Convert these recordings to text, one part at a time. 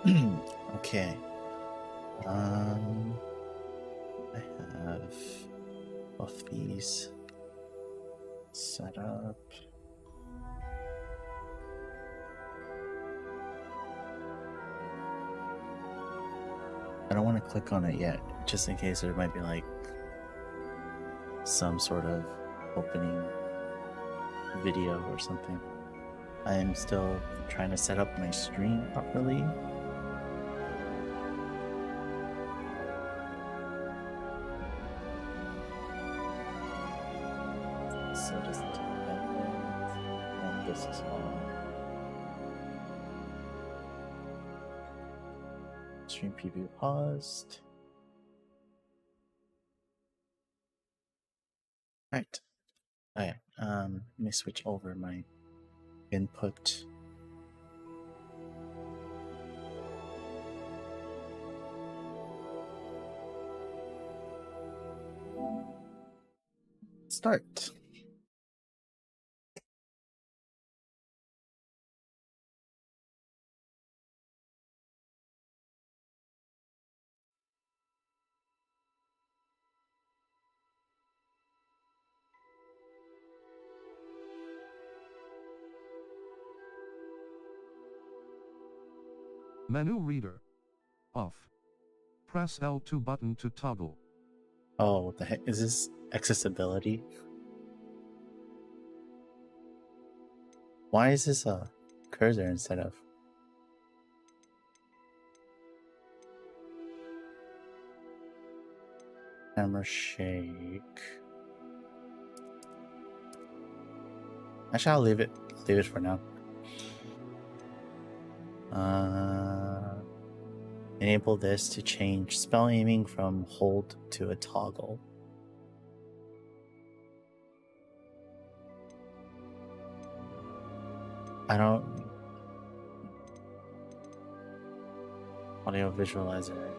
Okay. I have both these set up. I don't want to click on it yet, just in case there might be like some sort of opening video or something. I am still trying to set up my stream properly. So just and this as well. Stream preview paused. Right. Okay. Let me switch over my input. Start. Menu reader. Off. Press L2 button to toggle. Oh, what the heck? Is this accessibility? Why is this a cursor instead of? Camera shake. Actually, I'll leave it for now. Enable this to change spell aiming from hold to a toggle. I don't... Audio visualizer.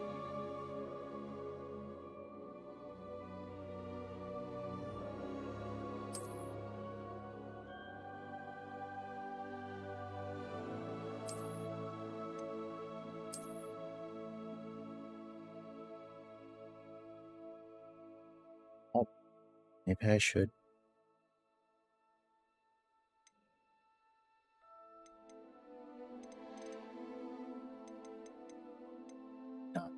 Oh, maybe I should. No.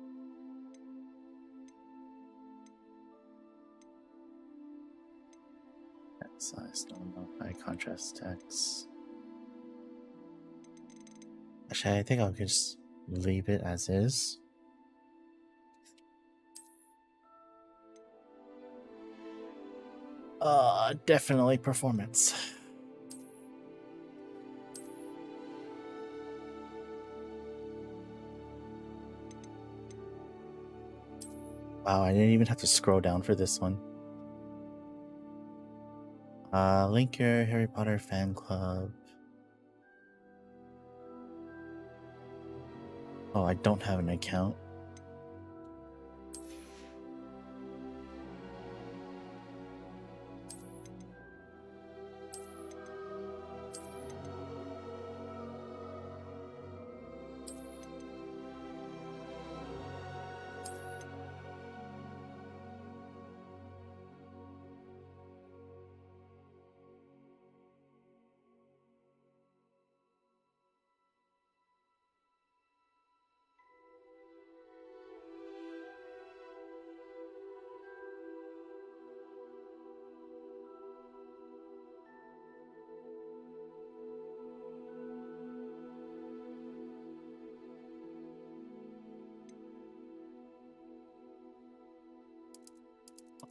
Size, normal, high contrast text. Actually, I think I'll just leave it as is. Definitely performance. Wow, I didn't even have to scroll down for this one. Link your Harry Potter fan club. Oh, I don't have an account.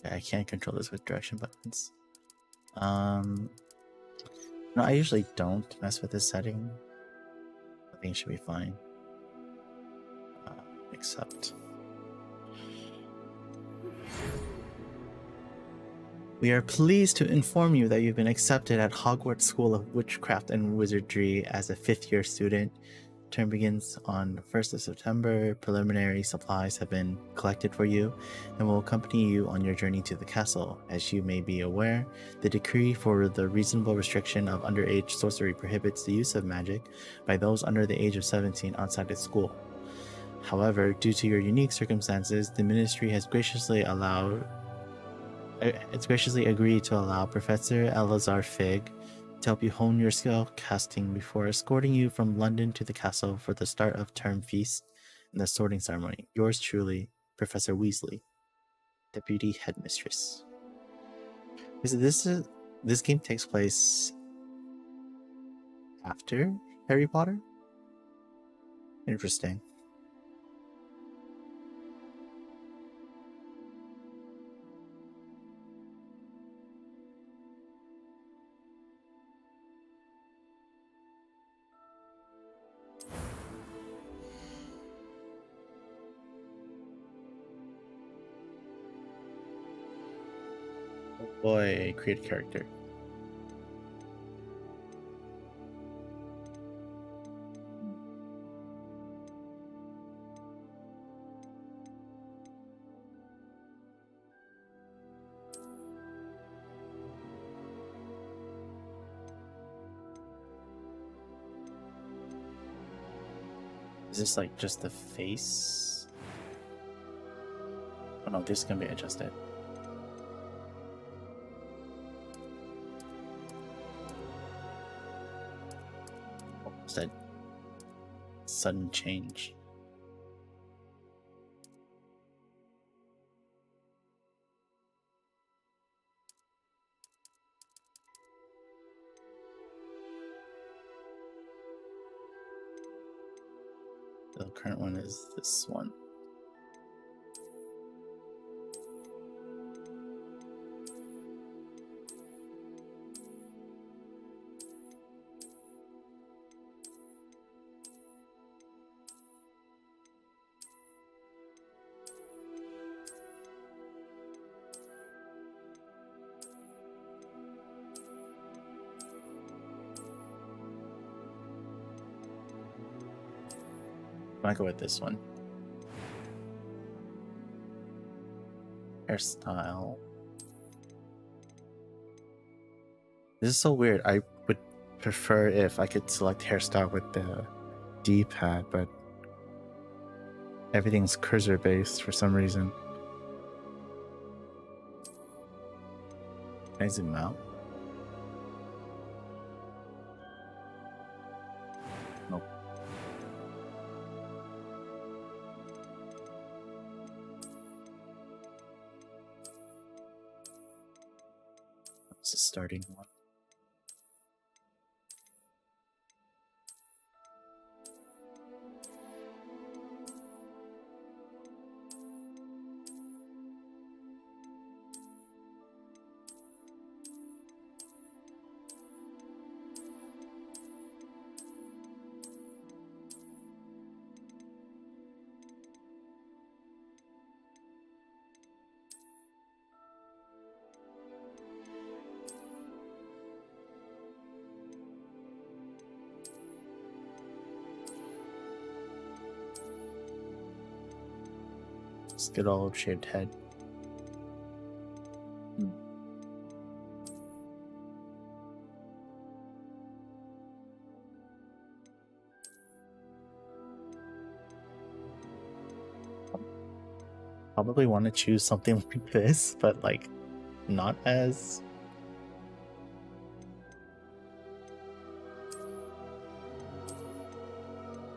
Okay, I can't control this with direction buttons. No, I usually don't mess with this setting. I think it should be fine. Except... We are pleased to inform you that you've been accepted at Hogwarts School of Witchcraft and Wizardry as a 5th-year student. term begins on the 1st of September. Preliminary supplies have been collected for you and will accompany you on your journey to the castle. As you may be aware, the decree for the reasonable restriction of underage sorcery prohibits the use of magic by those under the age of 17 outside of school. However, due to your unique circumstances, the ministry has graciously agreed to allow Professor Elazar Fig to help you hone your skill casting before escorting you from London to the castle for the start of term feast and the sorting ceremony. Yours truly, Professor Weasley, Deputy Headmistress. This game takes place after Harry Potter? Interesting. Oh boy, create a character. Is this like just the face? Oh no, this can be adjusted. What's that sudden change? The current one is this one. I'm gonna go with this one. Hairstyle. This is so weird. I would prefer if I could select hairstyle with the D-pad, but everything's cursor based for some reason. Can I zoom out? Nope. That's the starting one. Good old shaved head. Probably want to choose something like this, but like not as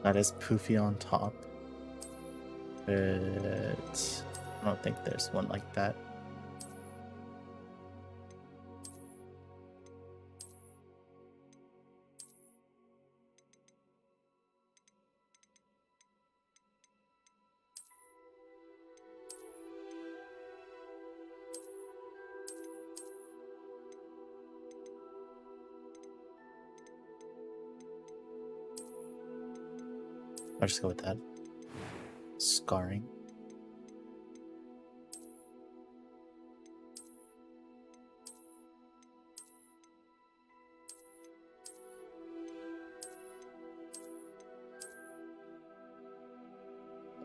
poofy on top. But I don't think there's one like that. I'll just go with that. Scarring.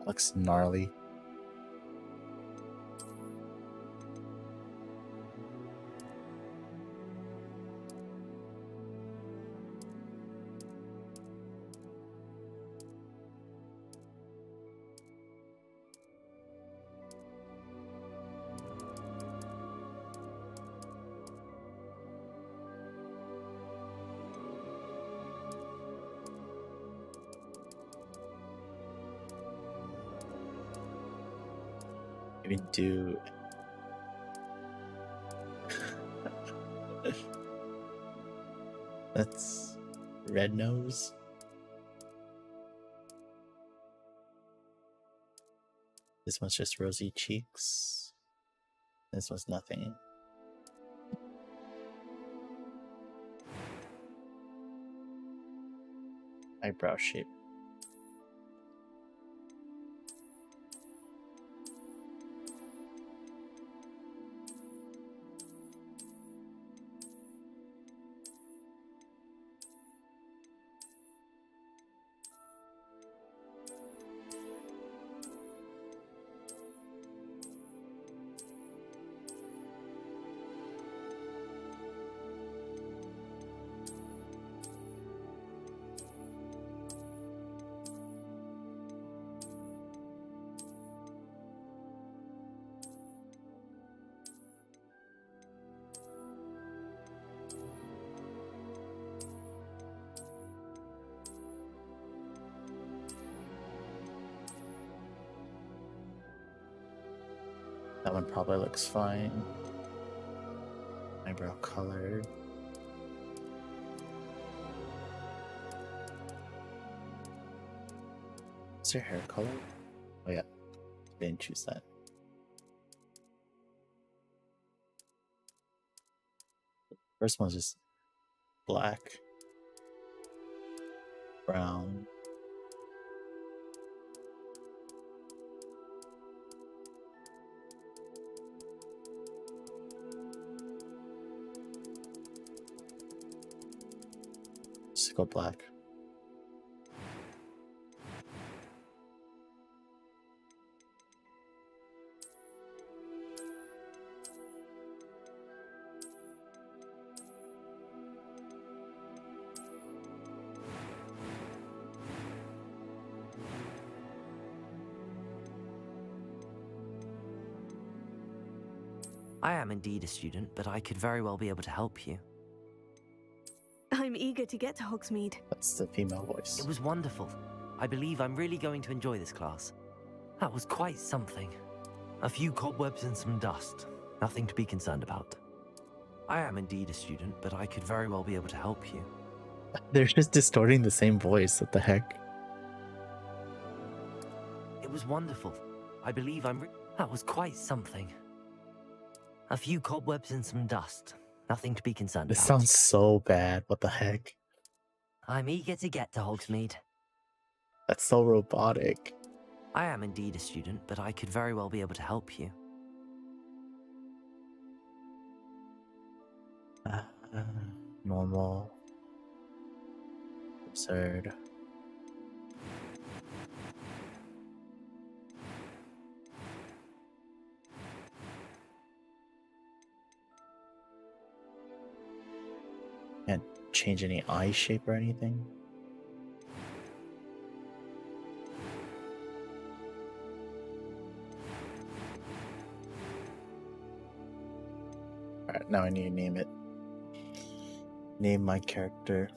Looks gnarly. Maybe do that's red nose. This one's just rosy cheeks. This one's nothing. Eyebrow shape. That one probably looks fine. Eyebrow color. What's your hair color? Oh yeah, didn't choose that. First one's just black, brown. Just go black. I am indeed a student, but I could very well be able to help you. I'm eager to get to Hogsmeade. That's the female voice. It was wonderful. I believe I'm really going to enjoy this class. That was quite something. A few cobwebs and some dust. Nothing to be concerned about. I am indeed a student, but I could very well be able to help you. They're just distorting the same voice. What the heck? It was wonderful. I believe that was quite something. A few cobwebs and some dust. Nothing to be concerned This about. sounds so bad. What the heck? I'm eager to get to Hogsmeade. That's so robotic. I am indeed a student, but I could very well be able to help you. Normal. Absurd. Can't change any eye shape or anything. Alright, now I need to name it. Name my character.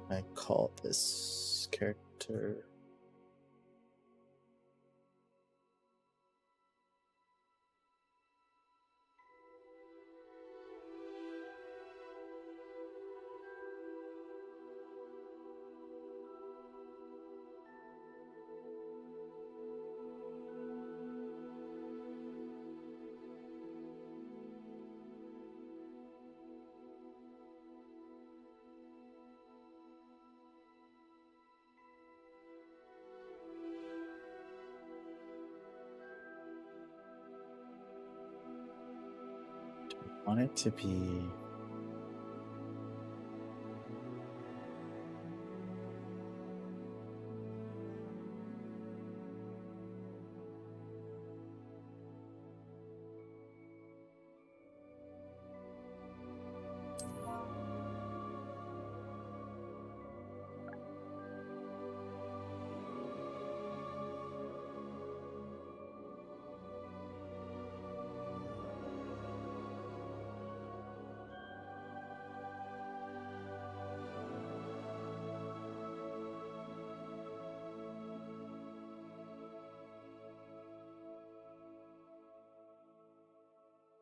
I call this character want it to be...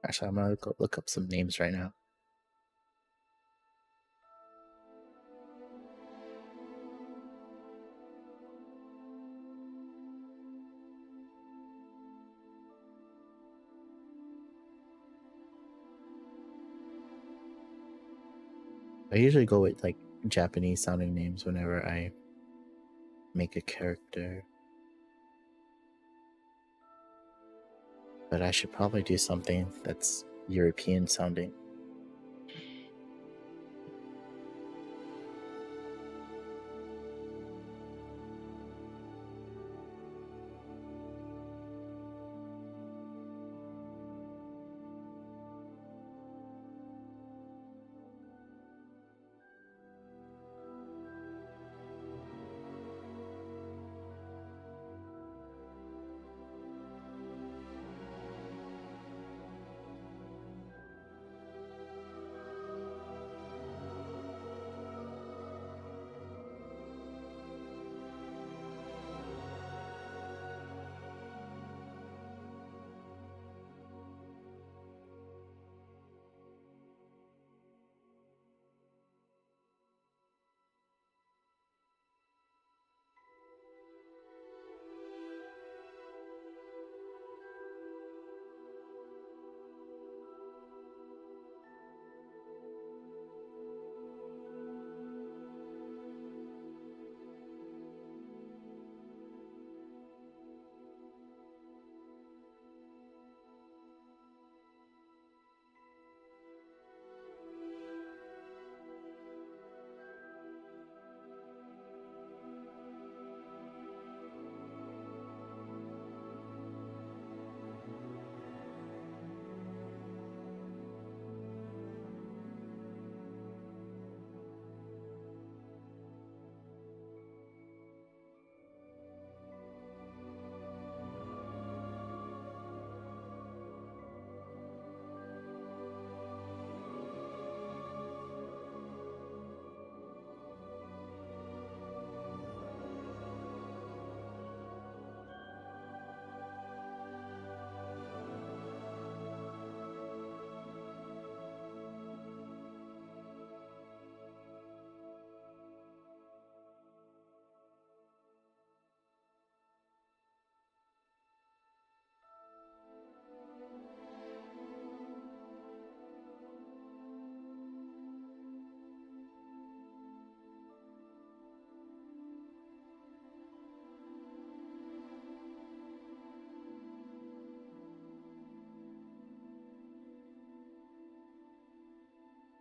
Actually, I'm gonna go look up some names right now. I usually go with like Japanese sounding names whenever I make a character. But I should probably do something that's European sounding.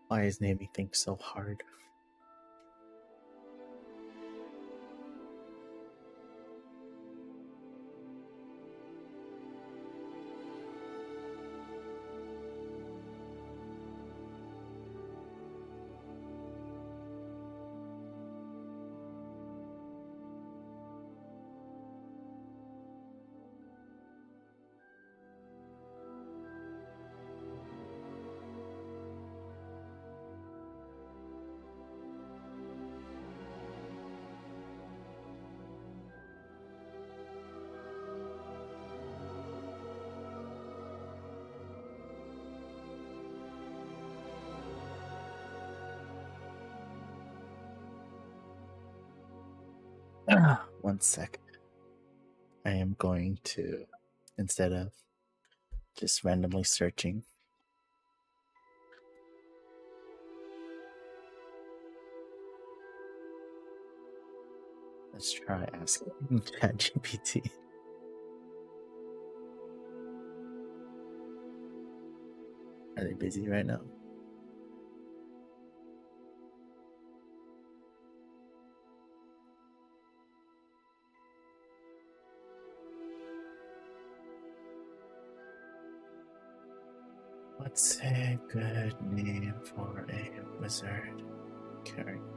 Why is naming things so hard? One sec. I am going to, instead of just randomly searching, let's try asking ChatGPT. Are they busy right now? What's a good name for a wizard character?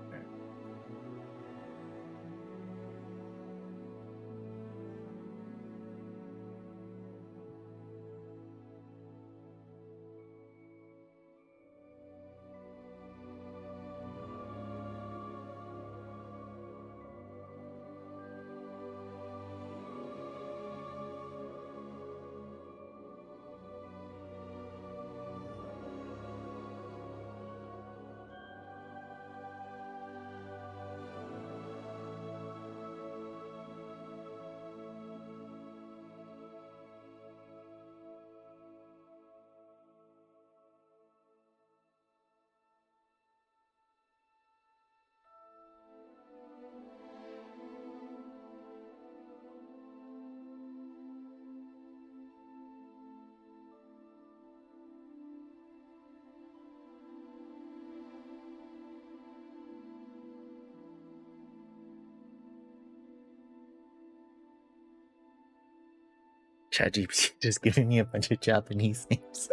ChatGPT just giving me a bunch of Japanese names.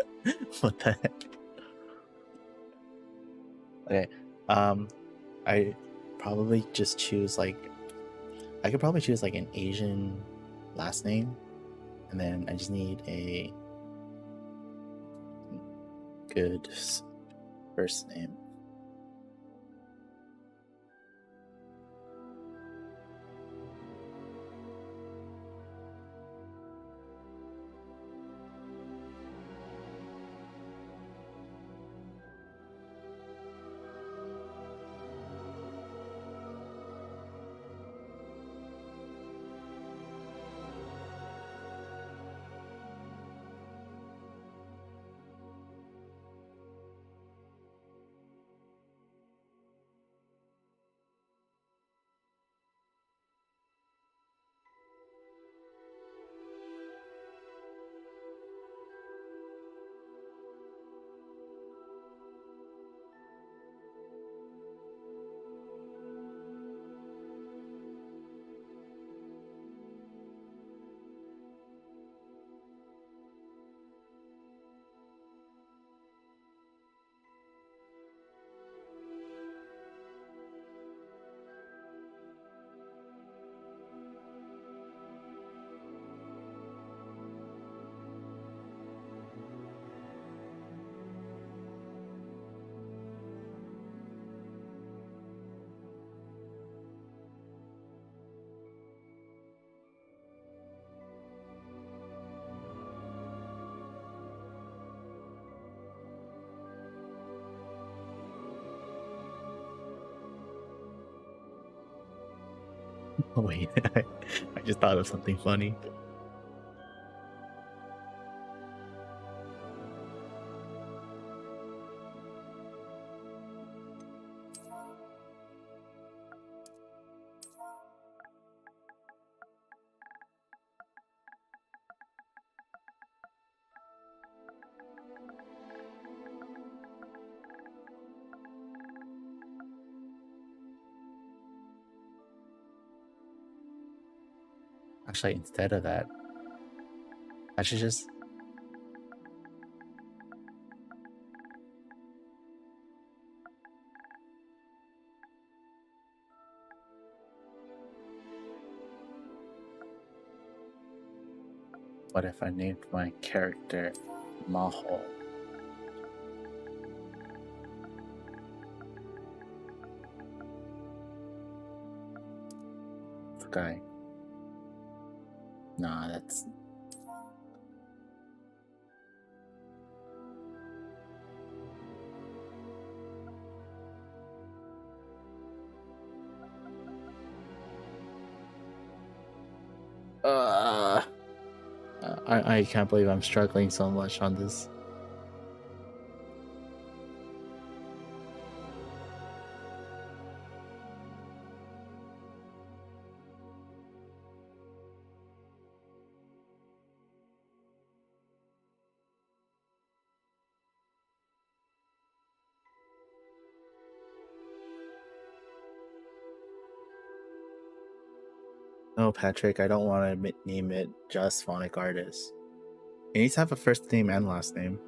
What the heck? Okay. I probably just choose like I could probably choose like an Asian last name, and then I just need a good first name. Oh wait, I just thought of something funny. Actually, instead of that, I should just what if I named my character Maho? The guy. Nah, that's I can't believe I'm struggling so much on this. No, Patrick, I don't want to name it just Phonic Artist. It needs to have a first name and last name.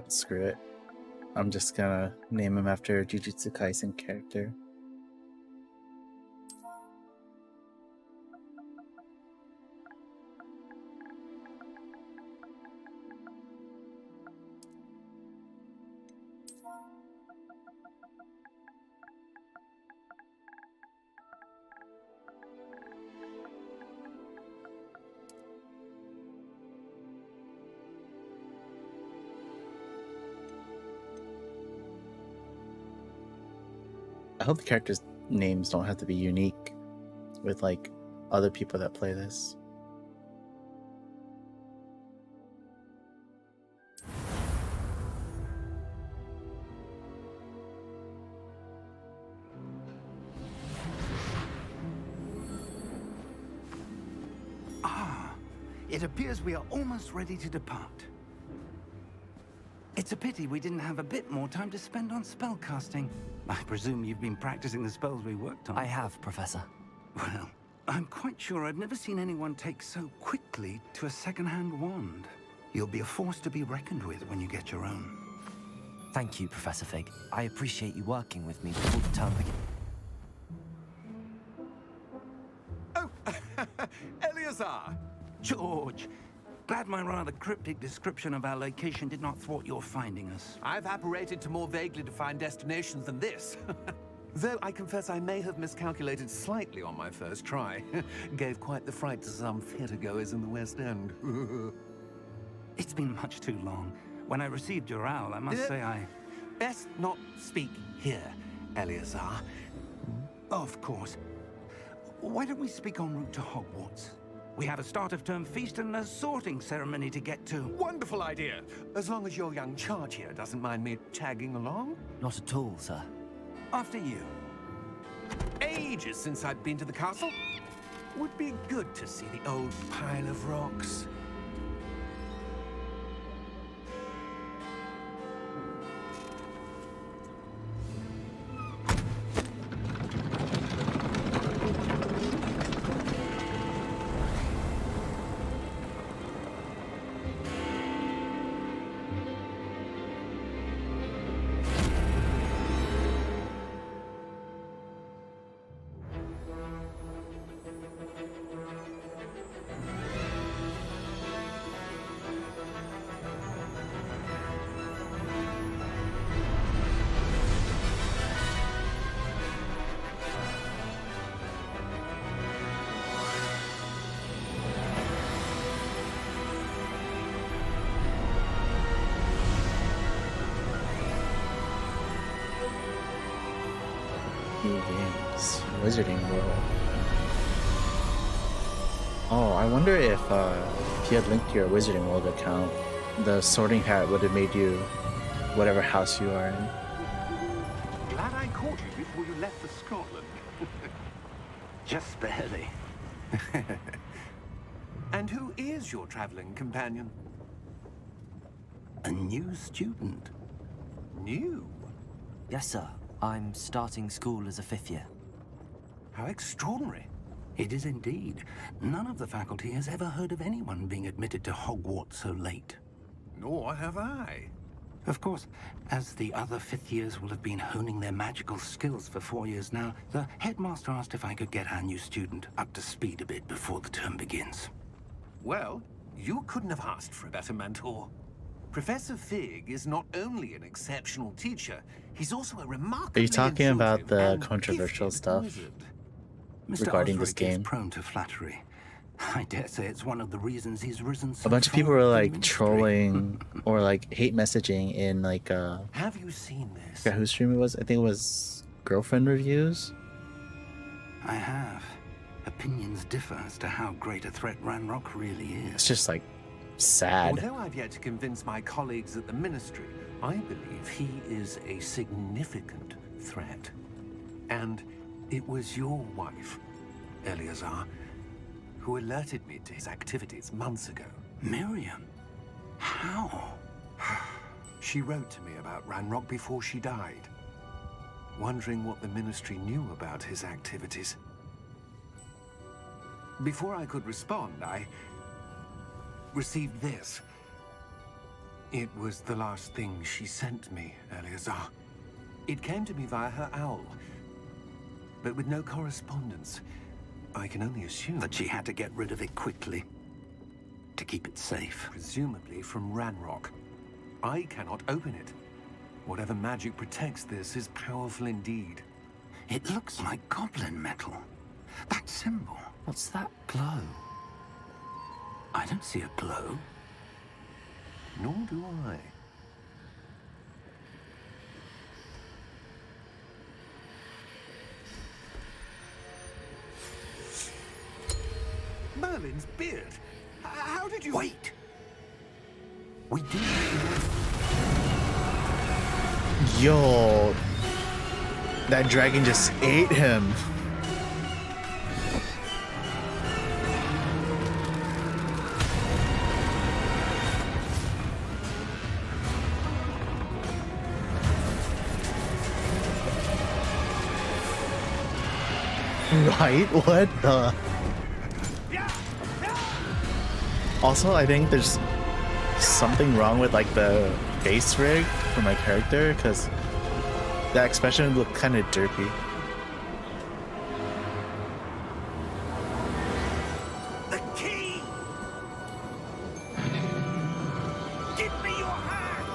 Screw it. I'm just gonna name him after a Jujutsu Kaisen character. I hope the characters' names don't have to be unique with like other people that play this. It appears we are almost ready to depart. It's a pity we didn't have a bit more time to spend on spellcasting. I presume you've been practicing the spells we worked on. I have, Professor. Well, I'm quite sure I've never seen anyone take so quickly to a second-hand wand. You'll be a force to be reckoned with when you get your own. Thank you, Professor Fig. I appreciate you working with me before the term begins. Oh, Eleazar! George, glad my rather cryptic description of our location did not thwart your finding us. I've apparated to more vaguely defined destinations than this. Though I confess I may have miscalculated slightly on my first try. Gave quite the fright to some theatergoers in the West End. It's been much too long. When I received your owl, I must say I... Best not speak here, Eleazar. Of course. Why don't we speak en route to Hogwarts? We have a start-of-term feast and a sorting ceremony to get to. Wonderful idea! As long as your young charge here doesn't mind me tagging along. Not at all, sir. After you. Ages since I've been to the castle. Would be good to see the old pile of rocks. New games. Wizarding World. Oh, I wonder if you had linked your Wizarding World account, the sorting hat would have made you whatever house you are in. Glad I caught you before you left for Scotland. Just barely. And who is your traveling companion? A new student. New? Yes, sir. I'm starting school as a 5th year. How extraordinary. It is indeed. None of the faculty has ever heard of anyone being admitted to Hogwarts so late. Nor have I. Of course, as the other fifth years will have been honing their magical skills for 4 years now, the headmaster asked if I could get our new student up to speed a bit before the term begins. Well, you couldn't have asked for a better mentor. Professor Fig is not only an exceptional teacher, he's also a remarkably Are you talking about intuitive the and controversial gifted stuff wizard. Mr. regarding this Osric is game? prone to flattery. I dare say it's one of the reasons he's risen so A bunch of far people were in the like ministry. trolling or like hate messaging in like Have you seen this? whose stream it was? I think it was Girlfriend Reviews. I have. Opinions differ as to how great a threat Ranrock really It's is. just like sad. Although I've yet to convince my colleagues at the Ministry, I believe he is a significant threat. And it was your wife, Eleazar, who alerted me to his activities months ago. Miriam? How? She wrote to me about Ranrock before she died, wondering what the Ministry knew about his activities. Before I could respond, I received this. It was the last thing she sent me, Eleazar. It came to me via her owl, but with no correspondence. I can only assume That she had to get rid of it quickly. To keep it safe. presumably from Ranrock. I cannot open it. Whatever magic protects this is powerful indeed. It looks like goblin metal. That symbol. What's that glow? I don't see a glow. Nor do I. Merlin's beard. How did you... Wait! We do. Yo, that dragon just ate him. Right? What the? Also, I think there's something wrong with like the face rig for my character because that expression looked kind of derpy. The key! Give me your hand!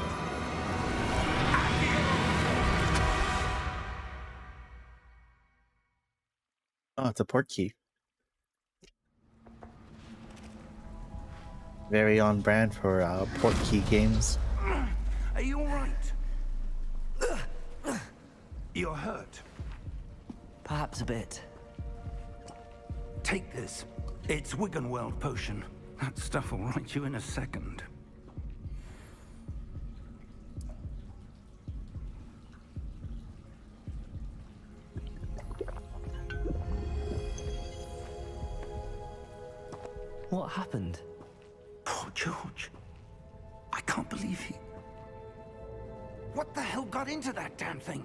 Oh, it's a port key. Very on brand for port key games. Are you alright? You're hurt. Perhaps a bit. Take this. It's Wiggenweld potion. That stuff will right you in a second. What happened? Poor George. I can't believe he... What the hell got into that damn thing?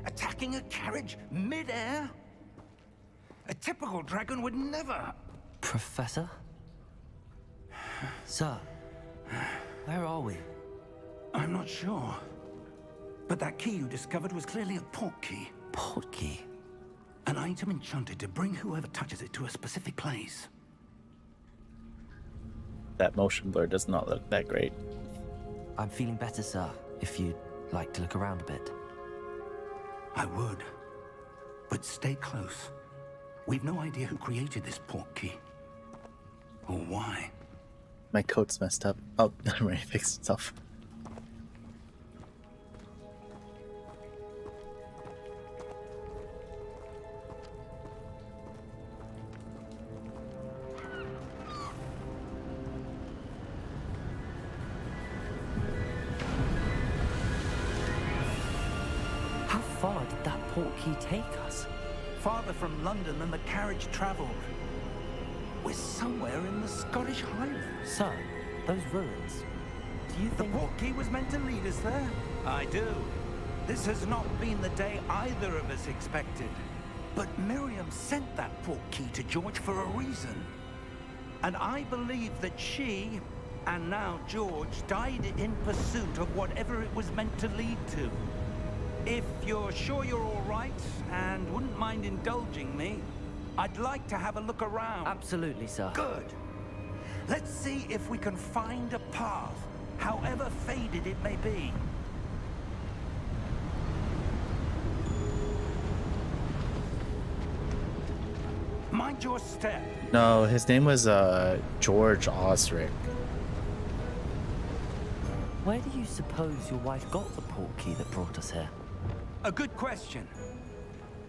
Attacking a carriage mid-air? A typical dragon would never... Professor? Sir, where are we? I'm not sure. But that key you discovered was clearly a port key. Port key. An item enchanted to bring whoever touches it to a specific place. That motion blur does not look that great. I'm feeling better, sir, if you'd like to look around a bit. I would. But stay close. We've no idea who created this port key. Or why. My coat's messed up. Oh, never mind, it fixed itself. How far did that port key take us? Farther from London than the carriage travelled. We're somewhere in the Scottish Highlands. Sir, those ruins. Do you The think... port key was meant to lead us there? I do. This has not been the day either of us expected. But Miriam sent that port key to George for a reason. And I believe that she And now George died in pursuit of whatever it was meant to lead to. If you're sure you're all right and wouldn't mind indulging me, I'd like to have a look around. Absolutely, sir. Good. Let's see if we can find a path, however faded it may be. Mind your step. No, his name was George Osric. Where do you suppose your wife got the portkey that brought us here? A good question.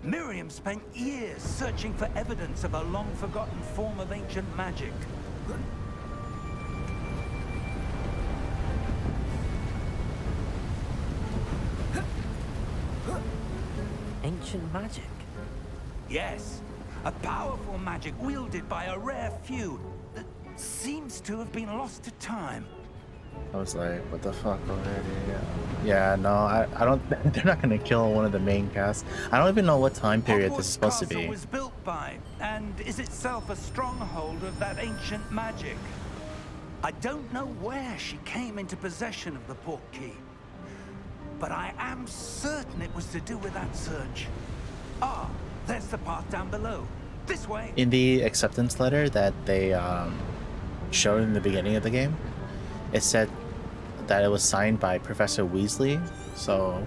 Miriam spent years searching for evidence of a long-forgotten form of ancient magic. Ancient magic? Yes, a powerful magic wielded by a rare few that seems to have been lost to time. I was like, what the fuck already? Yeah, no, I don't. They're not gonna kill one of the main cast. I don't even know what time period this is supposed to Castle be. was built by, and is itself a stronghold of that ancient magic. I don't know where she came into possession of the portkey, but I am certain it was to do with that search. Ah, there's the path down below. This way. In the acceptance letter that they showed in the beginning of the game, it said that it was signed by Professor Weasley. So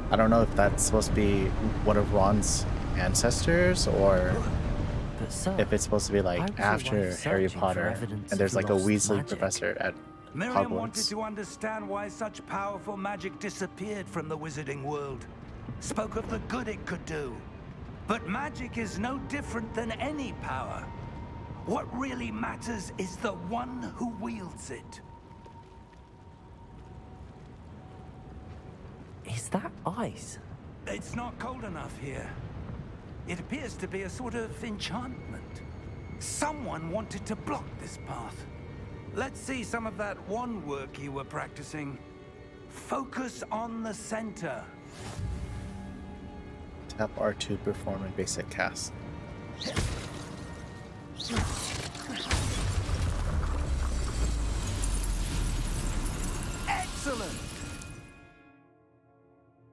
I don't know if that's supposed to be one of Ron's ancestors or But sir, if it's supposed to be why like was your after wife Harry searching for Potter evidence and there's of like a lost Weasley magic? professor at Miriam wanted Hogwarts. to understand why such powerful magic disappeared from the wizarding world. Spoke of the good it could do. But magic is no different than any power. What really matters is the one who wields it. Is that ice? It's not cold enough here. It appears to be a sort of enchantment. Someone wanted to block this path. Let's see some of that wand work you were practicing. Focus on the center. Tap R2 to perform a basic cast. Excellent!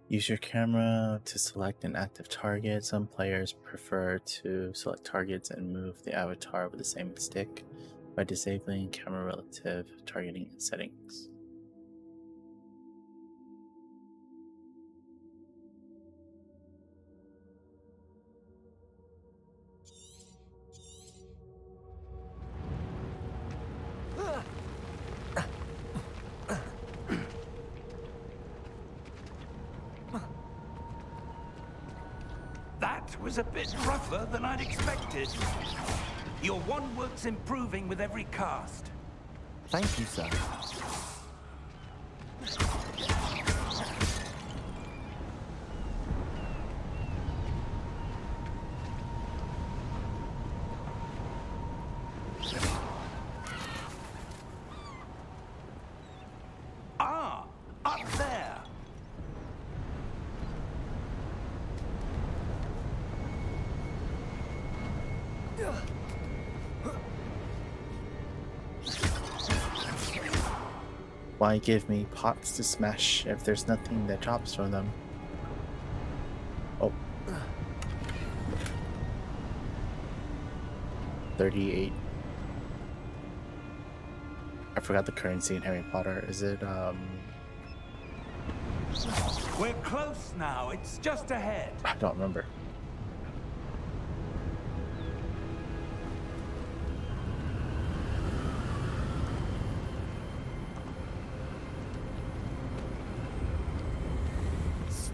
Use your camera to select an active target. Some players prefer to select targets and move the avatar with the same stick by disabling camera relative targeting settings. That was a bit rougher than I'd expected. Your wand work's improving with every cast. Thank you, sir. Ah, up there. Why give me pots to smash if there's nothing that drops from them? Oh. 38. I forgot the currency in Harry Potter. Is it, We're close now. It's just ahead. I don't remember.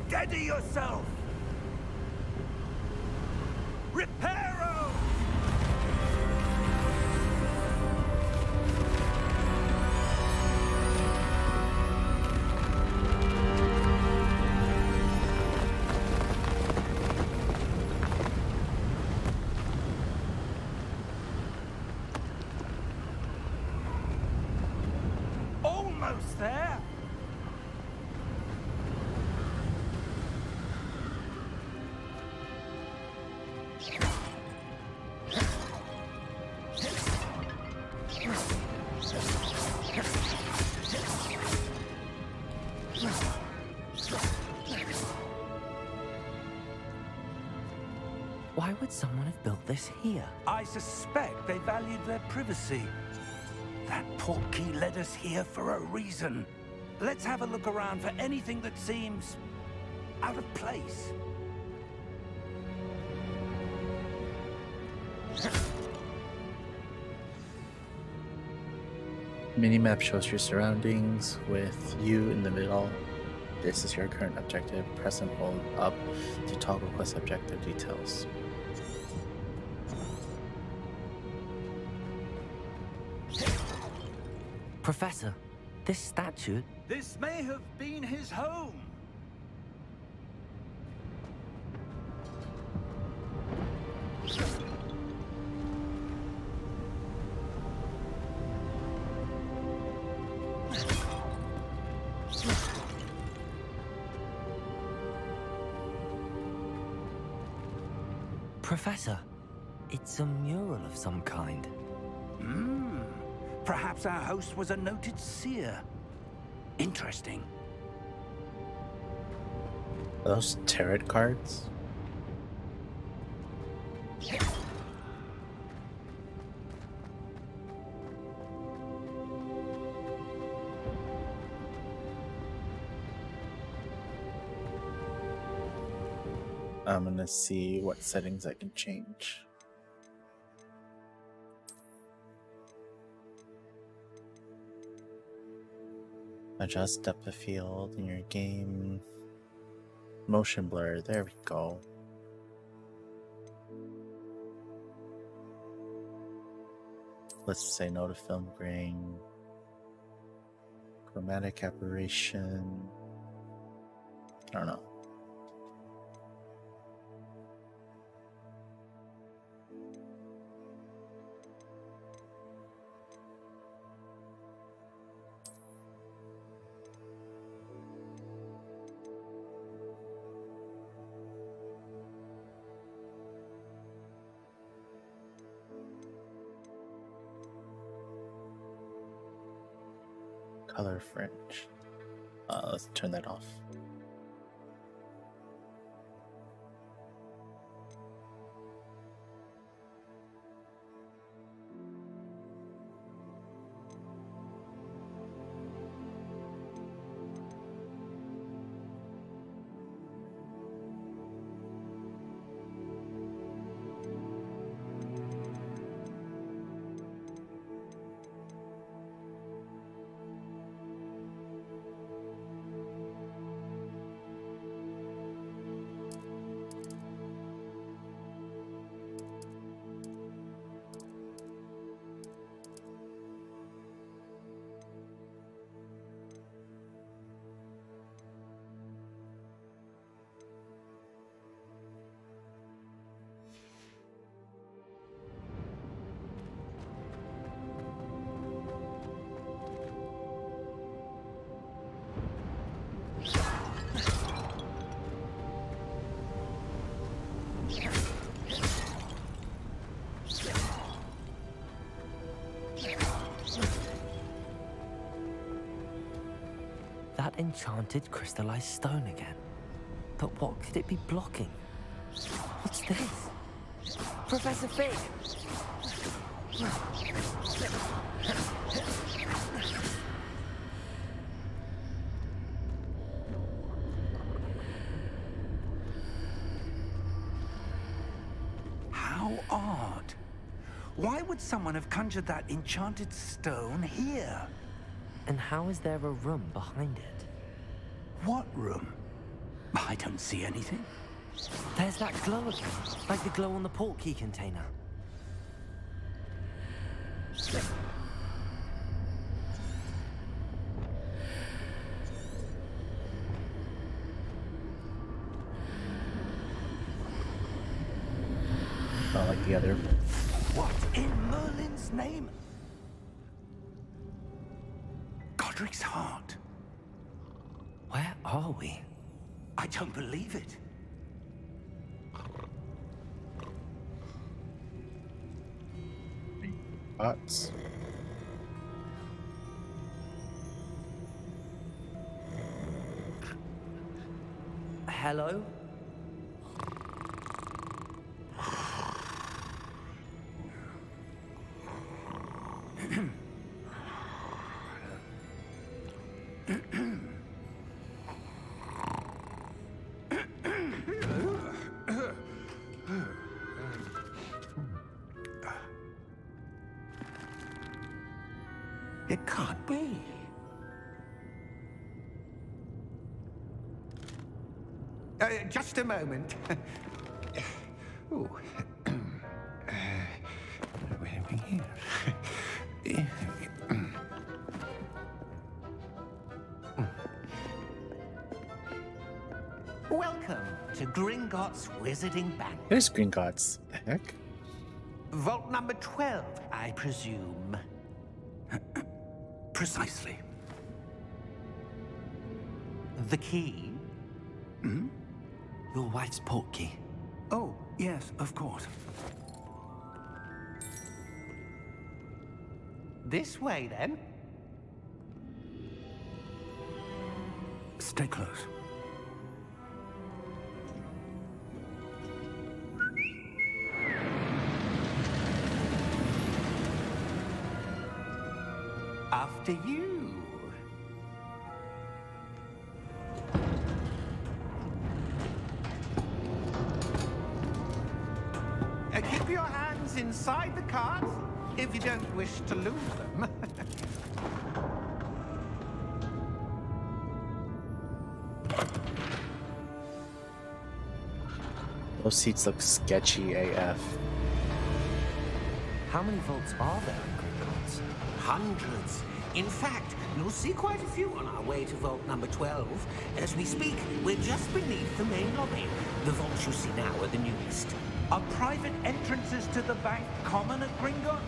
Steady yourself! Reparo! Almost there! would someone have built this here? I suspect they valued their privacy. That portkey led us here for a reason. Let's have a look around for anything that seems out of place. Minimap shows your surroundings with you in the middle. This is your current objective. Press and hold up to toggle quest objective details. Professor, this statue... This may have been his home. Professor, it's a mural of some kind. Perhaps our host was a noted seer. Interesting. Are those tarot cards? I'm gonna see what settings I can change. Adjust depth of field in your game. Motion blur, there we go. Let's say no to film grain. Chromatic aberration. I don't know. Color fringe. Let's turn that off. That enchanted crystallized stone again. But what could it be blocking? What's this? Professor Fig! How odd. Why would someone have conjured that enchanted stone here? And how is there a room behind it? What room? I don't see anything. There's that glow again, like the glow on the portkey container. Not like the other. What in Merlin's name? Godric's heart. Where are we? I don't believe it. Bots. Hello? It can't be. Just a moment. Ooh. Where are we here? Welcome to Gringotts Wizarding Bank. Here's Gringotts. The heck? Vault number 12, I presume. Precisely. The key? Hmm? Your wife's portkey. Oh, yes, of course. This way, then. Stay close. After you. Keep your hands inside the cart if you don't wish to lose them. Those seats look sketchy AF. How many vaults are there in Gringotts? Hundreds. In fact, you'll see quite a few on our way to vault number 12. As we speak, we're just beneath the main lobby. The vaults you see now are the newest. Are private entrances to the bank common at Gringotts?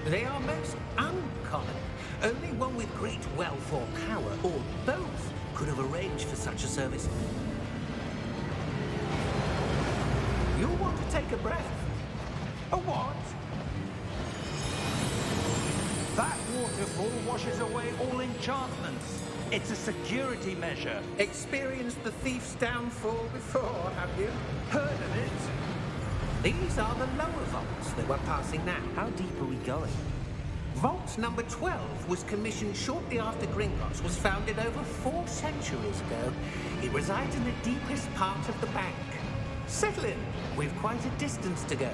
They are most uncommon. Only one with great wealth or power, or both, could have arranged for such a service. You'll want to take a breath. A what? That waterfall washes away all enchantments. It's a security measure. Experienced the thief's downfall before, have you? Heard of it? These are the lower vaults that we're passing now. How deep are we going? Vault number 12 was commissioned shortly after Gringotts was founded over 4 centuries ago. It resides in the deepest part of the bank. Settle in. We've quite a distance to go.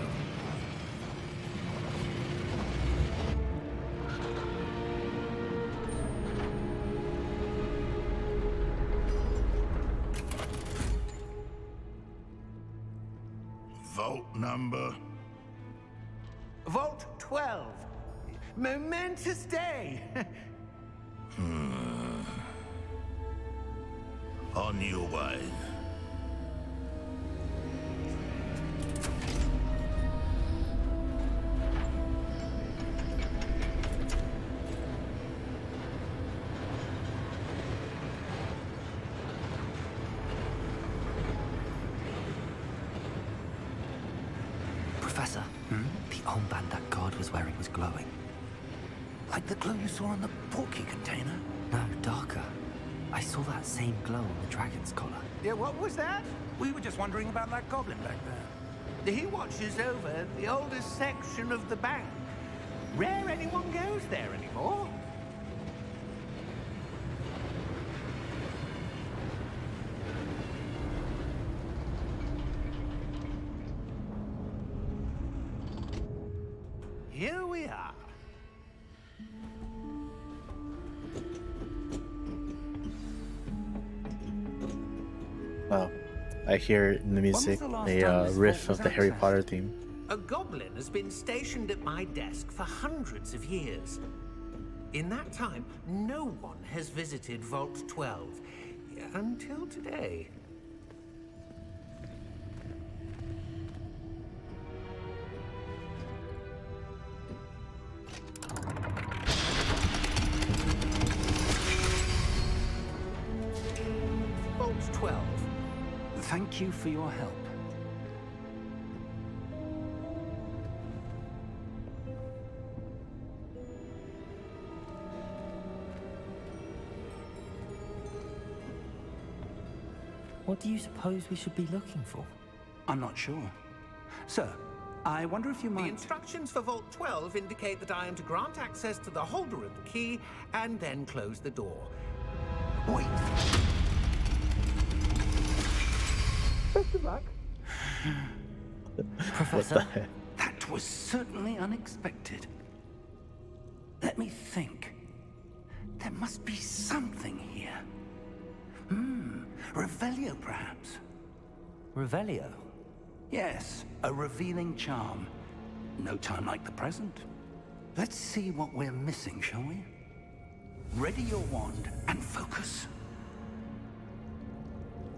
Vault number? Vault 12. Momentous day. On your way. Professor, the armband that guard was wearing was glowing. Like the glow you saw on the portkey container? No, darker. I saw that same glow on the dragon's collar. Yeah, what was that? We were just wondering about that goblin back there. He watches over the oldest section of the bank. Rare anyone goes there anymore. Here we are. Wow. I hear in the music the last a time this riff vault was of the Harry accessed? Potter theme. A goblin has been stationed at my desk for hundreds of years. In that time, no one has visited Vault 12 until today. Vault 12. Thank you for your help. What do you suppose we should be looking for? I'm not sure. Sir, I wonder if you The might... instructions for Vault 12 indicate that I am to grant access to the holder of the key and then close the door. Wait. What the Professor? heck? That was certainly unexpected. Let me think. There must be something here. Revelio, perhaps. Revelio? Yes, a revealing charm. No time like the present. Let's see what we're missing, shall we? Ready your wand and focus.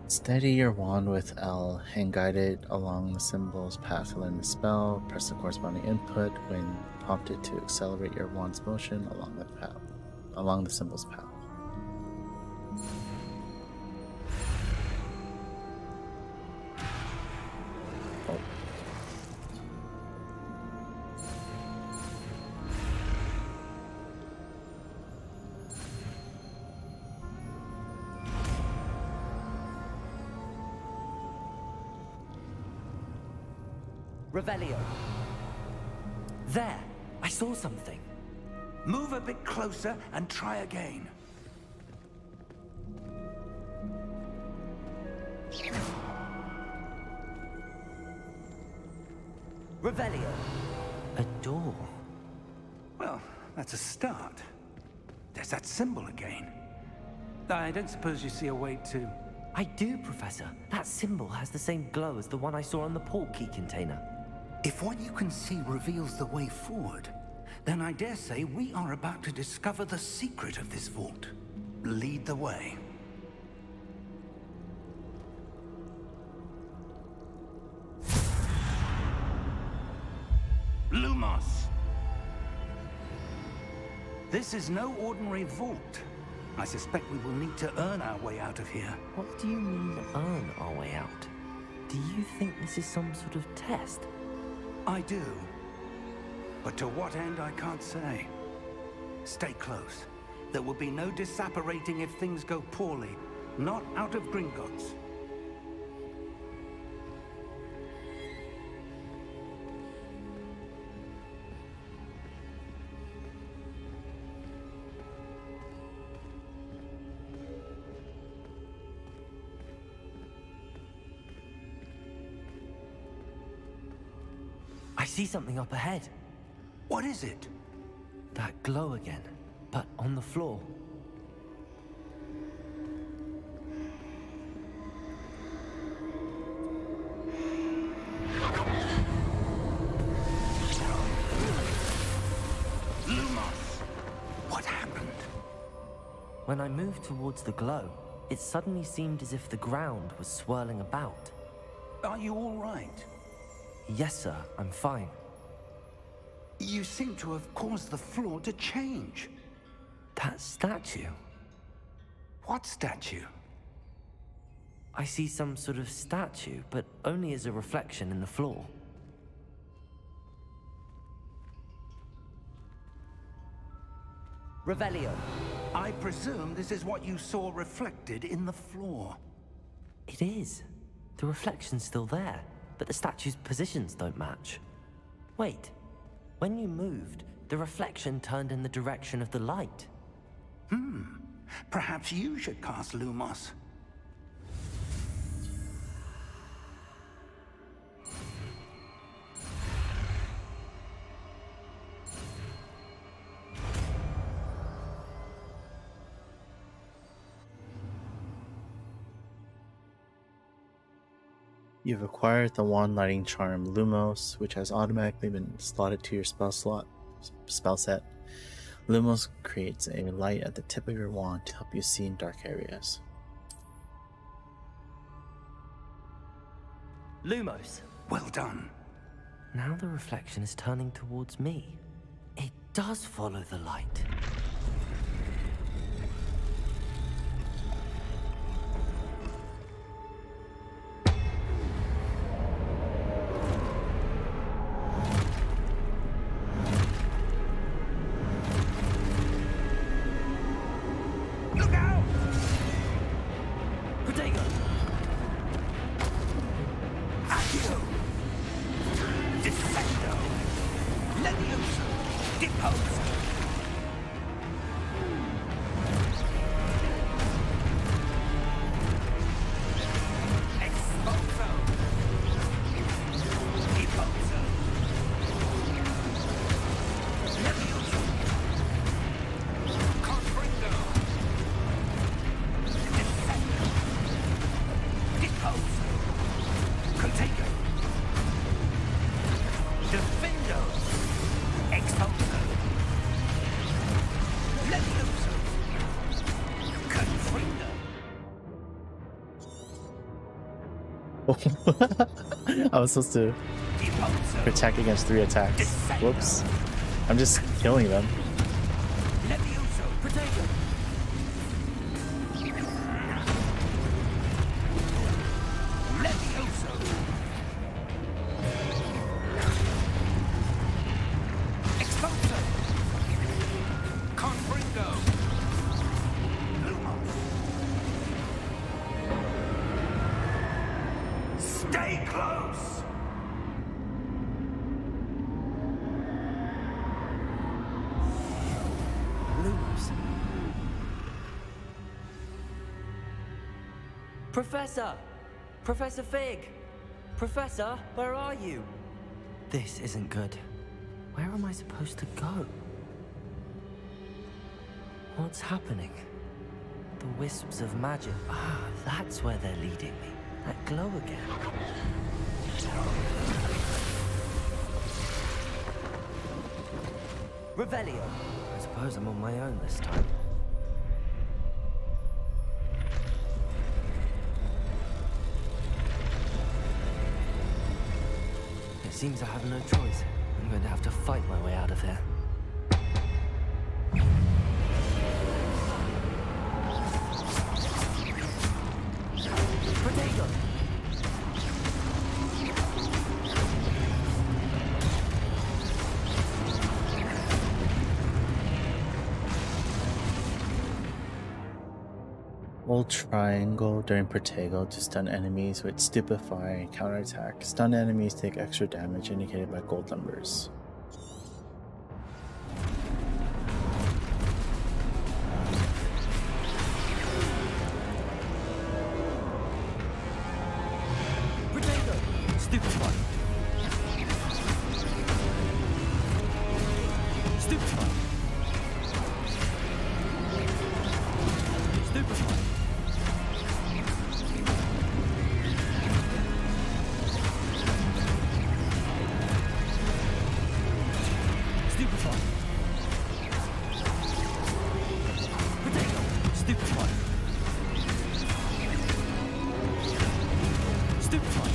Steady your wand with L and guide it along the symbol's path to learn the spell. Press the corresponding input when prompted to accelerate your wand's motion along the symbol's path. Oh. Revelio. There! I saw something. Move a bit closer and try again. Revelio. A door. Well, that's a start. There's that symbol again. I don't suppose you see a way to... I do, Professor. That symbol has the same glow as the one I saw on the port key container. If what you can see reveals the way forward, then I dare say we are about to discover the secret of this vault. Lead the way. Lumos! This is no ordinary vault. I suspect we will need to earn our way out of here. What do you mean, earn our way out? Do you think this is some sort of test? I do. But to what end, I can't say. Stay close. There will be no disapparating if things go poorly. Not out of Gringotts. I see something up ahead. What is it? That glow again, but on the floor. Lumos! What happened? When I moved towards the glow, it suddenly seemed as if the ground was swirling about. Are you all right? Yes, sir, I'm fine. You seem to have caused the floor to change. That statue? What statue? I see some sort of statue, but only as a reflection in the floor. Revelio. I presume this is what you saw reflected in the floor. It is. The reflection's still there, but the statue's positions don't match. Wait. When you moved, the reflection turned in the direction of the light. Perhaps you should cast Lumos. You've acquired the wand lighting charm Lumos, which has automatically been slotted to your spell set. Lumos creates a light at the tip of your wand to help you see in dark areas. Lumos. Well done. Now the reflection is turning towards me. It does follow the light. Look out! Protego! Accio! Defendo! Leviosa! Depost! I was supposed to protect against 3 attacks. Whoops. I'm just killing them. Levioso, potato. Levioso. Expulso. Confringo. Lumos. Stay close. Lumos. Professor! Professor Fig! Professor, where are you? This isn't good. Where am I supposed to go? What's happening? The wisps of magic. Ah, that's where they're leading me. That glow again. Revelio. I suppose I'm on my own this time. It seems I have no choice. I'm going to have to fight my way out of here. Potato! Hold triangle during Protego to stun enemies with Stupefy and counterattack. Stun enemies take extra damage indicated by gold numbers. Potato! Stupefy! Stupefy! Stupefy! Stupefy! Potato! Stupefy! Stupefy!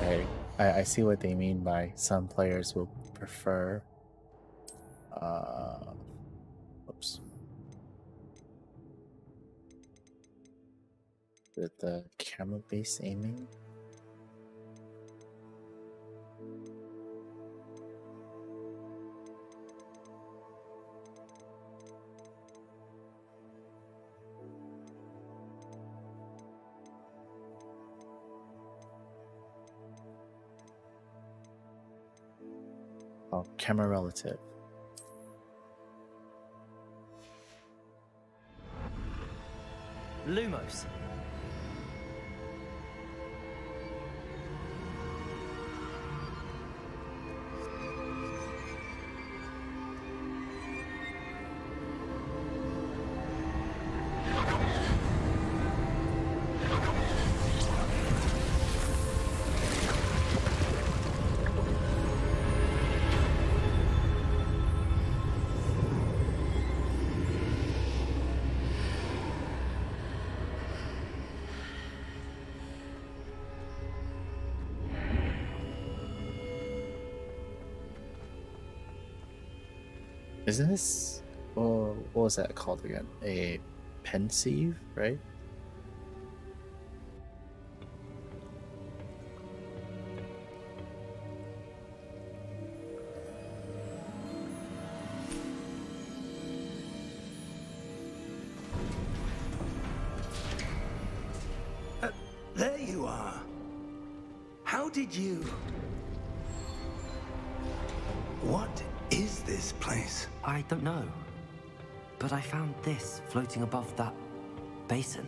Okay, I see what they mean by some players will prefer. Oops. With the camera-based aiming. Oh, camera relative. Lumos. Isn't this, or what was that called again? A pensieve, right? There you are. How did you... What is this place? I don't know. But I found this floating above that basin.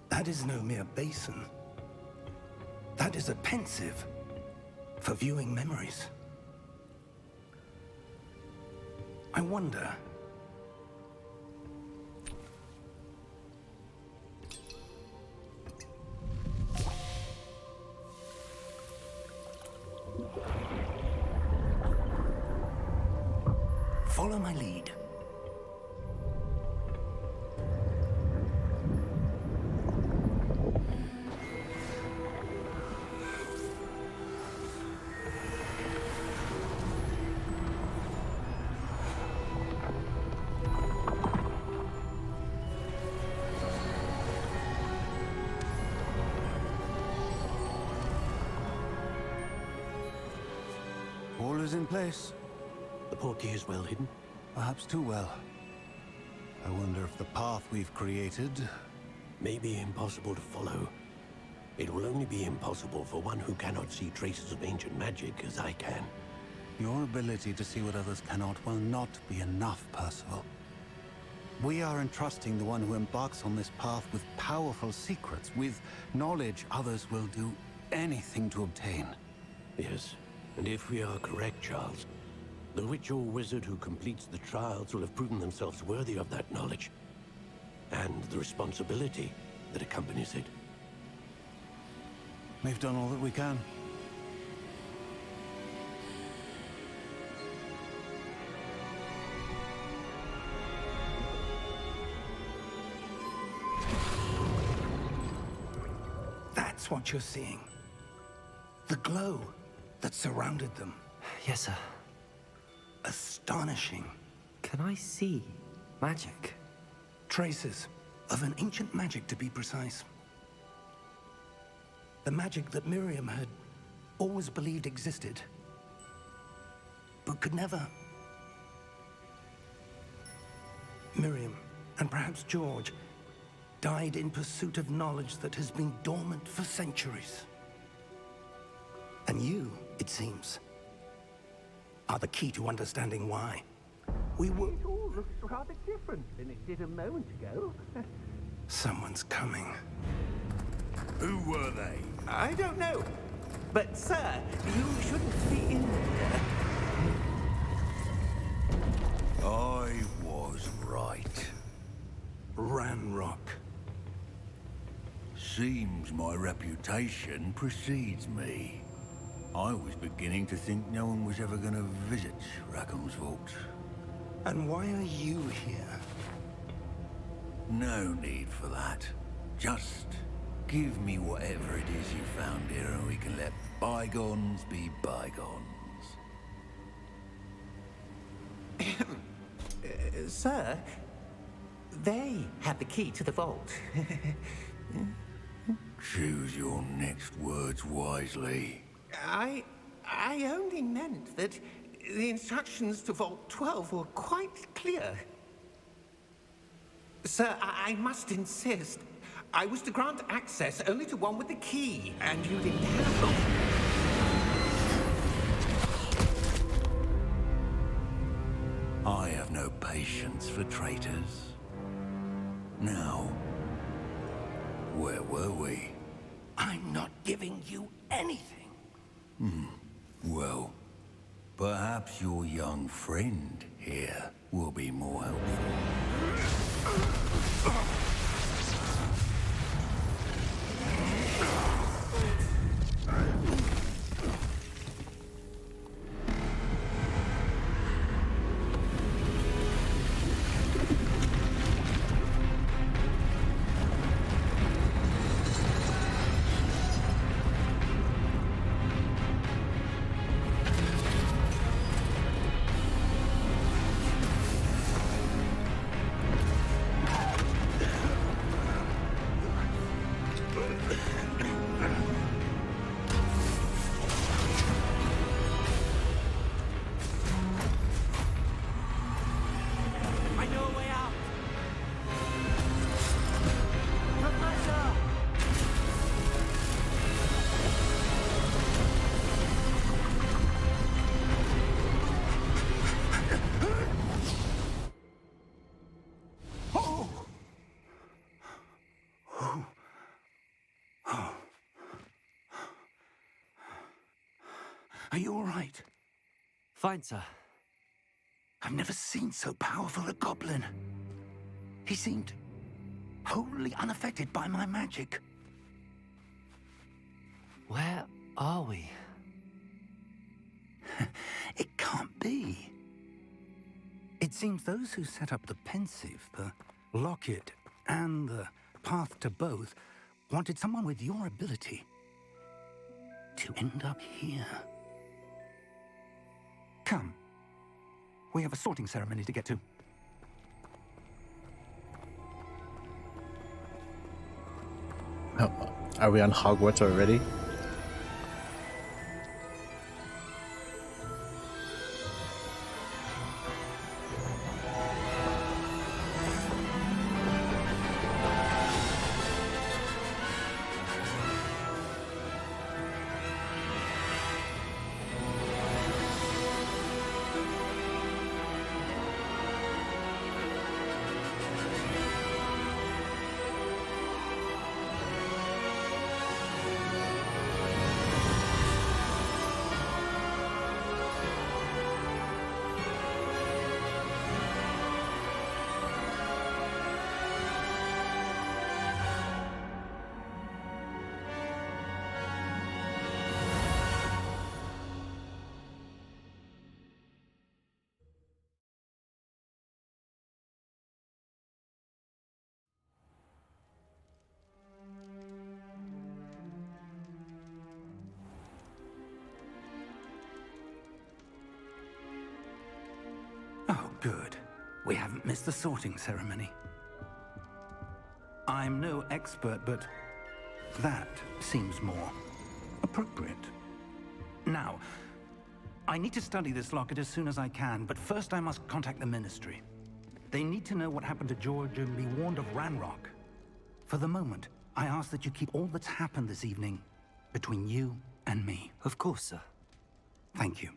That is no mere basin. That is a pensieve for viewing memories. I wonder... Follow my lead. All is in place. The portkey is well hidden. Perhaps too well. I wonder if the path we've created... May be impossible to follow. It will only be impossible for one who cannot see traces of ancient magic as I can. Your ability to see what others cannot will not be enough, Percival. We are entrusting the one who embarks on this path with powerful secrets, with knowledge others will do anything to obtain. Yes, and if we are correct, Charles, the witch or wizard who completes the trials will have proven themselves worthy of that knowledge, and the responsibility that accompanies it. We've done all that we can. That's what you're seeing. The glow that surrounded them. Yes, sir. Astonishing. Can I see magic? Traces of an ancient magic, to be precise. The magic that Miriam had always believed existed, but could never. Miriam, and perhaps George, died in pursuit of knowledge that has been dormant for centuries. And you, it seems, are the key to understanding why. We were... It all looks rather different than it did a moment ago. Someone's coming. Who were they? I don't know. But, sir, you shouldn't be in here. I was right. Ranrock. Seems my reputation precedes me. I was beginning to think no one was ever going to visit Rackham's vault. And why are you here? No need for that. Just give me whatever it is you found here and we can let bygones be bygones. Sir, they have the key to the vault. Choose your next words wisely. I only meant that the instructions to Vault 12 were quite clear. Sir, I must insist. I was to grant access only to one with the key, and you didn't have them. I have no patience for traitors. Now, where were we? I'm not giving you anything. Well, perhaps your young friend here will be more helpful. I know a way out. Professor! Are you all right? Fine, sir. I've never seen so powerful a goblin. He seemed wholly unaffected by my magic. Where are we? It can't be. It seems those who set up the Pensieve, the Locket, and the Path to Both wanted someone with your ability to end up here. Come. We have a sorting ceremony to get to. Oh, are we on Hogwarts already? Oh, good. We haven't missed the sorting ceremony. I'm no expert, but that seems more appropriate. Now, I need to study this locket as soon as I can, but first I must contact the Ministry. They need to know what happened to George and be warned of Ranrock. For the moment, I ask that you keep all that's happened this evening between you and me. Of course, sir. Thank you.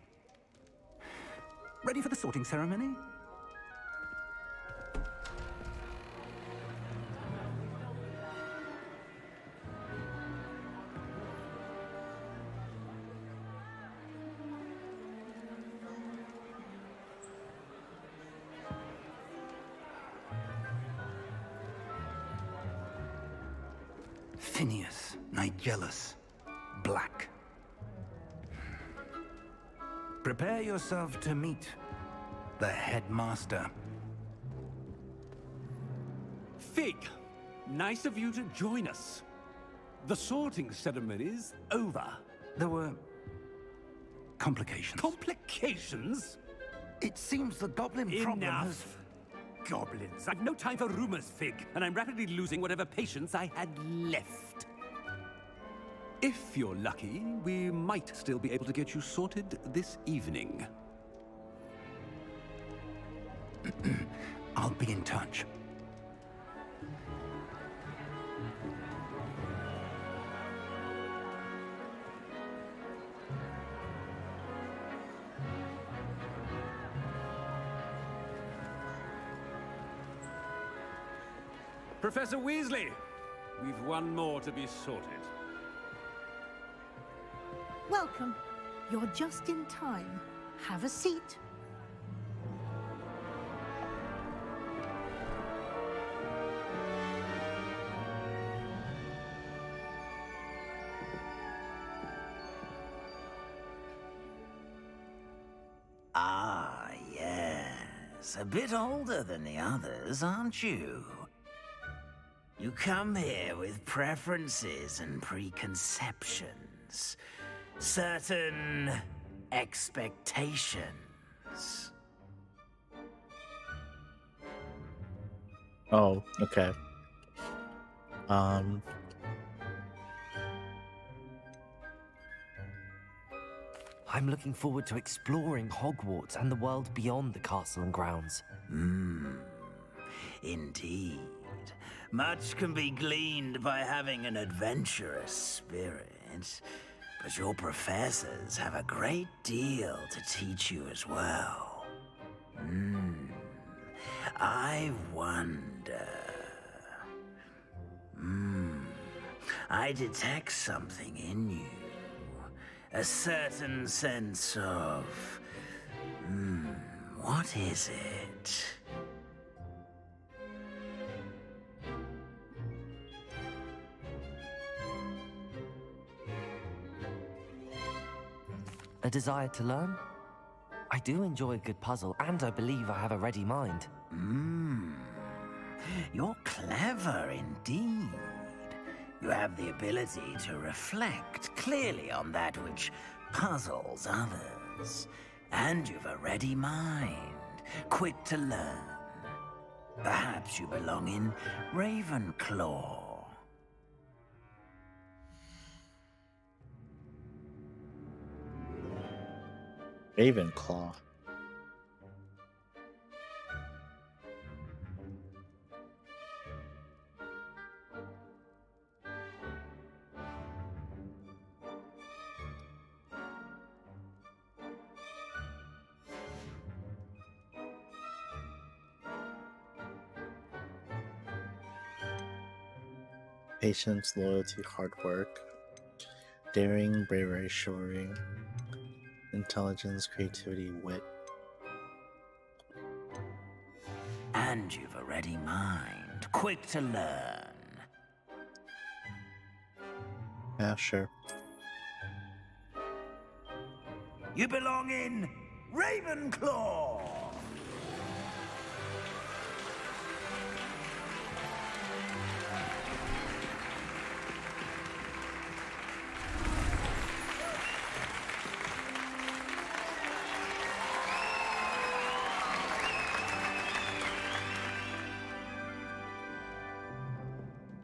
Ready for the sorting ceremony? Phineas Nigellus Black. Prepare yourself to meet the headmaster. Fig, nice of you to join us. The sorting ceremony's over. There were complications. Complications? It seems the goblin problem has... Enough. Goblins. I've no time for rumors, Fig, and I'm rapidly losing whatever patience I had left. If you're lucky, we might still be able to get you sorted this evening. I'll be in touch. Professor Weasley, we've one more to be sorted. Welcome. You're just in time. Have a seat. Ah, yes. A bit older than the others, aren't you? You come here with preferences and preconceptions. Certain expectations. Oh, okay. I'm looking forward to exploring Hogwarts and the world beyond the castle and grounds. Indeed. Much can be gleaned by having an adventurous spirit, but your professors have a great deal to teach you as well. I wonder... I detect something in you. A certain sense of... what is it? A desire to learn? I do enjoy a good puzzle, and I believe I have a ready mind. You're clever indeed. You have the ability to reflect clearly on that which puzzles others. And you've a ready mind, quick to learn. Perhaps you belong in Ravenclaw. Ravenclaw. Patience, loyalty, hard work, daring, bravery, chivalry, intelligence, creativity, wit. And you've a ready mind, quick to learn. Yeah, sure. You belong in Ravenclaw!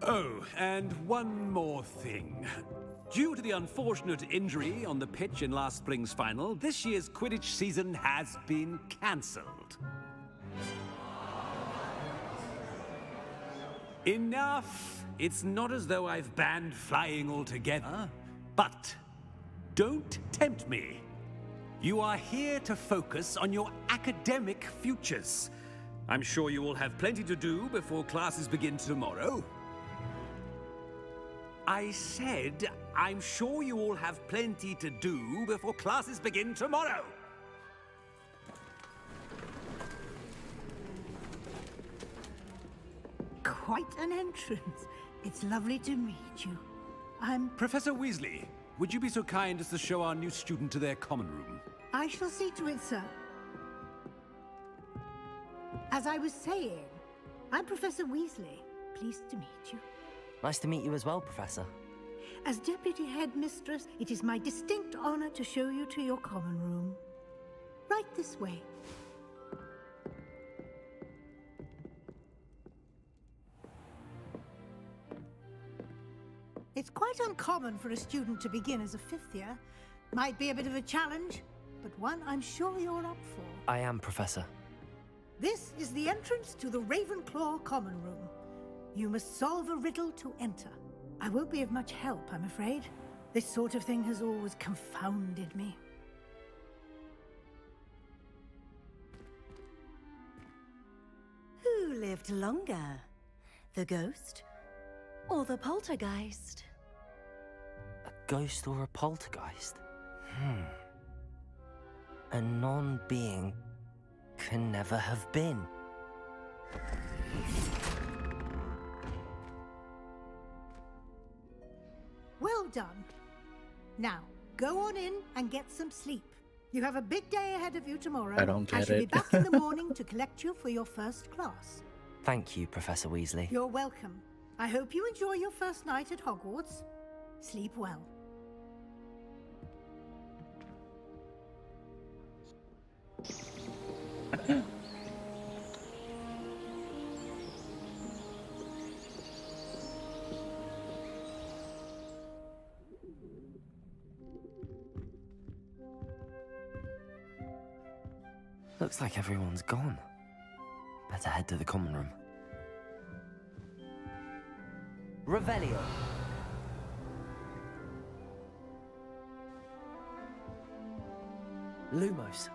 Oh, and one more thing. Due to the unfortunate injury on the pitch in last spring's final, this year's Quidditch season has been cancelled. Enough! It's not as though I've banned flying altogether, but don't tempt me. You are here to focus on your academic futures. I'm sure you will have plenty to do before classes begin tomorrow. I said, I'm sure you all have plenty to do before classes begin tomorrow. Quite an entrance. It's lovely to meet you. I'm... Professor Weasley, would you be so kind as to show our new student to their common room? I shall see to it, sir. As I was saying, I'm Professor Weasley. Pleased to meet you. Nice to meet you as well, Professor. As Deputy Headmistress, it is my distinct honor to show you to your common room. Right this way. It's quite uncommon for a student to begin as a fifth year. Might be a bit of a challenge, but one I'm sure you're up for. I am, Professor. This is the entrance to the Ravenclaw common room. You must solve a riddle to enter. I won't be of much help, I'm afraid. This sort of thing has always confounded me. Who lived longer? The ghost or the poltergeist? A ghost or a poltergeist? A non-being can never have been. Well done. Now, go on in and get some sleep. You have a big day ahead of you tomorrow. I don't get I shall be it. back in the morning to collect you for your first class. Thank you, Professor Weasley. You're welcome. I hope you enjoy your first night at Hogwarts. Sleep well. Looks like everyone's gone. Better head to the common room. Revelio. Lumos.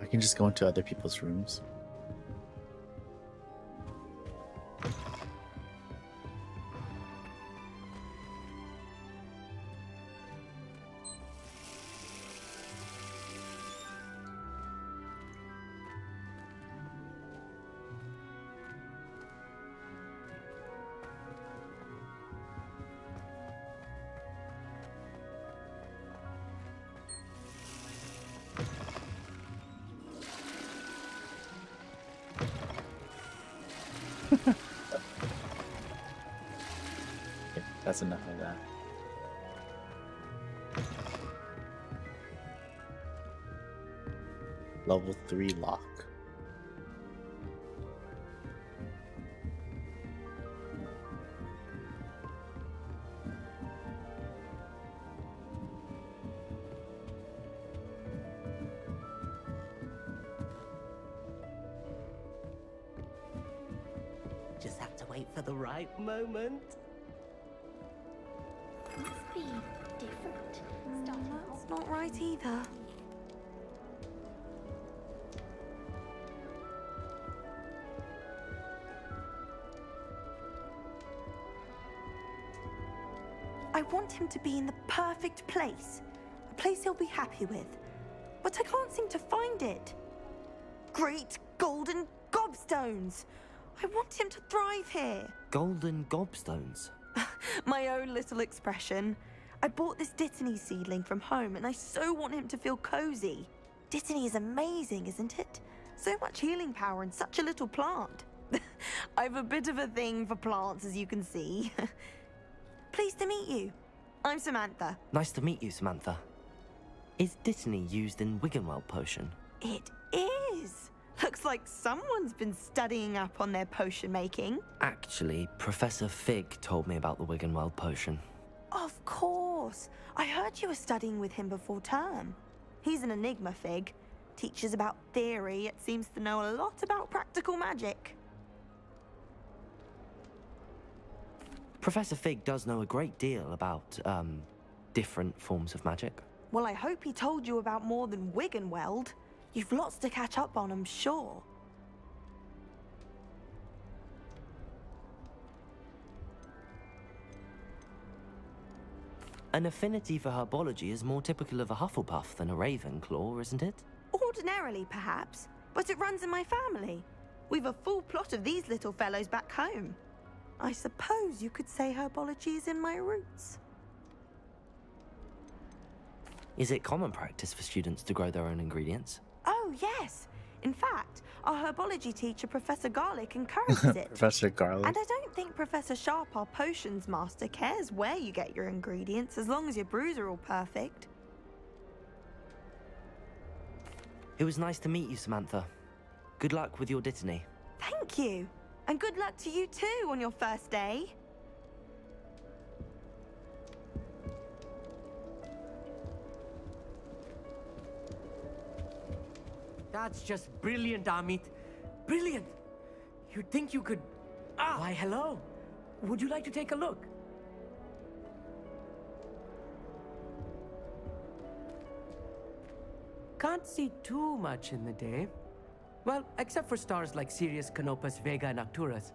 I can just go into other people's rooms. Okay, that's enough of that. Level 3 lock. Just have to wait for the right moment. Must be different. That's not right either. I want him to be in the perfect place. A place he'll be happy with. But I can't seem to find it. Great golden gobstones! I want him to thrive here. Golden gobstones. My own little expression. I bought this Dittany seedling from home and I so want him to feel cozy. Dittany is amazing, isn't it? So much healing power in such a little plant. I've a bit of a thing for plants, as you can see. Pleased to meet you. I'm Samantha. Nice to meet you, Samantha. Is Dittany used in Wiggenweld potion? It is. Looks like someone's been studying up on their potion making. Actually, Professor Fig told me about the Wiggenweld potion. Of course. I heard you were studying with him before term. He's an enigma, Fig. Teaches about theory, yet seems to know a lot about practical magic. Professor Fig does know a great deal about, different forms of magic. Well, I hope he told you about more than Wiggenweld. You've lots to catch up on, I'm sure. An affinity for herbology is more typical of a Hufflepuff than a Ravenclaw, isn't it? Ordinarily, perhaps, but it runs in my family. We've a full plot of these little fellows back home. I suppose you could say herbology is in my roots. Is it common practice for students to grow their own ingredients? Oh, yes. In fact, our herbology teacher, Professor Garlick, encourages it. Professor Garlick. And I don't think Professor Sharp, our potions master, cares where you get your ingredients as long as your brews are all perfect. It was nice to meet you, Samantha. Good luck with your Dittany. Thank you. And good luck to you too on your first day. That's just brilliant, Amit. Brilliant! You'd think you could... Why, hello. Would you like to take a look? Can't see too much in the day. Well, except for stars like Sirius, Canopus, Vega, and Arcturus.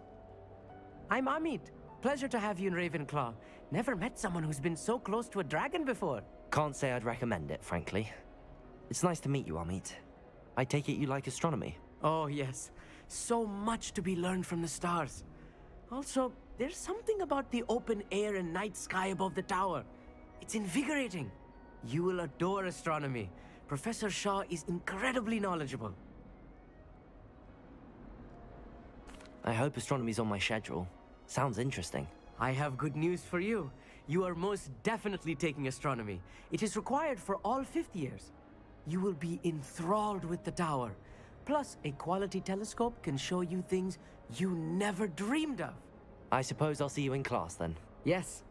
I'm Amit. Pleasure to have you in Ravenclaw. Never met someone who's been so close to a dragon before. Can't say I'd recommend it, frankly. It's nice to meet you, Amit. I take it you like astronomy? Oh, yes. So much to be learned from the stars. Also, there's something about the open air and night sky above the tower. It's invigorating. You will adore astronomy. Professor Shaw is incredibly knowledgeable. I hope astronomy's on my schedule. Sounds interesting. I have good news for you. You are most definitely taking astronomy. It is required for all 5th years. You will be enthralled with the tower. Plus, a quality telescope can show you things you never dreamed of. I suppose I'll see you in class then. Yes.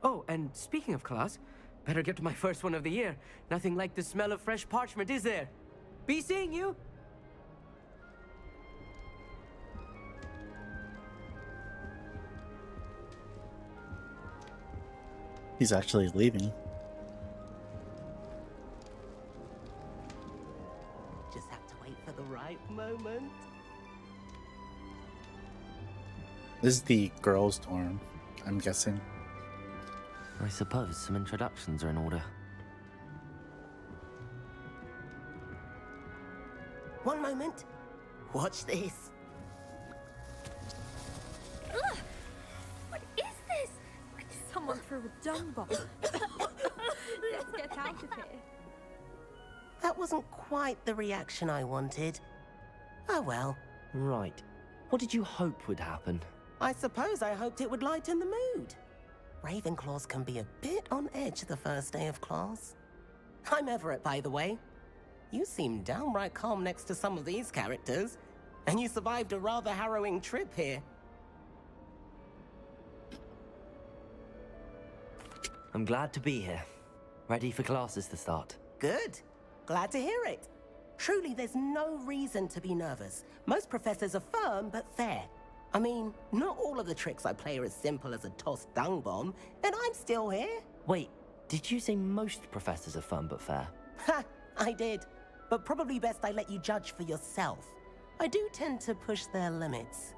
Oh, and speaking of class, better get to my first one of the year. Nothing like the smell of fresh parchment, is there? Be seeing you! He's actually leaving. Just have to wait for the right moment. This is the girls' dorm, I'm guessing. I suppose some introductions are in order. One moment. Watch this. Ugh! What is this? Someone threw a dung bomb. Let's get out of here. That wasn't quite the reaction I wanted. Oh well. Right. What did you hope would happen? I suppose I hoped it would lighten the mood. Ravenclaws can be a bit on edge the first day of class. I'm Everett, by the way. You seem downright calm next to some of these characters, and you survived a rather harrowing trip here. I'm glad to be here. Ready for classes to start. Good. Glad to hear it. Truly, there's no reason to be nervous. Most professors are firm but fair. I mean, not all of the tricks I play are as simple as a tossed dung bomb, and I'm still here. Wait, did you say most professors are fun but fair? Ha! I did. But probably best I let you judge for yourself. I do tend to push their limits.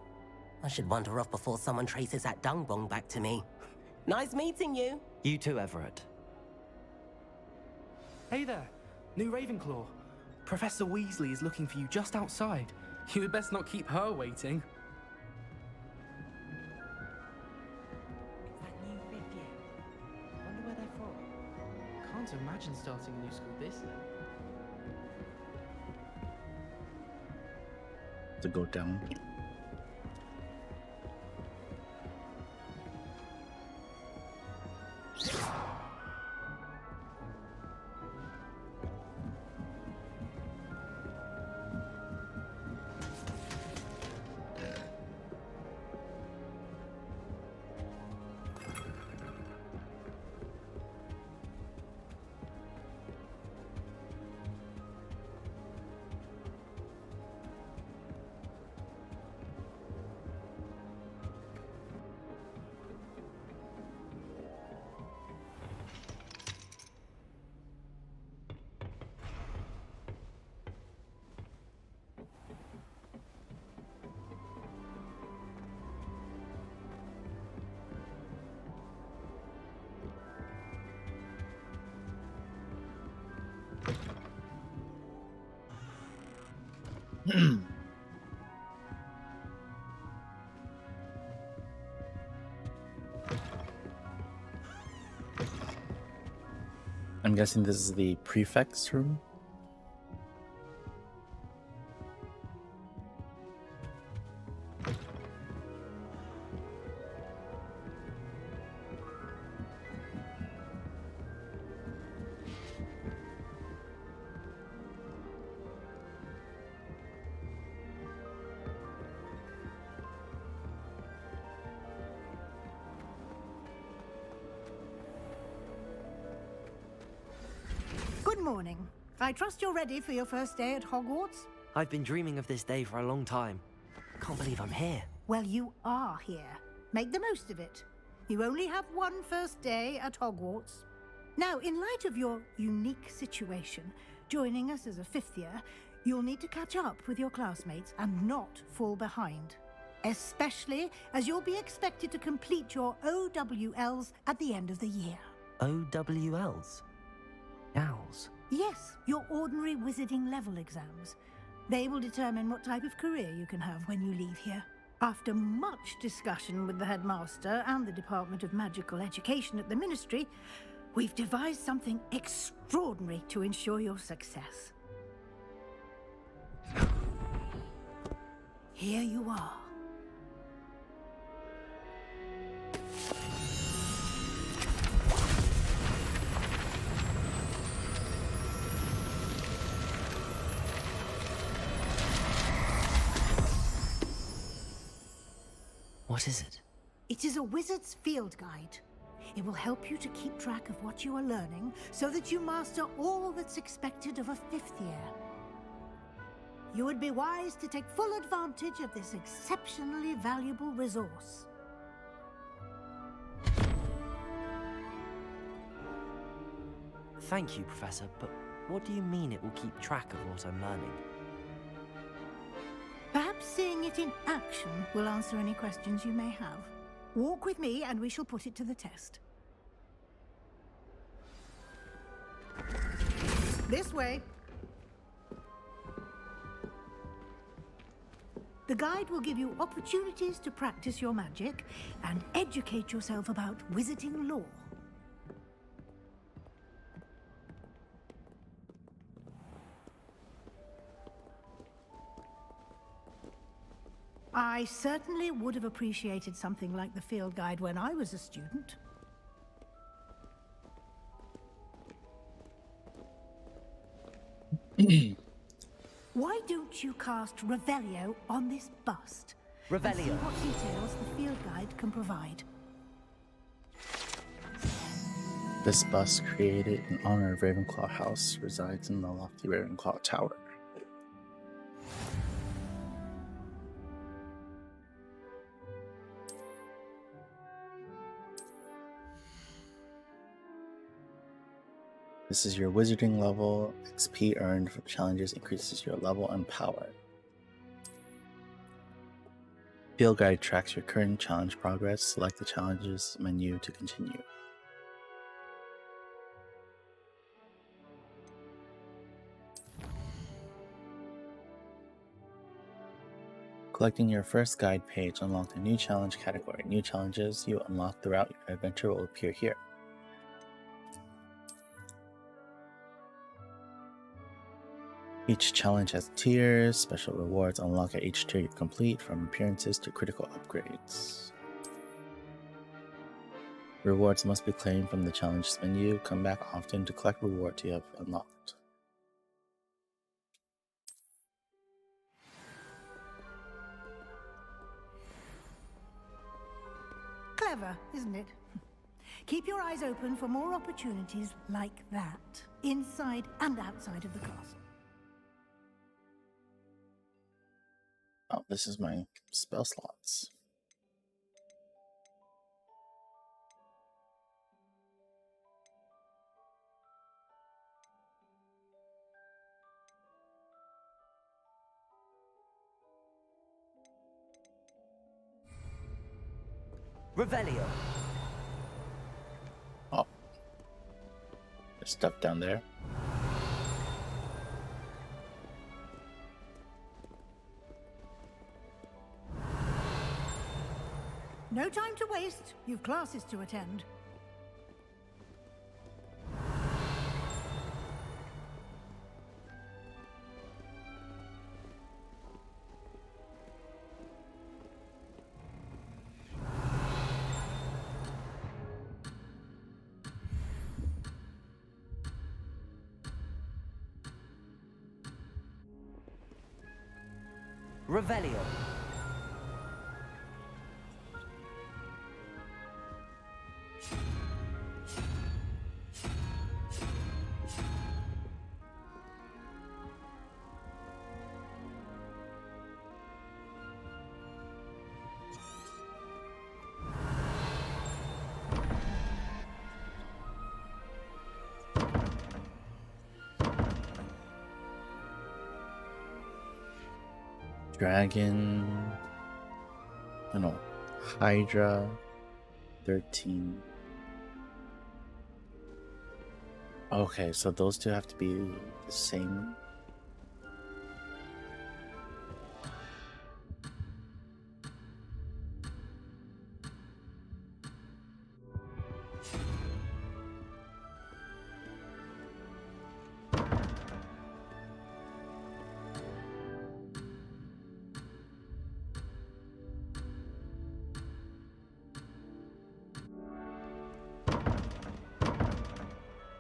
I should wander off before someone traces that dung bomb back to me. Nice meeting you. You too, Everett. Hey there, new Ravenclaw. Professor Weasley is looking for you just outside. You had best not keep her waiting. It's that new fifth year. Wonder where they're from. Can't imagine starting a new school this late. To go down. I'm guessing this is the prefect's room. Good morning. I trust you're ready for your first day at Hogwarts? I've been dreaming of this day for a long time. Can't believe I'm here. Well, you are here. Make the most of it. You only have one first day at Hogwarts. Now, in light of your unique situation, joining us as a fifth year, you'll need to catch up with your classmates and not fall behind. Especially as you'll be expected to complete your OWLs at the end of the year. OWLs? Owls? Yes, your ordinary wizarding level exams. They will determine what type of career you can have when you leave here. After much discussion with the headmaster and the Department of Magical Education at the Ministry, we've devised something extraordinary to ensure your success. Here you are. What is it? It is a wizard's field guide. It will help you to keep track of what you are learning so that you master all that's expected of a fifth year. You would be wise to take full advantage of this exceptionally valuable resource. Thank you, Professor, but what do you mean it will keep track of what I'm learning? Perhaps seeing it in action will answer any questions you may have. Walk with me and we shall put it to the test. This way. The guide will give you opportunities to practice your magic and educate yourself about wizarding lore. I certainly would have appreciated something like the field guide when I was a student. Why don't you cast Revelio on this bust? And see Revelio. what details the field guide can provide. This bust, created in honor of Ravenclaw House, resides in the lofty Ravenclaw Tower. This is your wizarding level. XP earned from challenges increases your level and power. Field Guide tracks your current challenge progress. Select the challenges menu to continue. Collecting your first guide page unlocked a new challenge category. New challenges you unlock throughout your adventure will appear here. Each challenge has tiers. Special rewards unlock at each tier you complete, from appearances to critical upgrades. Rewards must be claimed from the challenges menu. Come back often to collect rewards you have unlocked. Clever, isn't it? Keep your eyes open for more opportunities like that, inside and outside of the castle. Oh, this is my spell slots. Revelio. Oh. There's stuff down there. No time to waste. You've classes to attend. Revelio. Dragon. No. Hydra. 13. Okay, so those two have to be the same.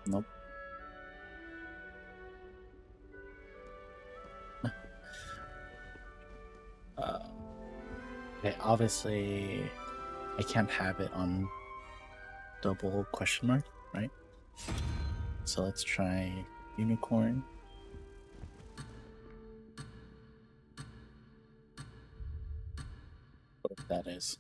Nope. Okay, obviously I can't have it on double question mark, right? So let's try unicorn. What that is.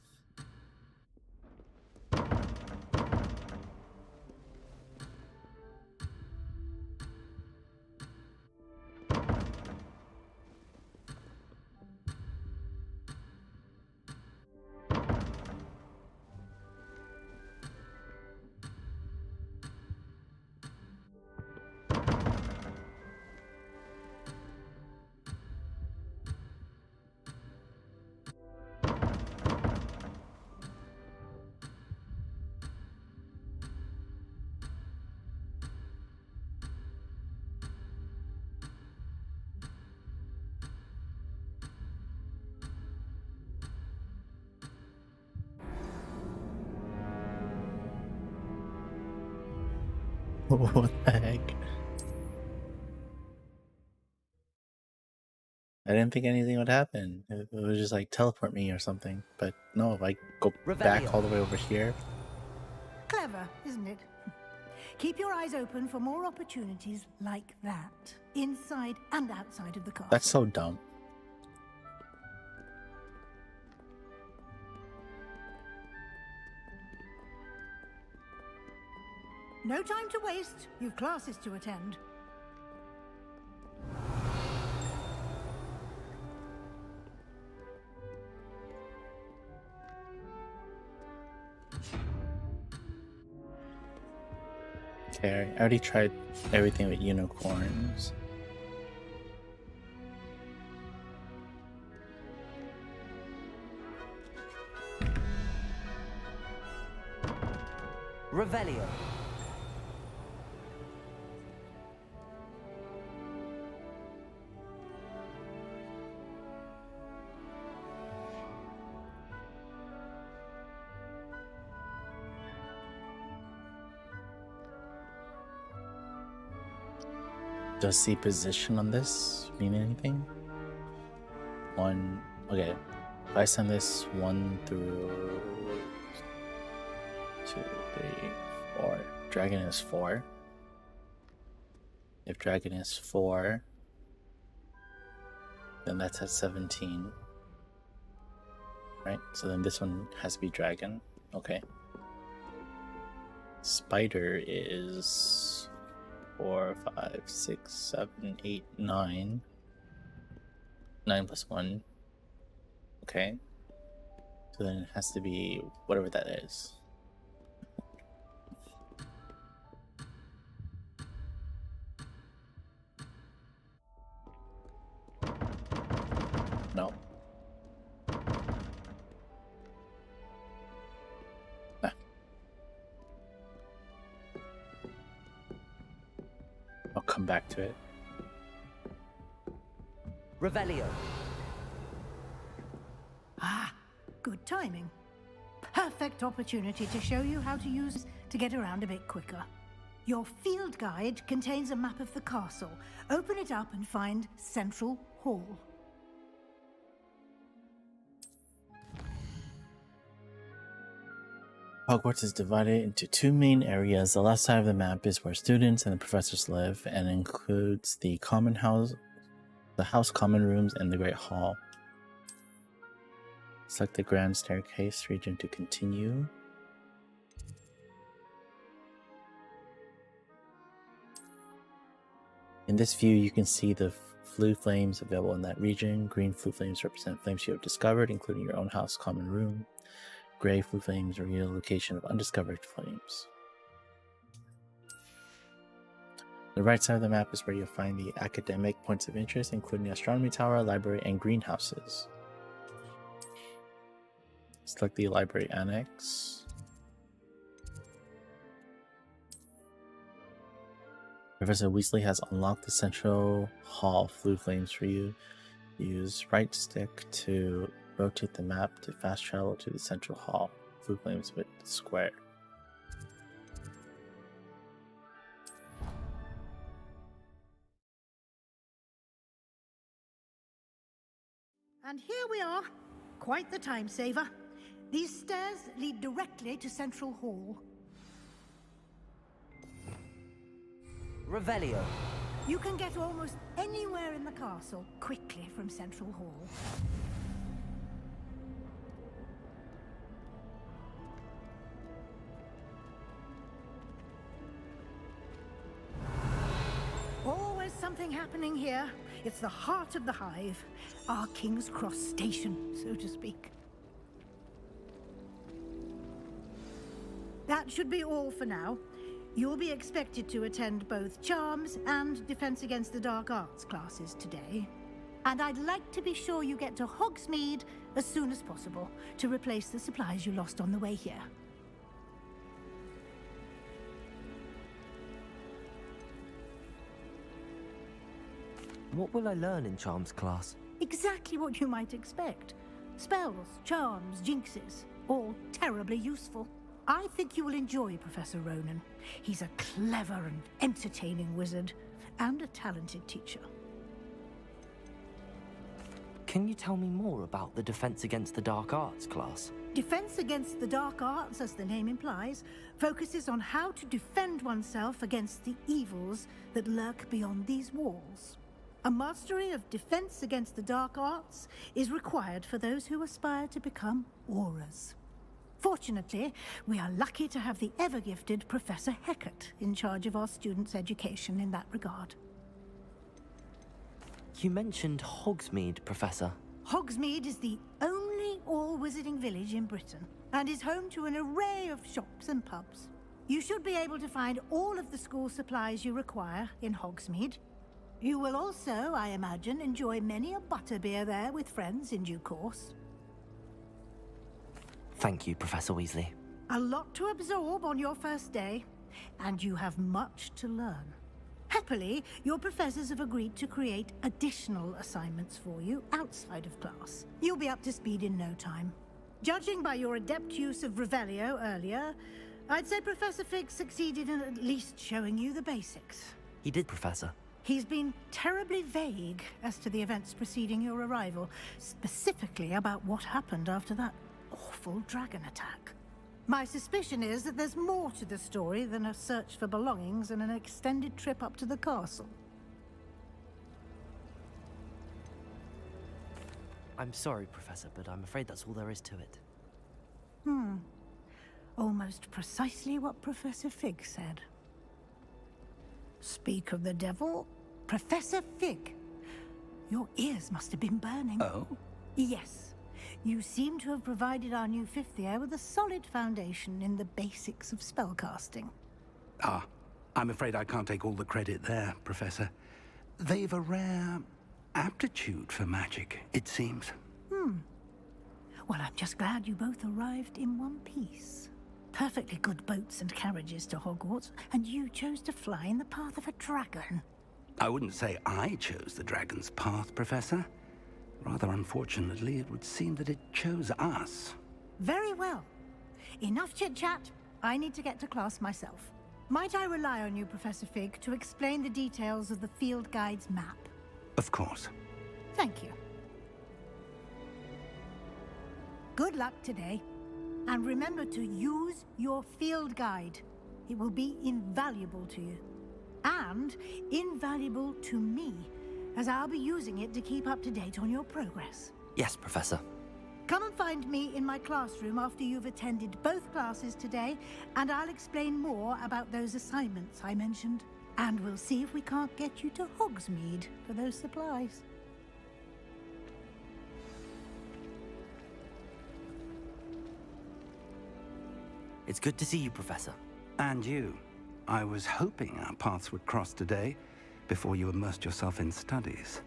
What the heck? I didn't think anything would happen. It would just like teleport me or something. But no, if I go back all the way over here. Clever, isn't it? Keep your eyes open for more opportunities like that, inside and outside of the castle. That's so dumb. No time to waste. You've classes to attend. Okay, I already tried everything with unicorns. Revelio. Does the position on this mean anything? Okay. If I send this 1 through 2, 3, 4. Dragon is 4. If dragon is 4, then that's at 17. Right? So then this one has to be dragon. Okay. Spider is 4, 5, 6, 7, 8, 9. 9 plus 1. Okay. So then it has to be whatever that is. No. Ah. I'll come back to it. Revelio. Ah, good timing. Perfect opportunity to show you how to use to get around a bit quicker. Your field guide contains a map of the castle. Open it up and find Central Hall. Hogwarts is divided into 2 main areas. The left side of the map is where students and the professors live, and includes the common house, the house common rooms, and the Great Hall. Select the Grand Staircase region to continue. In this view, you can see the flue flames available in that region. Green flue flames represent flames you have discovered, including your own house common room. Gray flue flames reveal the location of undiscovered flames. The right side of the map is where you'll find the academic points of interest, including the Astronomy Tower, Library, and greenhouses. Select the Library Annex. Professor Weasley has unlocked the Central Hall flue flames for you. Use right stick to rotate the map to fast travel to the Central Hall. Flue flames with square. And here we are. Quite the time saver. These stairs lead directly to Central Hall. Revelio. You can get almost anywhere in the castle quickly from Central Hall. Always something happening here. It's the heart of the Hive, our King's Cross station, so to speak. That should be all for now. You'll be expected to attend both Charms and Defense Against the Dark Arts classes today. And I'd like to be sure you get to Hogsmeade as soon as possible to replace the supplies you lost on the way here. What will I learn in Charms class? Exactly what you might expect. Spells, charms, jinxes, all terribly useful. I think you will enjoy Professor Ronen. He's a clever and entertaining wizard, and a talented teacher. Can you tell me more about the Defense Against the Dark Arts class? Defense Against the Dark Arts, as the name implies, focuses on how to defend oneself against the evils that lurk beyond these walls. A mastery of Defense Against the Dark Arts is required for those who aspire to become Aurors. Fortunately, we are lucky to have the ever-gifted Professor Hecat in charge of our students' education in that regard. You mentioned Hogsmeade, Professor. Hogsmeade is the only all-wizarding village in Britain, and is home to an array of shops and pubs. You should be able to find all of the school supplies you require in Hogsmeade. You will also, I imagine, enjoy many a butterbeer there with friends in due course. Thank you, Professor Weasley. A lot to absorb on your first day, and you have much to learn. Happily, your professors have agreed to create additional assignments for you outside of class. You'll be up to speed in no time. Judging by your adept use of Revelio earlier, I'd say Professor Fig succeeded in at least showing you the basics. He did, Professor. He's been terribly vague as to the events preceding your arrival, specifically about what happened after that awful dragon attack. My suspicion is that there's more to the story than a search for belongings and an extended trip up to the castle. I'm sorry, Professor, but I'm afraid that's all there is to it. Almost precisely what Professor Fig said. Speak of the devil, Professor Fig. Your ears must have been burning. Oh? Yes. You seem to have provided our new fifth year with a solid foundation in the basics of spellcasting. Ah, I'm afraid I can't take all the credit there, Professor. They've a rare aptitude for magic, it seems. Well, I'm just glad you both arrived in one piece. Perfectly good boats and carriages to Hogwarts, and you chose to fly in the path of a dragon. I wouldn't say I chose the dragon's path, Professor. Rather unfortunately, it would seem that it chose us. Very well. Enough chit-chat. I need to get to class myself. Might I rely on you, Professor Fig, to explain the details of the field guide's map? Of course. Thank you. Good luck today. And remember to use your field guide. It will be invaluable to you. And invaluable to me, as I'll be using it to keep up to date on your progress. Yes, Professor. Come and find me in my classroom after you've attended both classes today, and I'll explain more about those assignments I mentioned. And we'll see if we can't get you to Hogsmeade for those supplies. It's good to see you, Professor. And you. I was hoping our paths would cross today, before you immersed yourself in studies.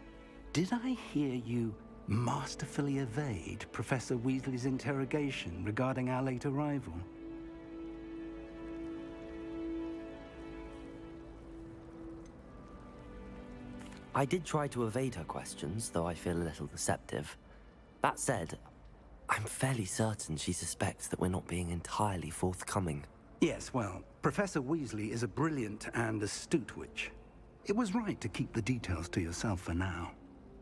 Did I hear you masterfully evade Professor Weasley's interrogation regarding our late arrival? I did try to evade her questions, though I feel a little deceptive. That said, I'm fairly certain she suspects that we're not being entirely forthcoming. Yes, well, Professor Weasley is a brilliant and astute witch. It was right to keep the details to yourself for now.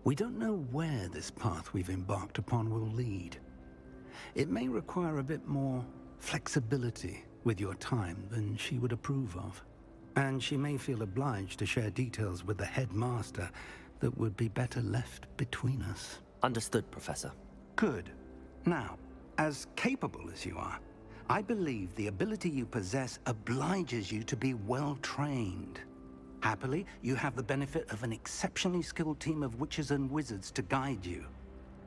We don't know where this path we've embarked upon will lead. It may require a bit more flexibility with your time than she would approve of. And she may feel obliged to share details with the headmaster that would be better left between us. Understood, Professor. Good. Now, as capable as you are, I believe the ability you possess obliges you to be well trained. Happily, you have the benefit of an exceptionally skilled team of witches and wizards to guide you.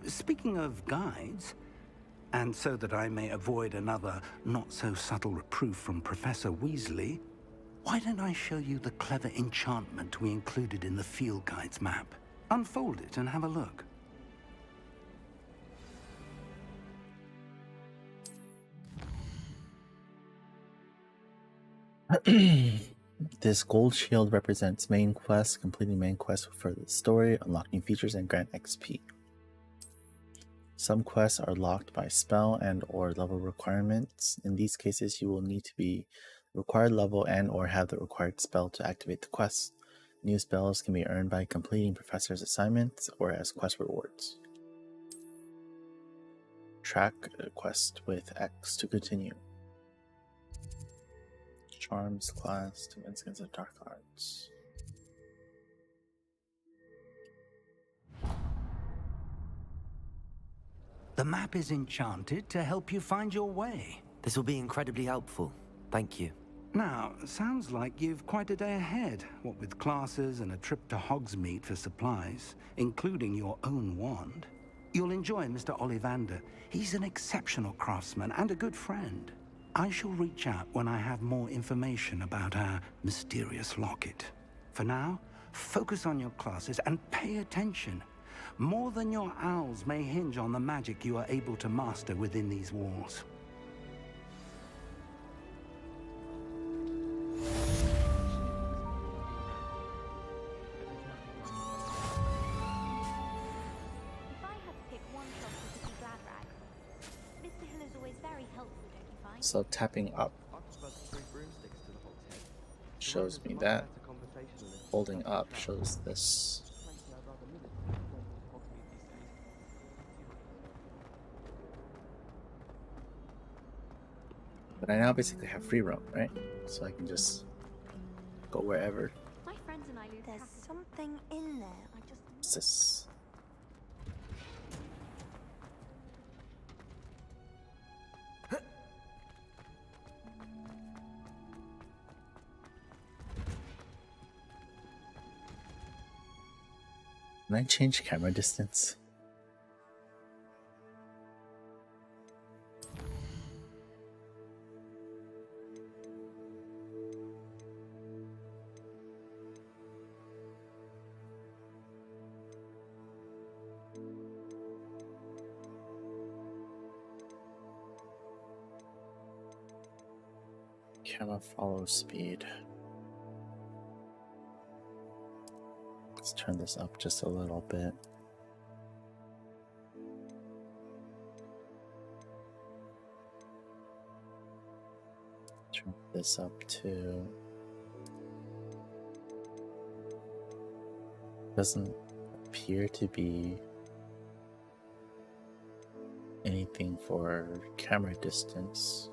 Speaking of guides, and so that I may avoid another not-so-subtle reproof from Professor Weasley, why don't I show you the clever enchantment we included in the field guide's map? Unfold it and have a look. This gold shield represents main quests. Completing main quests will further the story, unlock new features, and grant XP. Some quests are locked by spell and or level requirements. In these cases, you will need to be required level and or have the required spell to activate the quest. New spells can be earned by completing professor's assignments or as quest rewards. Track a quest with X to continue. Charms class to Instance of Dark Arts. The map is enchanted to help you find your way. This will be incredibly helpful. Thank you. Now, sounds like you've quite a day ahead, what with classes and a trip to Hogsmeade for supplies, including your own wand. You'll enjoy Mr. Ollivander. He's an exceptional craftsman and a good friend. I shall reach out when I have more information about our mysterious locket. For now, focus on your classes and pay attention. More than your owls may hinge on the magic you are able to master within these walls. So tapping up shows me that. Holding up shows this. But I now basically have free roam, right? So I can just go wherever. My friends and I lose There's something in there. I just. What's this? Can I change camera distance? Camera follow speed. Let's turn this up just a little bit. Turn this up to. Doesn't appear to be anything for camera distance.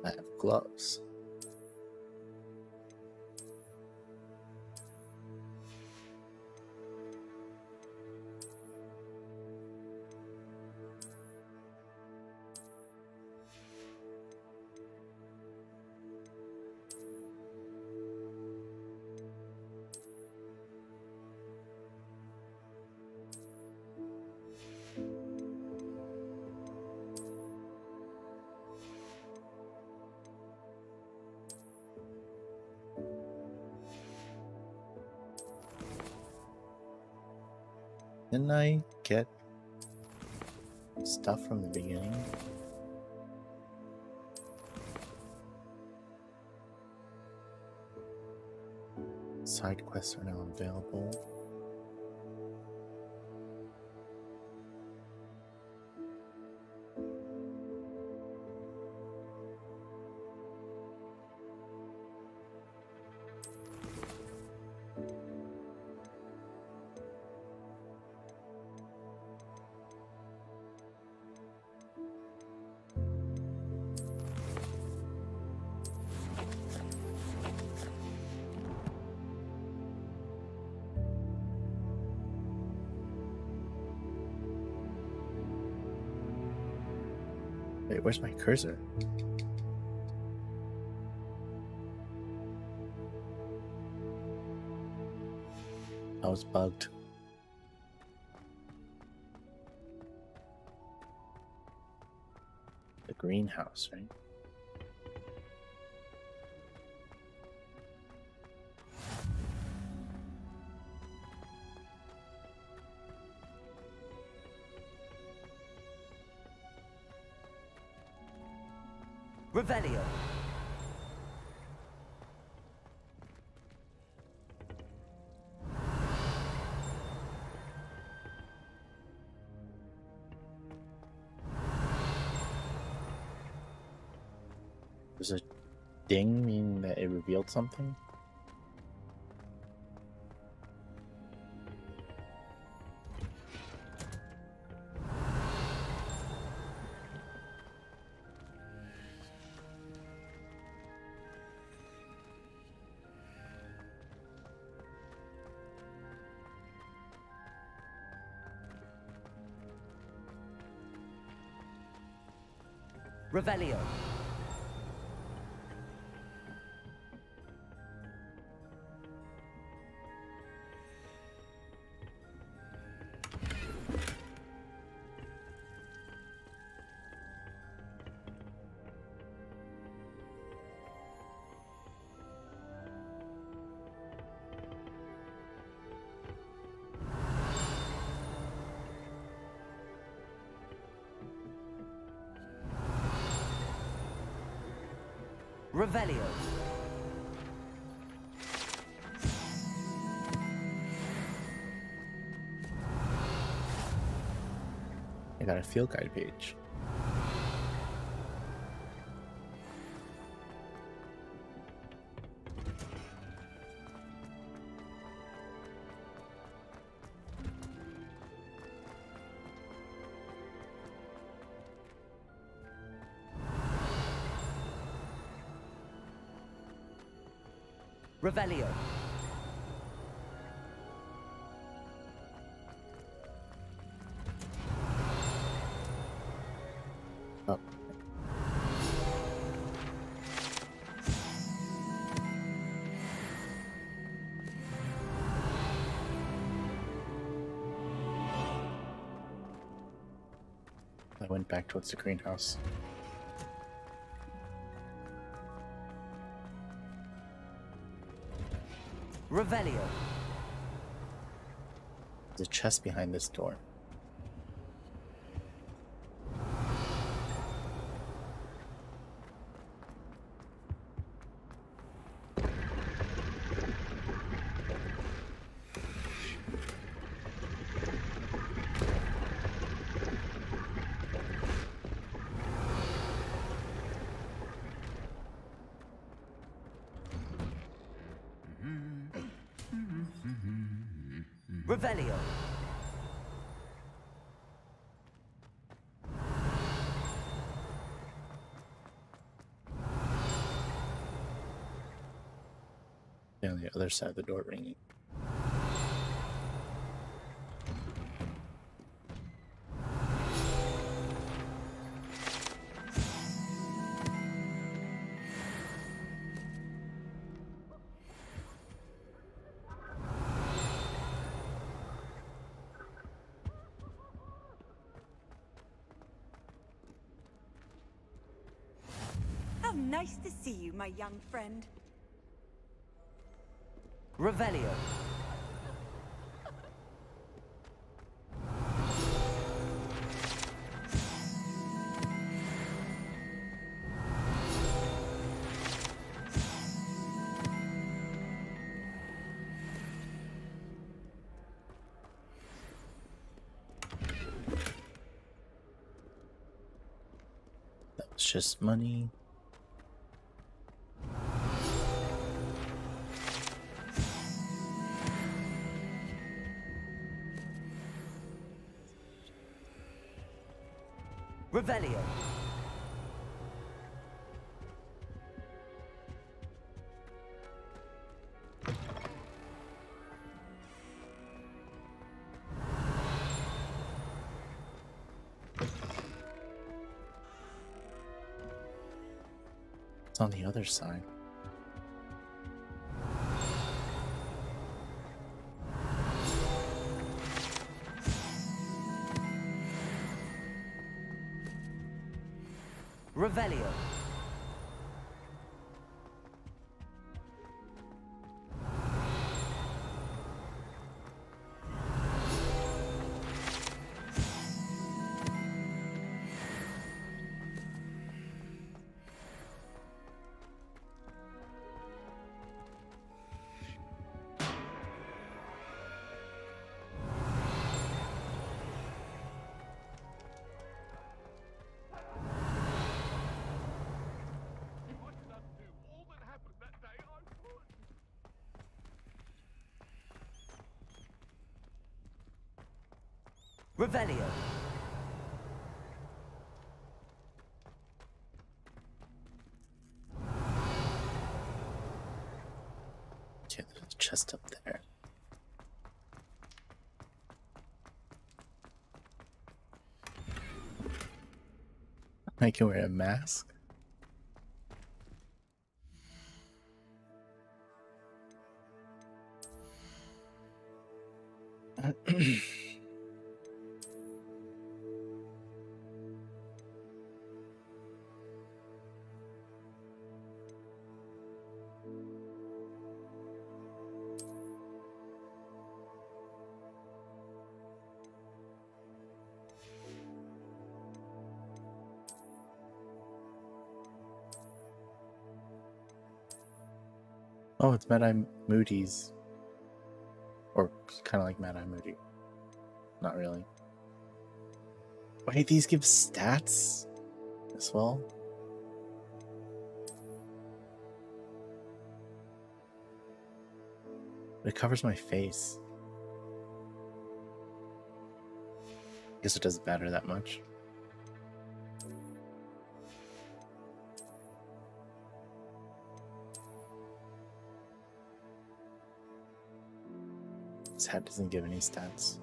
I have gloves. Didn't I get stuff from the beginning? Side quests are now available. Wait, where's my cursor? I was bugged. The greenhouse, right? Revelio. Does a ding mean that it revealed something? Revelio. Revelio. I got a field guide page. Revelio. Oh. I went back towards the greenhouse. Revelio. There's a chest behind this door. Revelio. Yeah, on the other side of the door ringing. How nice to see you, my young friend. Revelio. That was just money. Revelio. It's on the other side. Revelio. Revelio. Okay, there's a chest up there. I can wear a mask. Oh, it's Mad-Eye Moody's. Or kind of like Mad-Eye Moody. Not really. Wait, these give stats as well? It covers my face. Guess it doesn't matter that much. This hat doesn't give any stats.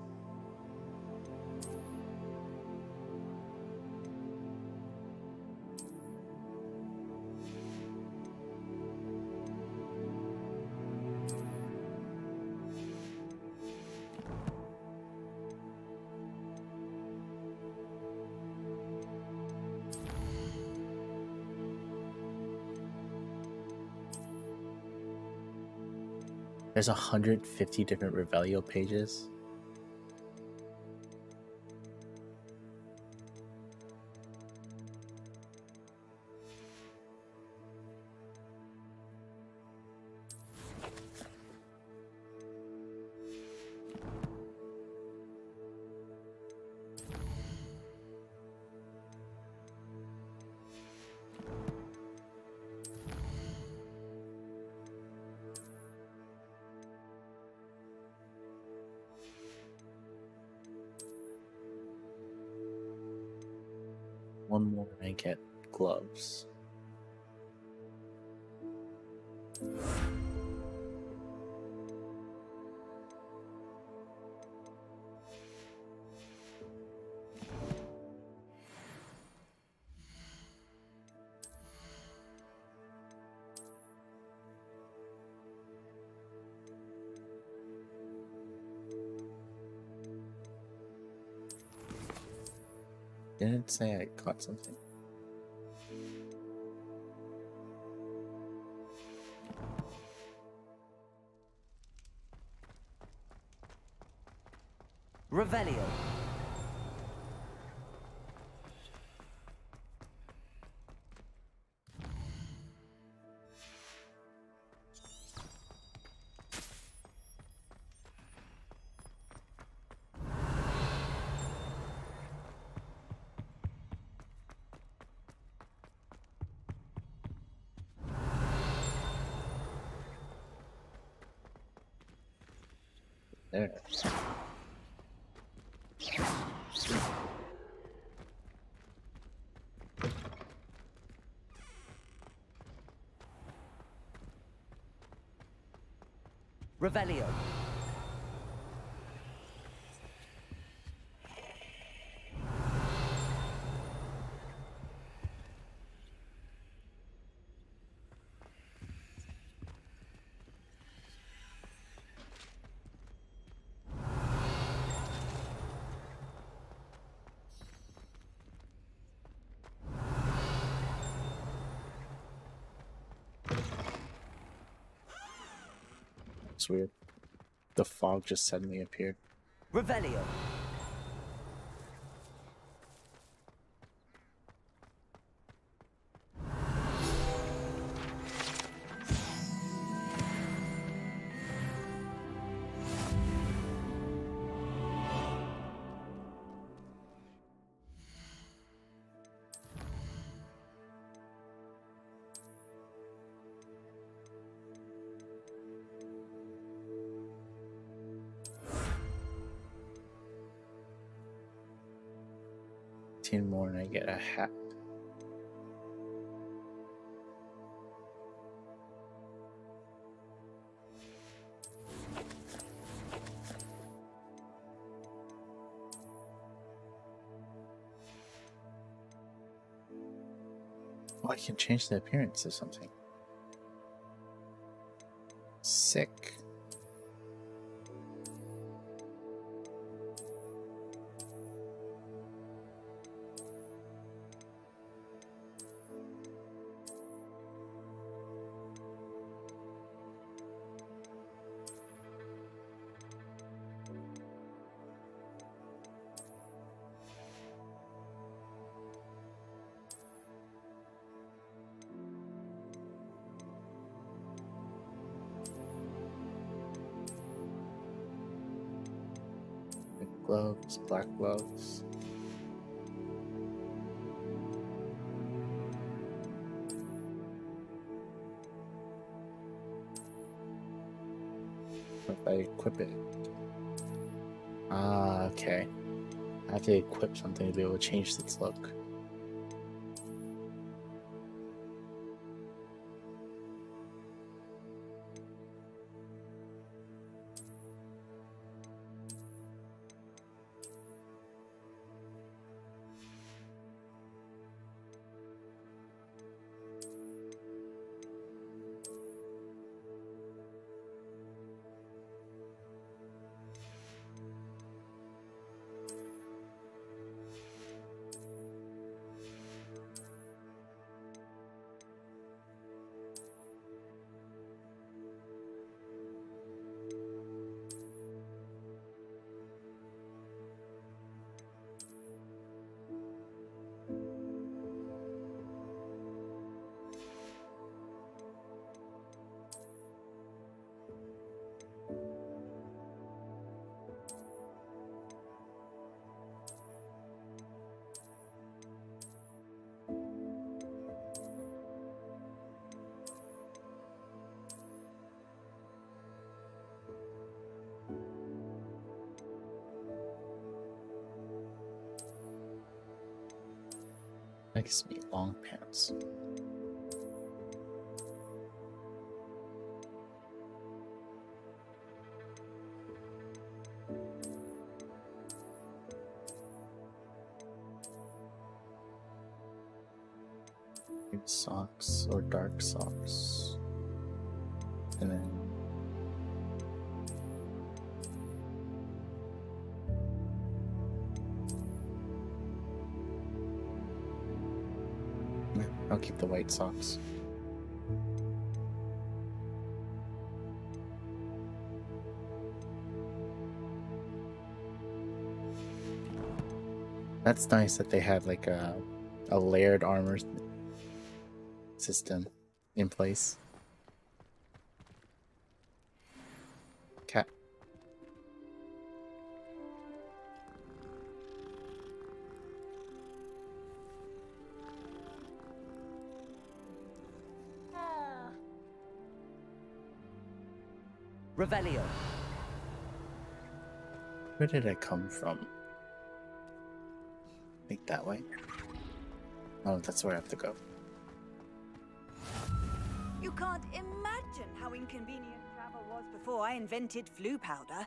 There's 150 different Revelio pages. One more and I get gloves. Didn't it say I caught something? Revelio. There. Revelio. It's weird. The fog just suddenly appeared. Revelio. More and I get a hat. Oh, I can change the appearance of something. Sick. Gloves, black gloves. If I equip it. Ah, okay. I have to equip something to be able to change its look. That gives me long pants. Maybe socks or dark socks. And then I'll keep the white socks. That's nice that they had like a layered armor system in place. Cat. Revelio. Where did I come from? I think that way. Oh, that's where I have to go. You can't imagine how inconvenient travel was before I invented flu powder.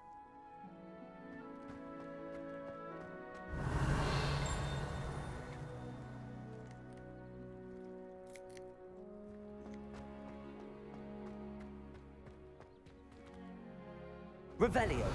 Revelio.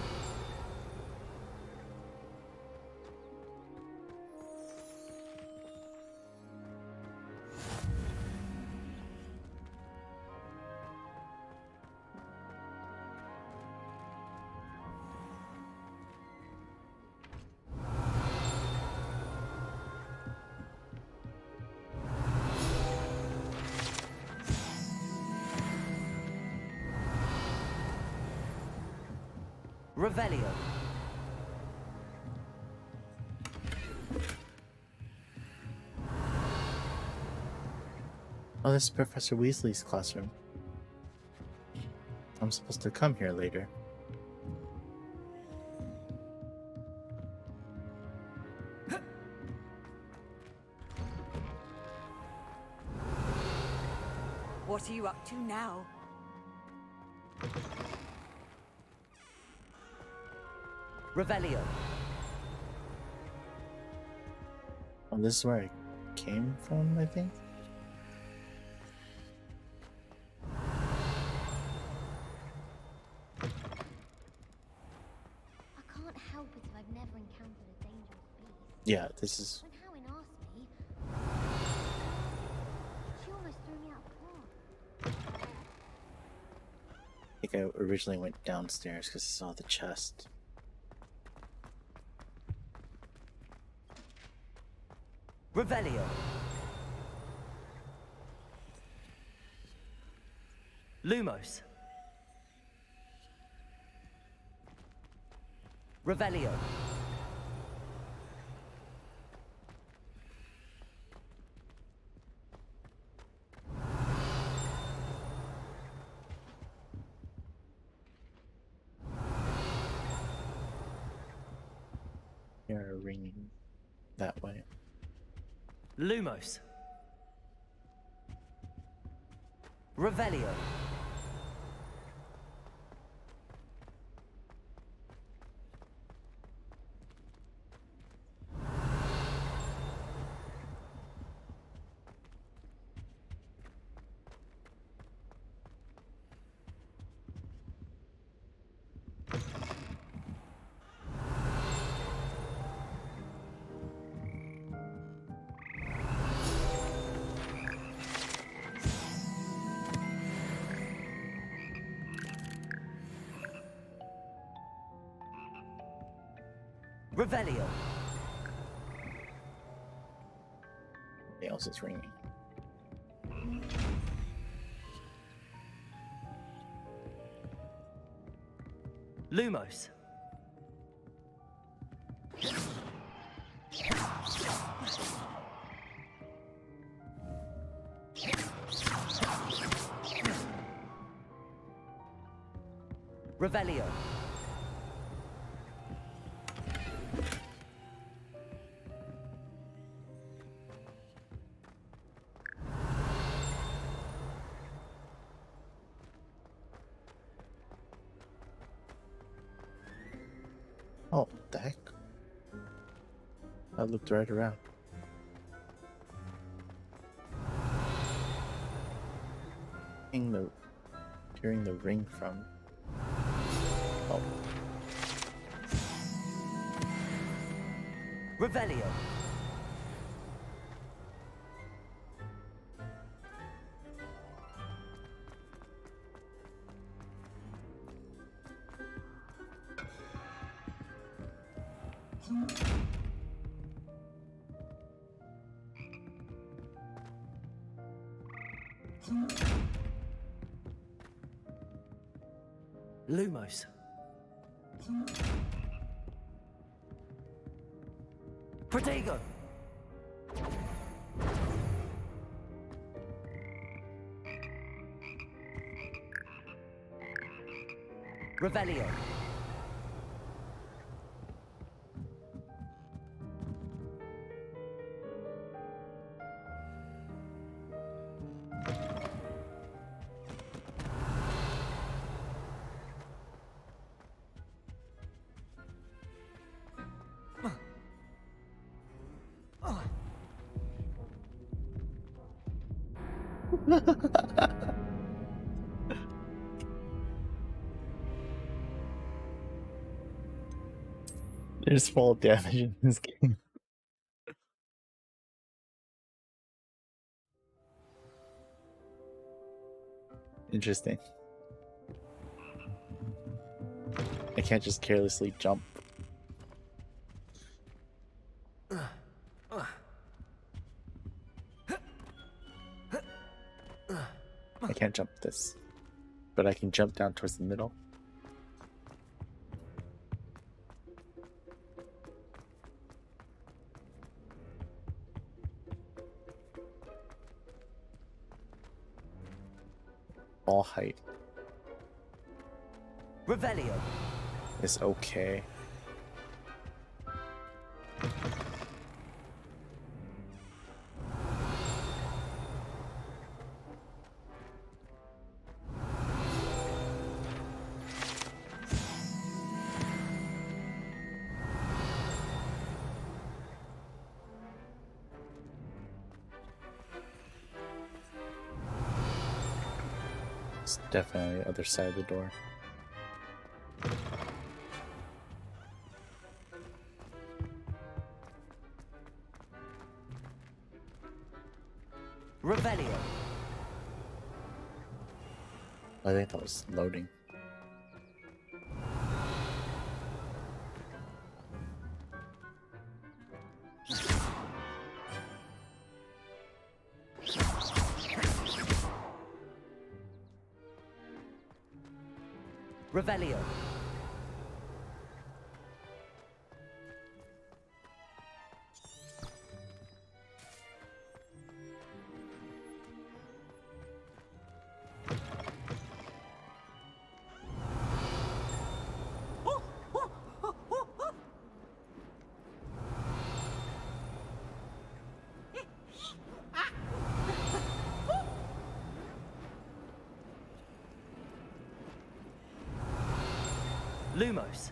Revelio. Oh, this is Professor Weasley's classroom. I'm supposed to come here later. What are you up to now? Revelio. Oh, this is where I came from, I think? I can't help it if I've never encountered a dangerous beast. Yeah, this is... When Howin asked me, she almost threw me out the car. I think I originally went downstairs because I saw the chest. Revelio. Lumos. Revelio. You're ringing that way. Lumos. Revelio. Revelio. Something else is ringing. Lumos. Revelio. Oh, what the heck? I looked right around. Hearing the ring from. Oh. Revelio. Lumos. Protego. Revelio. There's small damage in this game. Interesting. I can't just carelessly jump. I can't jump this, but I can jump down towards the middle. ball height Revelio. is okay. It's definitely the other side of the door. Revelio. I think that was loading. Revelio. Lumos.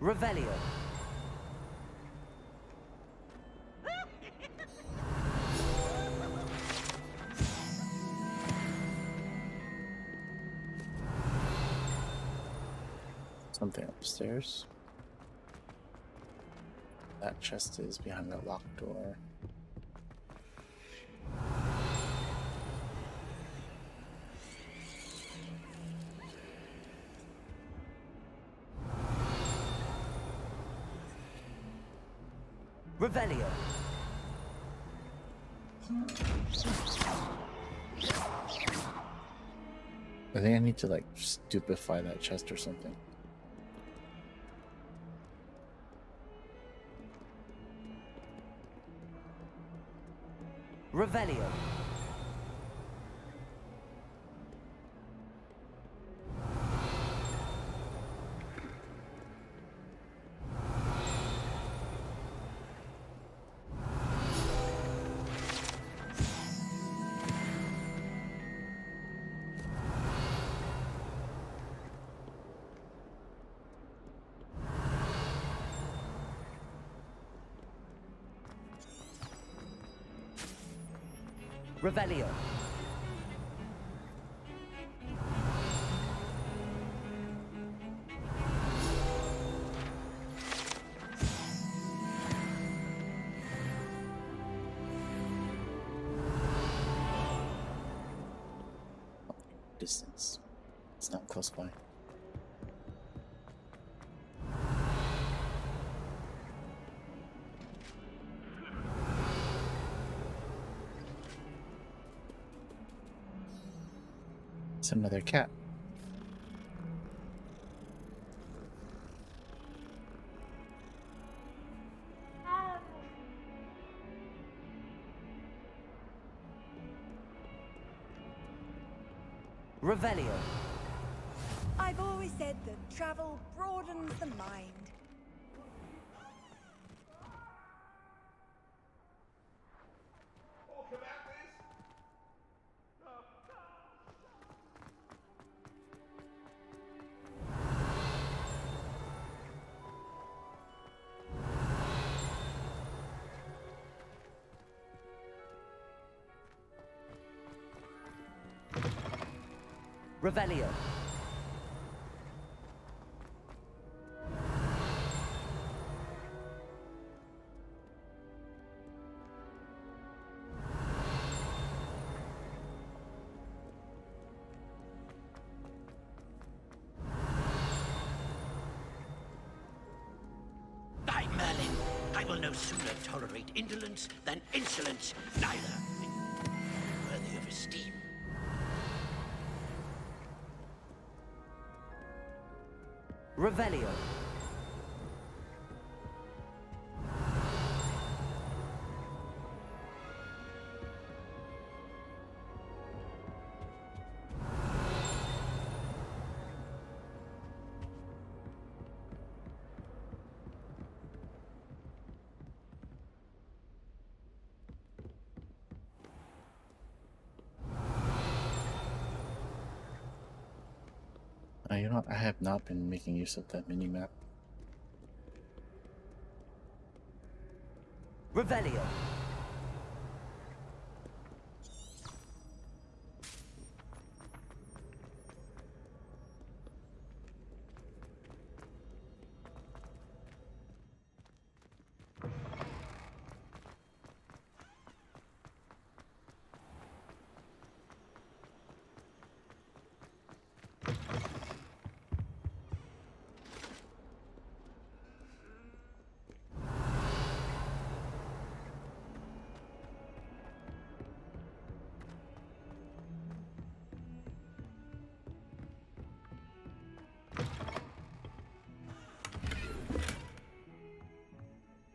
Revelio. Something upstairs. That chest is behind the locked door. Revelio. I think I need to like stupefy that chest or something. Revelio. Revelio. Distance. It's not close by. It's another cat. Revelio. I've always said that travel broadens the mind. Revelio. I, Merlin, I will no sooner tolerate indolence than insolence, neither worthy of esteem. Revelio. you know, I have not been making use of that mini-map. Revelio.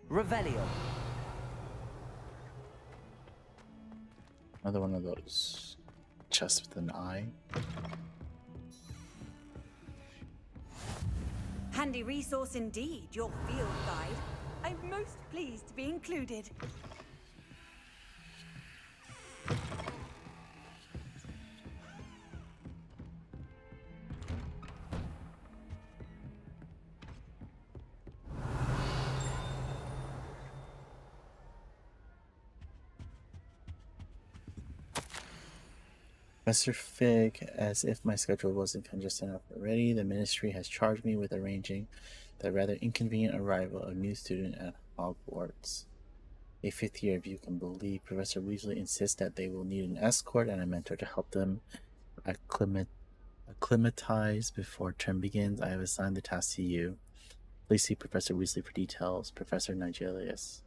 Revelio. Another one of those chests with an eye. Handy resource indeed, your field guide. I'm most pleased to be included. Professor Fig, as if my schedule wasn't congested enough already, the ministry has charged me with arranging the rather inconvenient arrival of a new student at Hogwarts. A fifth year, if you can believe. Professor Weasley insists that they will need an escort and a mentor to help them acclimatize before term begins. I have assigned the task to you. Please see Professor Weasley for details. Professor Nigelius.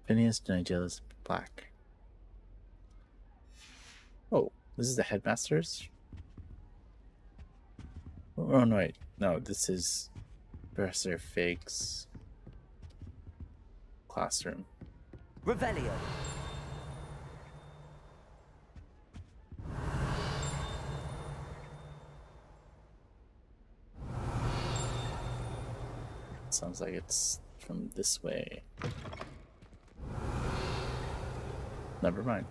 Phineas Nigelius Black. Oh, this is the headmaster's? Oh, no, wait. No, this is Professor Fig's classroom. Revelio. Sounds like it's from this way. Never mind.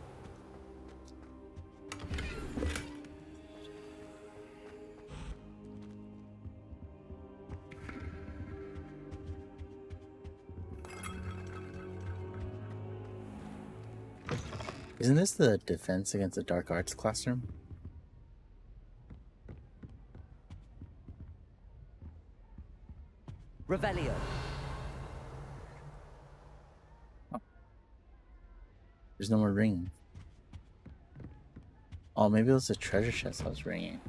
Isn't this the defense against the dark arts classroom? Revelio. Oh. There's no more ring. Oh, maybe it was the treasure chest I was ringing.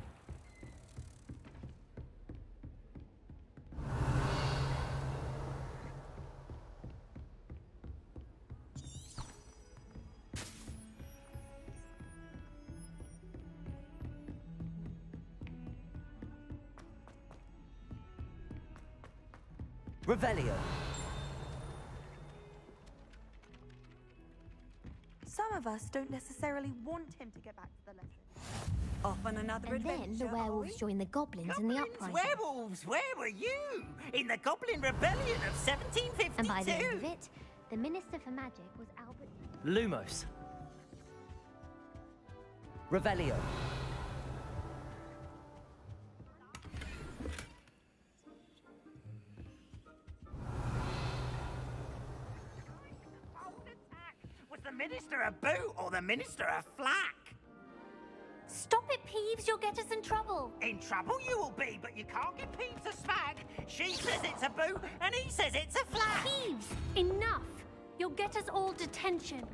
Revelio. Some of us don't necessarily want him to get back to the lesson. Off on another And then adventure. the werewolves joined the goblins in the uprising. Werewolves, where were you? In the Goblin Rebellion of 1752? And by the end of it, the Minister for Magic was Albert... Lumos. Revelio. Was the Minister a boot or the Minister a flack? Stop it, Peeves! You'll get us in trouble! In trouble you will be, but you can't give Peeves a smack. She says it's a boot, and he says it's a flack. Peeves! Enough! You'll get us all detention.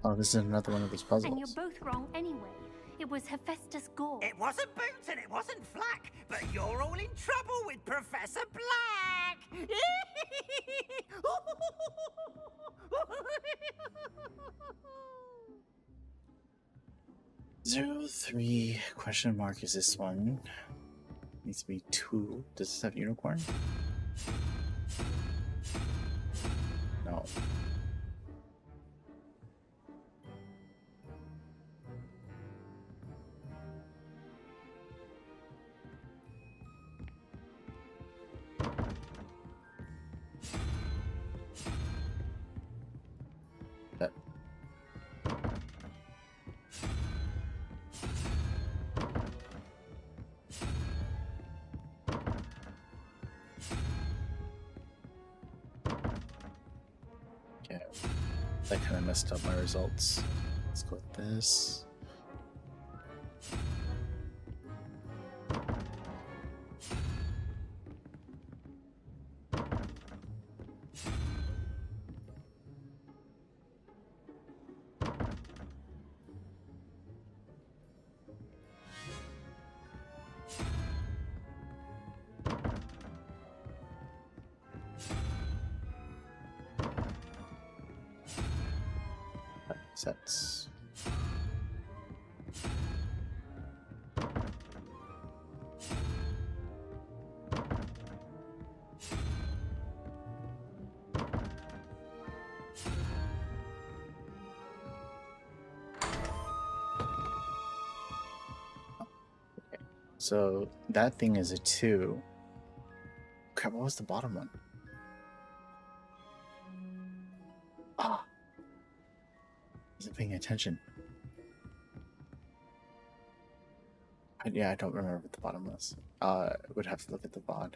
Oh, this is another one of those puzzles. And you're both wrong anyway. It was Hephaestus Gore. It wasn't boot and it wasn't flack, but you're all in trouble with Professor Black. 03 question mark is this one. Needs to be 2. Does this have unicorn? No. That. that kind of messed up my results. Let's go with this. Sets. Okay. So that thing is a 2. Crap, what was the bottom one? Ah. Isn't paying attention. Yeah, I don't remember what the bottom was. Would have to look at the VOD.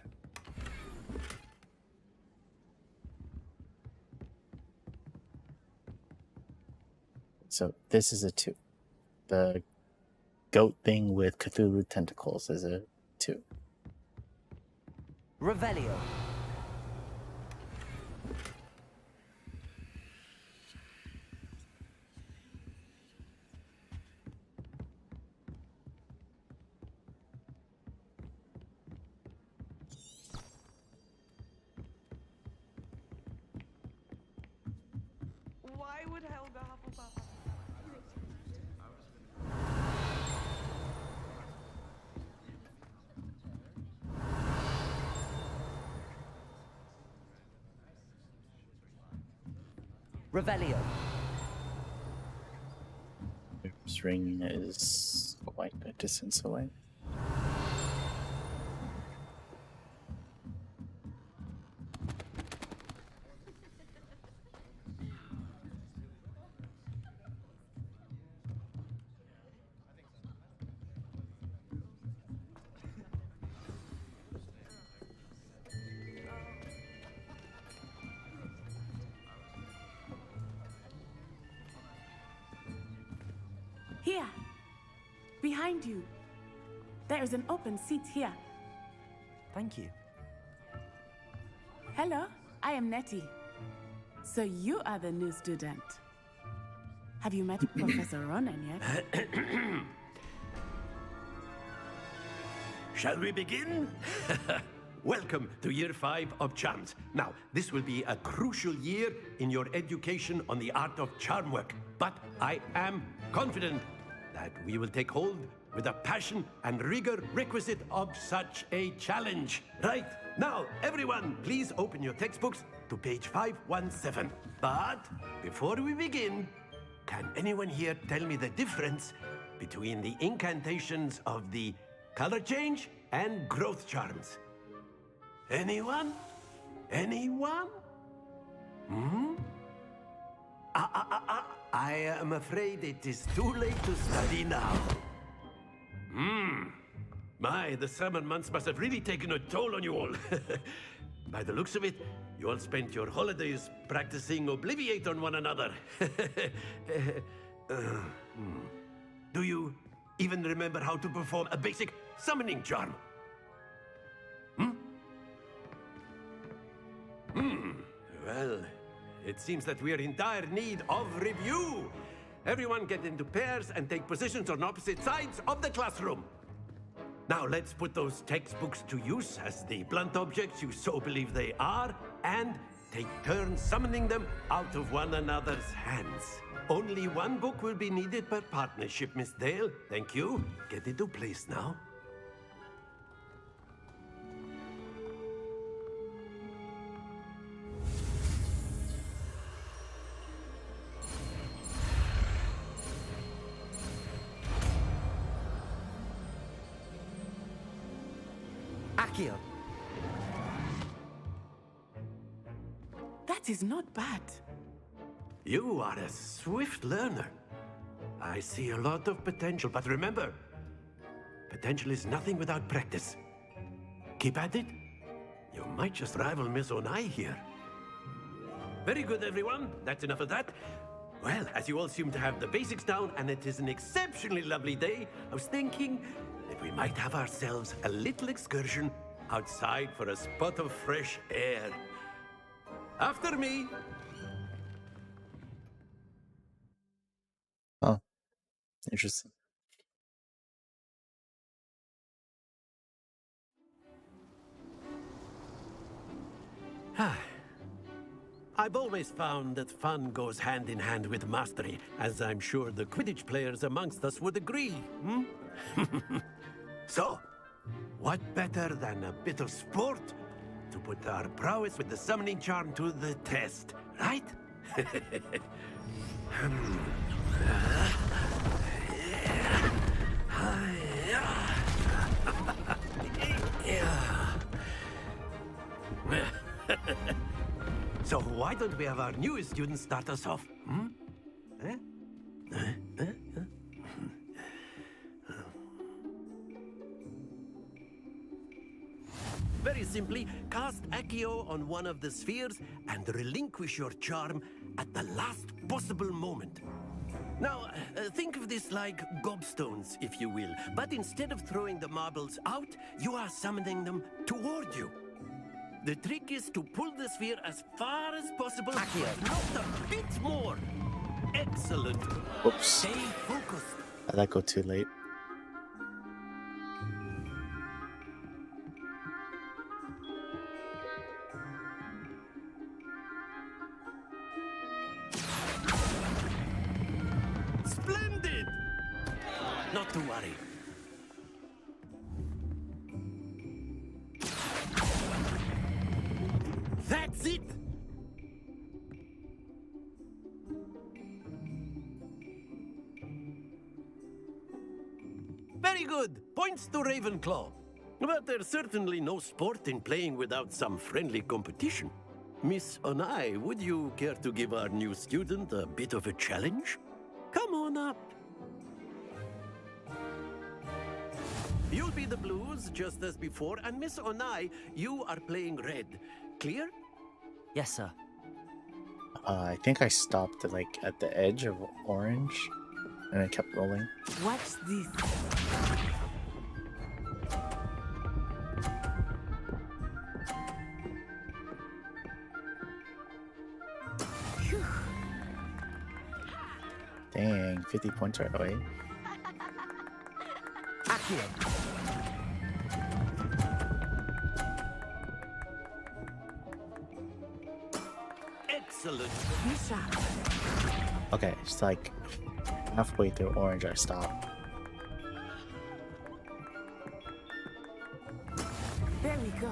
So this is a 2. The goat thing with Cthulhu tentacles is a 2. Revelio. Why would Helga Hufflepuff? Revelio. This ring is quite a distance away. Here, behind you. There is an open seat here. Thank you. Hello, I am Nettie. So you are the new student. Have you met Professor Ronan yet? Shall we begin? Welcome to Year 5 of Charms. Now, this will be a crucial year in your education on the art of charm work, but I am confident that we will take hold with the passion and rigor requisite of such a challenge. Right, now, everyone, please open your textbooks to page 517. But before we begin, can anyone here tell me the difference between the incantations of the color change and growth charms? Anyone? Anyone? Hmm? I am afraid it is too late to study now. My, the summer months must have really taken a toll on you all. By the looks of it, you all spent your holidays practicing Obliviate on one another. Do you even remember how to perform a basic summoning charm? Well, it seems that we are in dire need of review. Everyone get into pairs and take positions on opposite sides of the classroom. Now let's put those textbooks to use as the blunt objects you so believe they are, and take turns summoning them out of one another's hands. Only one book will be needed per partnership, Miss Dale. Thank you. Get into place now. Accio. That is not bad. You are a swift learner. I see a lot of potential, but remember, potential is nothing without practice. Keep at it. You might just rival Miss Onai here. Very good, everyone. That's enough of that. Well, as you all seem to have the basics down, and it is an exceptionally lovely day, I was thinking that we might have ourselves a little excursion outside for a spot of fresh air. After me. Oh, interesting. I've always found that fun goes hand in hand with mastery, as I'm sure the Quidditch players amongst us would agree, hmm? So, what better than a bit of sport to put our prowess with the summoning charm to the test, right? So why don't we have our newest student start us off? Hmm? Very simply, cast Accio on one of the spheres and relinquish your charm at the last possible moment. Now, think of this like gobstones, if you will, but instead of throwing the marbles out, you are summoning them toward you. The trick is to pull the sphere as far as possible, not a bit more. Excellent. Whoops. Stay focused. Did that go too late? Splendid! Not to worry. That's it! Very good. Points to Ravenclaw. But there's certainly no sport in playing without some friendly competition. Miss Onai, would you care to give our new student a bit of a challenge? Come on up. You'll be the blues, just as before, and Miss Onai, you are playing red. Clear? Yes, sir. I think I stopped at the edge of orange, and I kept rolling. Watch this. Dang, 50 points right away. Excellent. Okay, it's like halfway through orange, I stopped. There we go.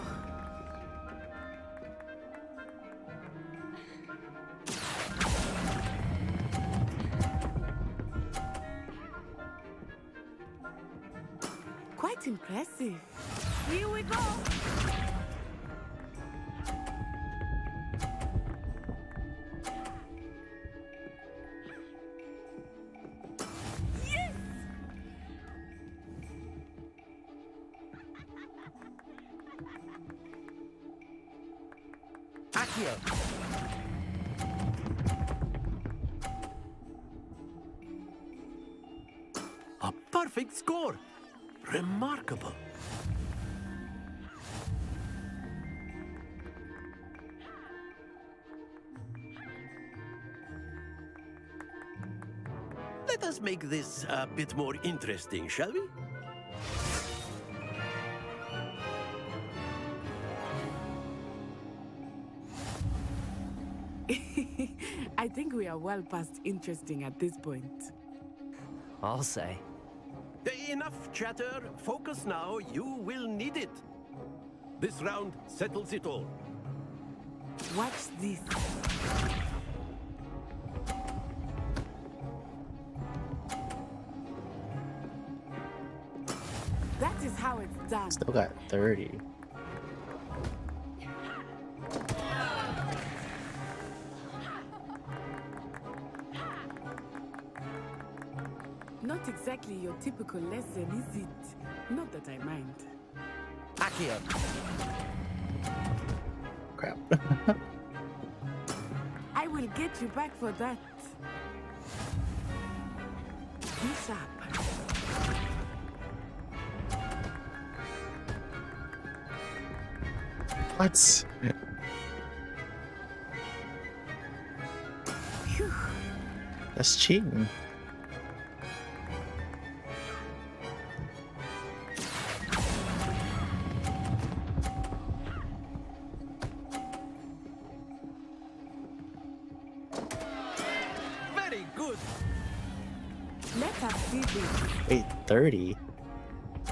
Quite impressive. Here we go. A perfect score. Remarkable. Let us make this a bit more interesting, shall we? I think we are well past interesting at this point. I'll say. Enough chatter. Focus now. You will need it. This round settles it all. Watch this. That is how it's done. Still got 30. Not exactly your typical lesson, is it? Not that I mind. Accio. Crap. will get you back for that. Be sharp. What? That's cheating. Very good. Let us see this. Wait, 30?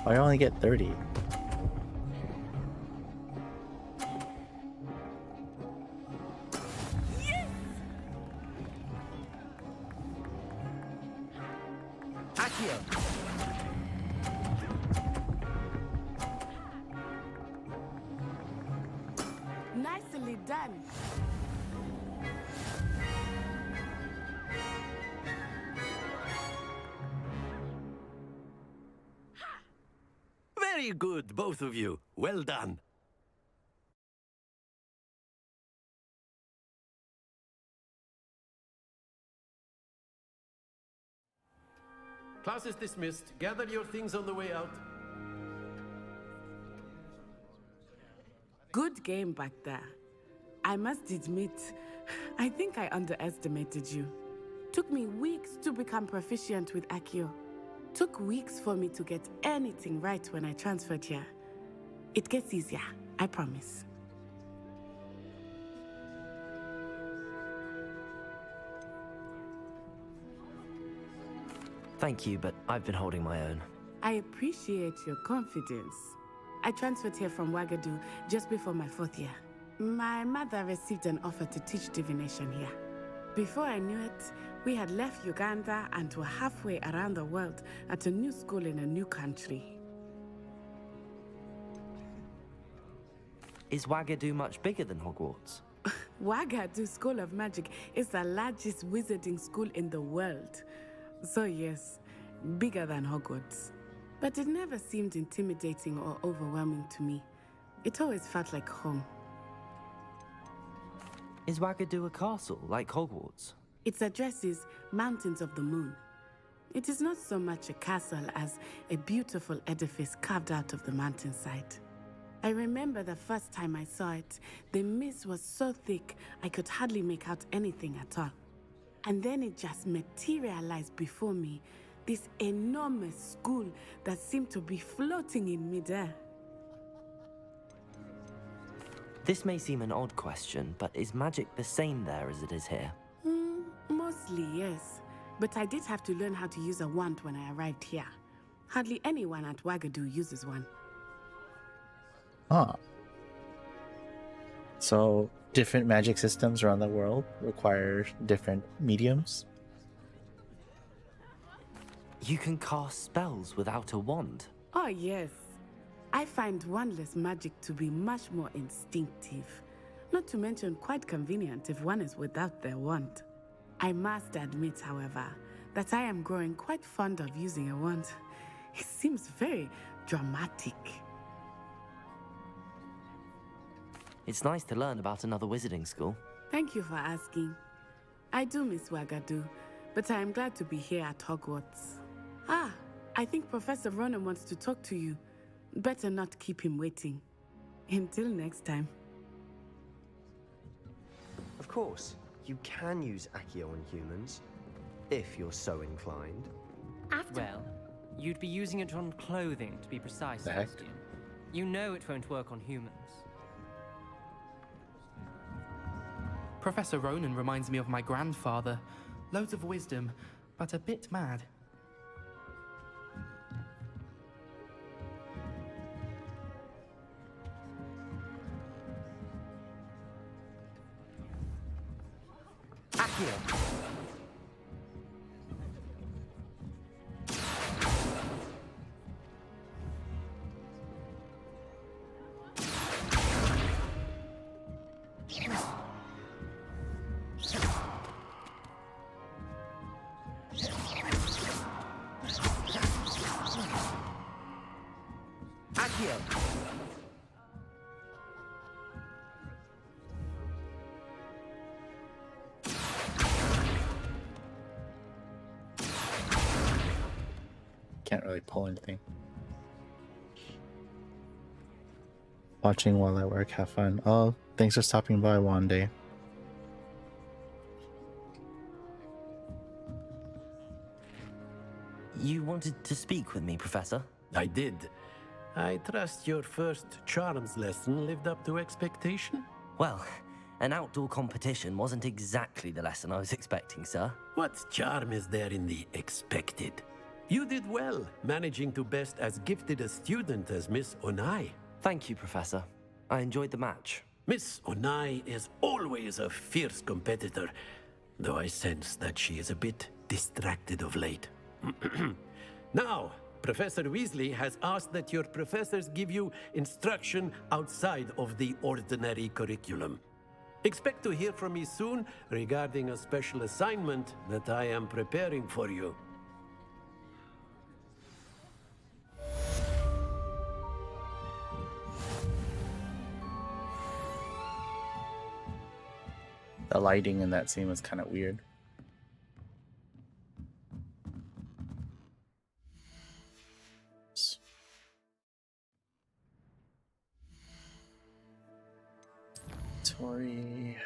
Why do I only get 30? Accio. Nicely done. Very good, both of you. Well done. Class is dismissed. Gather your things on the way out. Good game back there. I must admit, I think I underestimated you. Took me weeks to become proficient with Accio. Took weeks for me to get anything right when I transferred here. It gets easier, I promise. Thank you, but I've been holding my own. I appreciate your confidence. I transferred here from Wagadu just before my 4th year. My mother received an offer to teach divination here. Before I knew it, we had left Uganda and were halfway around the world at a new school in a new country. Is Wagadu much bigger than Hogwarts? Wagadu School of Magic is the largest wizarding school in the world. So yes, bigger than Hogwarts. But it never seemed intimidating or overwhelming to me. It always felt like home. Is Wagadu a castle, like Hogwarts? Its address is Mountains of the Moon. It is not so much a castle as a beautiful edifice carved out of the mountainside. I remember the first time I saw it, the mist was so thick I could hardly make out anything at all. And then it just materialized before me, this enormous school that seemed to be floating in midair. This may seem an odd question, but is magic the same there as it is here? Mostly, yes. But I did have to learn how to use a wand when I arrived here. Hardly anyone at Wagadu uses one. Huh. So, different magic systems around the world require different mediums? You can cast spells without a wand? Oh, yes. I find wandless magic to be much more instinctive. Not to mention quite convenient if one is without their wand. I must admit, however, that I am growing quite fond of using a wand. It seems very dramatic. It's nice to learn about another wizarding school. Thank you for asking. I do miss Wagadu, but I am glad to be here at Hogwarts. Ah, I think Professor Ronen wants to talk to you. Better not keep him waiting. Until next time. Of course, you can use Accio on humans, if you're so inclined. Well, you'd be using it on clothing, to be precise, The heck? Sebastian. You know it won't work on humans. Professor Ronen reminds me of my grandfather. Loads of wisdom, but a bit mad. Accio. can't really pull anything. Watching while I work, have fun. Oh, thanks for stopping by, Wande. You wanted to speak with me, Professor? I did. I trust your first charms lesson lived up to expectation? Well, an outdoor competition wasn't exactly the lesson I was expecting, sir. What charm is there in the expected? You did well, managing to best as gifted a student as Miss Onai. Thank you, Professor. I enjoyed the match. Miss Onai is always a fierce competitor, though I sense that she is a bit distracted of late. Now, Professor Weasley has asked that your professors give you instruction outside of the ordinary curriculum. Expect to hear from me soon regarding a special assignment that I am preparing for you. The lighting in that scene was kind of weird. Tori.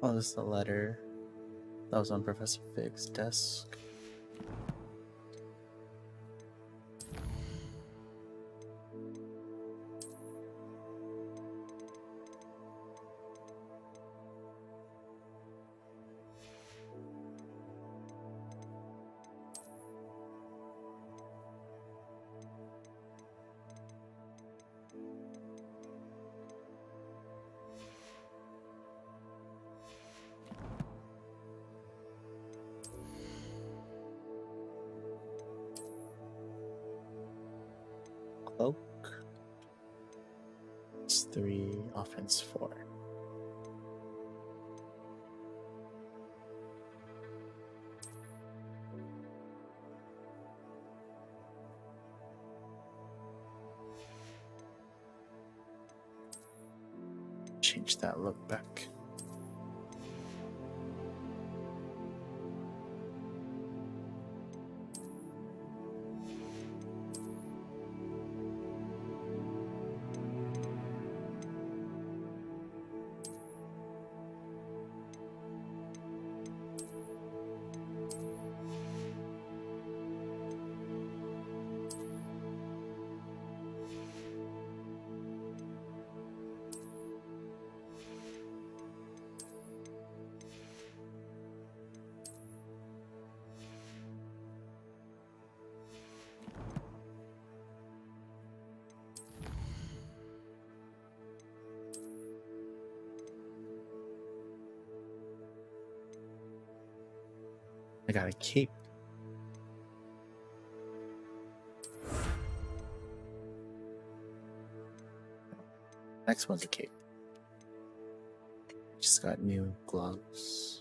Oh, this is the letter that was on Professor Fig's desk. Cloak. It's 3, offense 4. Change that look back. I got a cape. Next one's a cape. Just got new gloves.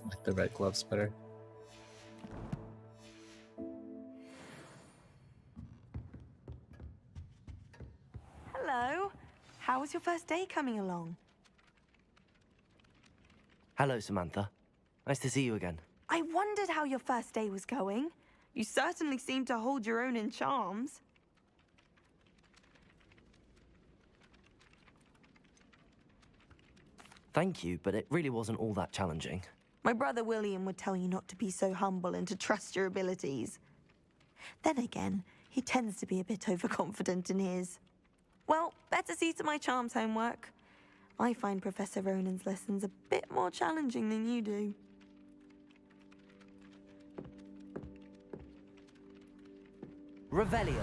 Like the red gloves better. Hello. How was your first day coming along? Hello, Samantha. Nice to see you again. I wondered how your first day was going. You certainly seem to hold your own in charms. Thank you, but it really wasn't all that challenging. My brother William would tell you not to be so humble and to trust your abilities. Then again, he tends to be a bit overconfident in his. Well, better see to my charms homework. I find Professor Ronan's lessons a bit more challenging than you do. Revelio.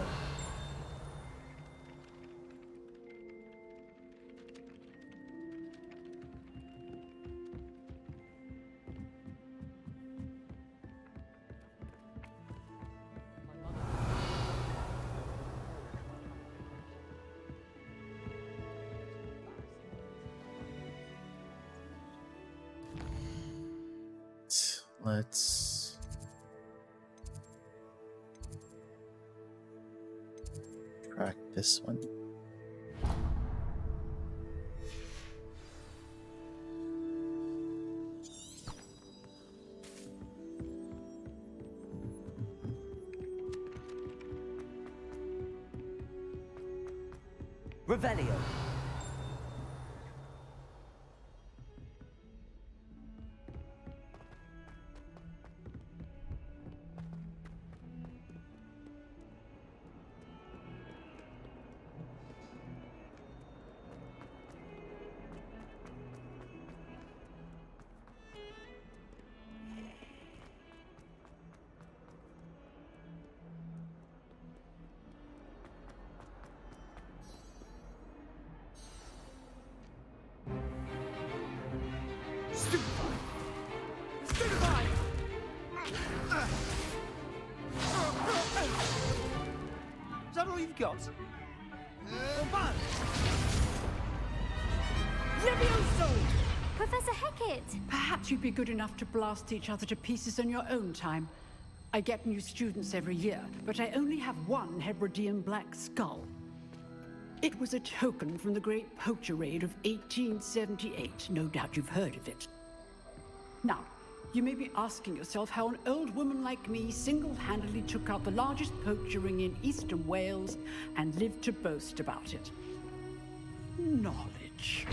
Let's track this one. Revelio. Is that all you've got? Levioso! Professor Hecat! Perhaps you'd be good enough to blast each other to pieces in your own time. I get new students every year, but I only have one Hebridean black skull. It was a token from the Great Poacher Raid of 1878. No doubt you've heard of it. Now, you may be asking yourself how an old woman like me single-handedly took out the largest poacher ring in eastern Wales and lived to boast about it. Knowledge.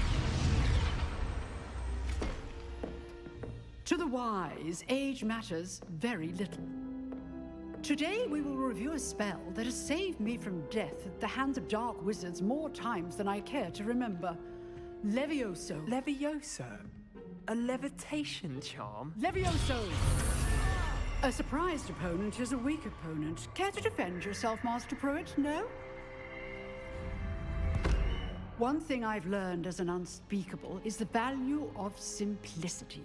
To the wise, age matters very little. Today we will review a spell that has saved me from death at the hands of dark wizards more times than I care to remember. Levioso. Levioso? A levitation charm? Levioso! A surprised opponent is a weak opponent. Care to defend yourself, Master Pruitt? No? One thing I've learned as an unspeakable is the value of simplicity,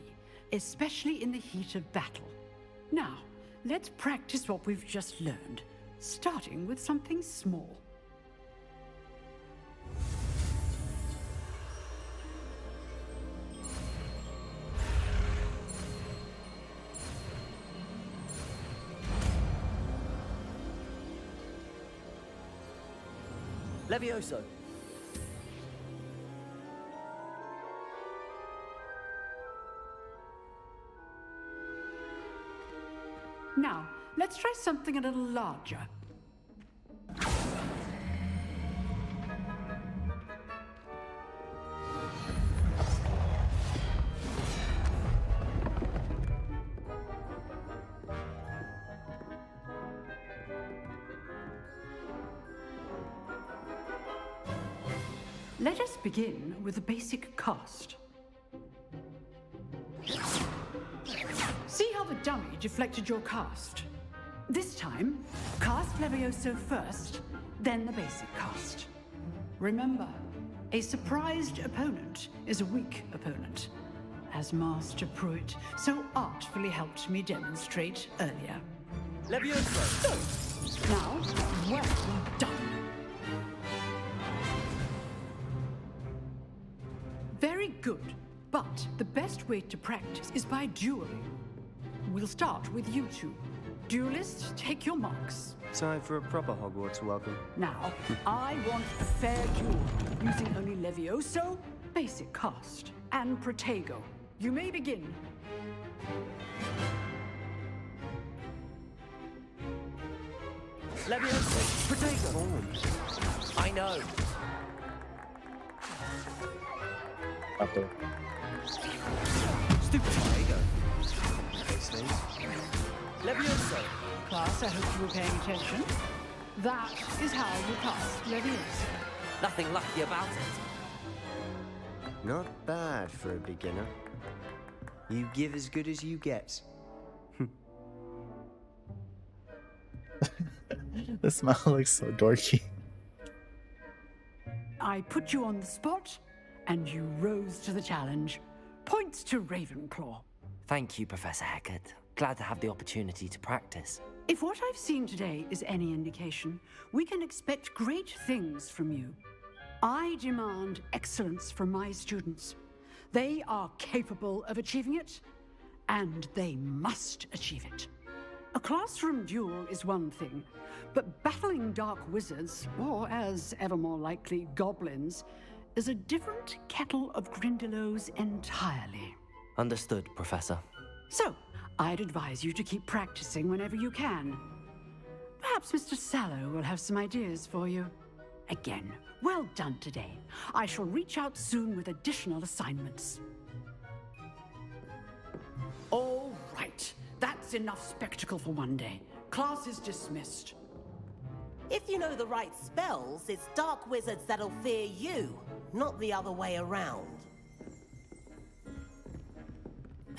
especially in the heat of battle. Now, let's practice what we've just learned, starting with something small. Levioso. Now, let's try something a little larger. Let us begin with a basic cast. See how the dummy deflected your cast? This time, cast Levioso first, then the basic cast. Remember, a surprised opponent is a weak opponent, as Master Pruitt so artfully helped me demonstrate earlier. Levioso! Now, well done. Very good, but the best way to practice is by dueling. We'll start with you two. Duelists, take your marks. Time for a proper Hogwarts welcome. Now, I want a fair duel, using only Levioso, basic cast, and Protego. You may begin. Levioso! Protego! I know. Upper. Stupid Protego. Levioso! Class, I hope you were paying attention. That is how you cast Levioso. Nothing lucky about it. Not bad for a beginner. You give as good as you get. The smile looks so dorky. I put you on the spot, and you rose to the challenge. Points to Ravenclaw. Thank you, Professor Hecat. Glad to have the opportunity to practice. If what I've seen today is any indication, we can expect great things from you. I demand excellence from my students. They are capable of achieving it, and they must achieve it. A classroom duel is one thing, but battling dark wizards, or as ever more likely, goblins, is a different kettle of Grindylows entirely. Understood, Professor. So, I'd advise you to keep practicing whenever you can. Perhaps Mr. Sallow will have some ideas for you. Again, well done today. I shall reach out soon with additional assignments. All right. That's enough spectacle for one day. Class is dismissed. If you know the right spells, it's dark wizards that'll fear you, not the other way around.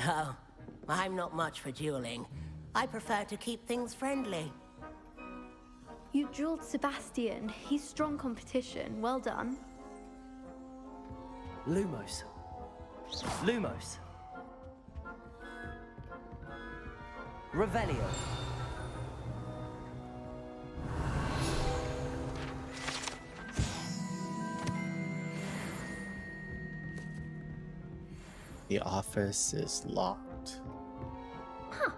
Oh, I'm not much for dueling. I prefer to keep things friendly. You dueled Sebastian. He's strong competition. Well done. Lumos. Lumos. Revelio. The office is locked. Huh.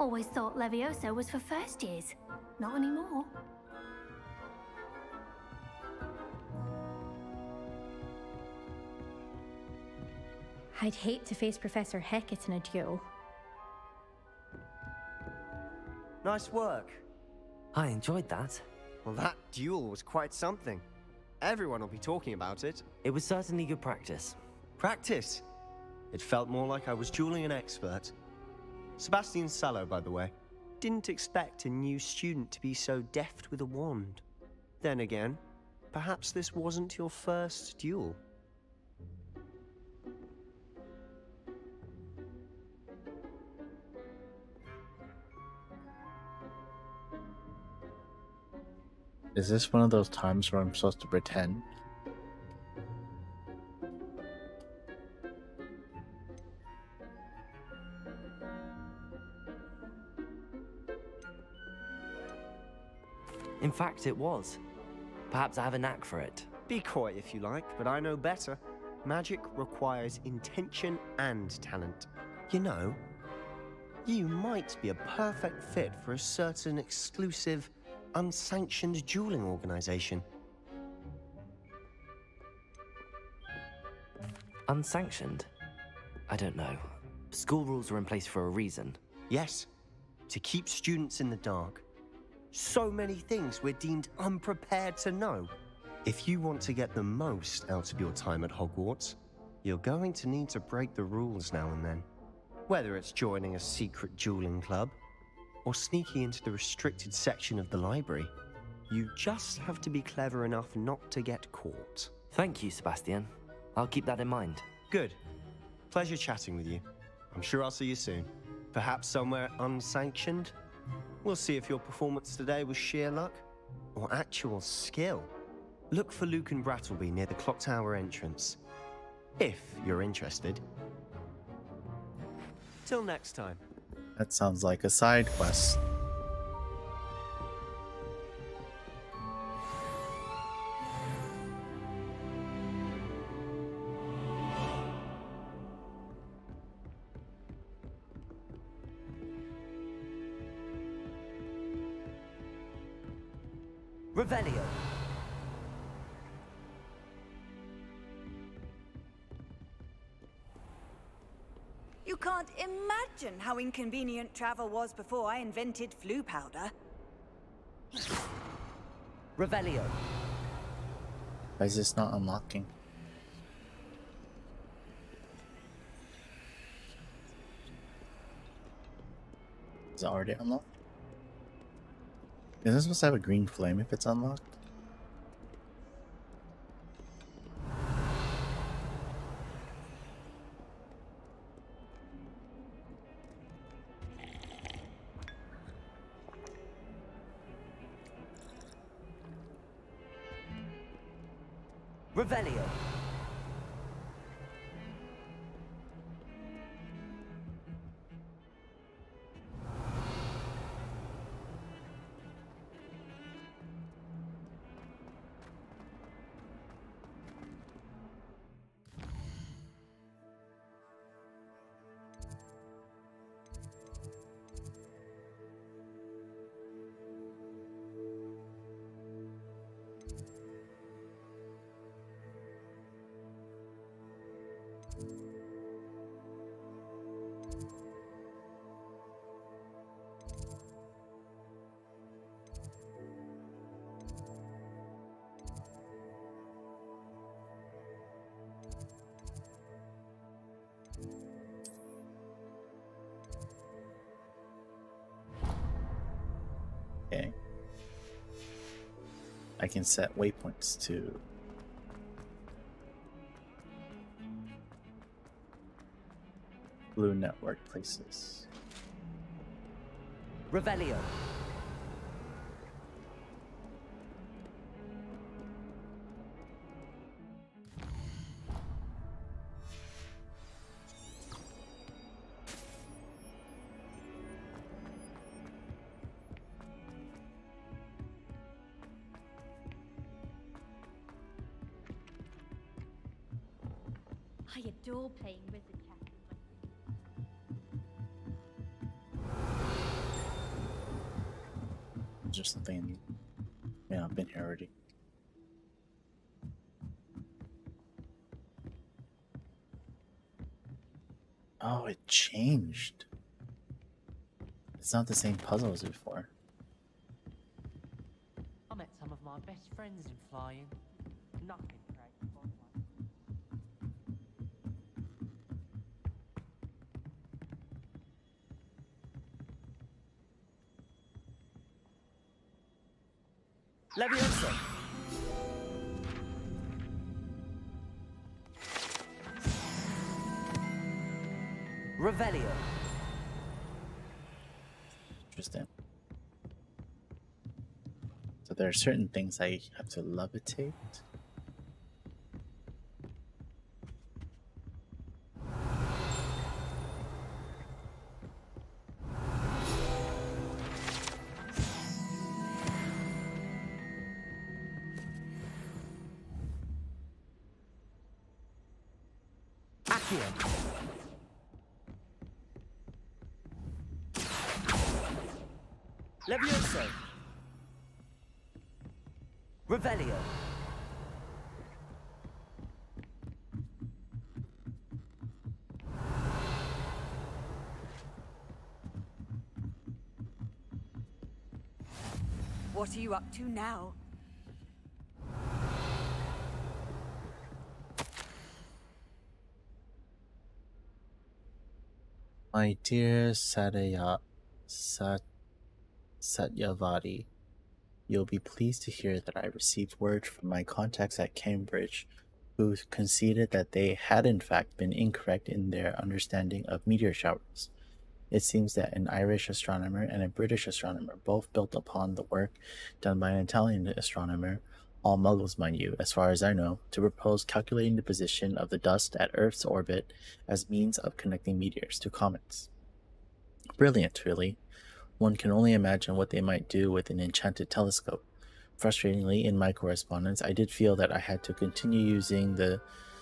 Always thought Levioso was for first years. Not anymore. I'd hate to face Professor Hecat in a duel. Nice work. I enjoyed that. Well, that duel was quite something. Everyone will be talking about it. It was certainly good practice. Practice? It felt more like I was dueling an expert. Sebastian Sallow, by the way. Didn't expect a new student to be so deft with a wand. Then again, perhaps this wasn't your first duel. Is this one of those times where I'm supposed to pretend? In fact, it was. Perhaps I have a knack for it. Be coy if you like, but I know better. Magic requires intention and talent. You know, you might be a perfect fit for a certain exclusive, unsanctioned dueling organization. Unsanctioned? I don't know. School rules are in place for a reason. Yes, to keep students in the dark. So many things we're deemed unprepared to know. If you want to get the most out of your time at Hogwarts, you're going to need to break the rules now and then. Whether it's joining a secret dueling club, or sneaking into the restricted section of the library, you just have to be clever enough not to get caught. Thank you, Sebastian. I'll keep that in mind. Good. Pleasure chatting with you. I'm sure I'll see you soon. Perhaps somewhere unsanctioned? We'll see if your performance today was sheer luck or actual skill. Look for Luke and Brattleby near the Clock Tower entrance, if you're interested. Till next time. That sounds like a side quest. Revelio. You can't imagine how inconvenient travel was before I invented flu powder. Revelio. Why is this not unlocking? Is it already unlocked? Isn't it supposed to have a green flame if it's unlocked? Revelio. Okay. I can set waypoints to blue network places. Revelio. I adore playing Wizard Castle. Is there something? Yeah, I've been here already. Oh, it changed. It's not the same puzzle as before. I met some of my best friends in flying. Nothing creates a bond like Levioso. Revelio. Interesting. So there are certain things I have to levitate. Accio. Levioso. Revelio. What are you up to now? My dear Satyavati, you'll be pleased to hear that I received word from my contacts at Cambridge, who conceded that they had in fact been incorrect in their understanding of meteor showers. It seems that an Irish astronomer and a British astronomer both built upon the work done by an Italian astronomer, all muggles mind you, as far as I know, to propose calculating the position of the dust at Earth's orbit as means of connecting meteors to comets. Brilliant, really. One can only imagine what they might do with an enchanted telescope. Frustratingly, in my correspondence, I did feel that I had to continue using the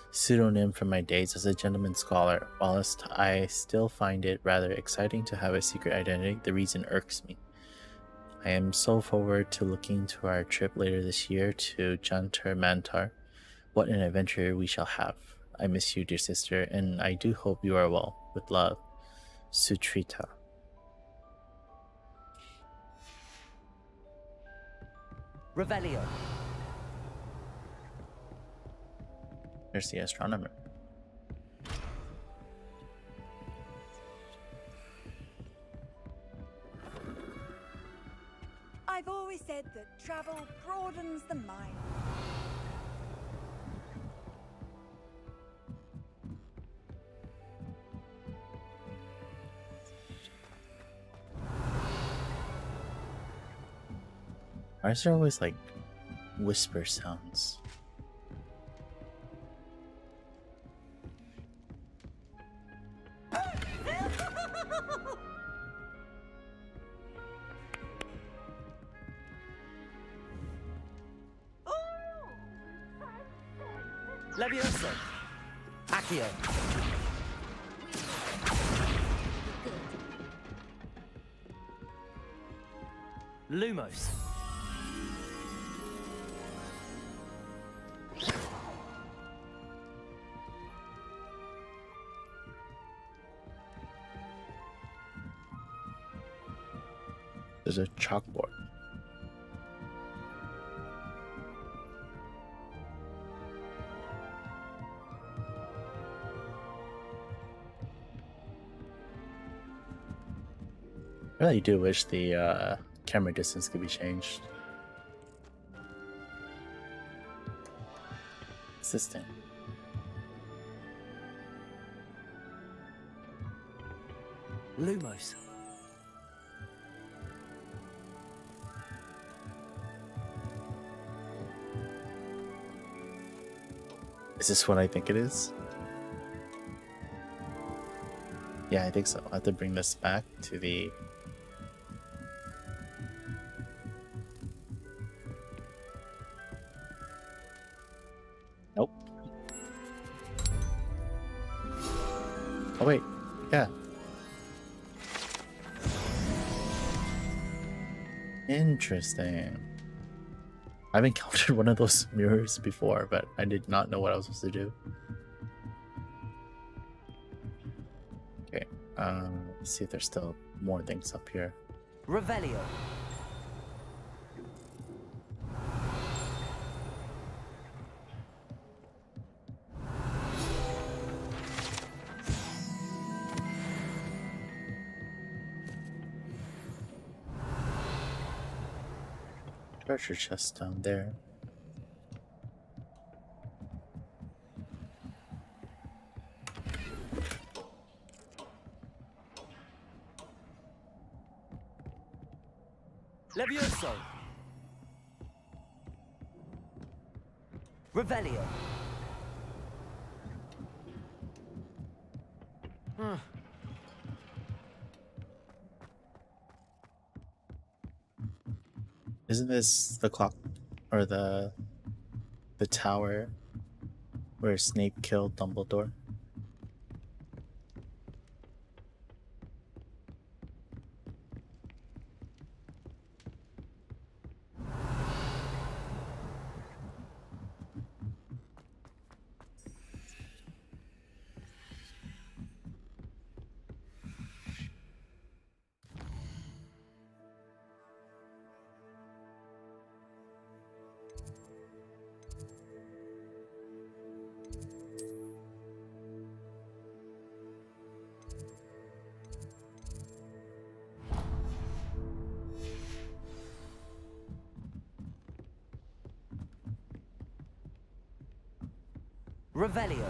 pseudonym from my days as a gentleman scholar. Whilst I still find it rather exciting to have a secret identity, the reason irks me. I am so forward to looking to our trip later this year to Jantar Mantar. What an adventure we shall have. I miss you, dear sister, and I do hope you are well. With love, Sutrita. Revelio. There's the astronomer. I've always said that travel broadens the mind. Why is there always like whisper sounds? Levioso. Accio. Lumos. There's a chalkboard. I really do wish the camera distance could be changed. Assistant. Lumos. Is this what I think it is? Yeah, I think so. I have to bring this back to the... Nope. Oh wait, yeah. Interesting. I've encountered one of those mirrors before, but I did not know what I was supposed to do. Okay, let's see if there's still more things up here. Revelio. Treasure chest down there. Levioso. Revelio. Isn't this the clock or the tower where Snape killed Dumbledore? Revelio.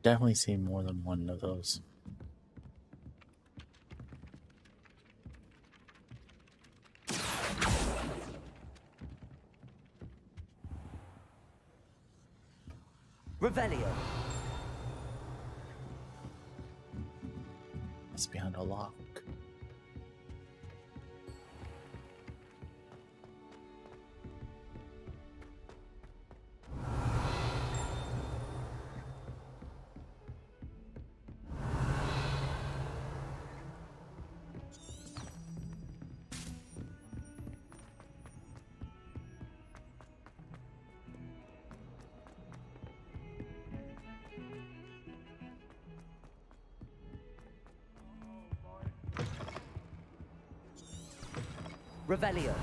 Definitely seen more than one of those. Revelio. It's behind a lock. Revelio.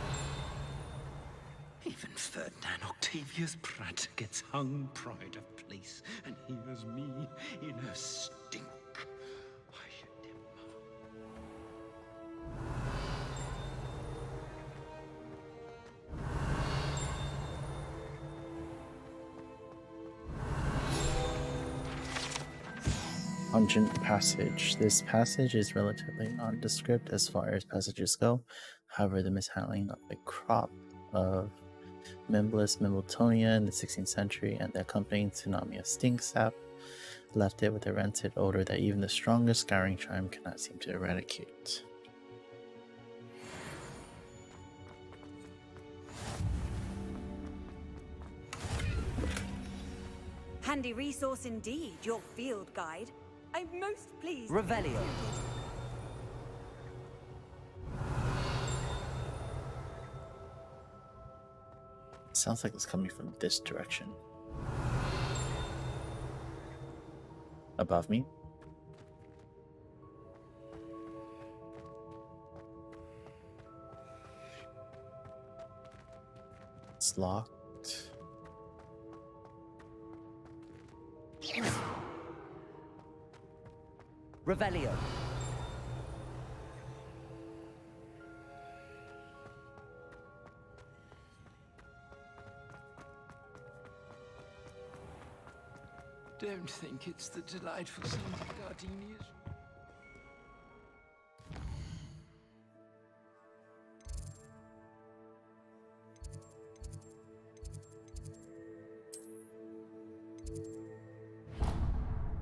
Even Ferdinand Octavius Pratt gets hung pride of place, and here's me in a stink. Pungent passage. This passage is relatively nondescript as far as passages go. However, the mishandling of a crop of Mimbless Mimbletonia in the 16th century, and the accompanying tsunami of stink sap left it with a rancid odor that even the strongest scouring charm cannot seem to eradicate. Handy resource indeed, your field guide. I'm most pleased. Revelio. Sounds like it's coming from this direction. Above me? It's locked. Revelio. Don't think it's the delightful scent of gardenias.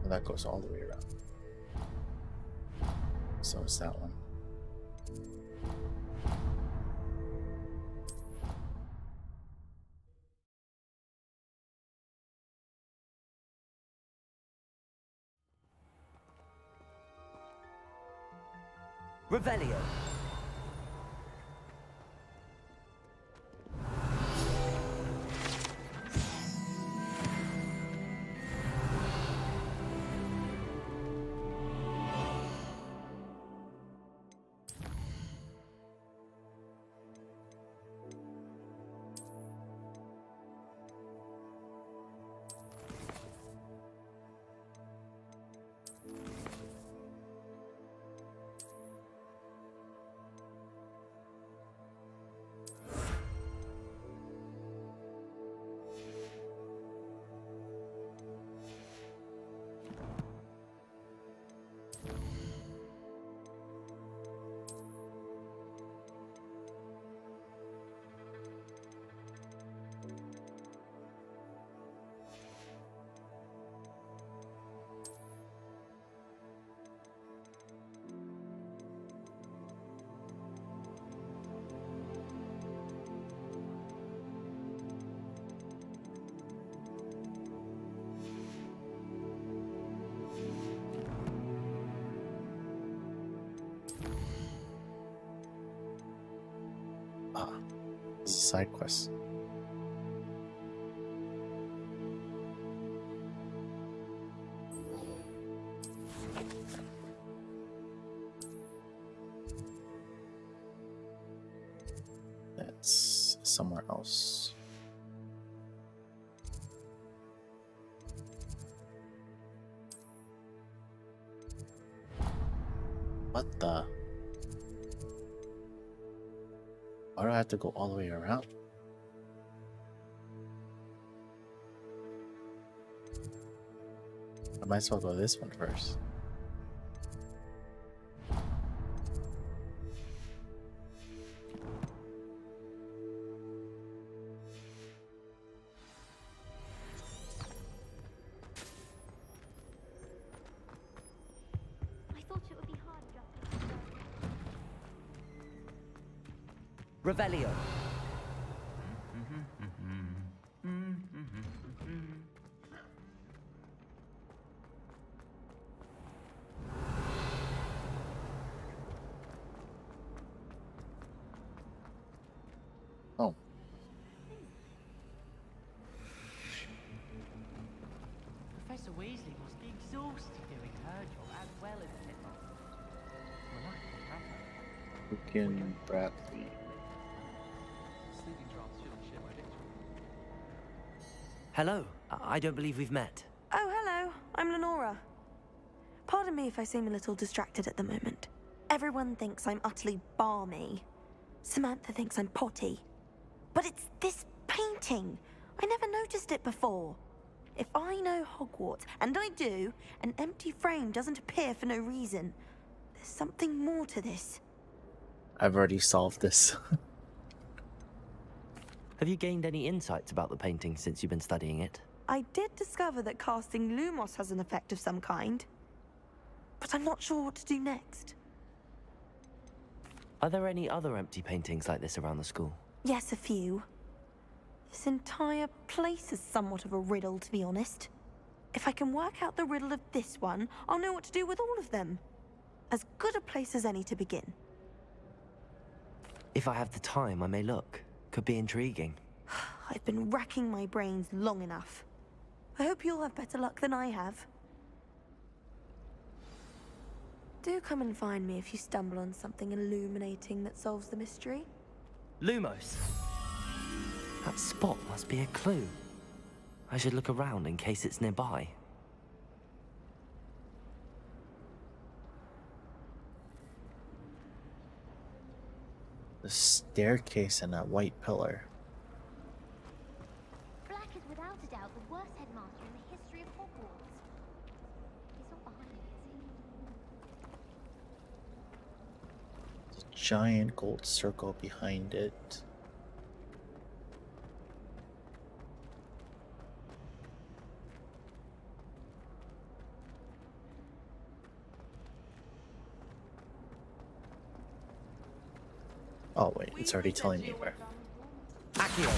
Well, that goes all the way around. So is that one. Revelio. Ah, this is a side quest. That's somewhere else. What the? Why do I have to go all the way around? I might as well go this one first. I thought it would be hard just Revelio. Oh. Professor Weasley must be exhausted doing her job as well as Pippa. Freaking Bradley. Sleeping drafts shouldn't share my dictionary. Hello. I don't believe we've met. Oh, hello. I'm Lenora. Pardon me if I seem a little distracted at the moment. Everyone thinks I'm utterly balmy. Samantha thinks I'm potty. But it's this painting. I never noticed it before. If I know Hogwarts, and I do, an empty frame doesn't appear for no reason. There's something more to this. I've already solved this. Have you gained any insights about the painting since you've been studying it? I did discover that casting Lumos has an effect of some kind, but I'm not sure what to do next. Are there any other empty paintings like this around the school? Yes, a few. This entire place is somewhat of a riddle, to be honest. If I can work out the riddle of this one, I'll know what to do with all of them. As good a place as any to begin. If I have the time, I may look. Could be intriguing. I've been racking my brains long enough. I hope you'll have better luck than I have. Do come and find me if you stumble on something illuminating that solves the mystery. Lumos! That spot must be a clue. I should look around in case it's nearby. The staircase and that white pillar. Black is without a doubt the worst headmaster in the history of Hogwarts. He's not behind me, is he? Giant gold circle behind it. Oh wait, it's already telling me where. Accio!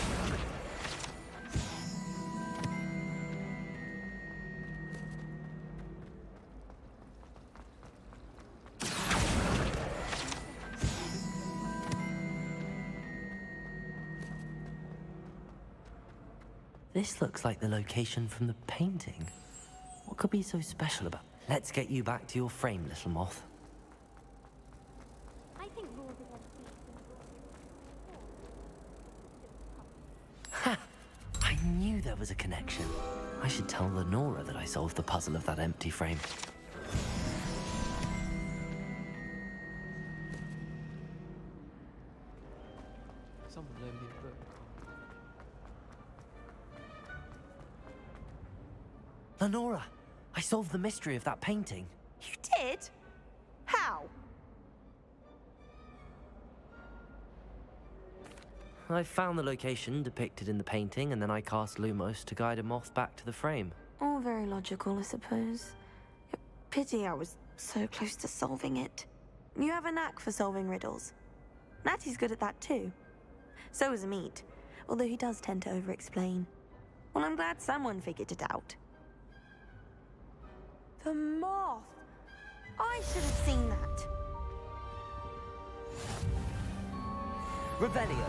This looks like the location from the painting. What could be so special about? Let's get you back to your frame, little moth. I think rules against Ha! I knew there was a connection. I should tell Lenora that I solved the puzzle of that empty frame. Someone loaned me a book. Lenora! I solved the mystery of that painting. You did? How? I found the location depicted in the painting, and then I cast Lumos to guide a moth back to the frame. All very logical, I suppose. Pity I was so close to solving it. You have a knack for solving riddles. Natty's good at that too. So is Amit, although he does tend to over-explain. Well, I'm glad someone figured it out. The moth! I should have seen that. Revelio!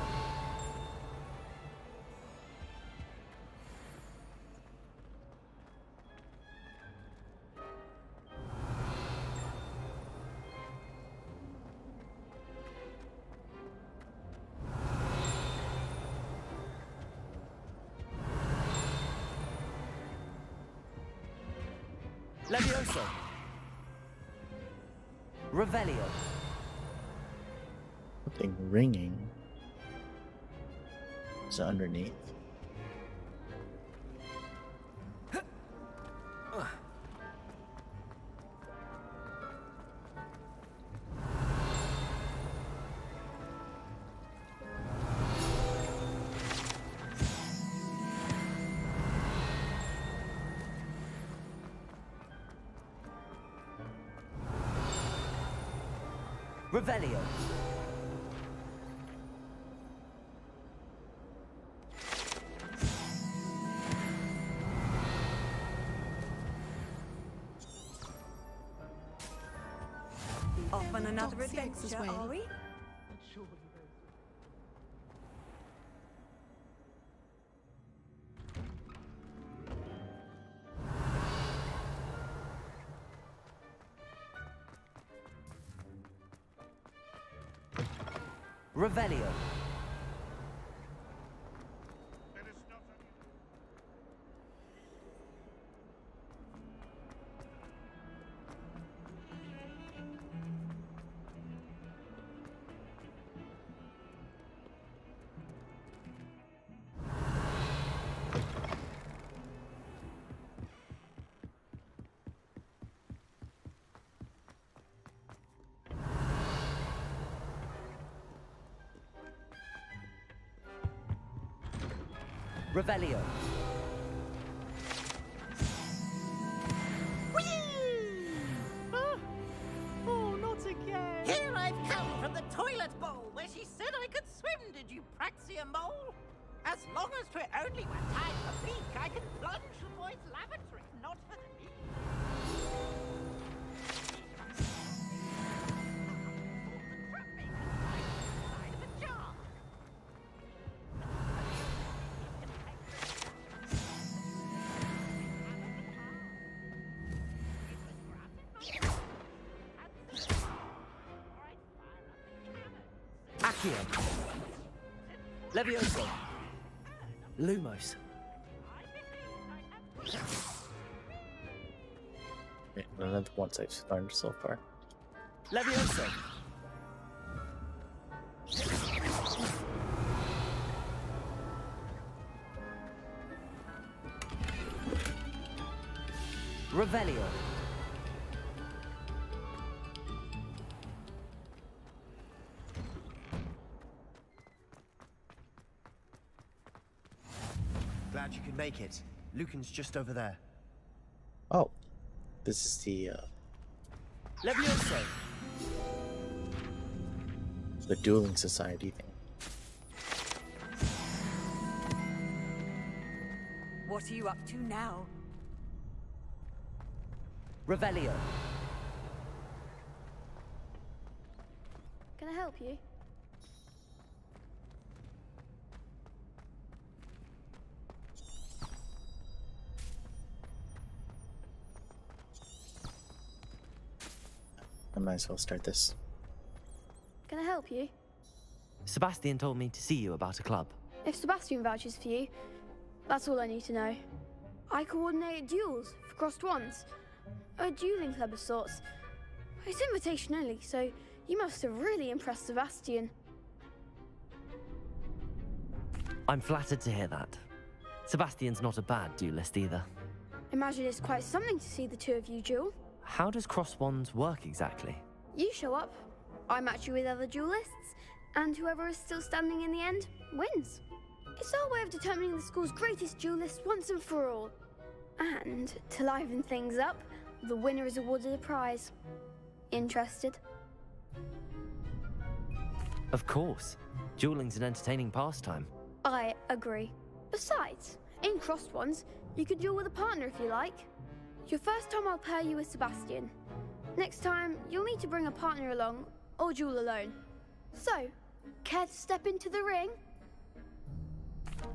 Levioso! Revelio! Something ringing. Is it underneath? Revelio! Off on another adventure, are we? Revelio! Revelio. Oh, not again! Here I've come from the toilet bowl where she said I could swim, did you Praxia mole? As long as 'twere only one time a week, I can plunge the boy's lavatory, not for the knee. Accio. Levioso. Lumos. Okay, none of the ones I've learned so far. Levioso. Revelio. Glad you could make it. Lucan's just over there. Oh, this is the Levioso. dueling society thing. What are you up to now? Revelio. Can I help you? I might as well start this. Can I help you? Sebastian told me to see you about a club. If Sebastian vouches for you, that's all I need to know. I coordinate duels for crossed ones. A dueling club of sorts. It's invitation only, so you must have really impressed Sebastian. I'm flattered to hear that. Sebastian's not a bad duelist either. Imagine it's quite something to see the two of you duel. How does cross wands work exactly? You show up, I match you with other duelists, and whoever is still standing in the end wins. It's our way of determining the school's greatest duelist once and for all. And to liven things up, the winner is awarded a prize. Interested? Of course. Dueling's an entertaining pastime. I agree. Besides, in crossed ones, you can duel with a partner if you like. Your first time I'll pair you with Sebastian. Next time, you'll need to bring a partner along, or duel alone. So, care to step into the ring?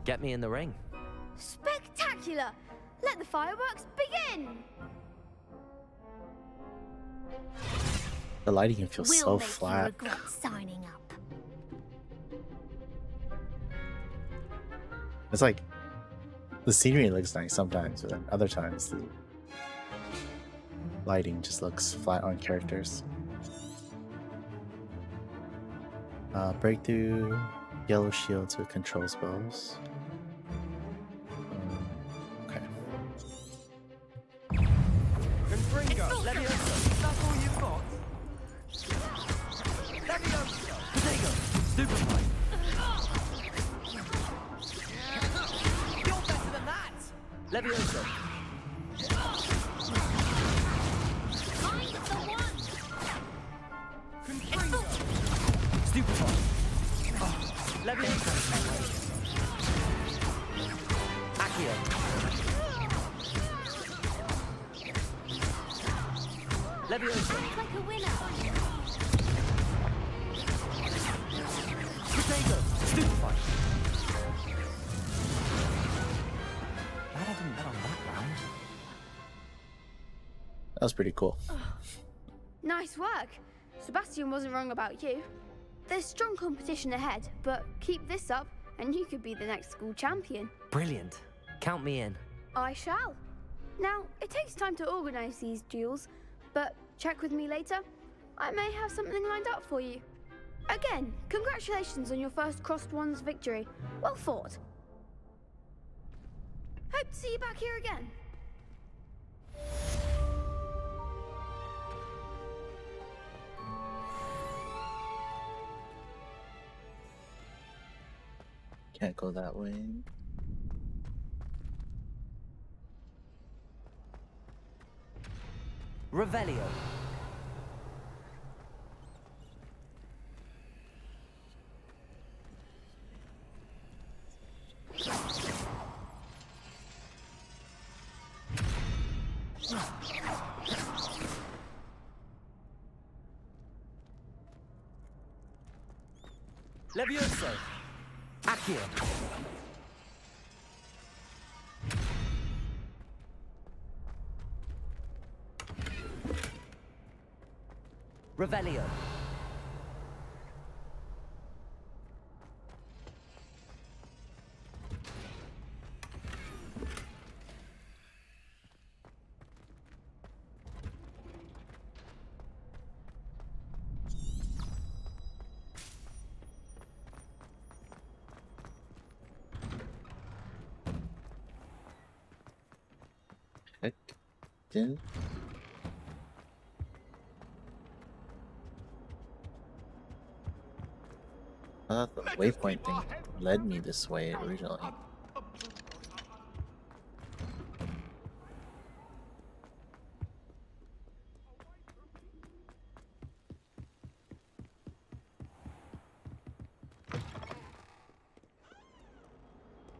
Get me in the ring. Spectacular! Let the fireworks begin! The lighting can feel so We'll make flat. you regret signing up. It's like the scenery looks nice sometimes, but then other times the lighting just looks flat on characters. Breakthrough yellow shields with control spells. Okay. Confringo! Levioso! That's all you've got? Levioso! Potato! Stupefy! You're better than that! Levioso! Find the one! Confringo! Stupefy! Levioso! Accio! Levioso! Act like a winner! Potato! Stupefy! Glad I didn't bet on that round. That was pretty cool. Nice work. Sebastian wasn't wrong about you. There's strong competition ahead, but keep this up and you could be the next school champion. Brilliant. Count me in. I shall. Now, it takes time to organize these duels, but check with me later. I may have something lined up for you. Again, congratulations on your first crossed ones victory. Well fought. Hope to see you back here again. Can't go that way. Revelio. Levioso. Accio. Revelio. Heck, didn't. I thought the waypoint thing led me this way originally.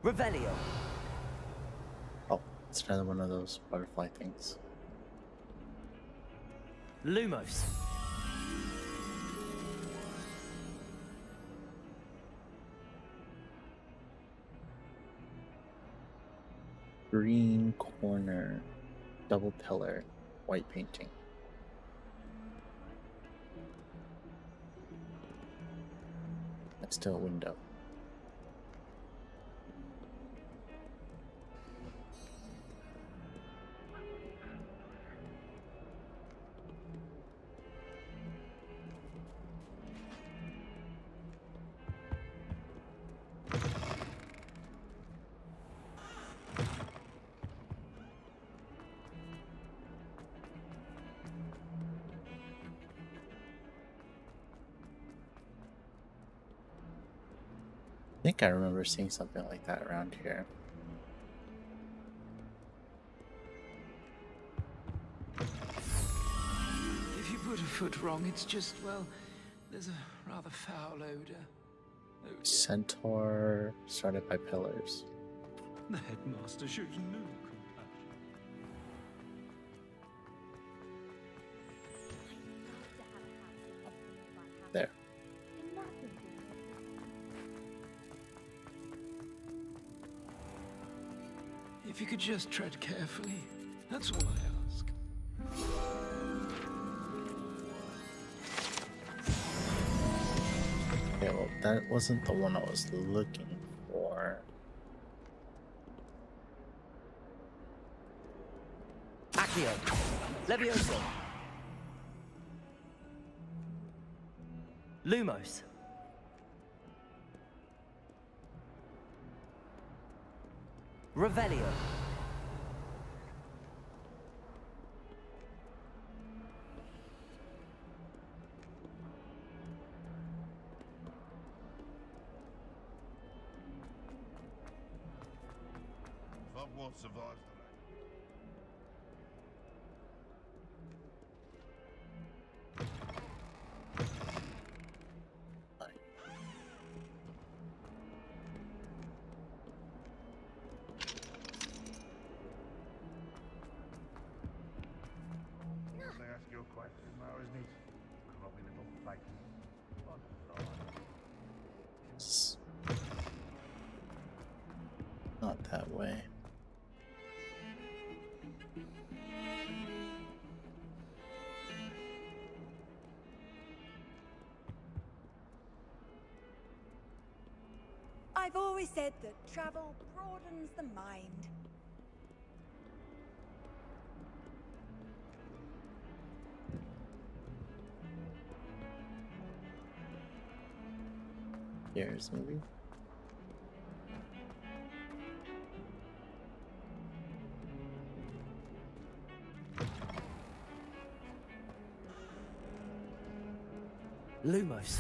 Revelio. Oh, it's another one of those butterfly things. Lumos. Green corner, double pillar, white painting. Next to a window. I think I remember seeing something like that around here. If you put a foot wrong, it's just, well, there's a rather foul odor. Oh, dear. Centaur surrounded by pillars. The headmaster shows no compassion. There. If you could just tread carefully, that's all I ask. Okay, well, that wasn't the one I was looking for. Accio. Levioso. Lumos. Revelio. Hogwarts survives your question now, isn't it? Grubby little fake. Oh, It's not that way. I've always said that travel broadens the mind. Years, maybe. Lumos.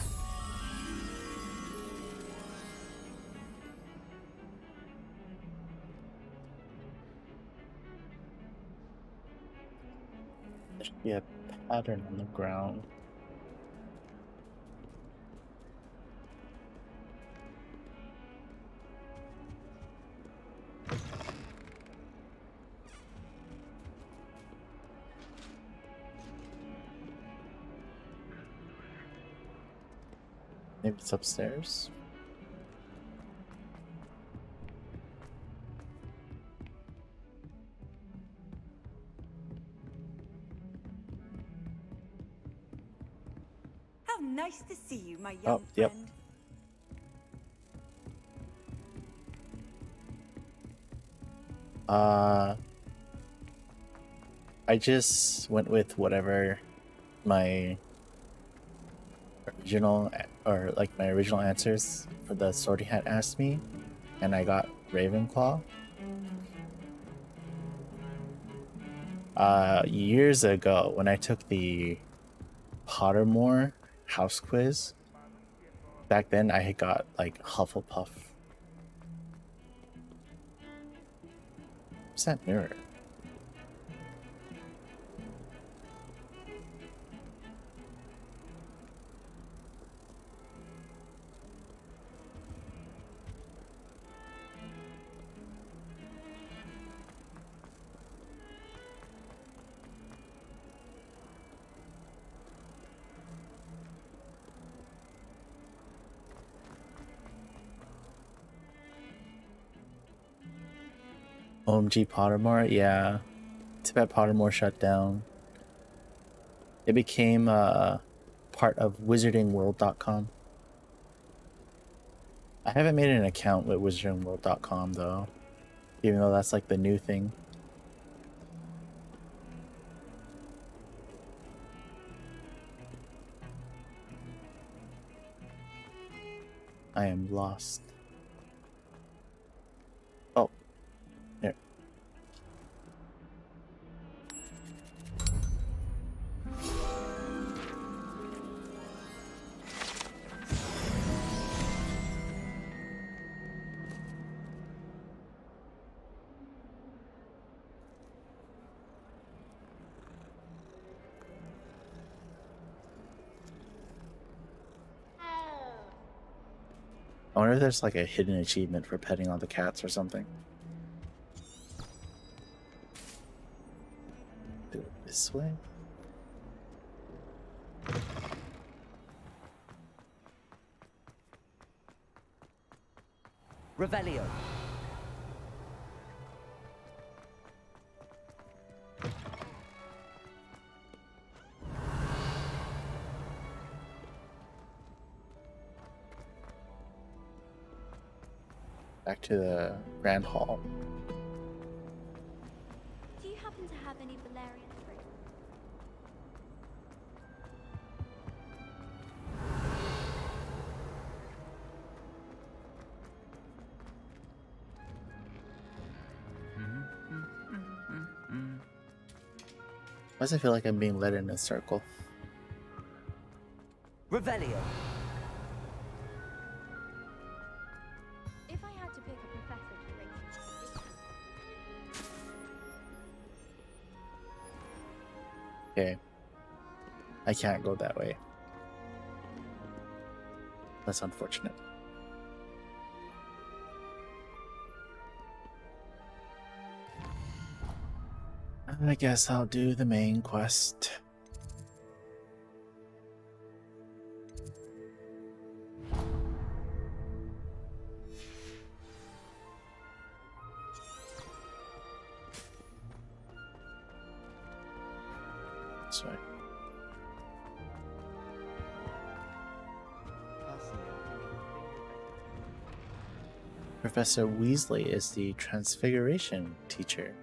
Yeah, pattern on the ground. Maybe it's upstairs. How nice to see you, my young Oh, yep. friend. I just went with whatever my original answers for the sorting hat asked me, and I got Ravenclaw. Years ago when I took the Pottermore house quiz, back then I had got like Hufflepuff. What's that mirror? OMG Pottermore, yeah. Too bad Pottermore shut down. It became part of wizardingworld.com. I haven't made an account with wizardingworld.com though, even though that's like the new thing. I am lost. Oh, here. I wonder if there's like a hidden achievement for petting all the cats or something. Do it this way? Revelio. Back to the Grand Hall. Do you happen to have any valerian fruit? Why does it feel like I'm being led in a circle? Revelio. If I had to pick a professor to race Okay. I can't go that way. That's unfortunate. I guess I'll do the main quest. This way. Professor Weasley is the Transfiguration teacher.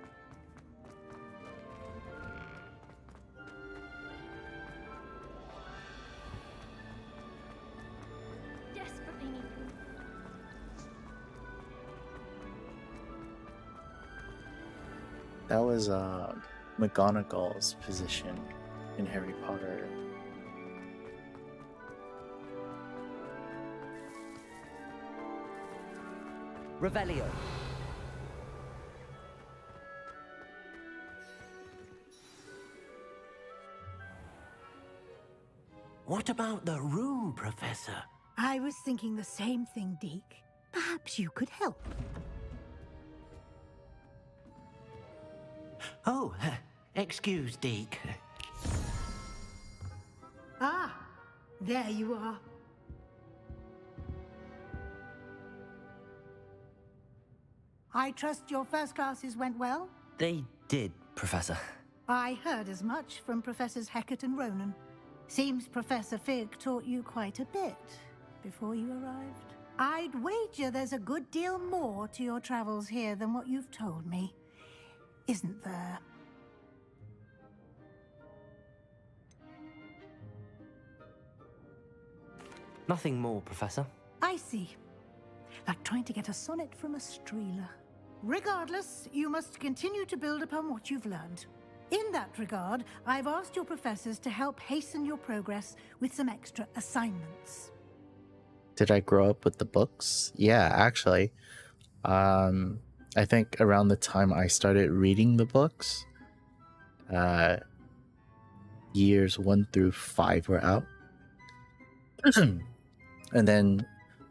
desperately need them. That was McGonagall's position in Harry Potter. Revelio. What about the room, Professor? I was thinking the same thing, Deke. Perhaps you could help. Oh, excuse, Deke. Ah, there you are. I trust your first classes went well? They did, Professor. I heard as much from Professors Hecat and Ronan. Seems Professor Fig taught you quite a bit before you arrived. I'd wager there's a good deal more to your travels here than what you've told me. Isn't there? Nothing more, Professor. I see. Like trying to get a sonnet from a streeler. Regardless, you must continue to build upon what you've learned. In that regard, I've asked your professors to help hasten your progress with some extra assignments. Did I grow up with the books? Yeah, actually. I think around the time I started reading the books, years 1 through 5 were out. And then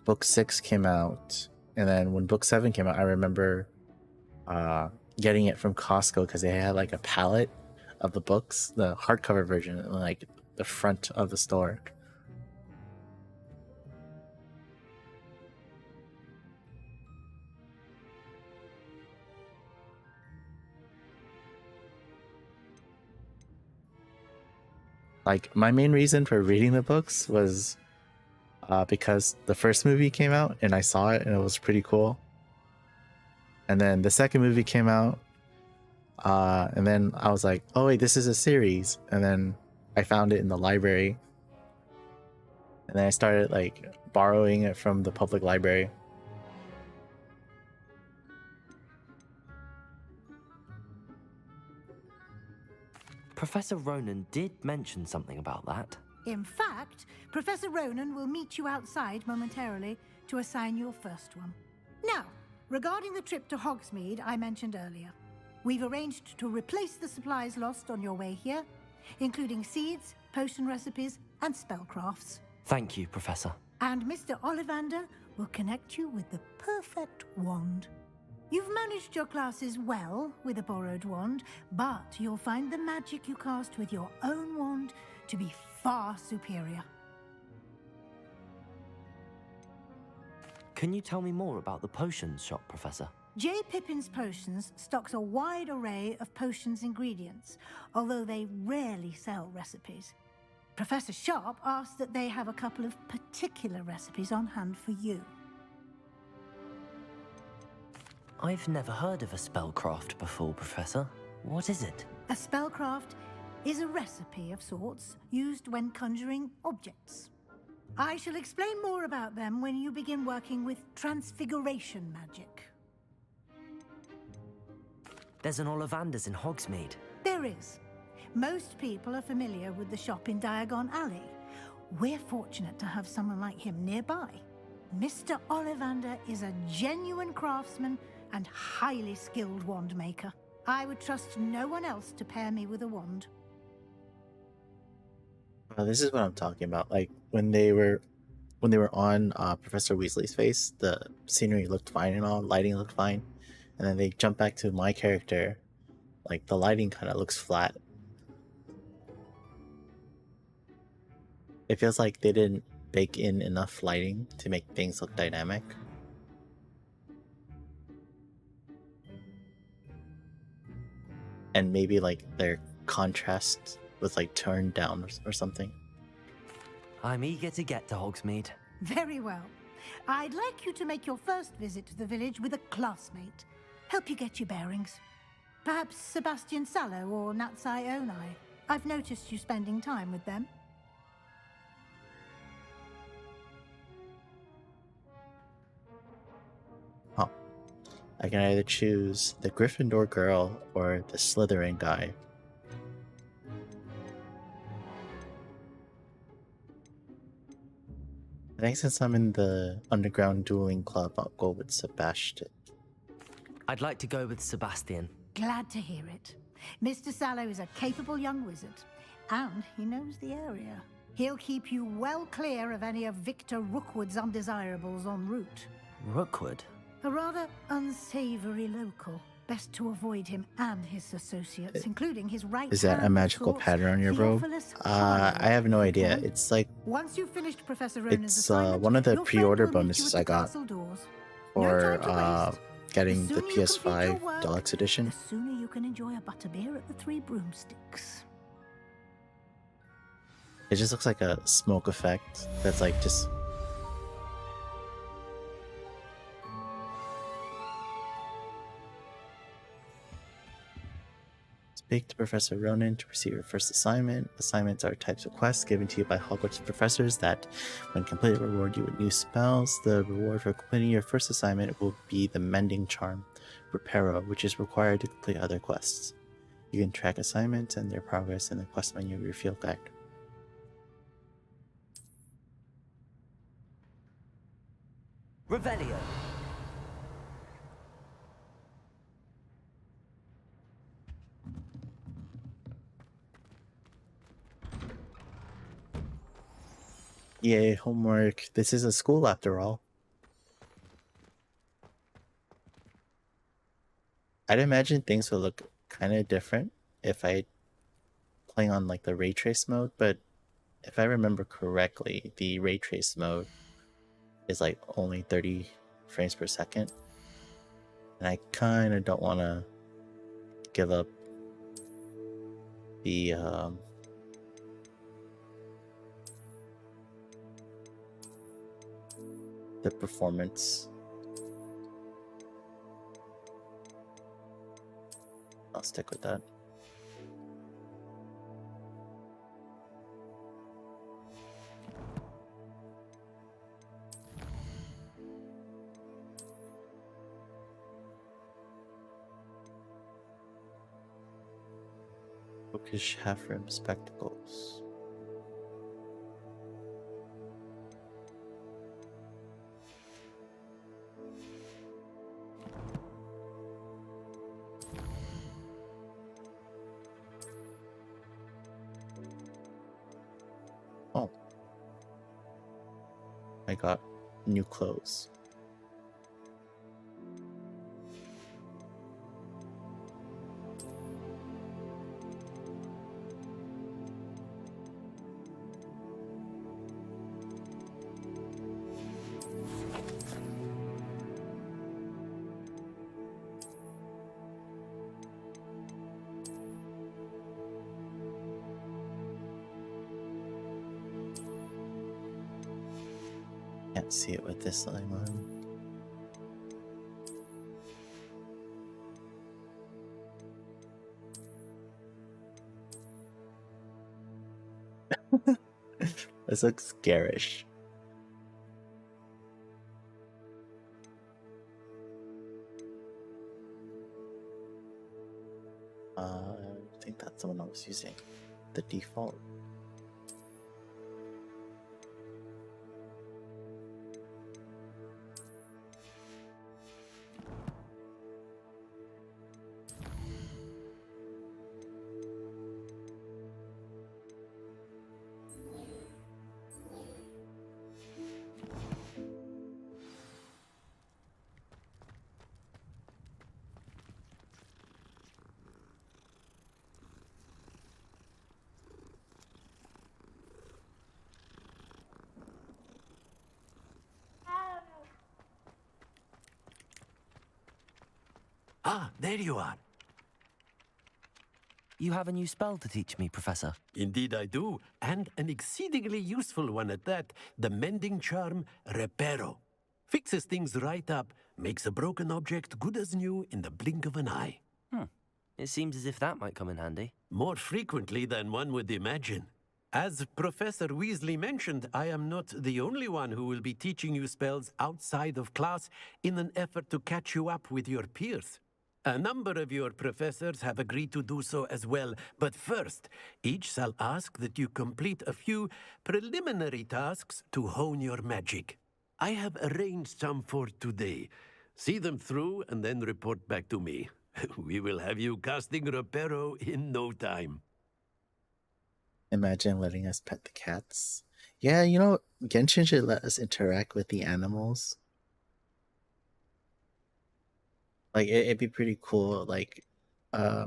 book 6 came out. And then when book 7 came out, I remember getting it from Costco because they had like a palette of the books, the hardcover version, in like the front of the store. Like, my main reason for reading the books was because the first movie came out and I saw it and it was pretty cool. And then the second movie came out and then I was like, oh wait, this is a series. And then I found it in the library. And then I started like borrowing it from the public library. Professor Ronan did mention something about that. In fact, Professor Ronan will meet you outside momentarily to assign your first one. Now, regarding the trip to Hogsmeade I mentioned earlier, we've arranged to replace the supplies lost on your way here, including seeds, potion recipes, and spellcrafts. Thank you, Professor. And Mr. Ollivander will connect you with the perfect wand. You've managed your classes well with a borrowed wand, but you'll find the magic you cast with your own wand to be far superior. Can you tell me more about the potions shop, Professor? J. Pippin's Potions stocks a wide array of potions ingredients, although they rarely sell recipes. Professor Sharp asked that they have a couple of particular recipes on hand for you. I've never heard of a spellcraft before, Professor. What is it? A spellcraft is a recipe of sorts used when conjuring objects. I shall explain more about them when you begin working with transfiguration magic. There's an Ollivander's in Hogsmeade. There is. Most people are familiar with the shop in Diagon Alley. We're fortunate to have someone like him nearby. Mr. Ollivander is a genuine craftsman and highly skilled wand maker. I would trust no one else to pair me with a wand. Well, this is what I'm talking about. Like when they were on Professor Weasley's face, the scenery looked fine and all, lighting looked fine, and then they jump back to my character, like the lighting kind of looks flat. It feels like they didn't bake in enough lighting to make things look dynamic. And maybe like their contrast was like turned down or something. I'm eager to get to Hogsmeade. Very well. I'd like you to make your first visit to the village with a classmate. Help you get your bearings. Perhaps Sebastian Sallow or Natsai Onai. I've noticed you spending time with them. Huh. I can either choose the Gryffindor girl or the Slytherin guy. I think since I'm in the underground dueling club, I'll go with Sebastian. I'd like to go with Sebastian. Glad to hear it. Mr. Sallow is a capable young wizard, and he knows the area. He'll keep you well clear of any of Victor Rookwood's undesirables en route. Rookwood? A rather unsavory local. Best to avoid him and his associates, including his right. Is that a magical pattern on your robe? I have no idea. It's like Once you've finished Professor Ronan's it's assignment, one of the your friend pre-order will meet you bonuses at I the got castle doors. for getting the The sooner you complete your PS5 work, Deluxe Edition. The sooner you can enjoy a butterbeer at the Three Broomsticks. It just looks like a smoke effect that's like just. Speak to Professor Ronan to receive your first assignment. Assignments are types of quests given to you by Hogwarts professors that, when completed, reward you with new spells. The reward for completing your first assignment will be the Mending Charm, Reparo, which is required to complete other quests. You can track assignments and their progress in the quest menu of your field guide. Revelio. Yay, homework. This is a school after all. I'd imagine things would look kind of different if I play on like the ray trace mode, but if I remember correctly, the ray trace mode is like only 30 frames per second. And I kind of don't want to give up the performance. I'll stick with that. Bookish half-rim spectacles. Oh. I got new clothes. Can't see it with this light on. This looks garish. I think that's the one I was using. The default. Ah, there you are. You have a new spell to teach me, Professor. Indeed I do, and an exceedingly useful one at that. The Mending Charm, Reparo. Fixes things right up, makes a broken object good as new in the blink of an eye. It seems as if that might come in handy. More frequently than one would imagine. As Professor Weasley mentioned, I am not the only one who will be teaching you spells outside of class in an effort to catch you up with your peers. A number of your professors have agreed to do so as well, but first, each shall ask that you complete a few preliminary tasks to hone your magic. I have arranged some for today. See them through and then report back to me. We will have you casting Reparo in no time. Imagine letting us pet the cats. Yeah, you know, Genshin should let us interact with the animals. Like it'd be pretty cool. Like, I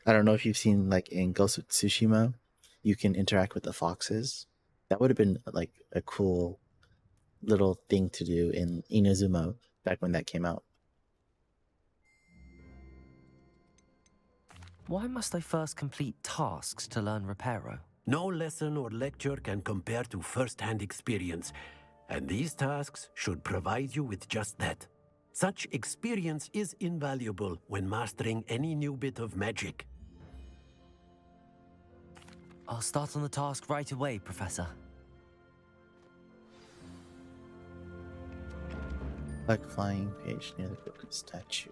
don't know if you've seen like in Ghost of Tsushima, you can interact with the foxes. That would have been like a cool little thing to do in Inazuma back when that came out. Why must I first complete tasks to learn Reparo? No lesson or lecture can compare to first-hand experience, and these tasks should provide you with just that. Such experience is invaluable when mastering any new bit of magic. I'll start on the task right away, Professor. Like flying page near the broken statue.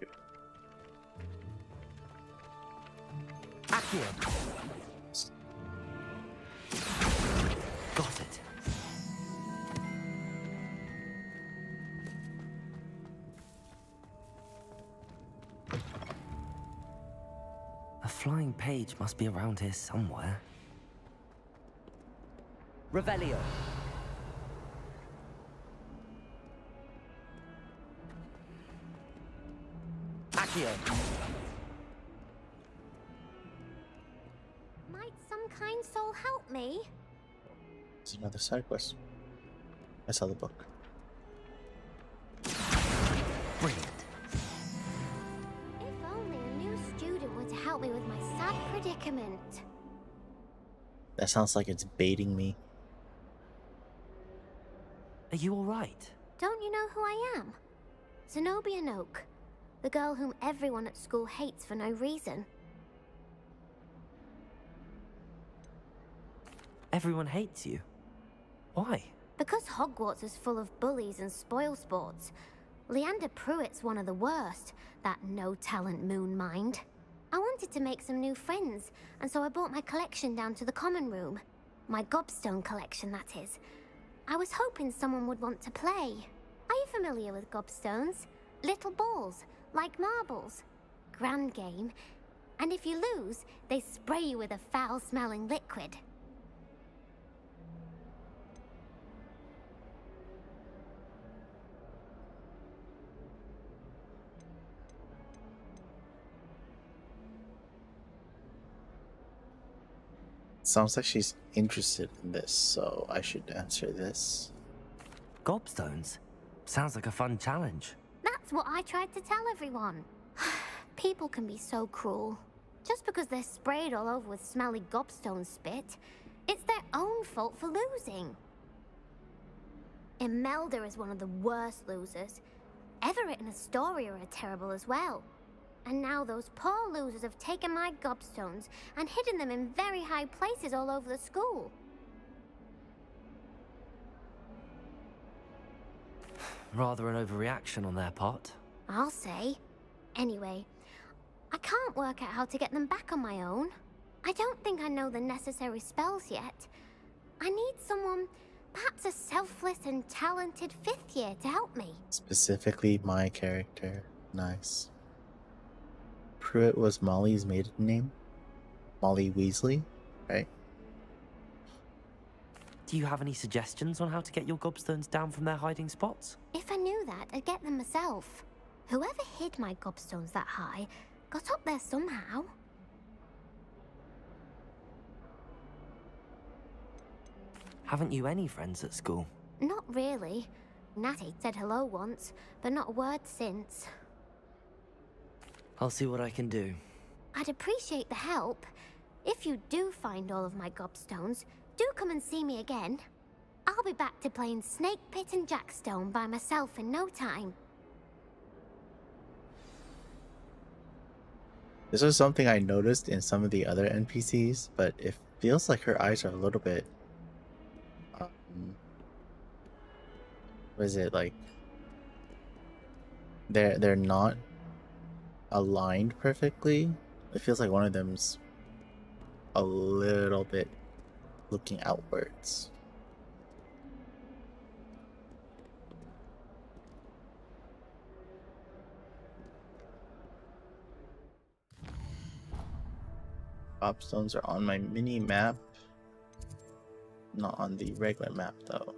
Accio. Got it. A flying page must be around here somewhere. Revelio. Accio. Might some kind soul help me? It's another side quest. I saw the book. Brilliant. If only a new student were to help me with my sad predicament. That sounds like it's baiting me. Are you alright? Don't you know who I am? Zenobia Noak, the girl whom everyone at school hates for no reason. Everyone hates you. Why? Because Hogwarts is full of bullies and spoilsports. Leander Pruitt's one of the worst, that no-talent moon mind. I wanted to make some new friends, and so I brought my collection down to the common room. My gobstone collection, that is. I was hoping someone would want to play. Are you familiar with gobstones? Little balls, like marbles. Grand game. And if you lose, they spray you with a foul-smelling liquid. Sounds like she's interested in this, so I should answer this. Gobstones? Sounds like a fun challenge. That's what I tried to tell everyone. People can be so cruel. Just because they're sprayed all over with smelly gobstone spit, it's their own fault for losing. Imelda is one of the worst losers. Everett and Astoria are terrible as well. And now those poor losers have taken my gobstones and hidden them in very high places all over the school. Rather an overreaction on their part. I'll say. Anyway, I can't work out how to get them back on my own. I don't think I know the necessary spells yet. I need someone, perhaps a selfless and talented 5th year to help me. Specifically my character. Nice. Pruitt was Molly's maiden name? Molly Weasley, right? Do you have any suggestions on how to get your gobstones down from their hiding spots? If I knew that, I'd get them myself. Whoever hid my gobstones that high got up there somehow. Haven't you any friends at school? Not really. Natty said hello once, but not a word since. I'll see what I can do. I'd appreciate the help. If you do find all of my gobstones, do come and see me again. I'll be back to playing Snake Pit and Jackstone by myself in no time. This was something I noticed in some of the other NPCs, but it feels like her eyes are a little bit... what is it, like... They're not aligned perfectly. It feels like one of them's a little bit looking outwards. Gobstones are on my mini map. not on the regular map though.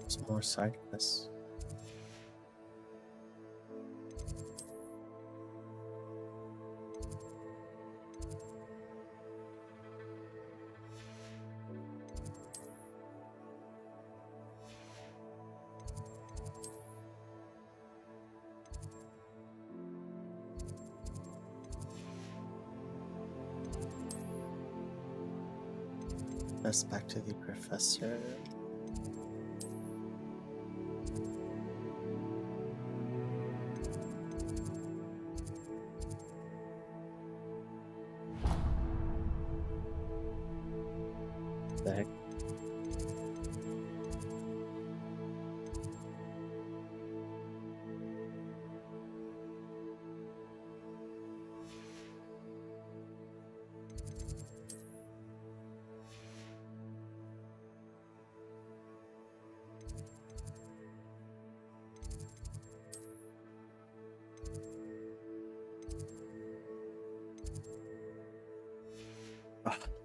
Some more side quests. Let's back to the professor. The heck?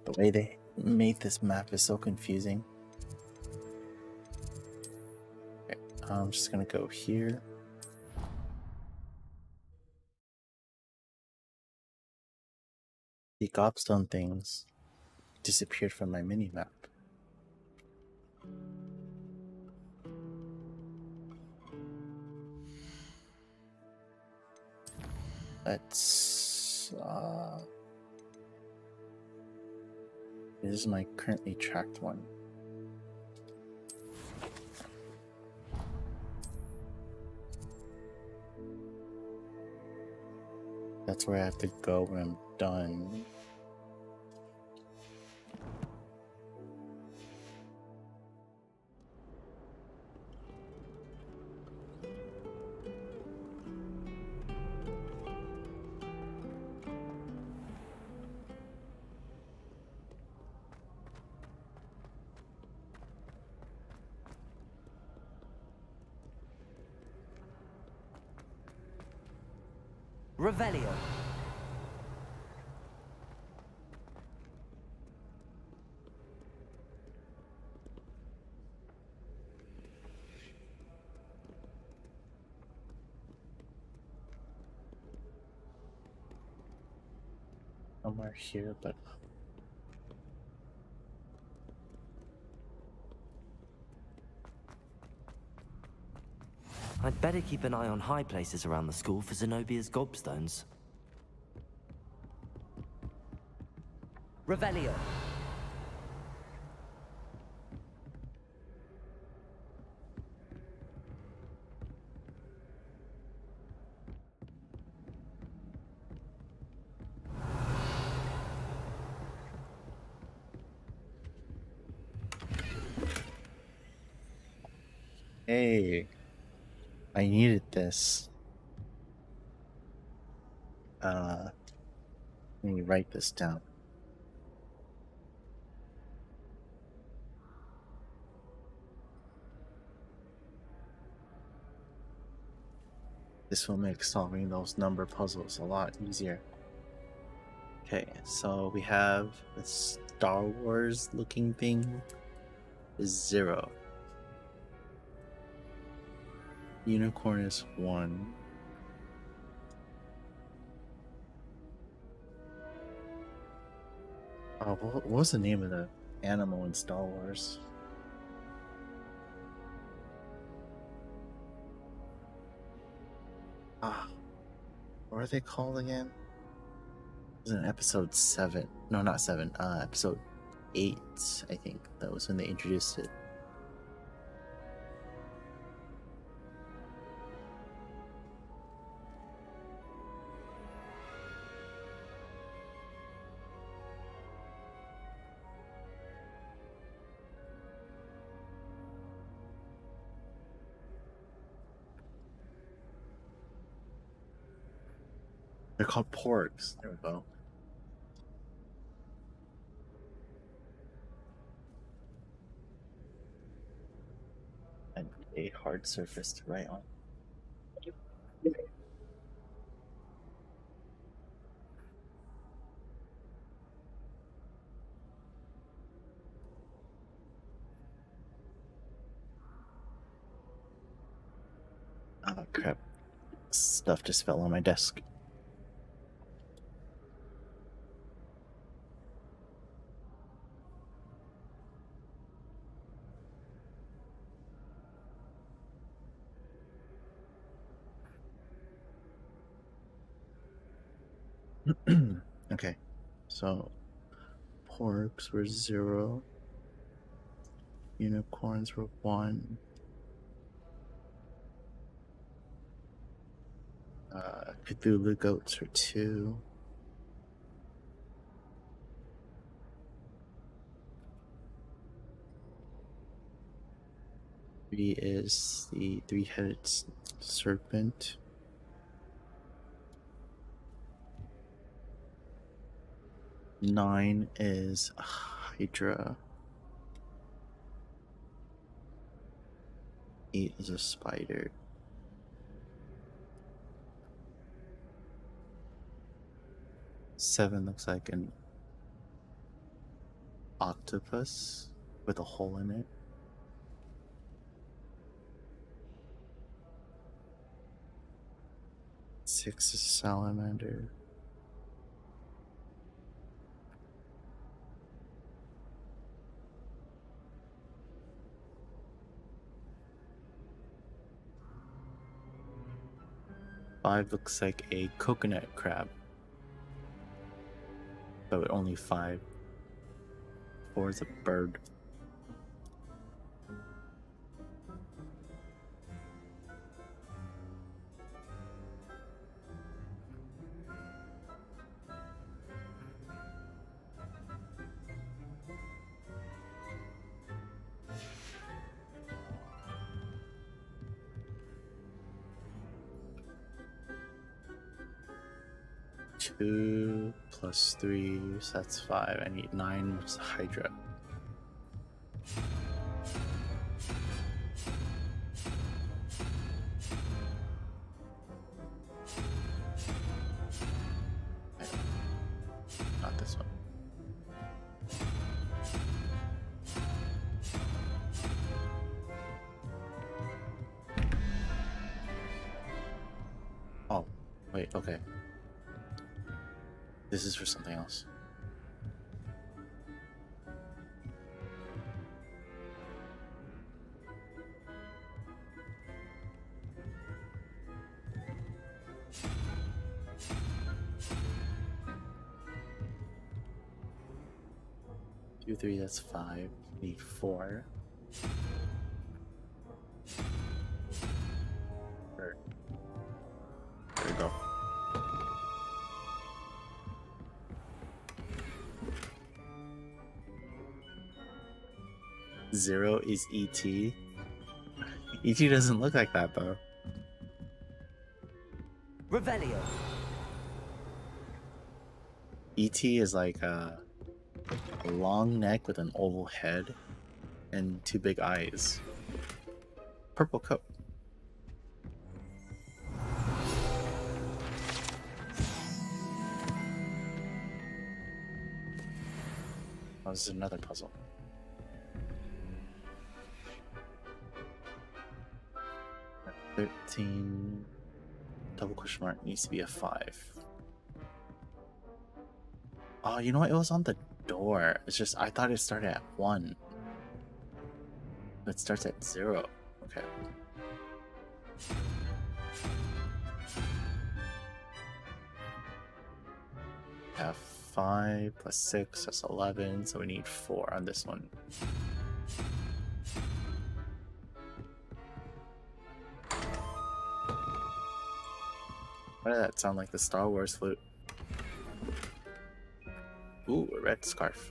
The way they made this map is so confusing. Okay, I'm just gonna go here. The gobstone things disappeared from my mini map. Let's this is my currently tracked one. That's where I have to go when I'm done. Revelio. Somewhere here, but I'd better keep an eye on high places around the school for Zenobia's gobstones. Revelio. hey, I needed this. Let me write this down. This will make solving those number puzzles a lot easier. Okay, so we have the Star Wars looking thing is 0. Unicorn is 1. What was the name of the animal in Star Wars? What are they called again? It was in episode 7. No, not 7. Episode 8, I think. That was when they introduced it. They're called porgs. There we go. And a hard surface to write on. Oh crap. Stuff just fell on my desk. Okay, so porgs were 0, unicorns were 1, Cthulhu goats are 2, Three is the three-headed serpent. Nine is Hydra. 8 is a spider. Seven looks like an octopus with a hole in it. Six is salamander. Five looks like a coconut crab, but with only 5. 4 is a bird. Two plus 3, so that's 5. I need 9, which is Hydra. Not this one. Oh, wait, okay. This is for something else. Two, 3, that's 5. Need 4. There we go. Zero is E.T. E.T. doesn't look like that though. Revelio. E.T. is like a long neck with an oval head and 2 big eyes. Purple coat. Oh, this is another puzzle. 13 double question mark needs to be a 5. Oh, you know what? It was on the door. It's just I thought it started at 1. It starts at 0. Okay. Have 5 plus 6, that's 11, so we need 4 on this one. Why did that sound like the Star Wars flute? Ooh, a red scarf.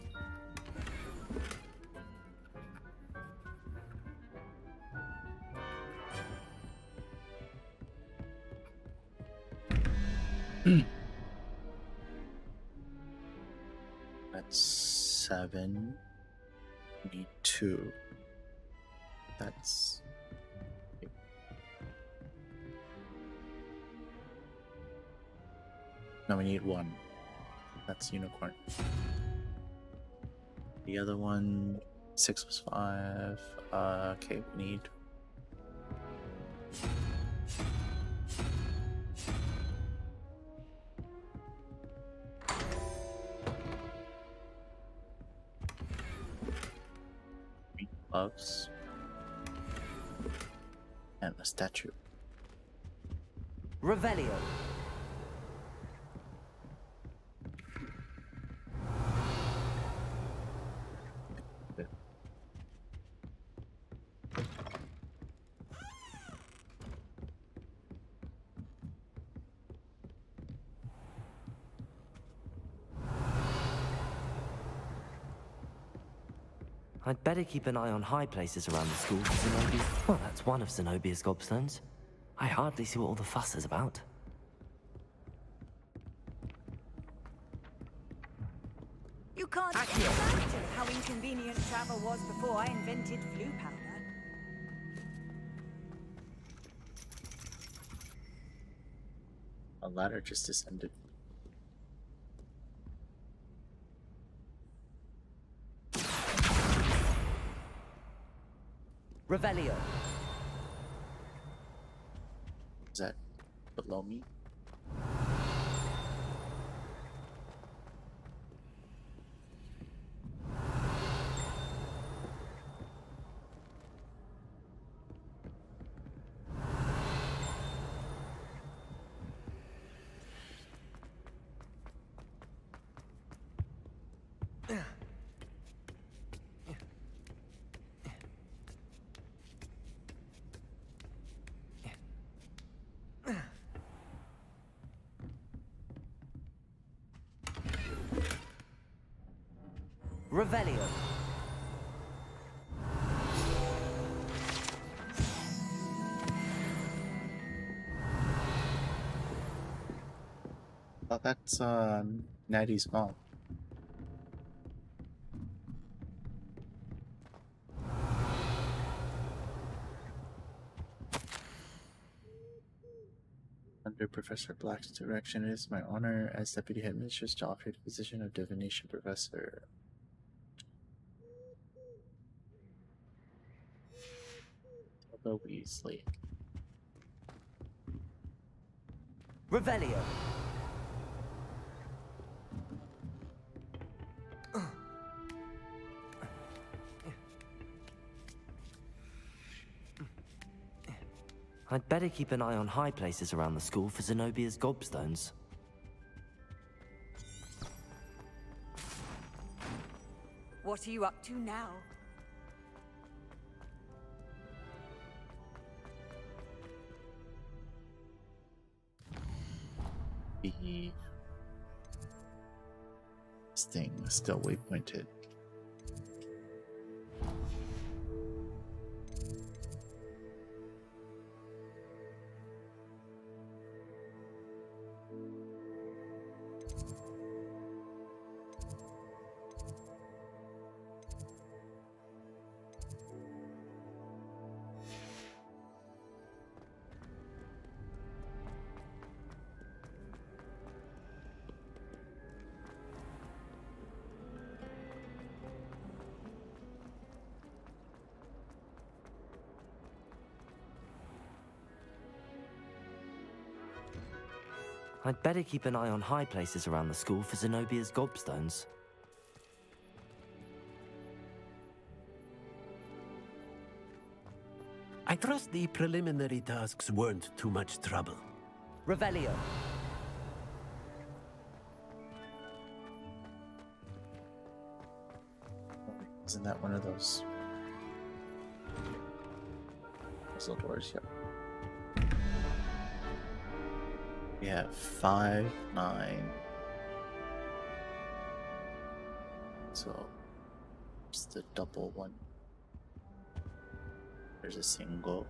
That's 7. We need 2. That's... No, we need 1. That's unicorn. The other one, 6 was 5. Okay, we need... gloves. And the statue. Revelio. I'd better keep an eye on high places around the school for Zenobia. Well, that's one of Zenobia's gobstones. I hardly see what all the fuss is about. You can't imagine how inconvenient travel was before I invented flu powder. A ladder just descended. Revelio. Is that below me? Revelio. Oh, that's Natty's mom. Under Professor Black's direction, it is my honor as Deputy Headmistress to offer you the position of Divination Professor. Hilda Weasley. Revelio. I'd better keep an eye on high places around the school for Zenobia's gobstones. What are you up to now? This thing is still waypointed. I'd better keep an eye on high places around the school for Zenobia's gobstones. I trust the preliminary tasks weren't too much trouble. Revelio. Isn't that one of those puzzle doors? Yep. We have 5, 9. So it's the double one. There's a single.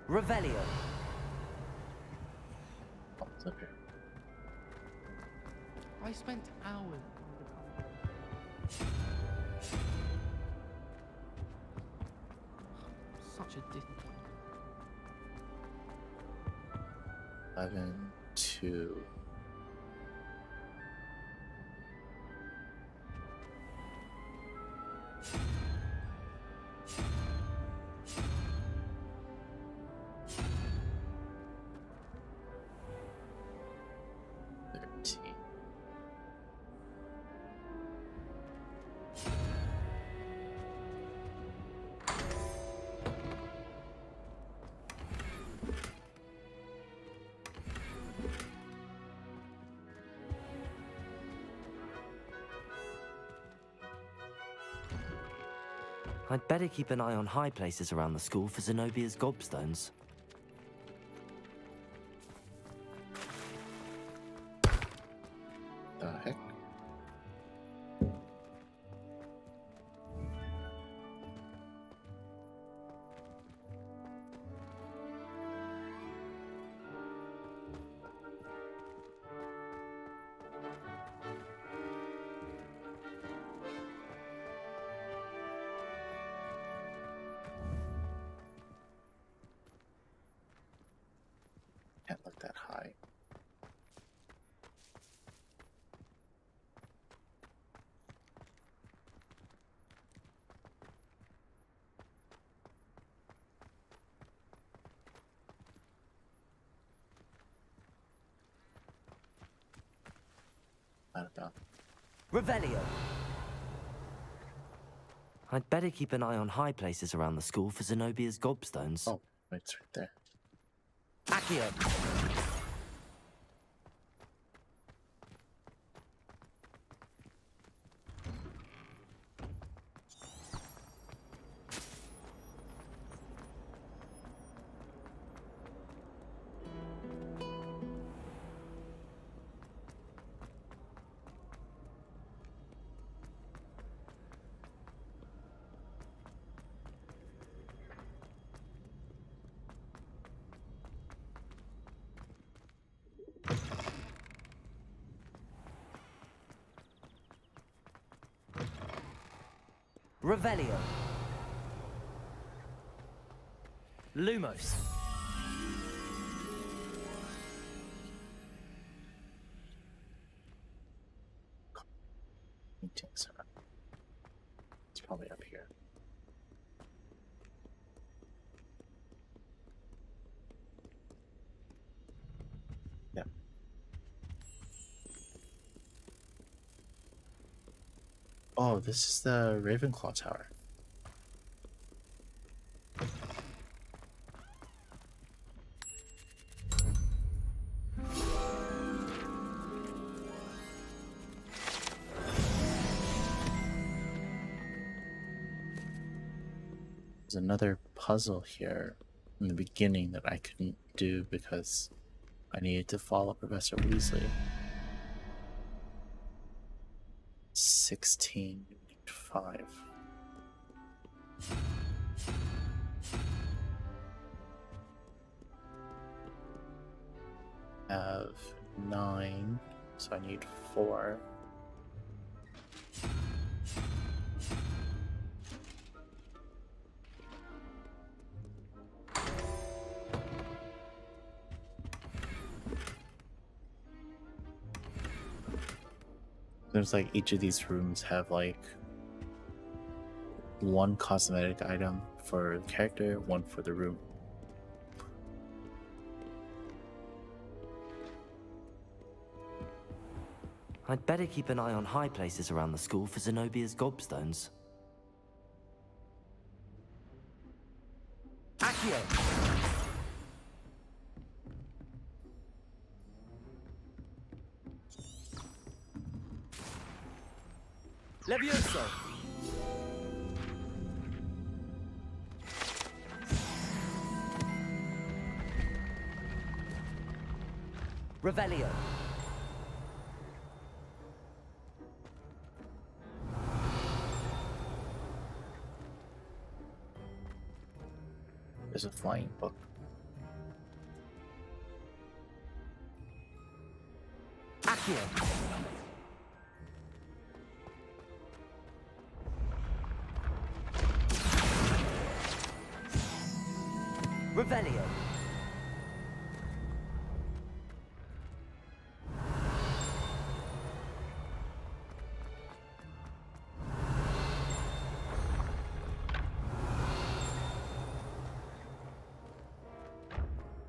Revelio. Oh, it's up here. I spent hours. Such a dis. 11, 2. I'd better keep an eye on high places around the school for Zenobia's gobstones. The heck? Can't look that high. Not about. Revelio! I'd better keep an eye on high places around the school for Zenobia's gobstones. Oh, it's right there. Accio! Revelio. Lumos. Meetings. It's probably up here. Yeah. Oh, this is the Ravenclaw Tower. There's another puzzle here in the beginning that I couldn't do because I needed to follow Professor Weasley. 16, 5. Have 9, so I need 4. There's like each of these rooms have like one cosmetic item for the character, one for the room. I'd better keep an eye on high places around the school for Zenobia's gobstones. Accio! Levioso! Revelio! There's a flying book. Accio! Revelio.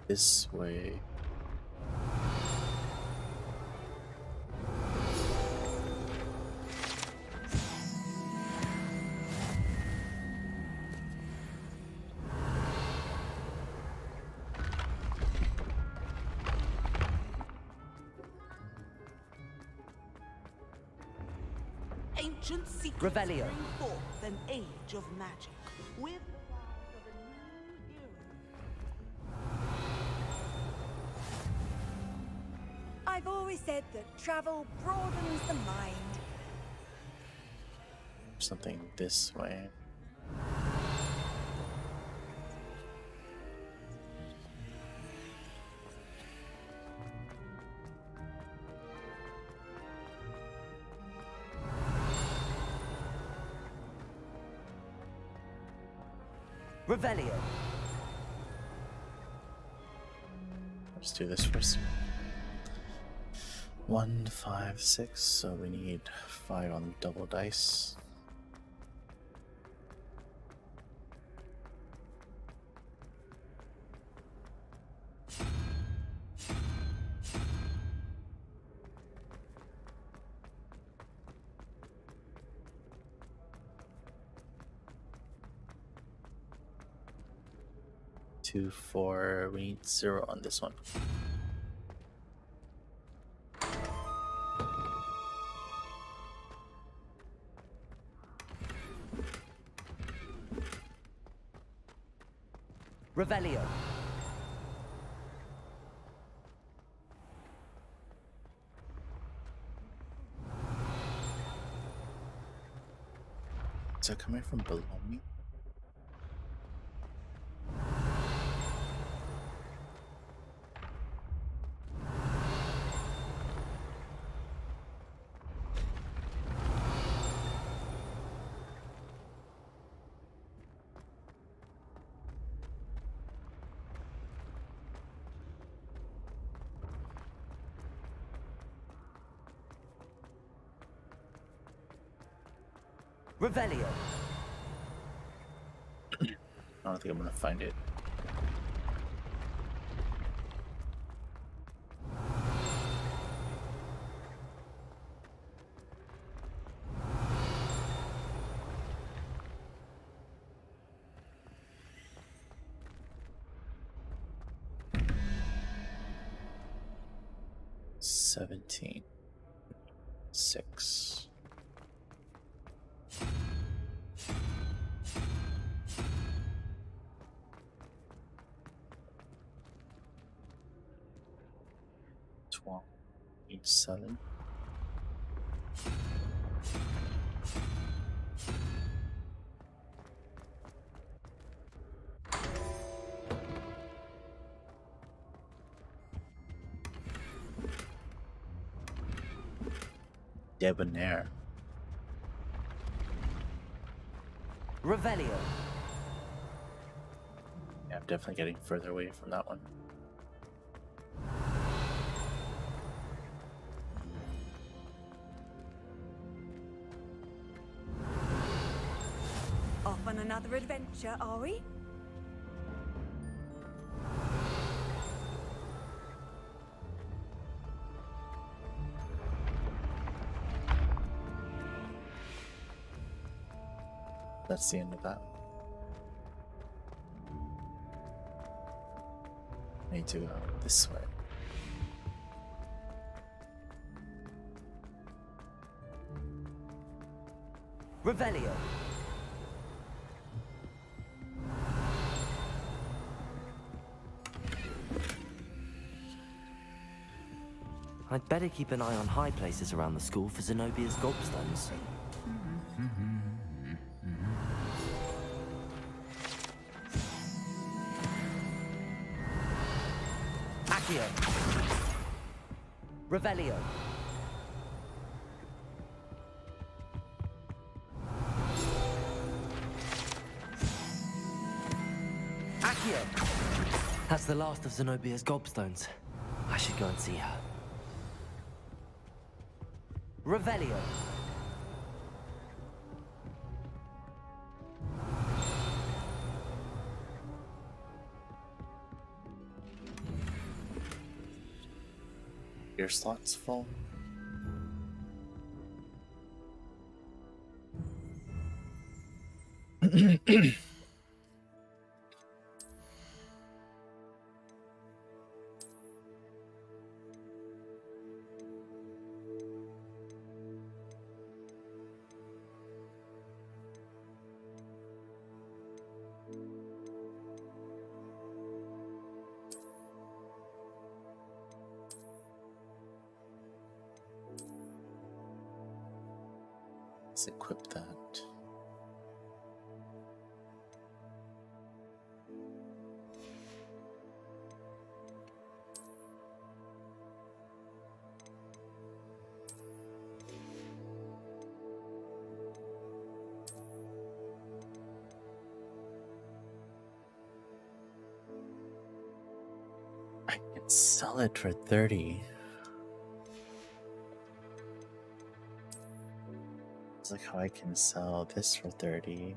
This way. Ancient secrets Revelio. bring forth an age of magic with the rise of a new era. I've always said that travel broadens the mind. Something this way. Revelio. Let's do this first. 1, 5, 6. So we need 5 on double dice. Two, 4. We need 0 on this one. Revelio. Is that coming from below me? Revelio. I don't think I'm gonna find it. $17, 6. Each 7. Debonair. Revelio. Yeah, I'm definitely getting further away from that one. Off on another adventure, are we? That's the end of that. I need to go this way. Revelio. I'd better keep an eye on high places around the school for Zenobia's gobstones. Accio. Revelio. Accio. the last of Zenobia's gobstones. I should go and see her. Revelio. Your slot's full. Let's equip that. I can sell it for 30. It's like how I can sell this for 30.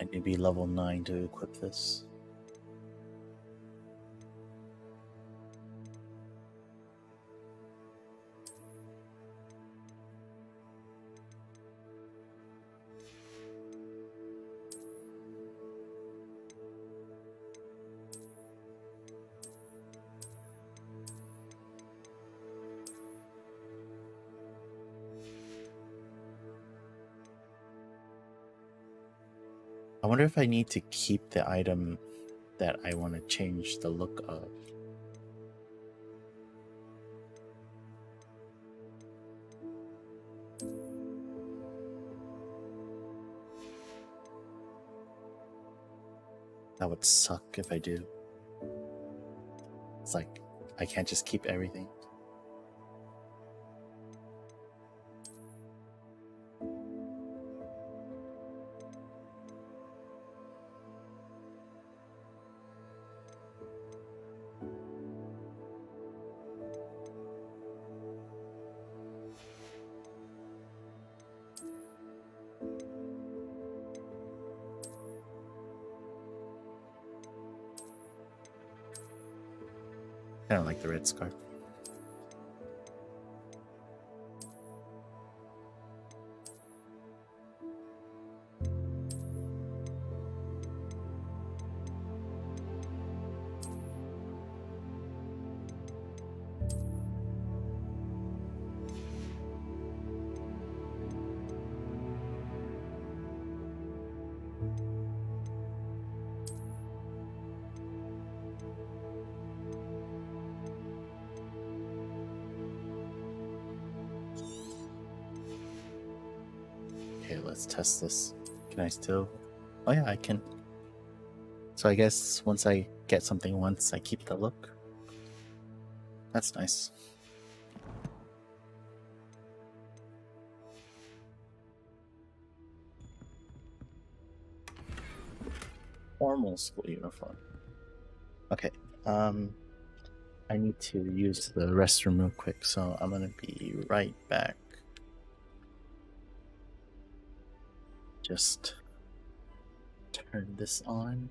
I need to be level 9 to equip this. I wonder if I need to keep the item that I want to change the look of. That would suck if I do. It's like, I can't just keep everything. I don't like the red scarf. Okay, let's test this. Can I still? Oh yeah, I can. So I guess once I get something once, I keep the look. That's nice. Formal school uniform. Okay, I need to use the restroom real quick, so I'm gonna be right back. Just turn this on.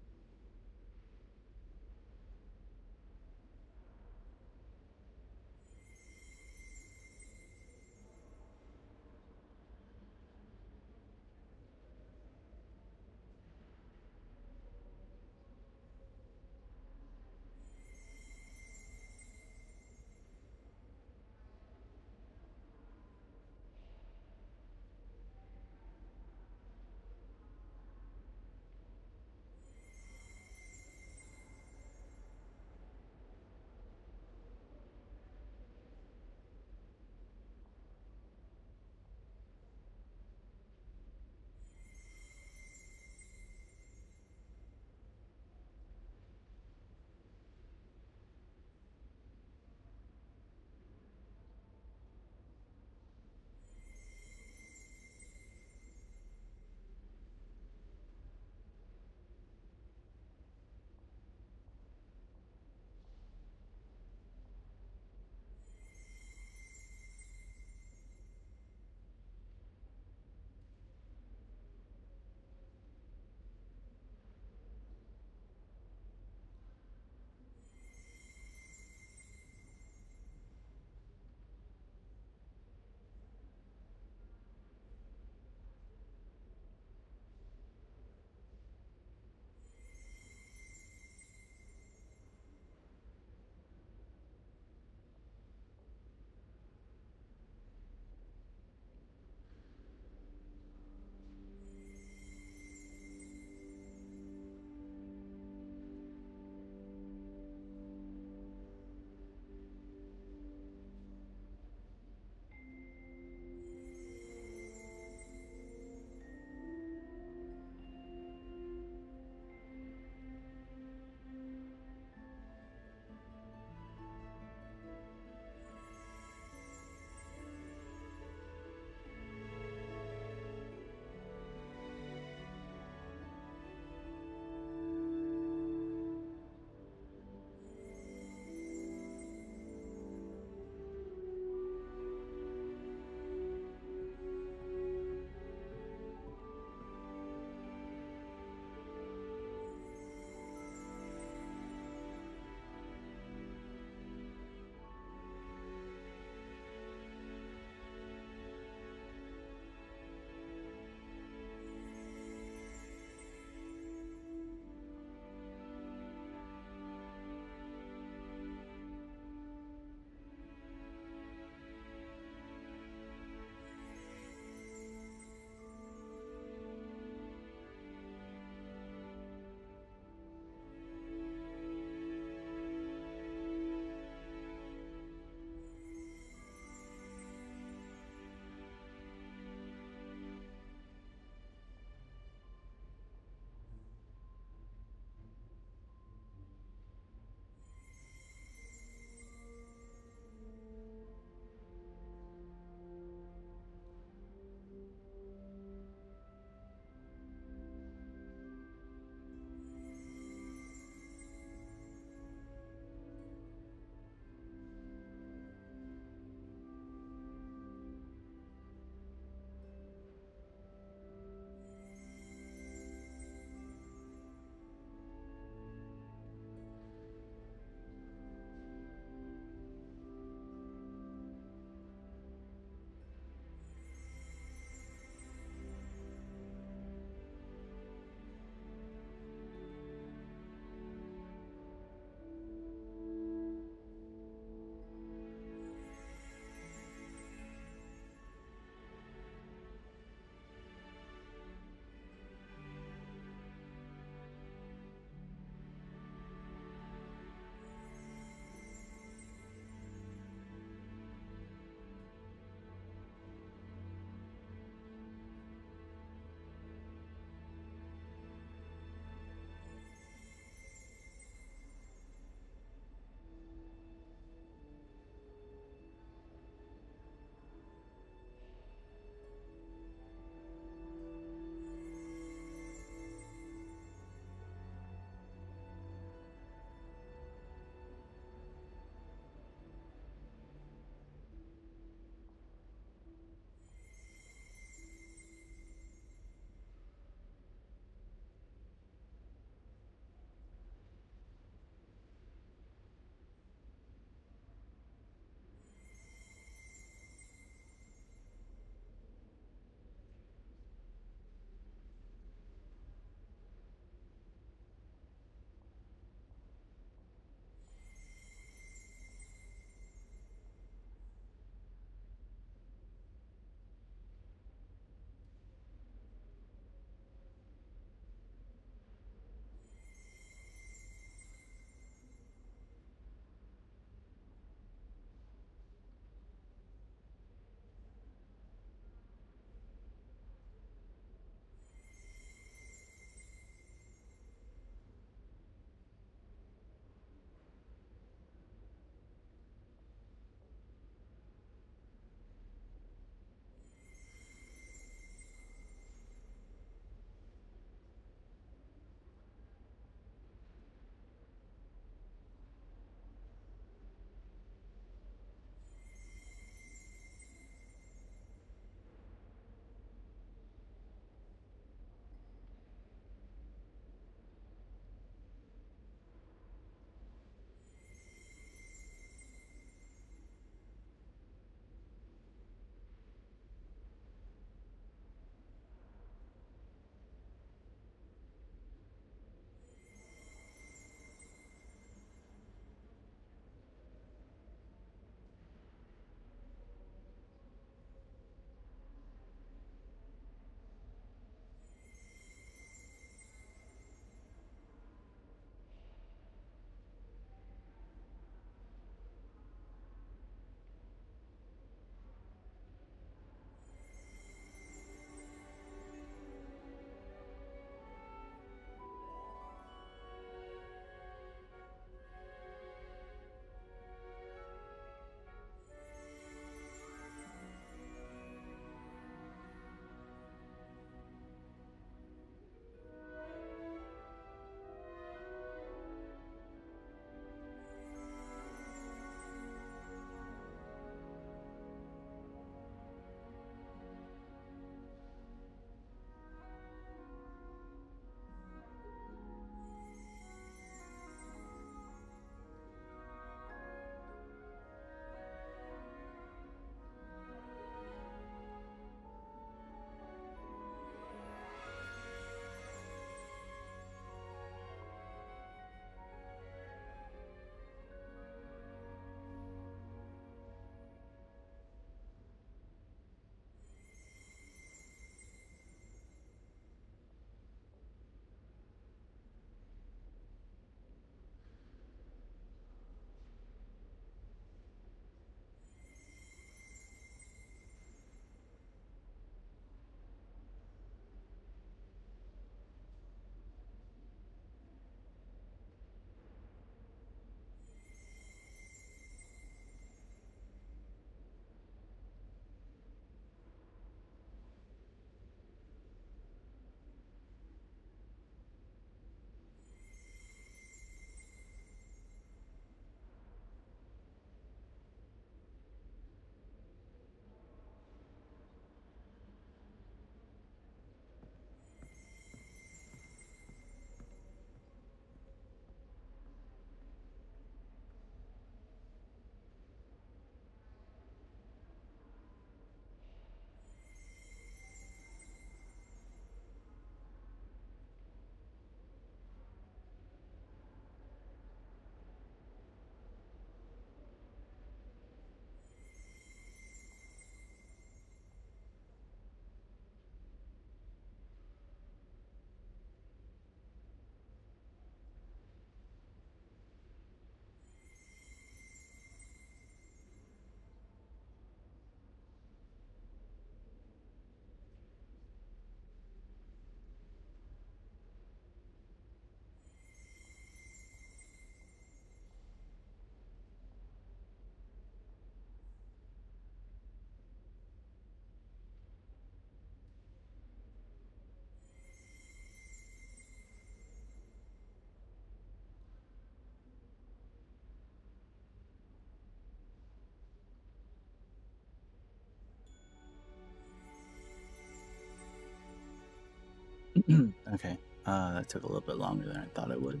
Okay, that took a little bit longer than I thought it would.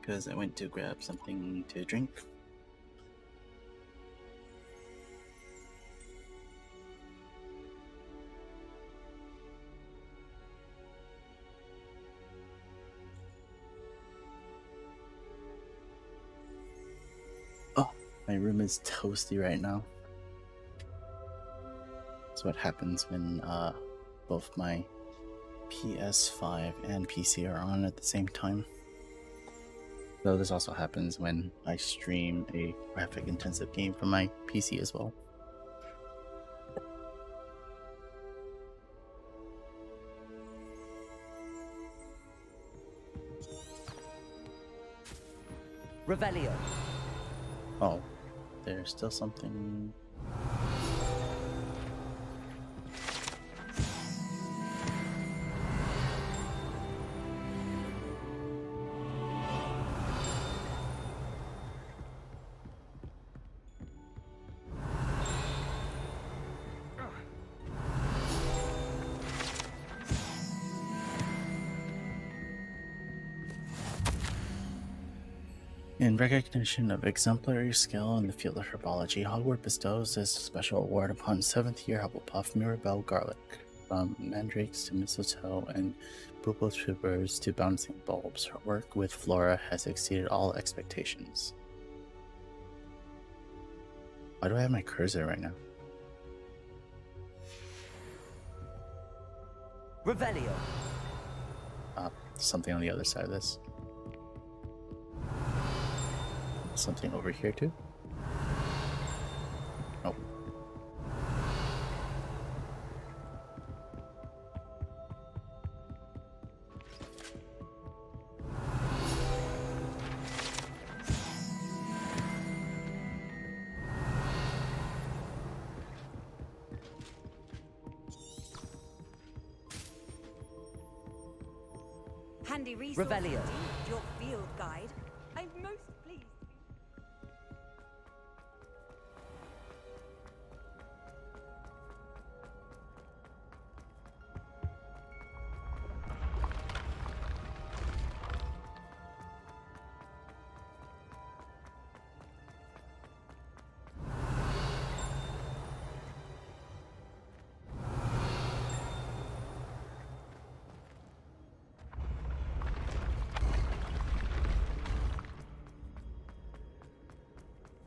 Because I went to grab something to drink. Oh, my room is toasty right now. That's what happens when both my PS5 and PC are on at the same time. Though this also happens when I stream a graphic intensive game from my PC as well. Revelio. Oh, there's still something. In recognition of exemplary skill in the field of herbology, Hogwarts bestows this special award upon 7th year Hufflepuff Mirabelle Garlic. From mandrakes to mistletoe and bubble tubers to bouncing bulbs, her work with flora has exceeded all expectations. Why do I have my cursor right now? Revelio. Something on the other side of this. Something over here too? Oh. Handy resource. Revelio. Indeed, your field guide. I'm most pleased.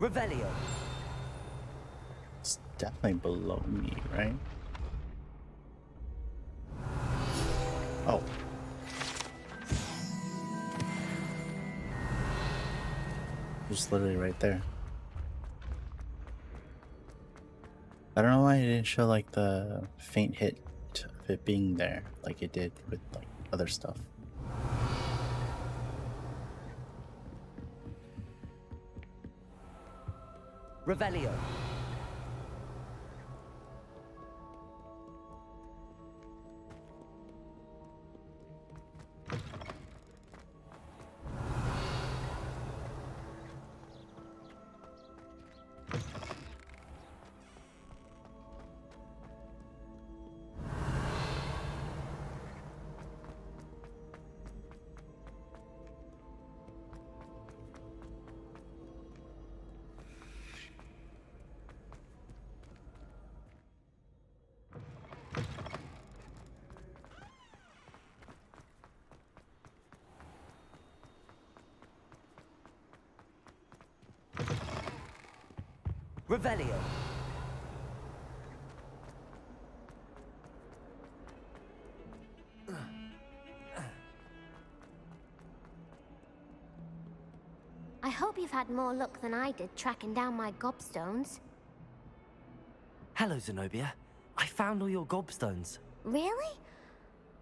Revelio. It's definitely below me, right? Oh. Just literally right there. I don't know why it didn't show like the faint hit of it being there like it did with like other stuff. Revelio. Revelio. I hope you've had more luck than I did tracking down my gobstones. Hello, Zenobia. I found all your gobstones. Really?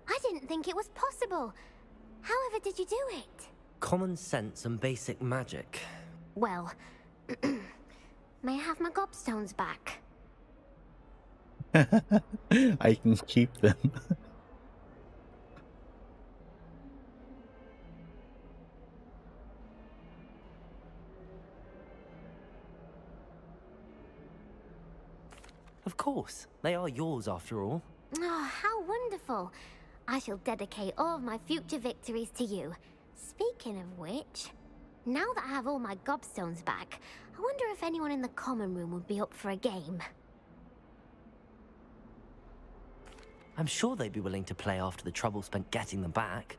I didn't think it was possible. However did you do it? Common sense and basic magic. Well, may I have my gobstones back? I can keep them. Of course. They are yours after all. Oh, how wonderful. I shall dedicate all of my future victories to you. Speaking of which, now that I have all my gobstones back, I wonder if anyone in the common room would be up for a game. I'm sure they'd be willing to play after the trouble spent getting them back.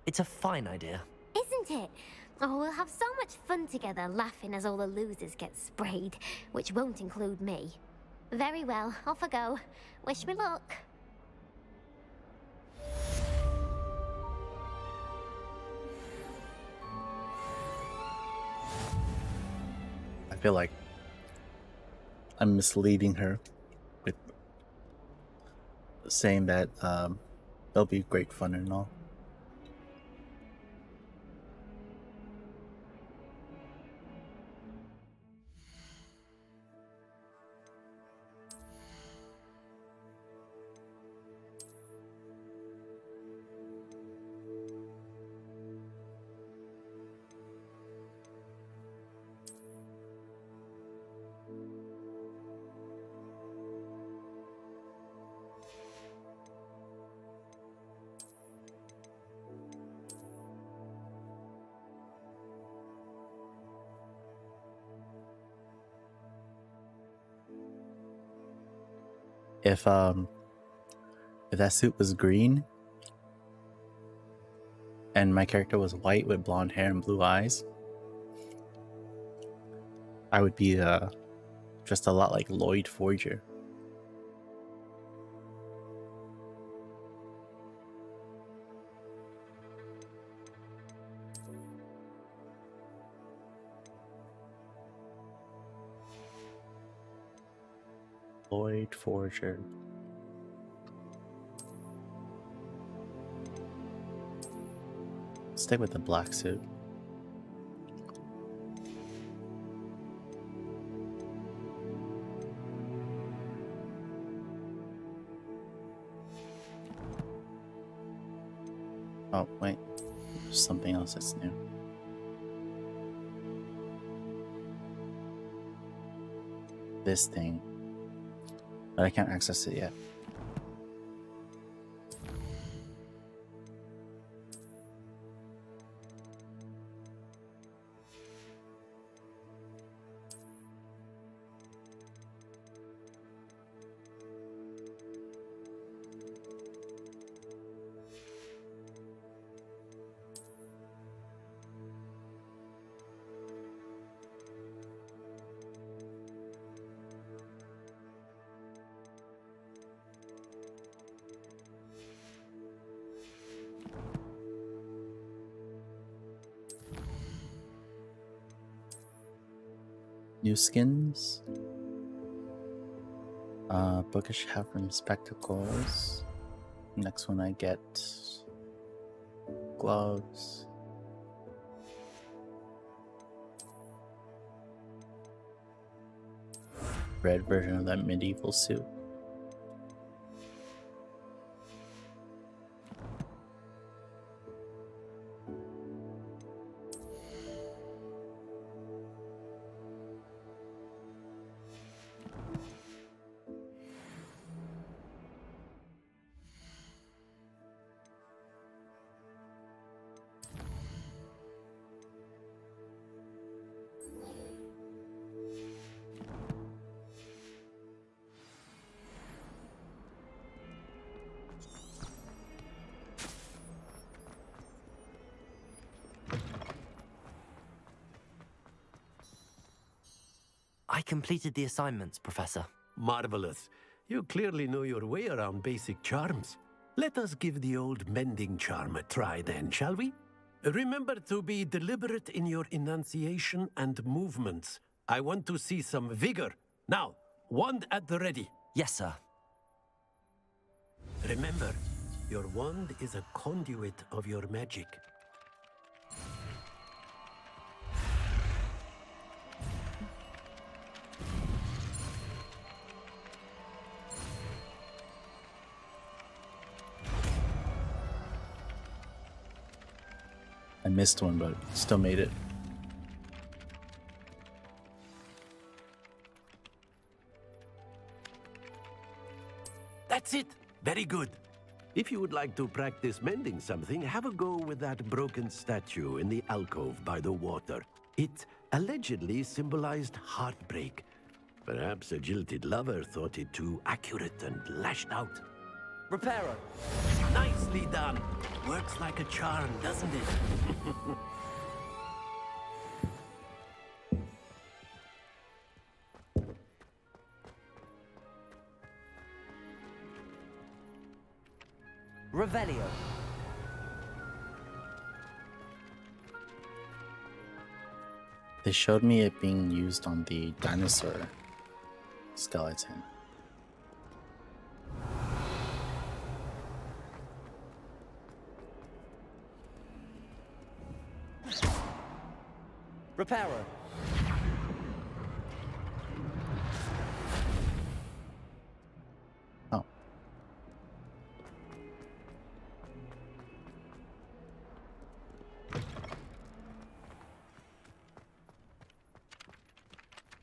It's a fine idea. Isn't it? Oh, we'll have so much fun together, laughing as all the losers get sprayed, which won't include me. Very well, off I go. Wish me luck. I feel like I'm misleading her with saying that it'll be great fun and all. If that suit was green and my character was white with blonde hair and blue eyes, I would be just a lot like Lloyd Forger. Lloyd Forger. Stick with the black suit. Oh, wait. There's something else that's new. This thing. But I can't access it yet. New skins. Bookish Havern spectacles. Next one I get gloves. Red version of that medieval suit. I completed the assignments, Professor. Marvelous. You clearly know your way around basic charms. Let us give the old mending charm a try then, shall we? Remember to be deliberate in your enunciation and movements. I want to see some vigor. Now, wand at the ready. Yes, sir. Remember, your wand is a conduit of your magic. I missed one, but still made it. That's it. Very good. If you would like to practice mending something, have a go with that broken statue in the alcove by the water. It allegedly symbolized heartbreak. Perhaps a jilted lover thought it too accurate and lashed out. Reparo. Nicely done. Works like a charm, doesn't it? Revelio. They showed me it being used on the dinosaur skeleton. Reparo. Oh.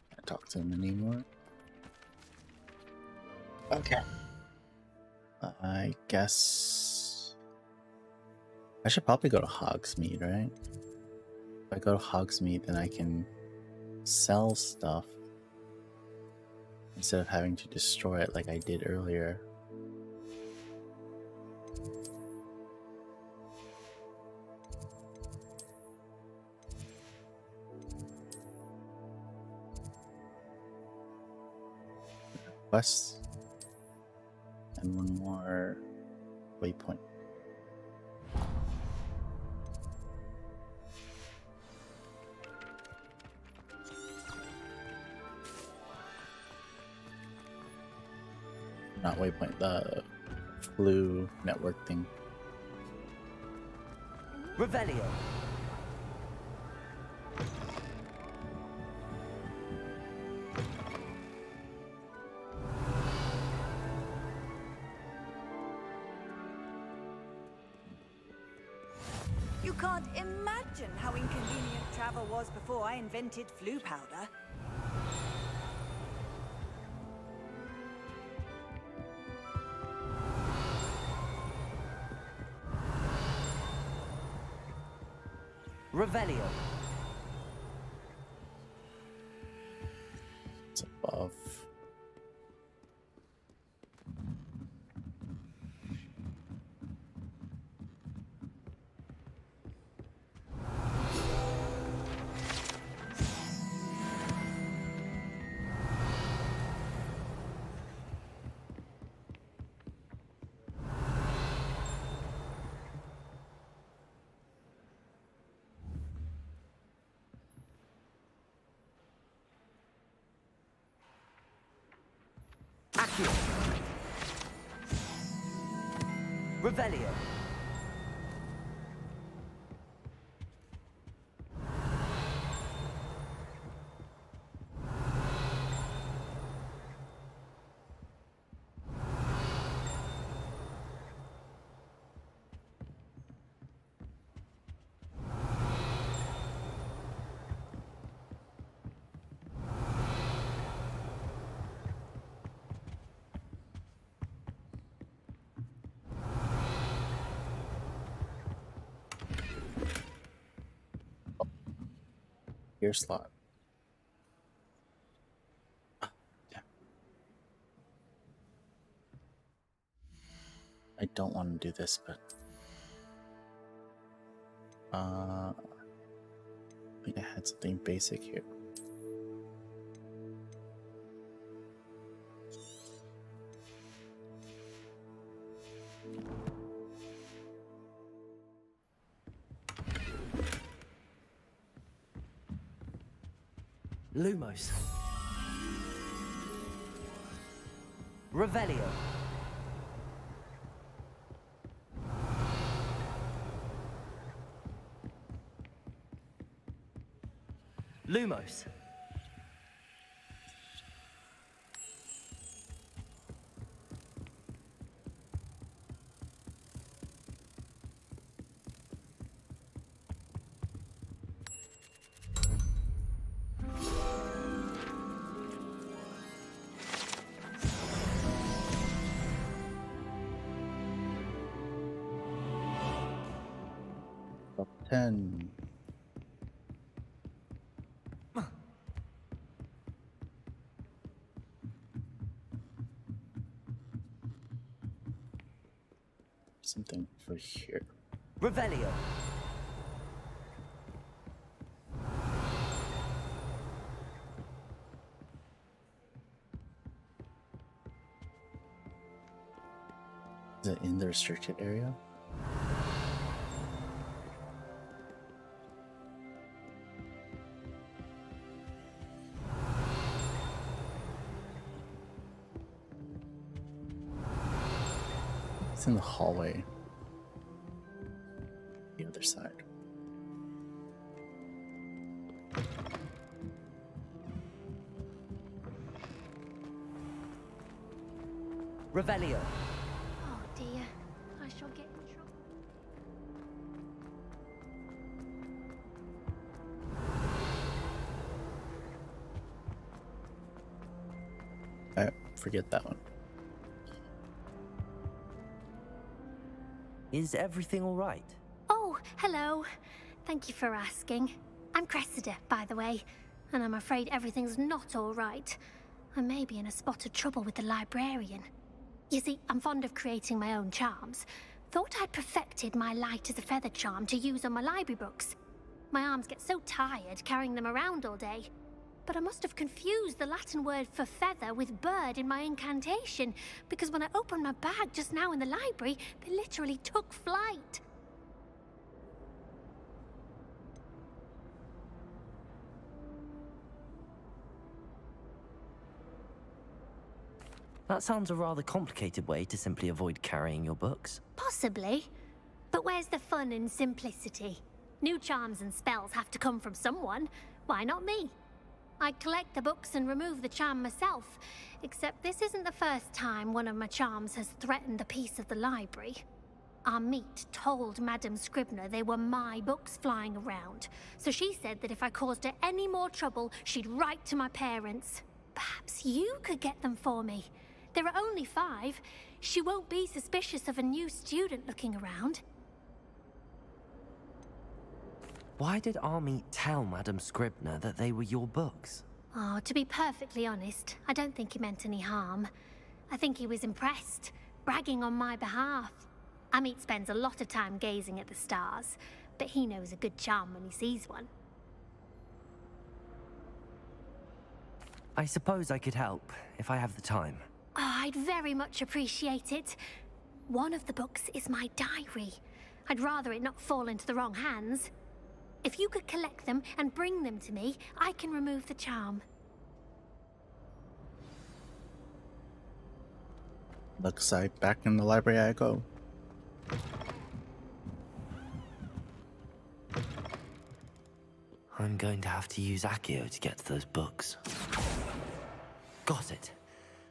Can't talk to him anymore. Okay. I guess I should probably go to Hogsmeade, right? If I go to Hogsmeade, then I can sell stuff instead of having to destroy it like I did earlier. Quest and one more waypoint. Not waypoint, the flu network thing. Revelio. You can't imagine how inconvenient travel was before I invented flu powder. Revelio. It's above. Accio. Revelio. Gear slot. Oh, yeah. I don't want to do this, but I think I had something basic here. Lumos. Revelio. Lumos. 10. Something for here. Revelio. Is it in the restricted area? It's in the hallway. The other side. Revelio. Oh dear, I shall get in trouble. Forget that one. Is everything all right? Oh, hello. Thank you for asking. I'm Cressida, by the way, and I'm afraid everything's not all right. I may be in a spot of trouble with the librarian. You see, I'm fond of creating my own charms. Thought I'd perfected my light as a feather charm to use on my library books. My arms get so tired carrying them around all day. But I must have confused the Latin word for feather with bird in my incantation, because when I opened my bag just now in the library, they literally took flight. That sounds a rather complicated way to simply avoid carrying your books. Possibly. But where's the fun in simplicity? New charms and spells have to come from someone. Why not me? I collect the books and remove the charm myself, except this isn't the first time one of my charms has threatened a piece of the library. Our meet told Madame Scribner they were my books flying around, so she said that if I caused her any more trouble, she'd write to my parents. Perhaps you could get them for me. There are only 5. She won't be suspicious of a new student looking around. Why did Army tell Madame Scribner that they were your books? Oh, to be perfectly honest, I don't think he meant any harm. I think he was impressed, bragging on my behalf. Amit spends a lot of time gazing at the stars, but he knows a good charm when he sees one. I suppose I could help, if I have the time. Oh, I'd very much appreciate it. One of the books is my diary. I'd rather it not fall into the wrong hands. If you could collect them and bring them to me, I can remove the charm. Looks like back in the library I go. I'm going to have to use Accio to get to those books. Got it.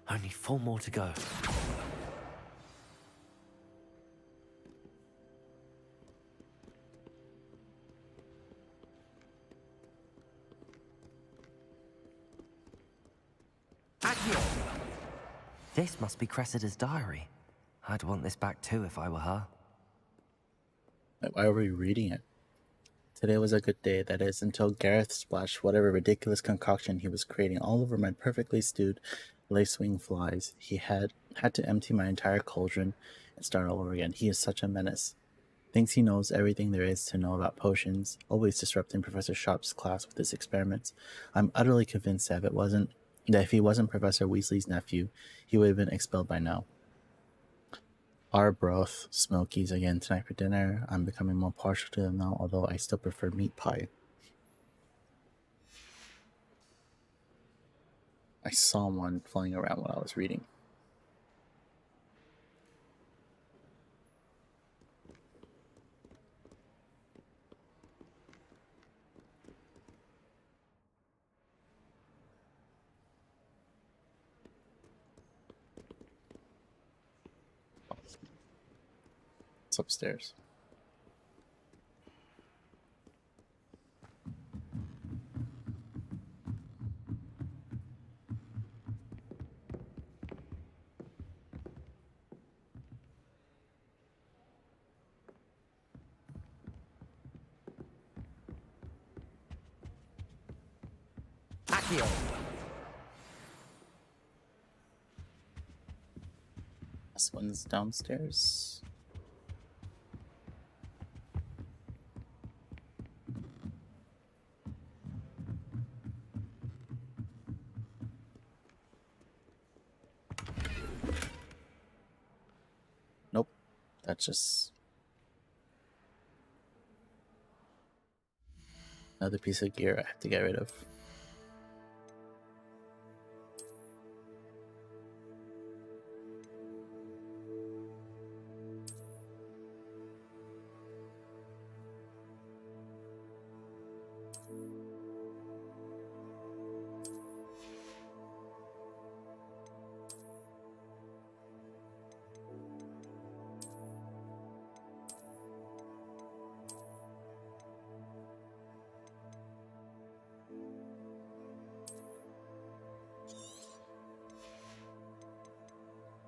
Only 4 more to go. Accio! This must be Cressida's diary. I'd want this back too if I were her. Why are we reading it? Today was a good day, that is, until Gareth splashed whatever ridiculous concoction he was creating all over my perfectly stewed lacewing flies. He had to empty my entire cauldron and start all over again. He is such a menace. Thinks he knows everything there is to know about potions, always disrupting Professor Sharp's class with his experiments. I'm utterly convinced that if he wasn't Professor Weasley's nephew, he would have been expelled by now. Arbroath Smokies again tonight for dinner. I'm becoming more partial to them now, although I still prefer meat pie. I saw one flying around while I was reading. It's upstairs. Accio. This one's downstairs. Nope, that's just another piece of gear I have to get rid of.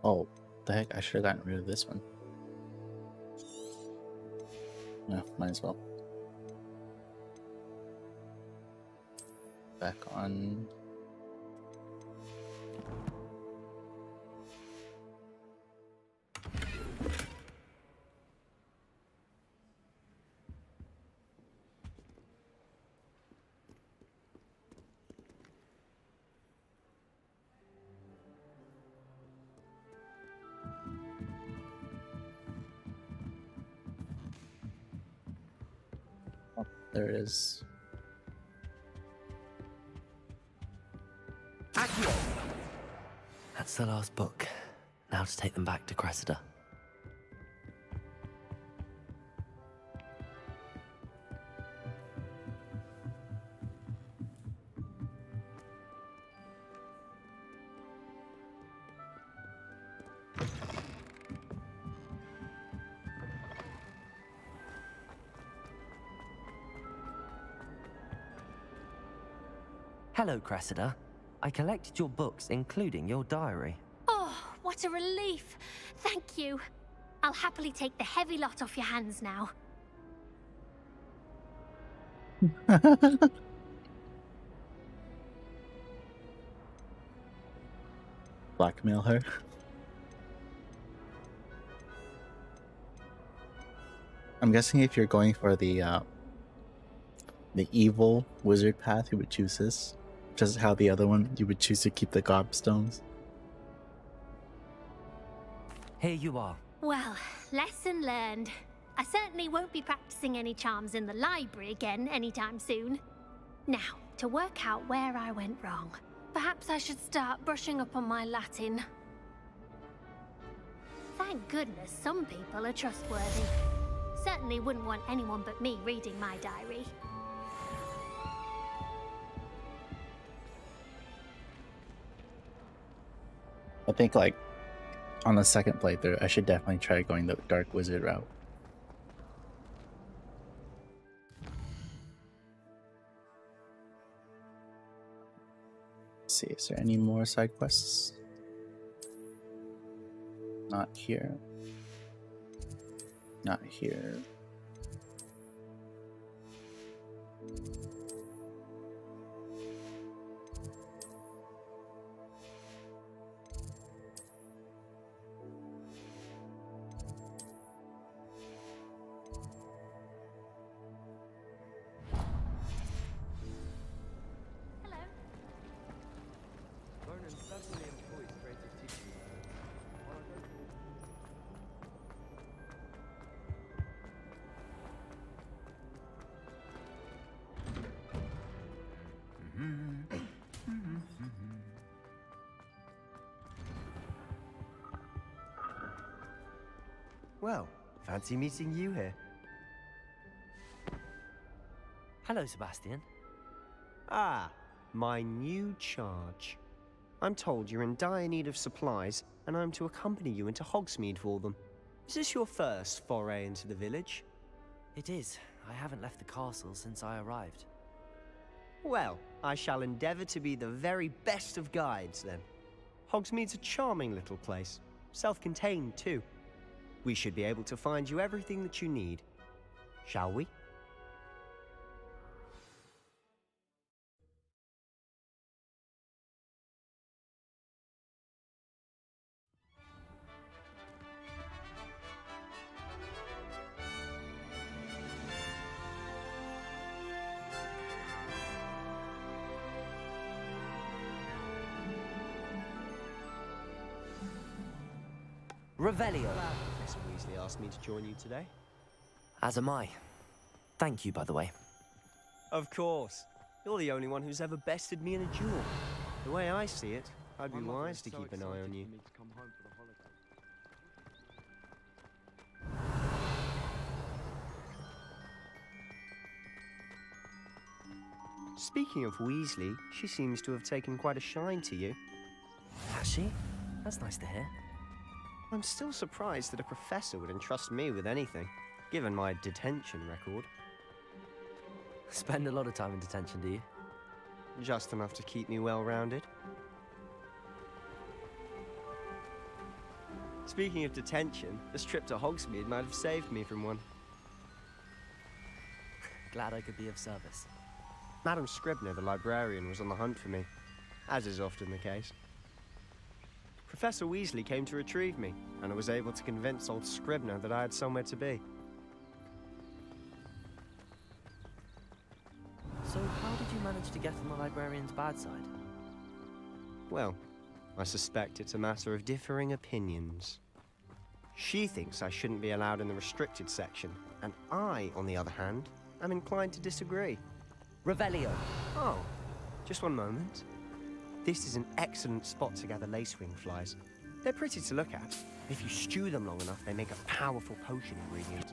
Oh, the heck, I should have gotten rid of this one. Yeah, might as well. Back on. There it is. Accio! That's the last book. Now to take them back to Cressida. Hello, Cressida. I collected your books, including your diary. Oh, what a relief. Thank you. I'll happily take the heavy lot off your hands now. Blackmail her. I'm guessing if you're going for the evil wizard path, you would choose this. Just how the other one, you would choose to keep the gobstones. Here you are. Well, lesson learned. I certainly won't be practicing any charms in the library again anytime soon. Now, to work out where I went wrong. Perhaps I should start brushing up on my Latin. Thank goodness some people are trustworthy. Certainly wouldn't want anyone but me reading my diary. I think, like, on the second playthrough, I should definitely try going the Dark Wizard route. Let's see, is there any more side quests? Not here. Not here. Well, fancy meeting you here. Hello, Sebastian. Ah, my new charge. I'm told you're in dire need of supplies, and I'm to accompany you into Hogsmeade for them. Is this your first foray into the village? It is. I haven't left the castle since I arrived. Well, I shall endeavor to be the very best of guides, then. Hogsmeade's a charming little place. Self-contained, too. We should be able to find you everything that you need. Shall we? Revelio. Professor Weasley asked me to join you today. As am I. Thank you, by the way. Of course. You're the only one who's ever bested me in a duel. The way I see it, I'd be wise to keep an eye on you. Speaking of Weasley, she seems to have taken quite a shine to you. Has she? That's nice to hear. I'm still surprised that a professor would entrust me with anything, given my detention record. Spend a lot of time in detention, do you? Just enough to keep me well-rounded. Speaking of detention, this trip to Hogsmeade might have saved me from one. Glad I could be of service. Madam Scribner, the librarian, was on the hunt for me, as is often the case. Professor Weasley came to retrieve me, and I was able to convince old Scribner that I had somewhere to be. So how did you manage to get on the librarian's bad side? Well, I suspect it's a matter of differing opinions. She thinks I shouldn't be allowed in the restricted section, and I, on the other hand, am inclined to disagree. Revelio. Oh, just one moment. This is an excellent spot to gather lacewing flies. They're pretty to look at. If you stew them long enough, they make a powerful potion ingredient.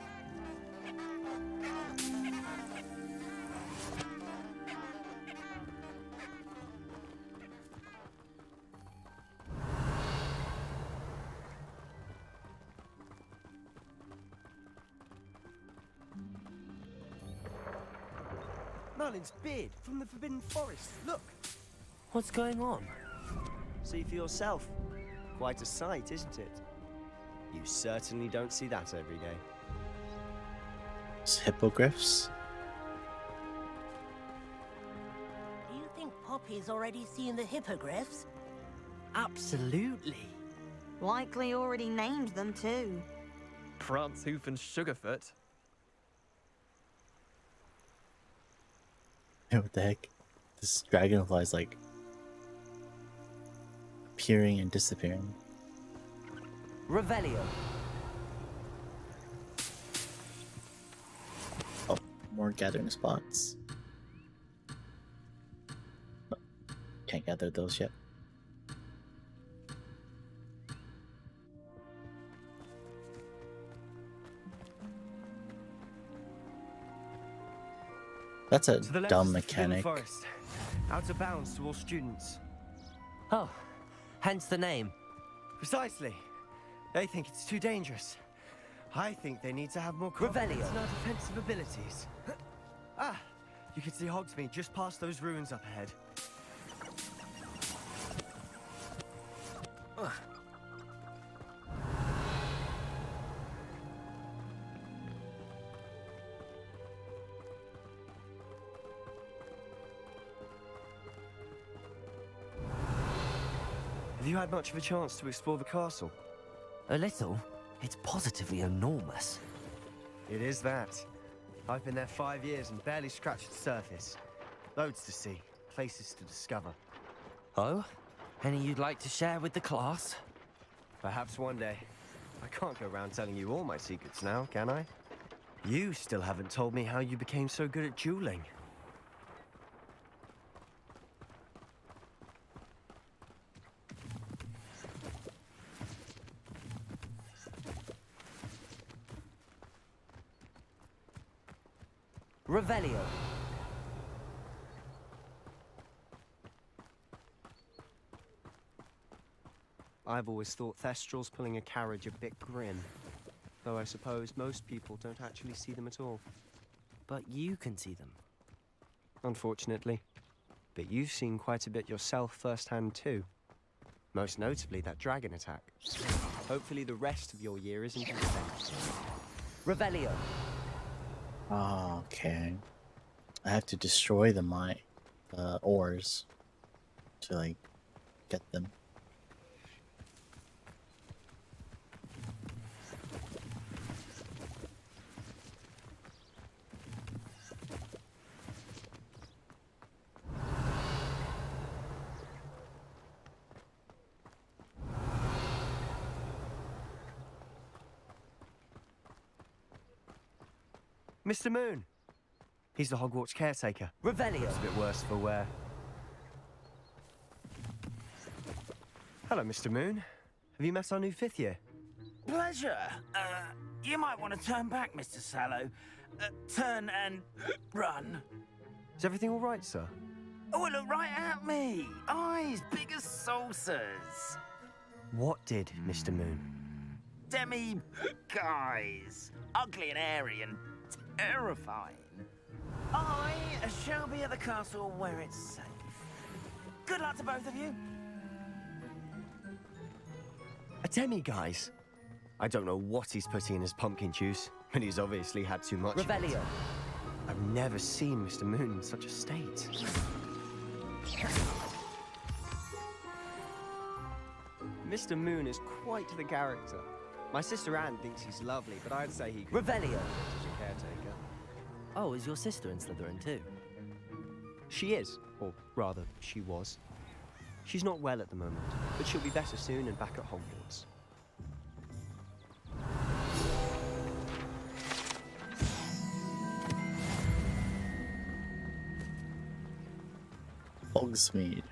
Merlin's beard from the Forbidden Forest. Look! What's going on? See for yourself. Quite a sight, isn't it? You certainly don't see that every day. It's hippogriffs? Do you think Poppy's already seen the hippogriffs? Absolutely. Likely already named them too. Prancehoof and Sugarfoot. What the heck? This dragonfly's like appearing and disappearing. Revelio. Oh, more gathering spots. Oh, can't gather those yet. That's a To the left dumb is the Forbidden mechanic. Forest. Out of bounds to all students. Oh, hence the name. Precisely. They think it's too dangerous. I think they need to have more Revelio. confidence in our defensive abilities. Ah, you can see Hogsmeade just past those ruins up ahead. Have you had much of a chance to explore the castle? A little. It's positively enormous. It is that. I've been there 5 years and barely scratched the surface. Loads to see, places to discover. Oh? Any you'd like to share with the class? Perhaps one day. I can't go around telling you all my secrets now, can I? You still haven't told me how you became so good at dueling. Revelio. I've always thought Thestrals pulling a carriage a bit grim. Though I suppose most people don't actually see them at all. But you can see them. Unfortunately. But you've seen quite a bit yourself firsthand too. Most notably that dragon attack. Hopefully the rest of your year isn't in vain. Revelio. Oh, okay. I have to destroy the ores to like get them. Mr. Moon. He's the Hogwarts caretaker. Revelio. It's a bit worse for wear. Hello, Mr. Moon. Have you met our new 5th year? Pleasure. You might want to turn back, Mr. Sallow. Turn and run. Is everything all right, sir? Oh, look right at me. Eyes big as saucers. What did, Mr. Moon? Demi guys. Ugly and airy and terrifying. I shall be at the castle where it's safe. Good luck to both of you. A demi-guise? I don't know what he's putting in his pumpkin juice, but he's obviously had too much. Revelio. I've never seen Mr. Moon in such a state. Mr. Moon is quite the character. My sister Anne thinks he's lovely, but I'd say he could Revelio. be a caretaker. Oh, is your sister in Slytherin too? She is, or rather, she was. She's not well at the moment, but she'll be better soon and back at Hogwarts. Hogsmeade.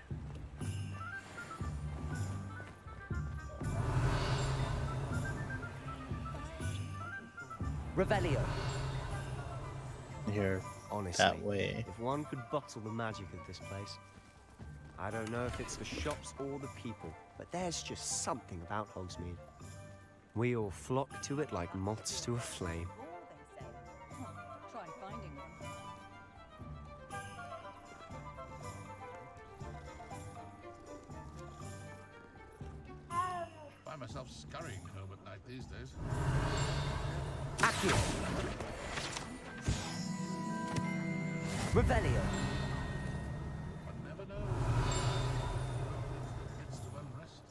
Revelio. Here, Honestly, that way. if one could bottle the magic of this place. I don't know if it's the shops or the people, but there's just something about Hogsmeade. We all flock to it like moths to a flame. Try finding one. Find myself scurrying home at night these days. Accio. Revelio. One never knows. Midst of unrest.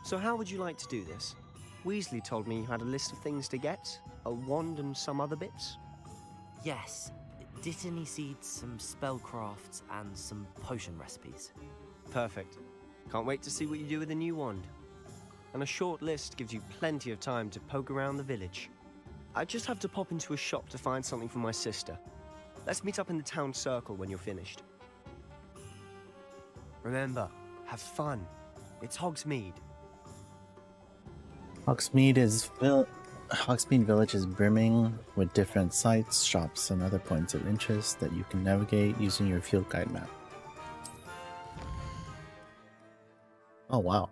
So how would you like to do this? Weasley told me you had a list of things to get, a wand and some other bits. Yes. Dittany seeds, some spellcrafts, and some potion recipes. Perfect. Can't wait to see what you do with the new wand. And a short list gives you plenty of time to poke around the village. I just have to pop into a shop to find something for my sister. Let's meet up in the town circle when you're finished. Remember, have fun. It's Hogsmeade. Hogsmeade Village is brimming with different sites, shops, and other points of interest that you can navigate using your field guide map. Oh wow.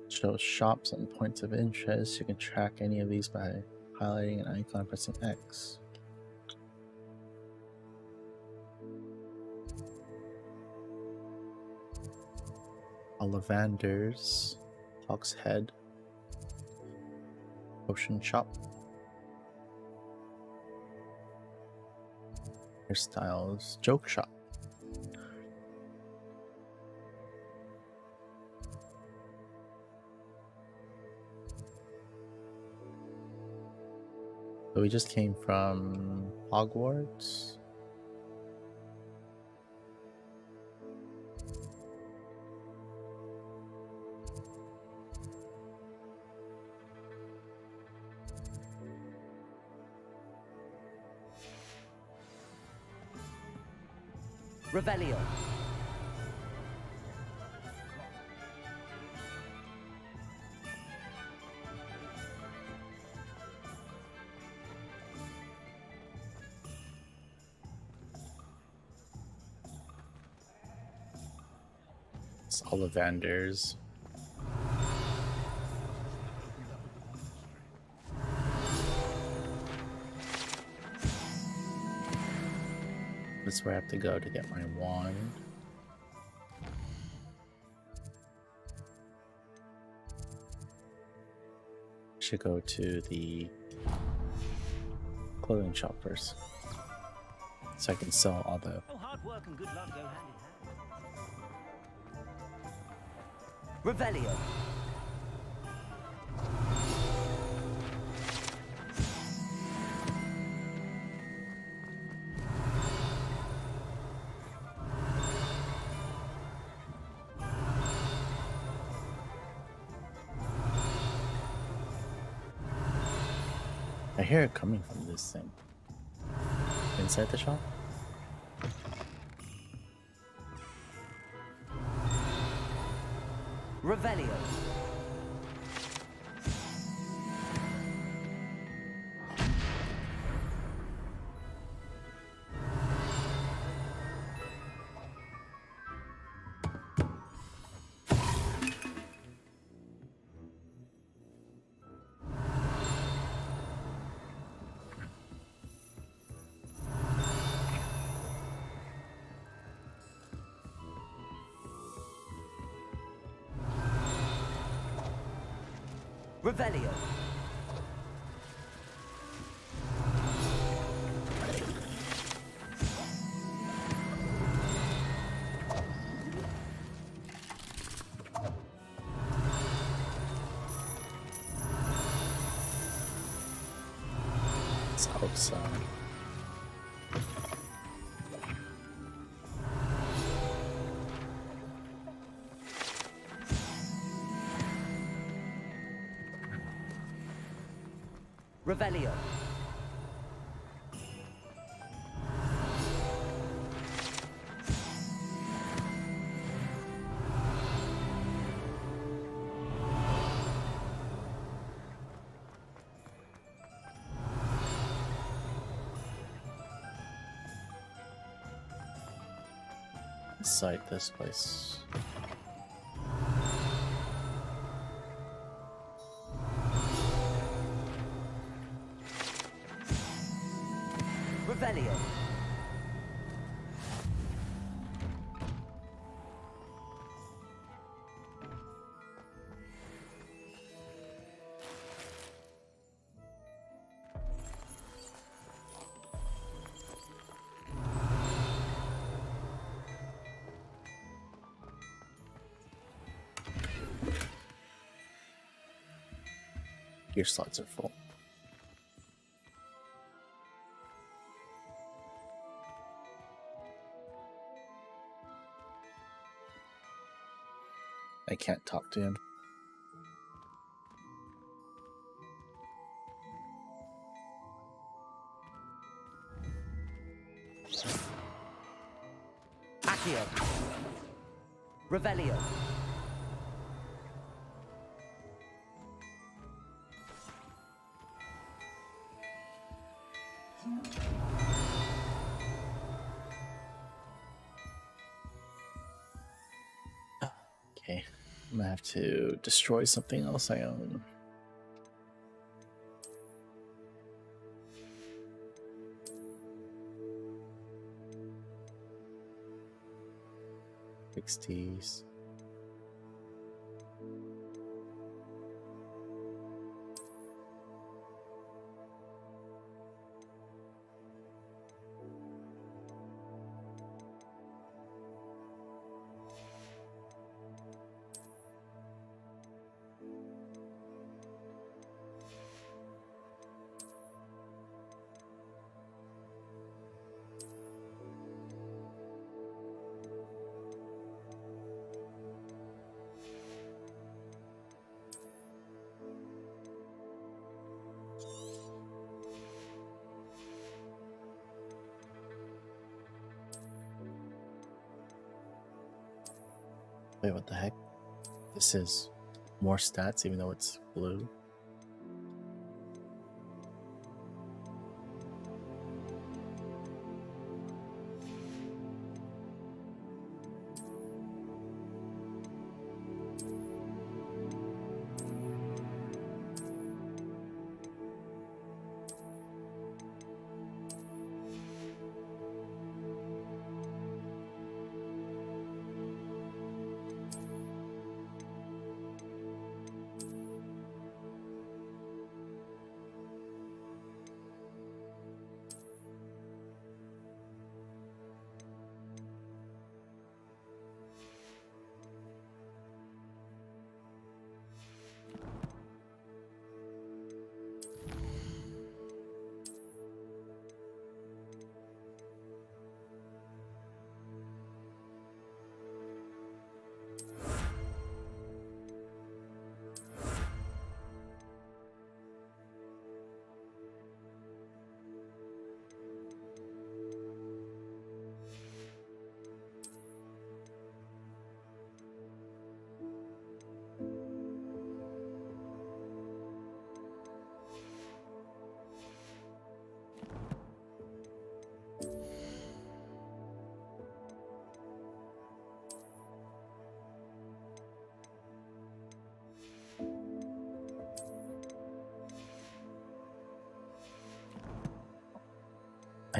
Shows shops and points of interest. You can track any of these by highlighting an icon and pressing X. Ollivanders, Hawk's Head, Potion Shop, Hairstyles, Joke Shop. So we just came from Hogwarts. Revelio. It's Ollivanders. That's where I have to go to get my wand. Should go to the clothing shop first. so I can sell all the. Oh, hard work and good luck go hand in hand. Revelio. I hear it coming from this thing. Inside the shop? Revelio. Revelio. It's outside. Revelio. Inside this place. Revelio. Your slots are full. I can't talk to him. Accio. Revelio. Okay, I'm gonna have to destroy something else I own. Fix these. Wait, what the heck? This is more stats even though it's blue.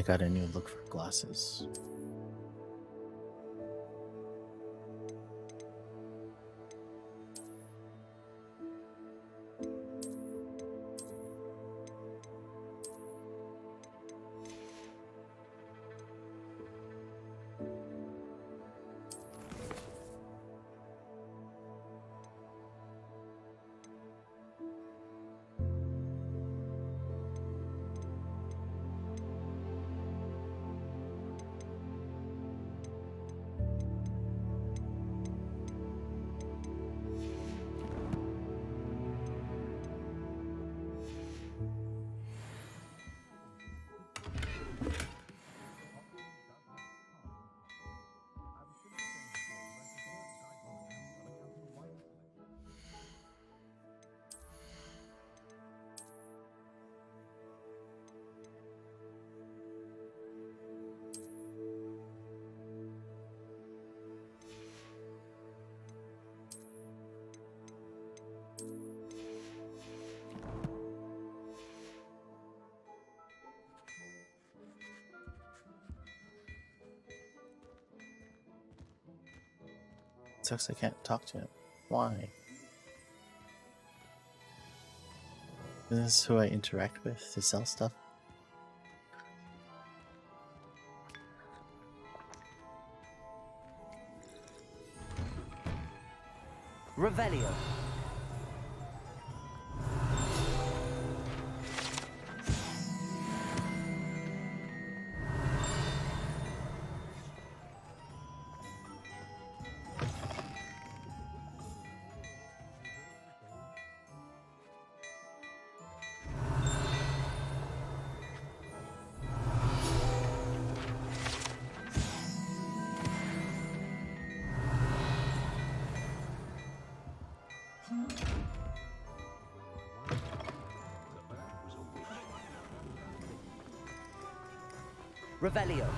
I got a new look for glasses. Sucks I can't talk to him. Why? Is this who I interact with to sell stuff? Revelio. Revelio.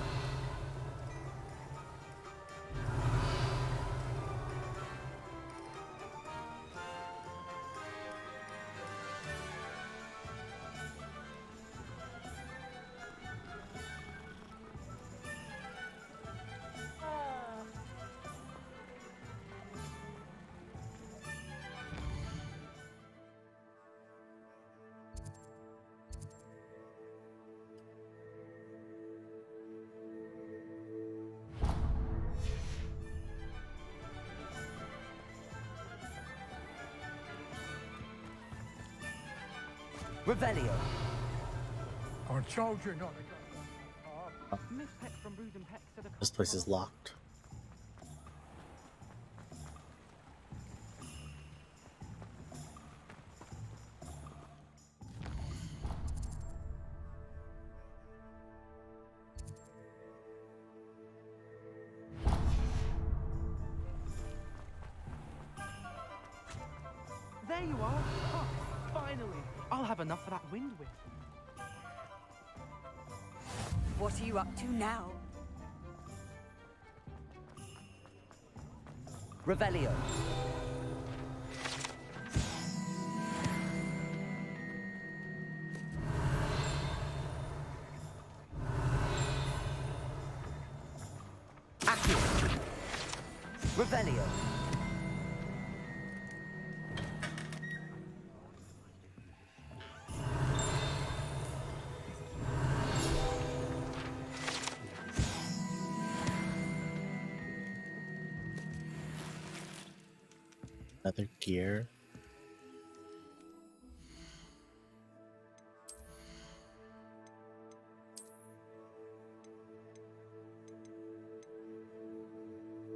Revelio. I told you not to go. Miss Peck from Brood and Peck said This place is locked. There you are. Oh, finally. I'll have enough for that wind whip. What are you up to now? Revelio. Accio. Revelio. Another gear.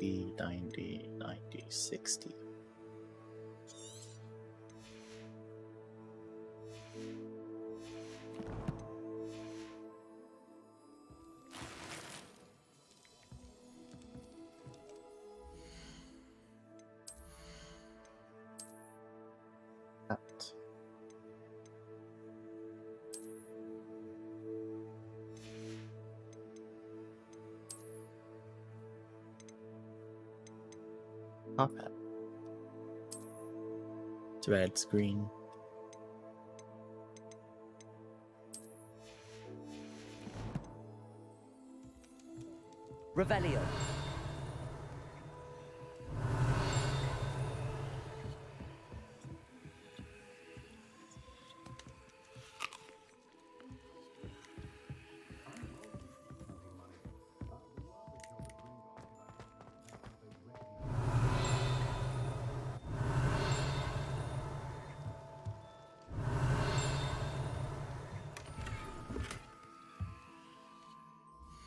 B90, 90, 60. That. Top hat. Too bad it's green. Revelio.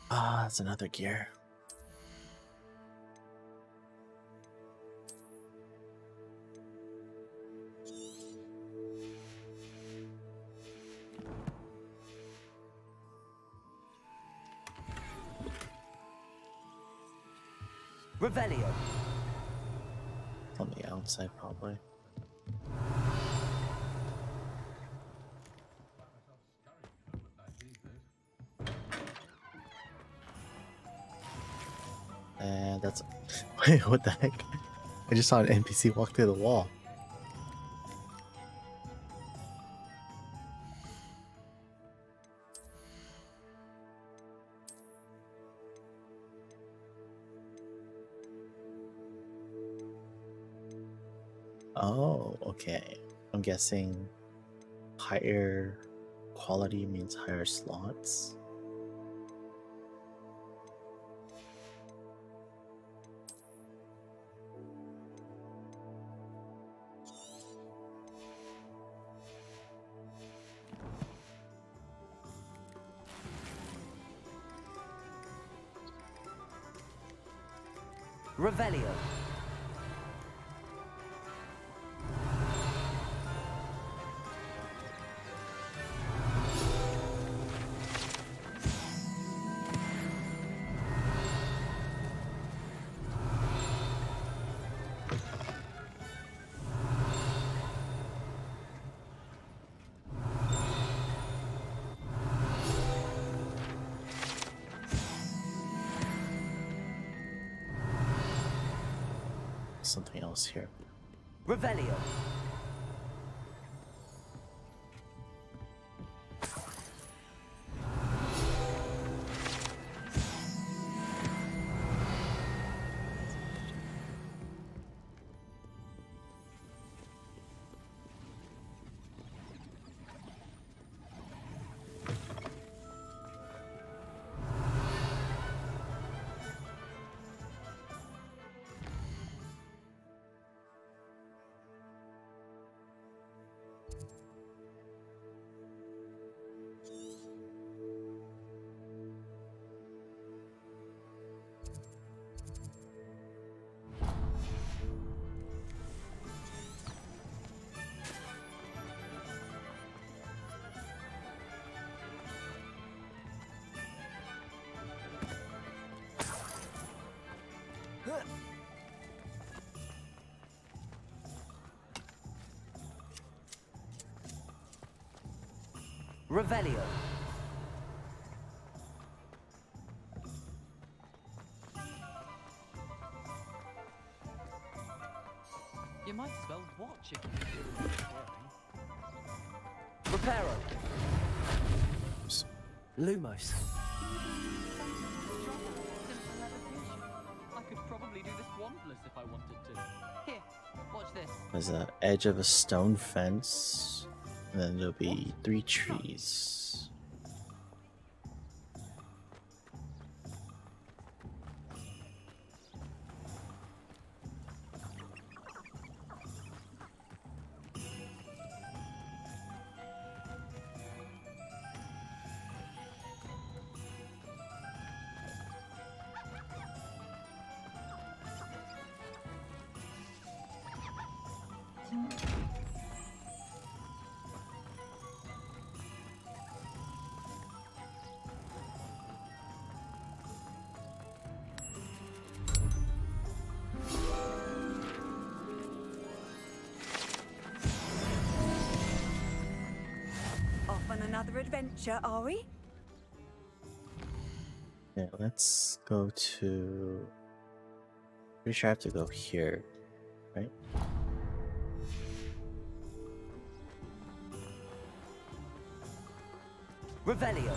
Ah, that's another gear. Revelio. On the outside, probably. And that's... Wait, what the heck? I just saw an NPC walk through the wall. Oh, okay. I'm guessing higher quality means higher slots. Revelio. Something else here. Revelio. Revelio. You might as well watch it. Reparo. Lumos. I could probably do this wandless if I wanted to. Here, watch this. There's an edge of a stone fence, and then there'll be 3 trees. Off on another adventure, are we? Yeah, let's go to... Pretty sure I have to go here, right? Revelio.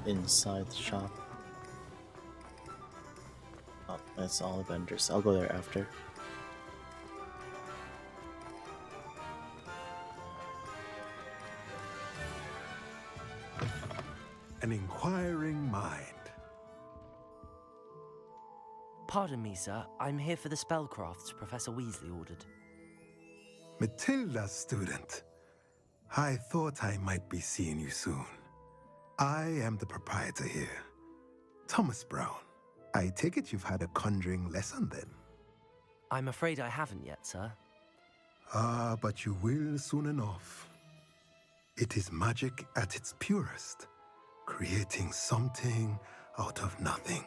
inside the shop. Oh, that's all the vendors. I'll go there after. An inquiring mind. Pardon me, sir. I'm here for the spellcrafts Professor Weasley ordered. Matilda's student. I thought I might be seeing you soon. I am the proprietor here, Thomas Brown. I take it you've had a conjuring lesson then? I'm afraid I haven't yet, sir. Ah, but you will soon enough. It is magic at its purest, creating something out of nothing.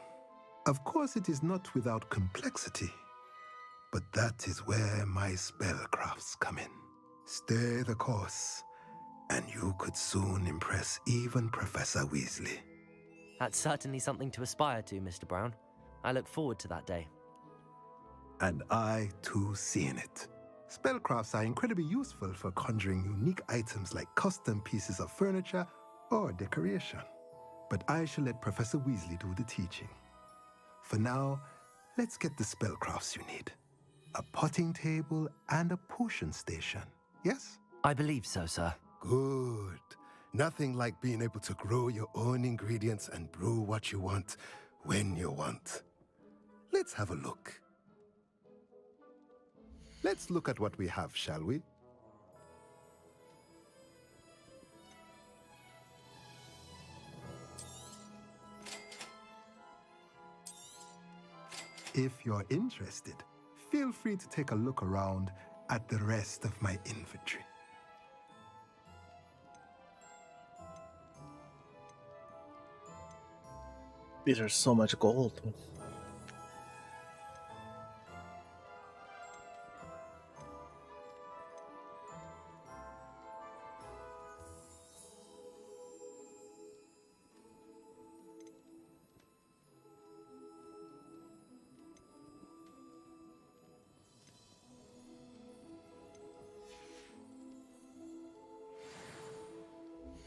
Of course, it is not without complexity, but that is where my spellcrafts come in. Stay the course, and you could soon impress even Professor Weasley. That's certainly something to aspire to, Mr. Brown. I look forward to that day. And I, too, seeing it. Spellcrafts are incredibly useful for conjuring unique items like custom pieces of furniture or decoration. But I shall let Professor Weasley do the teaching. For now, let's get the spellcrafts you need. A potting table and a potion station, yes? I believe so, sir. Good. Nothing like being able to grow your own ingredients and brew what you want when you want. Let's have a look. Let's look at what we have, shall we? If you're interested, feel free to take a look around at the rest of my inventory. These are so much gold.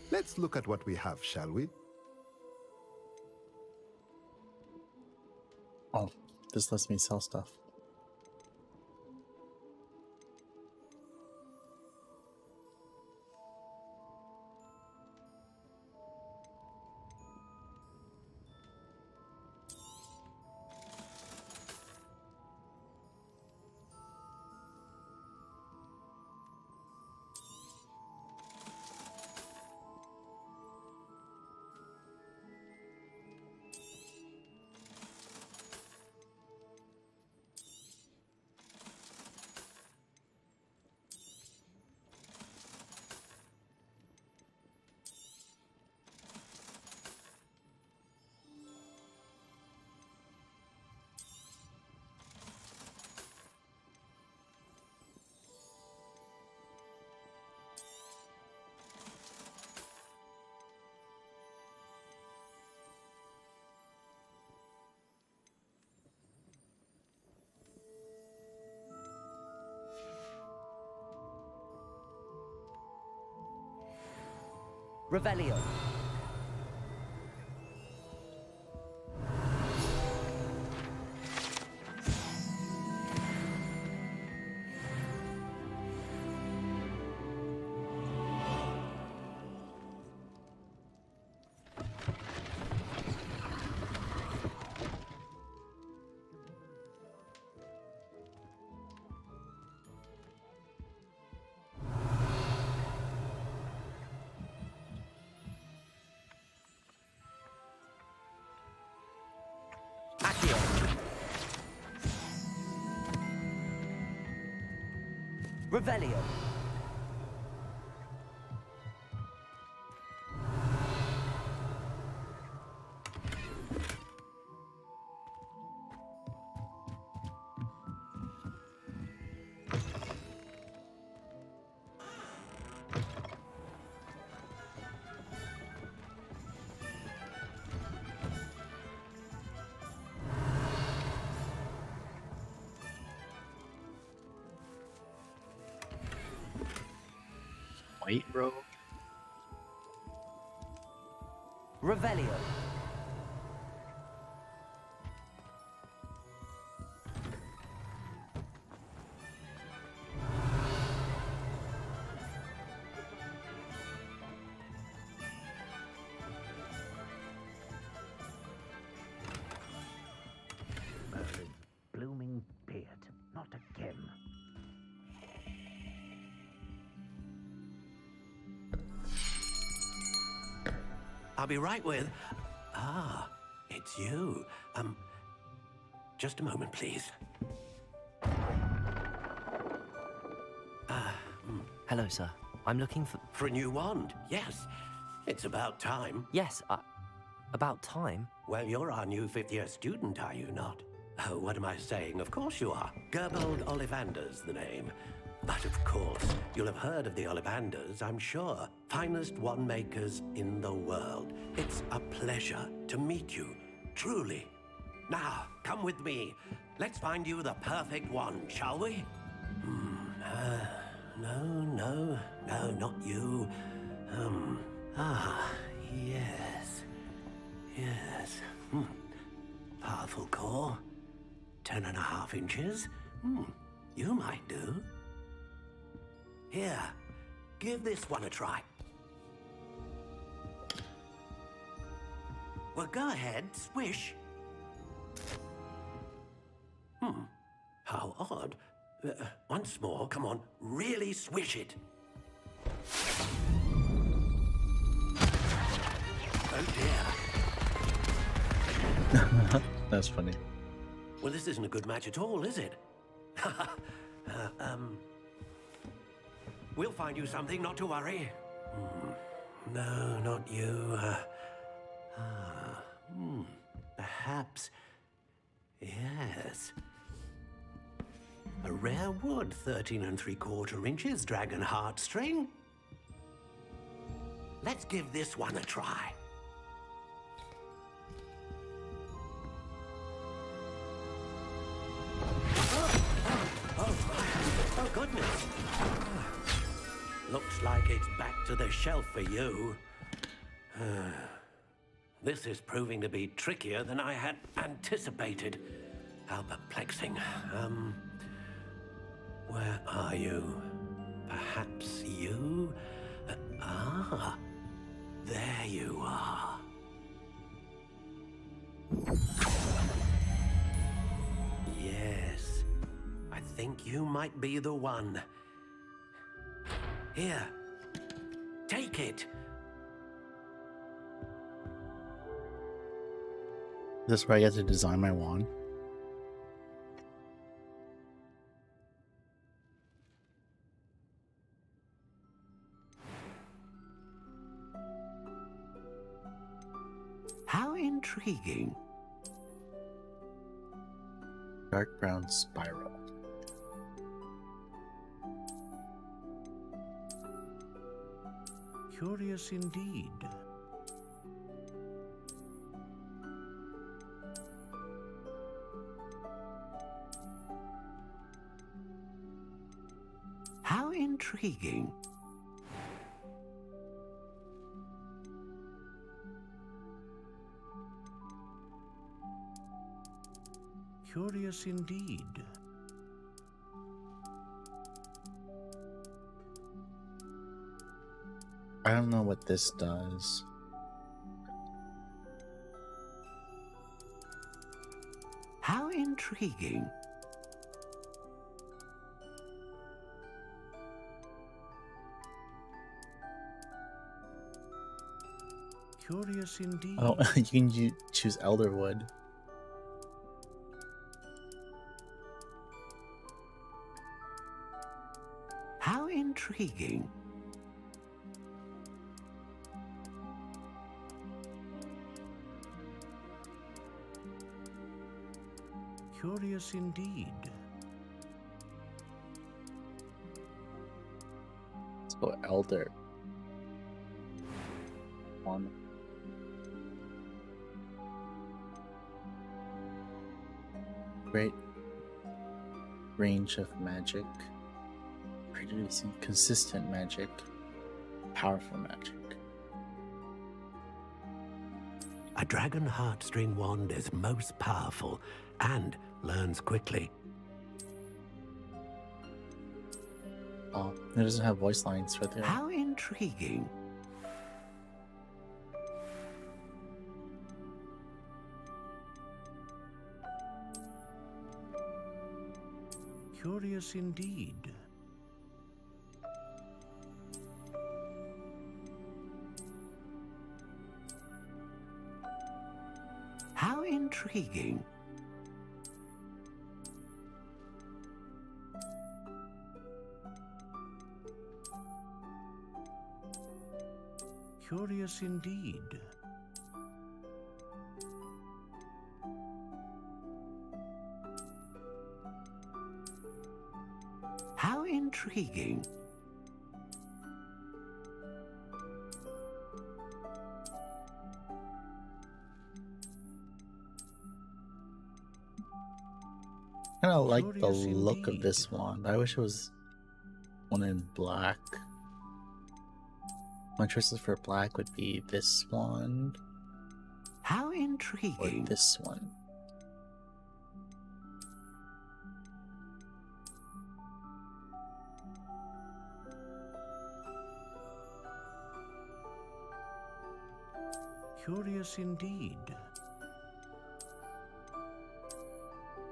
Let's look at what we have, shall we? Oh, this lets me sell stuff. Revelio. Revelio. White robe. Revelio. Blooming beard, not again. I'll be right with... Ah, it's you. Just a moment, please. Hello, sir. I'm looking for... For a new wand, yes. It's about time. Yes, about time? Well, you're our new fifth-year student, are you not? Oh, what am I saying? Of course you are. Gerbold Ollivander's the name. But of course, you'll have heard of the Ollivanders, I'm sure. Finest wand makers in the world. It's a pleasure to meet you, truly. Now, come with me. Let's find you the perfect wand, shall we? No, not you. Yes. Powerful core. 10.5 inches. You might do. Here, give this one a try. Well, go ahead, swish. How odd. Once more, come on, really swish it. Oh dear. That's funny. Well, this isn't a good match at all, is it? We'll find you something, not to worry. No, not you. Perhaps... Yes. A rare wood, 13 3/4 inches, dragon heartstring. Let's give this one a try. Oh, goodness. Looks like it's back to the shelf for you. This is proving to be trickier than I had anticipated. How perplexing. Where are you? Perhaps you? There you are. Yes, I think you might be the one. Here, take it. This is where I get to design my wand. How intriguing. Dark brown spiral. Curious indeed. How intriguing. Curious indeed. I don't know what this does. How intriguing. Curious indeed. Oh, you can choose Elderwood. How intriguing. Curious indeed. Let's go Elder. One. Great range of magic. Producing consistent magic. Powerful magic. A dragon heartstring wand is most powerful and learns quickly. Oh, it doesn't have voice lines for the. How intriguing. Curious indeed. How intriguing. Curious indeed. How intriguing. I kind of like the look of this wand. I wish it was one in black. My choices for black would be this wand. How intriguing. Or this one. Curious indeed.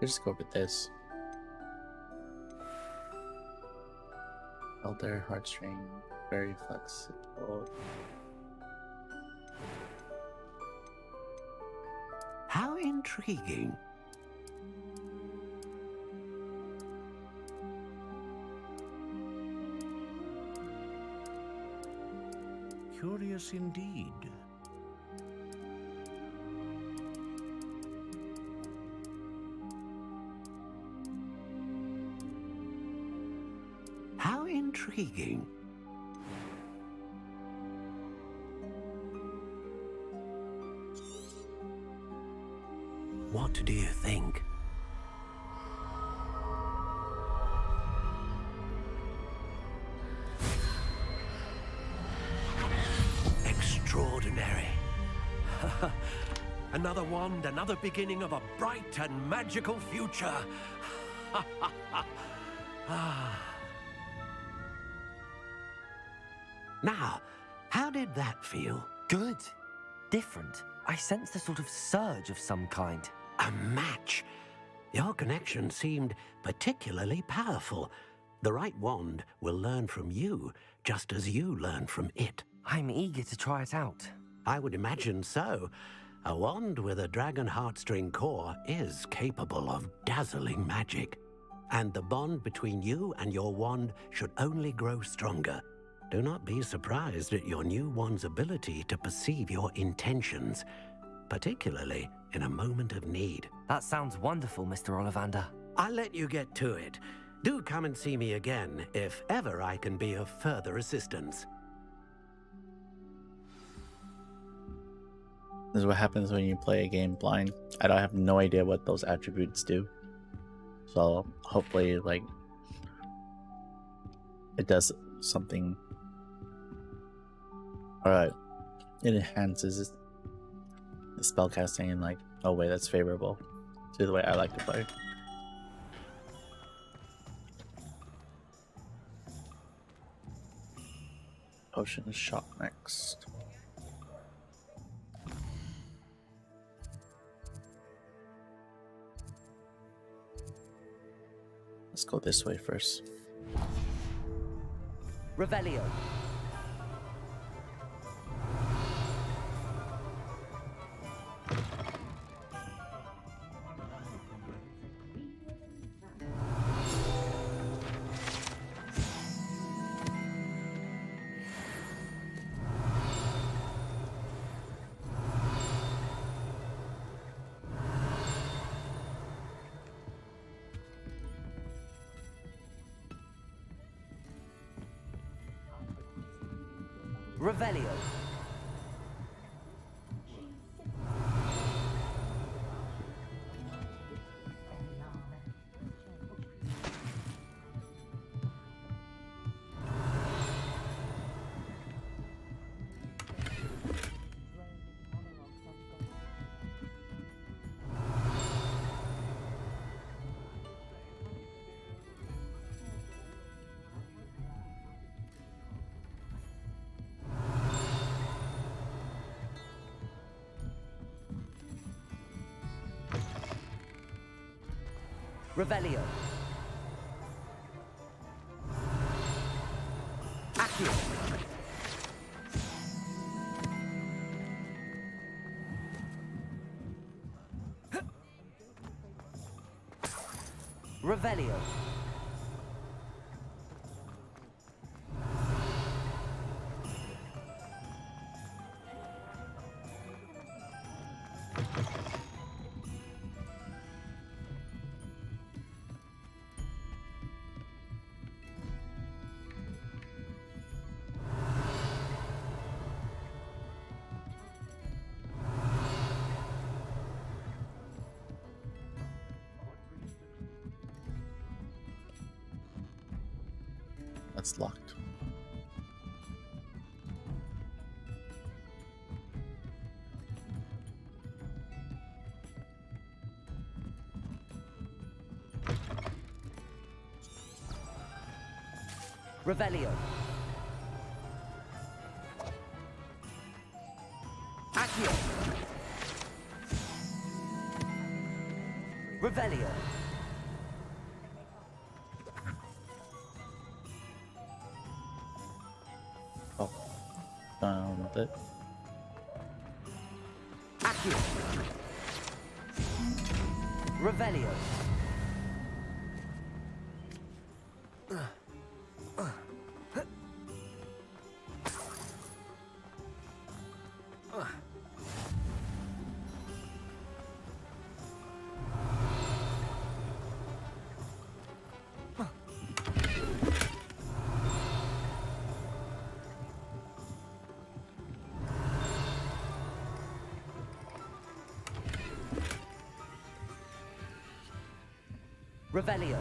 Let's just go with this. Elder heartstring, very flexible. How intriguing. Curious indeed. How intriguing. What do you think? Extraordinary. Another wand, another beginning of a bright and magical future. Now, how did that feel? Good. Different. I sensed a sort of surge of some kind. A match. Your connection seemed particularly powerful. The right wand will learn from you, just as you learn from it. I'm eager to try it out. I would imagine so. A wand with a dragon heartstring core is capable of dazzling magic. And the bond between you and your wand should only grow stronger. Do not be surprised at your new wand's ability to perceive your intentions, particularly in a moment of need. That sounds wonderful, Mr. Ollivander. I'll let you get to it. Do come and see me again if ever I can be of further assistance. This is what happens when you play a game blind. I have no idea what those attributes do. So hopefully, like, it does something. Alright. It enhances the spellcasting in, like, a way that's favorable to the way I like to play. Potion shop next. Let's go this way first. Revelio. Revelio. Revelio. Accio. Revelio. That's locked. Revelio. Accio. Revelio. Oh, down with it. Accio. Revelio. Revelio.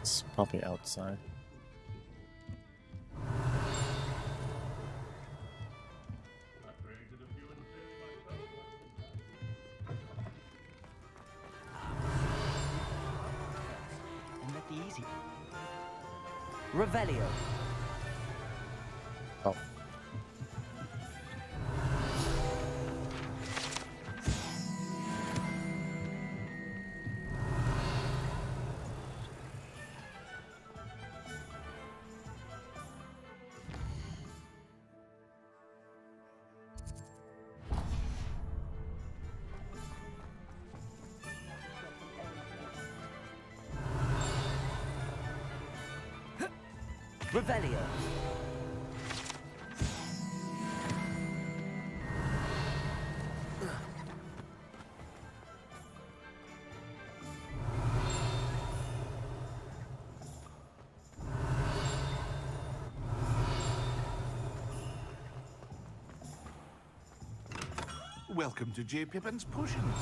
It's probably outside. And let the easy. Revelio. Oh. Revelio. Welcome to J. Pippin's Potions.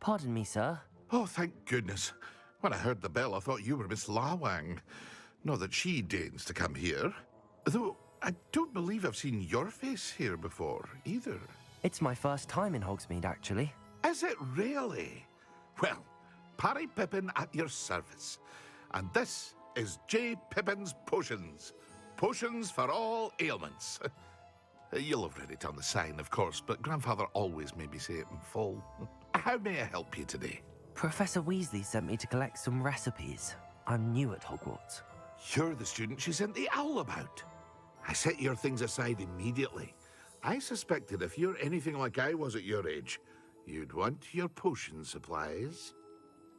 Pardon me, sir. Oh, thank goodness. When I heard the bell, I thought you were Miss Lawang. Not that she deigns to come here. Though, I don't believe I've seen your face here before, either. It's my first time in Hogsmeade, actually. Is it really? Well, Parry Pippin at your service. And this is J. Pippin's Potions. Potions for all ailments. You'll have read it on the sign, of course, but Grandfather always made me say it in full. How may I help you today? Professor Weasley sent me to collect some recipes. I'm new at Hogwarts. You're the student she sent the owl about. I set your things aside immediately. I suspected if you're anything like I was at your age, you'd want your potion supplies.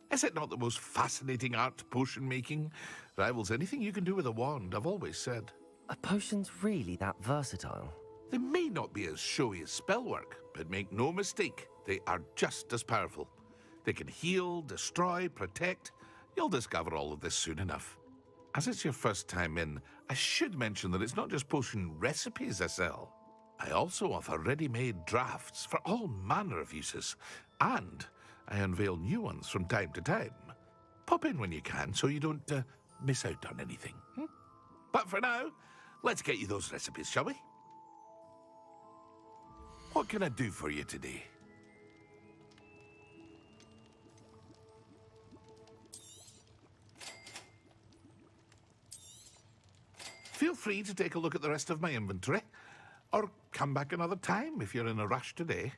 Is it not the most fascinating art, potion making? Rivals anything you can do with a wand, I've always said. Are potions really that versatile? They may not be as showy as spellwork, but make no mistake, they are just as powerful. They can heal, destroy, protect. You'll discover all of this soon enough. As it's your first time in, I should mention that it's not just potion recipes I sell. I also offer ready-made drafts for all manner of uses, and I unveil new ones from time to time. Pop in when you can so you don't miss out on anything. But for now, let's get you those recipes, shall we? What can I do for you today? Feel free to take a look at the rest of my inventory, or come back another time if you're in a rush today.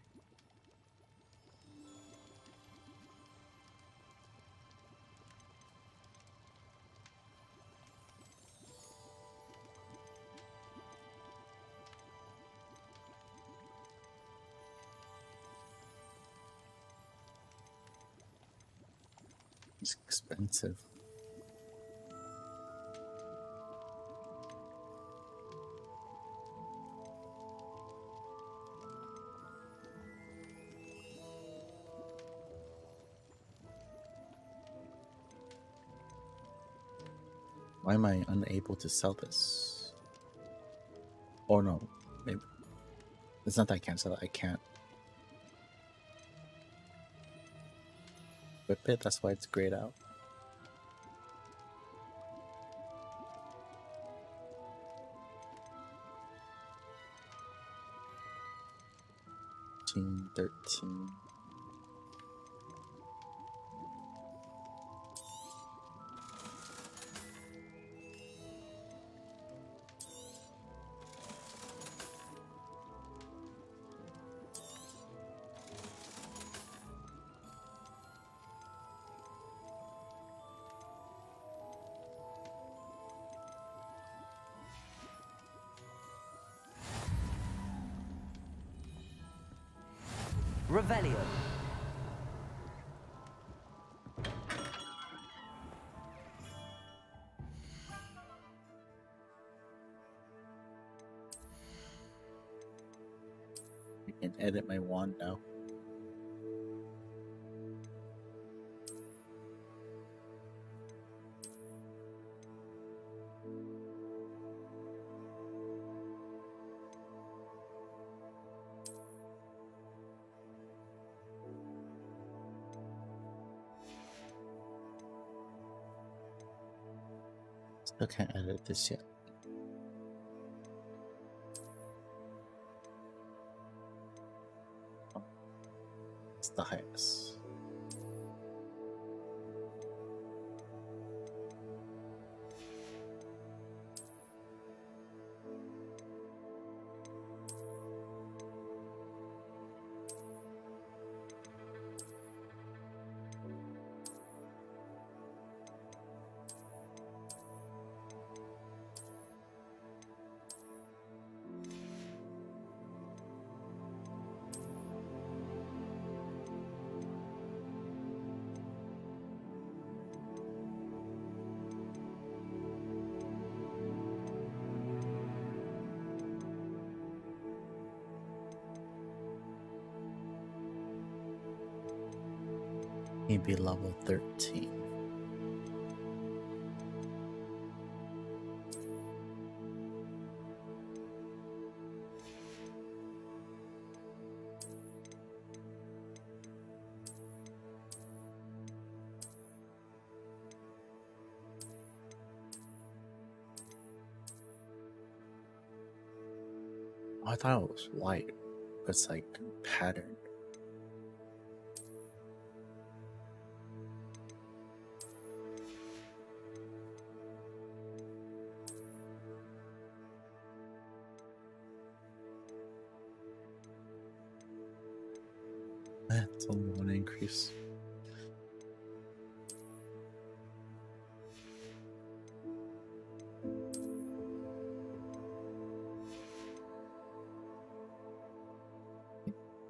It's expensive. Why am I unable to sell this? Or no, maybe it's not that I can't sell it. I can't whip it. That's why it's grayed out. 13. Revelio. I can edit my wand now. Still can't edit this yet. Oh, it's the highest. Maybe level 13. Oh, I thought it was white, but it's like patterned. That's only one increase.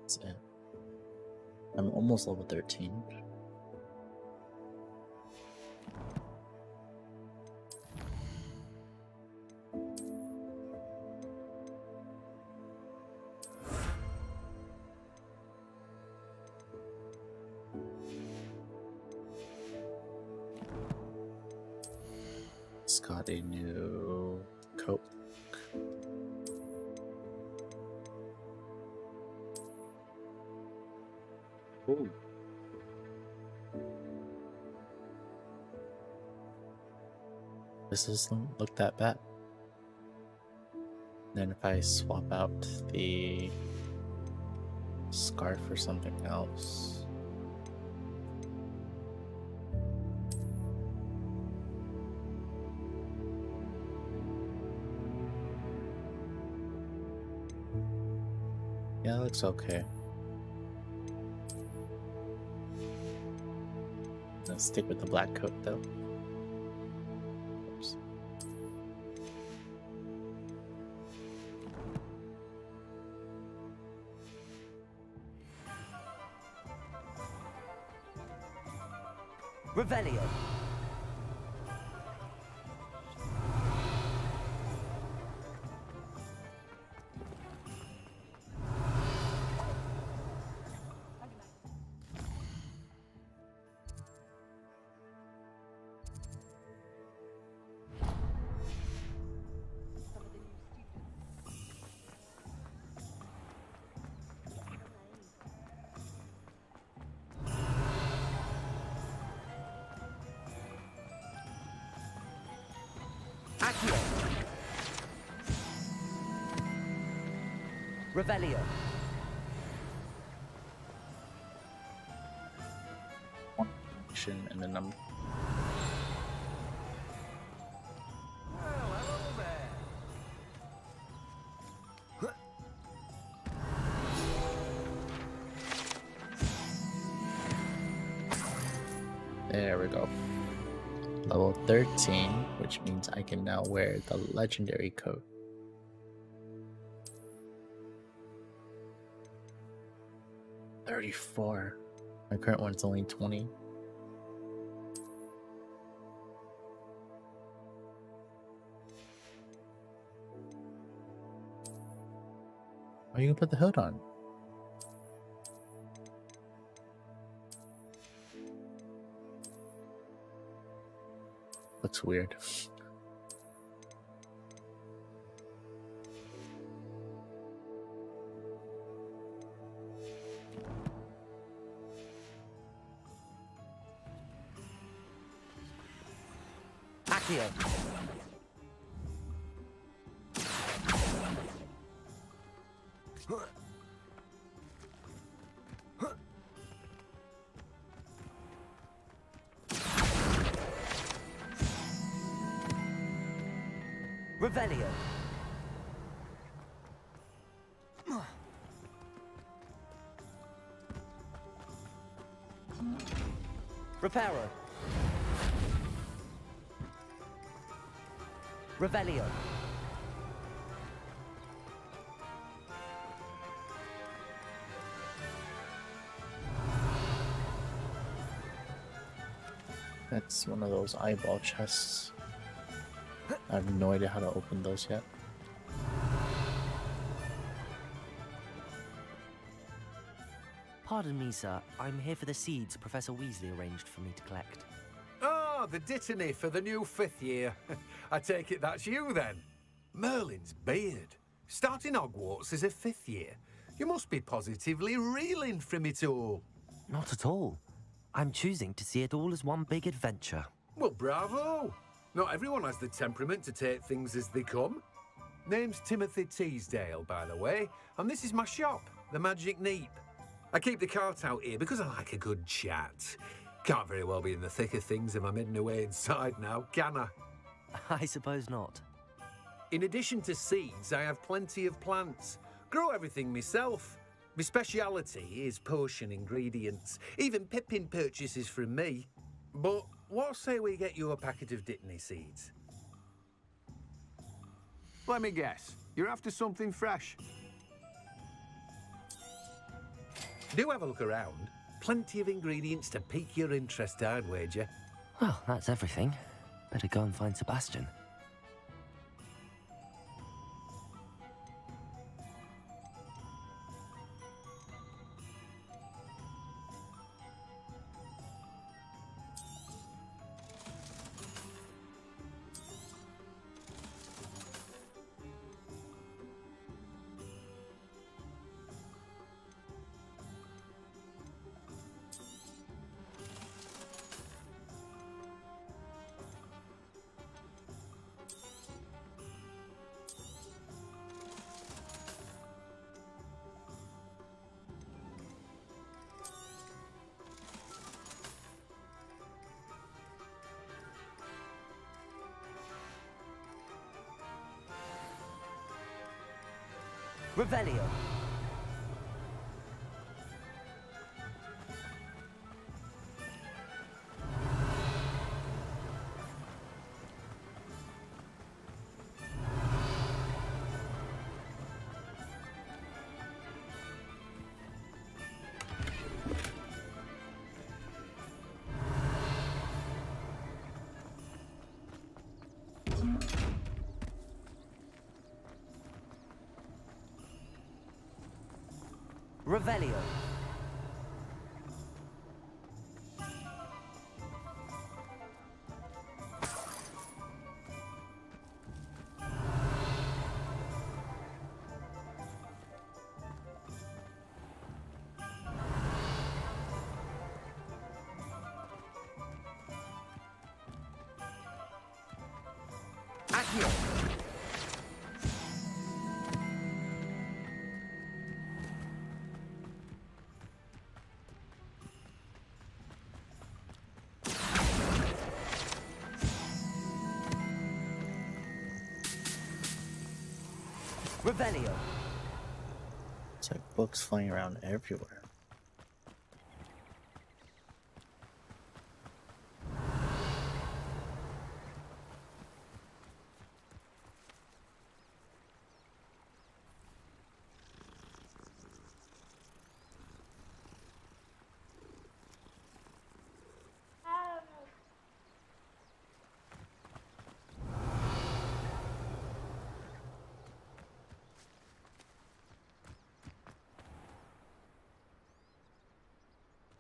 That's it. I'm almost level 13. It's got a new coat. Ooh. This doesn't look that bad. Then if I swap out the scarf for something else. Yeah, that looks okay. Let's stick with the black coat though. Oops. Revelio. Accio. Revelio. One action and then I'm there we go. Level 13, which means I can now wear the legendary coat. $34. My current one's only 20. Oh, you can put the hood on. Looks weird. Accio. Revelio. Reparo. Revelio. That's one of those eyeball chests. I have no idea how to open those yet. Pardon me, sir. I'm here for the seeds Professor Weasley arranged for me to collect. Ah, the Dittany for the new 5th year. I take it that's you then. Merlin's beard. Starting Hogwarts as a 5th year. You must be positively reeling from it all. Not at all. I'm choosing to see it all as one big adventure. Well, bravo. Not everyone has the temperament to take things as they come. Name's Timothy Teasdale, by the way, and this is my shop, the Magic Neep. I keep the cart out here because I like a good chat. Can't very well be in the thick of things if I'm hidden away inside now, can I? I suppose not. In addition to seeds, I have plenty of plants. Grow everything myself. My speciality is potion ingredients. Even Pippin purchases from me. But what say we get you a packet of Dittany seeds? Let me guess. You're after something fresh. Do have a look around. Plenty of ingredients to pique your interest, I'd wager. Well, that's everything. Better go and find Sebastian. Revelio. Revelio. Accio. Revelio. It's like books flying around everywhere.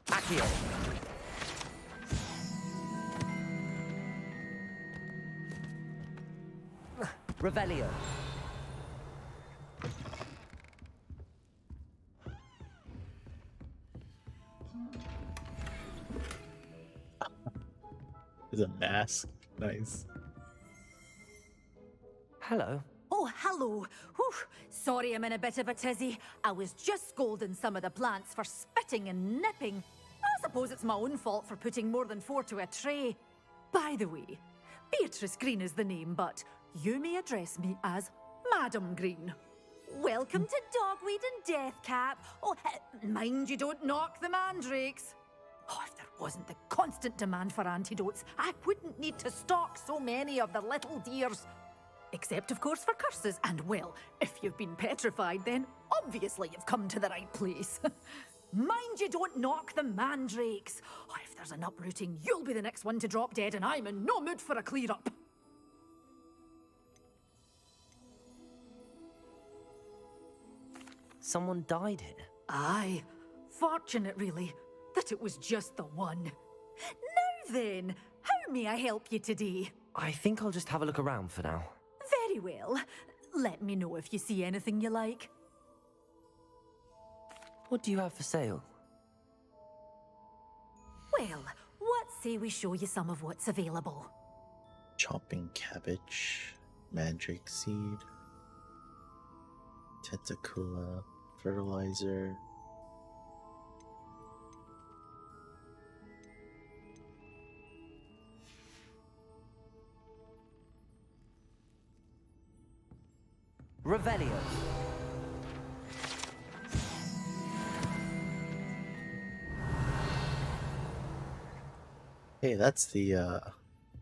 Accio. Revelio. It's a mask. Nice. Hello. Oh, hello. Whew. Sorry I'm in a bit of a tizzy. I was just scolding some of the plants for spitting and nipping. I suppose it's my own fault for putting more than 4 to a tray. By the way, Beatrice Green is the name, but you may address me as Madam Green. Welcome to Dogweed and Deathcap. Oh, mind you don't knock the mandrakes. Oh, if there wasn't the constant demand for antidotes, I wouldn't need to stock so many of the little dears. Except, of course, for curses. And, well, if you've been petrified, then obviously you've come to the right place. Mind you don't knock the mandrakes. Oh, if there's an uprooting, you'll be the next one to drop dead, and I'm in no mood for a clear-up. Someone died here. Aye. Fortunate, really, that it was just the one. Now then, how may I help you today? I think I'll just have a look around for now. Very well. Let me know if you see anything you like. What do you have for sale? Well, what say we show you some of what's available? Chopping cabbage, mandrake seed, tentacula, fertilizer. Revelio. Hey, that's the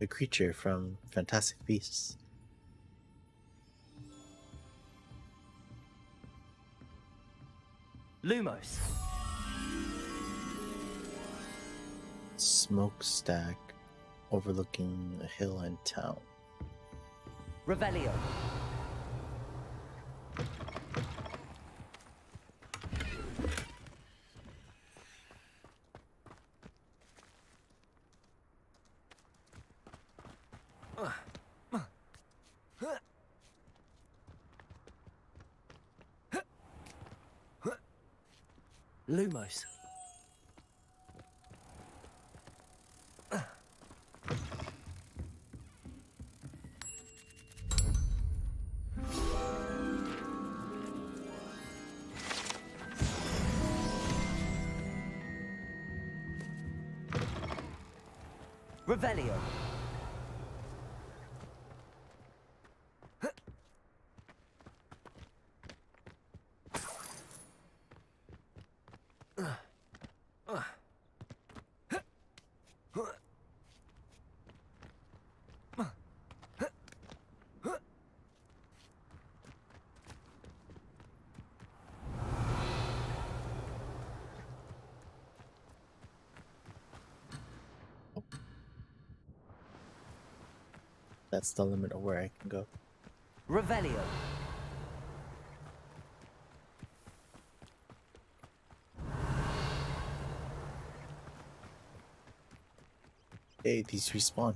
creature from Fantastic Beasts. Lumos. Smokestack overlooking a hill and town. Revelio. Lumos. Revelio. That's the limit of where I can go. Revelio. Hey, these respawn.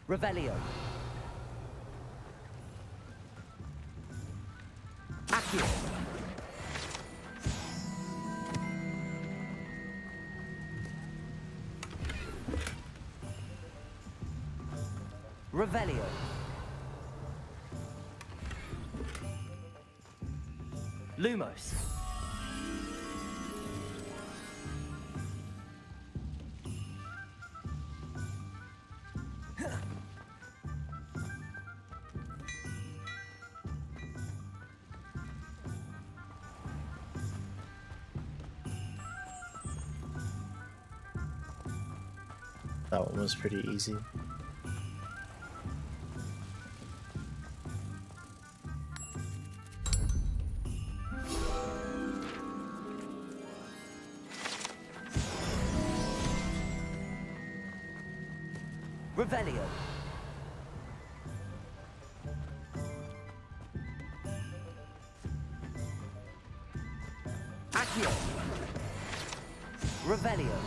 Revelio. Accio. Revelio. Lumos. That one was pretty easy. Revelio. Accio. Revelio.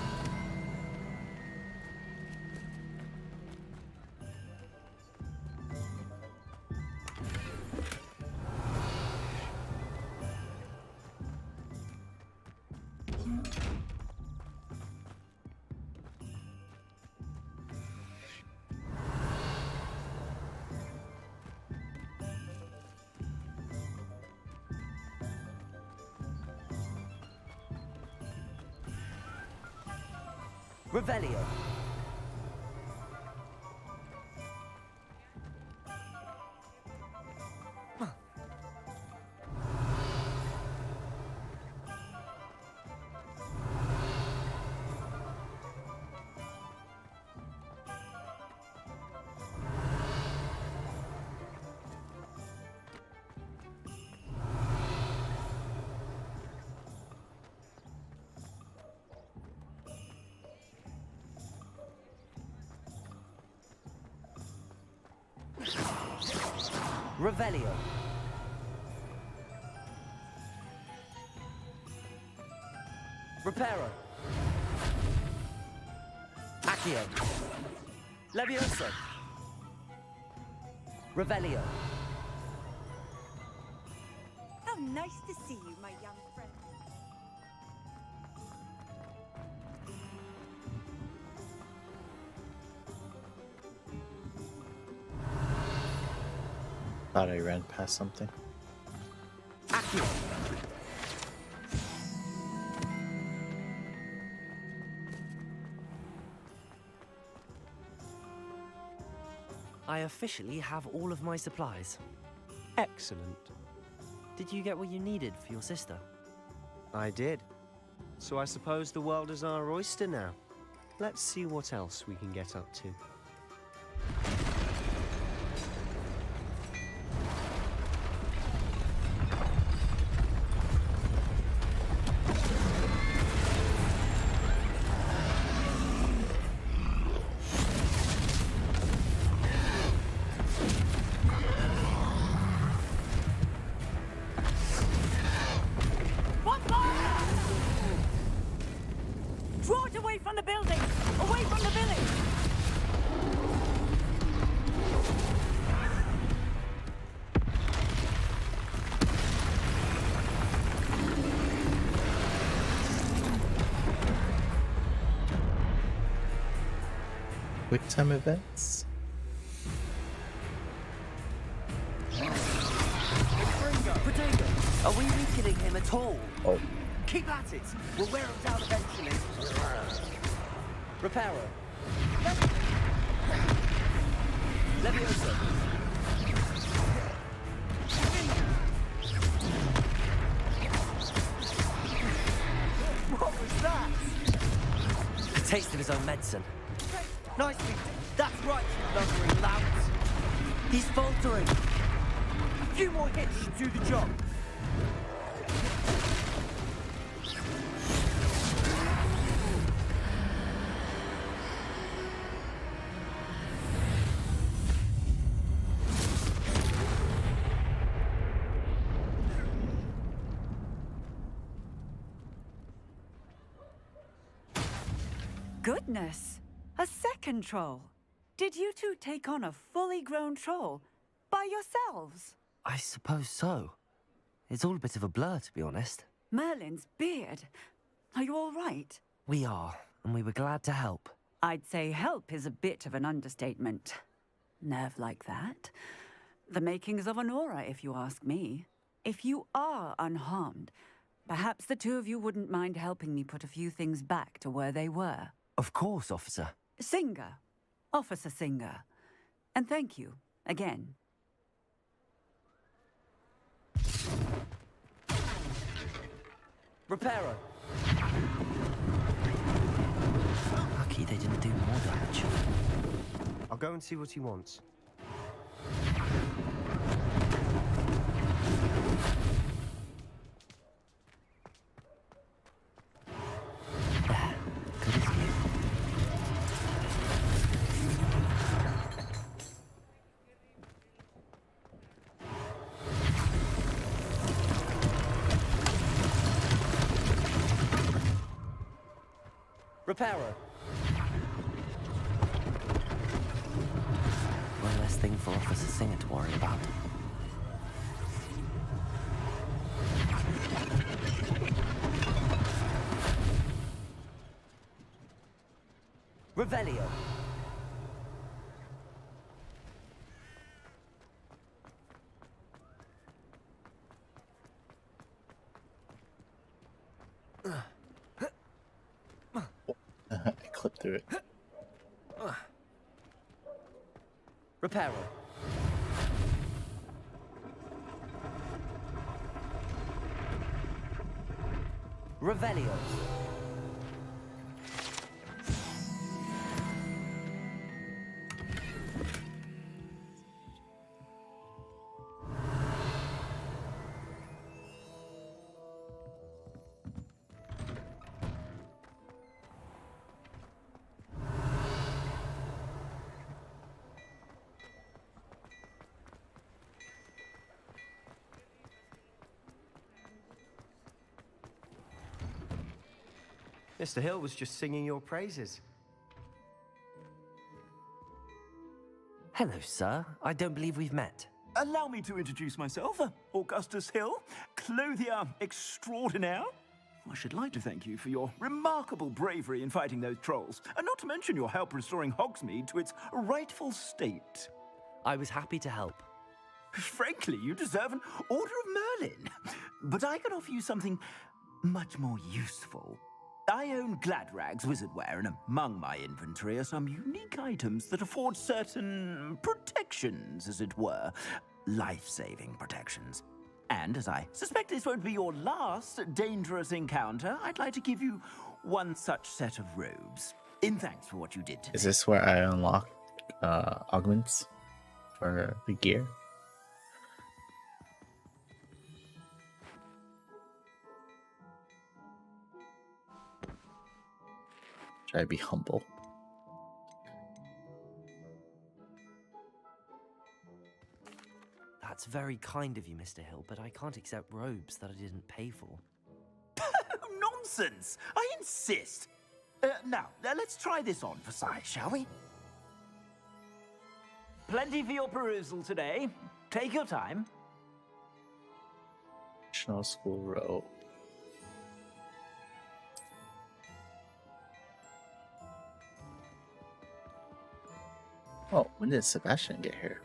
Revelio. Revelio. Reparo. Accio. Levioso. Revelio. How nice to see you, my young friend. Thought I ran past something. Accio. I officially have all of my supplies. Excellent. Did you get what you needed for your sister? I did. So I suppose the world is our oyster now. Let's see what else we can get up to. Draw it away from the building! Away from the village! Quick time events. Potato, are we re-killing him at all? Oh. Keep at it. We'll wear him down eventually. Reparo. Leviosa. What was that? A taste of his own medicine. Nicely. That's right, you lumbering louts. He's faltering. A few more hits should do the job. Goodness! A second troll. Did you two take on a fully grown troll by yourselves? I suppose so. It's all a bit of a blur, to be honest. Merlin's beard. Are you all right? We are, and we were glad to help. I'd say help is a bit of an understatement. Nerve like that. The makings of an aura, if you ask me. If you are unharmed, perhaps the two of you wouldn't mind helping me put a few things back to where they were. Of course, officer. Singer. Officer Singer. And thank you, again. Reparo. Lucky they didn't do more damage. I'll go and see what he wants. Reparo. One less thing for Officer Singer to worry about. Revelio. I clipped through it. Reparo. Revelio. Mr. Hill was just singing your praises. Hello, sir. I don't believe we've met. Allow me to introduce myself, Augustus Hill, clothier extraordinaire. I should like to thank you for your remarkable bravery in fighting those trolls, and not to mention your help restoring Hogsmeade to its rightful state. I was happy to help. Frankly, you deserve an Order of Merlin. But I can offer you something much more useful. I own Gladrag's wizardware, and among my inventory are some unique items that afford certain protections, as it were. Life-saving protections. And as I suspect this won't be your last dangerous encounter, I'd like to give you one such set of robes. In thanks for what you did today. Is this where I unlock augments for the gear? Try to be humble. That's very kind of you, Mr. Hill, but I can't accept robes that I didn't pay for. Nonsense! I insist! Now, let's try this on for size, shall we? Plenty for your perusal today. Take your time. National School Row. Oh, when did Sebastian get here?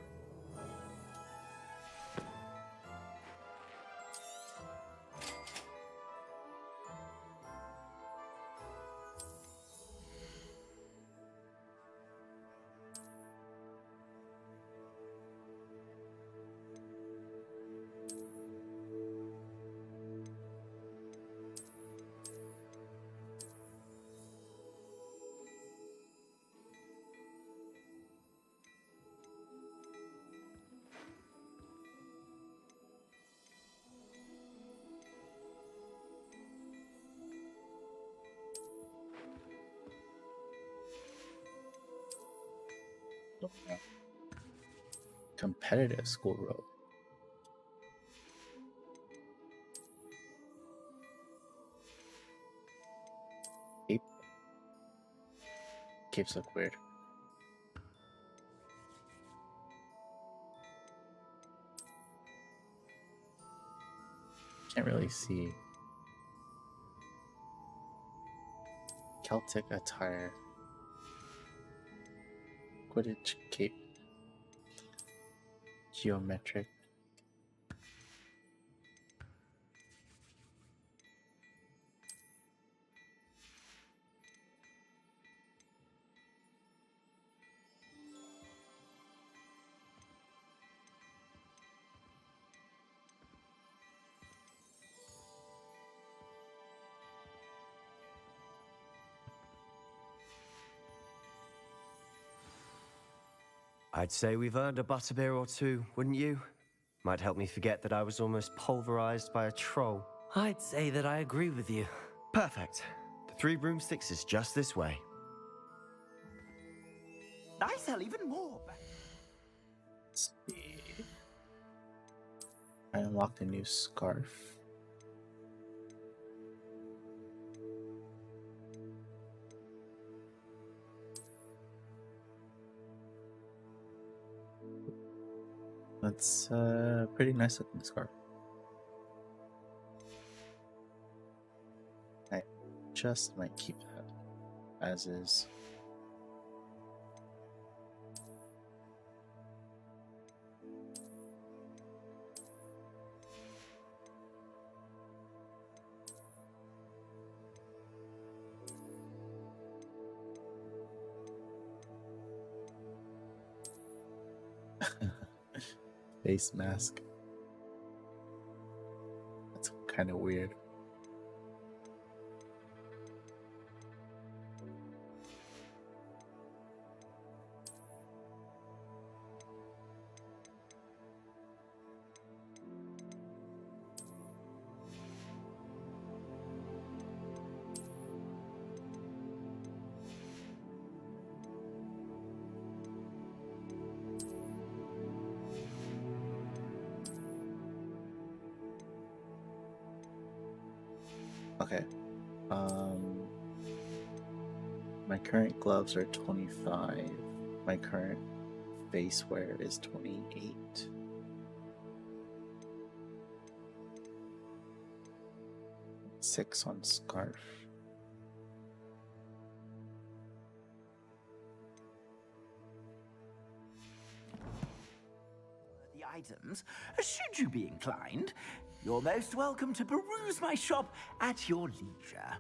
Competitive school robe. Cape. Capes look weird. Can't really see. Celtic attire. Quidditch cape. Geometric. I'd say we've earned a butterbeer or two, wouldn't you? Might help me forget that I was almost pulverized by a troll. I'd say that I agree with you. Perfect. The 3 broomsticks is just this way. I sell even more. Let's see. I unlocked a new scarf. That's a pretty nice looking scarf. I just might keep that as is. Face mask. That's kind of weird. Okay. My current gloves are 25. My current face wear is 28. Six on scarf. The items, should you be inclined, you're most welcome to peruse my shop at your leisure.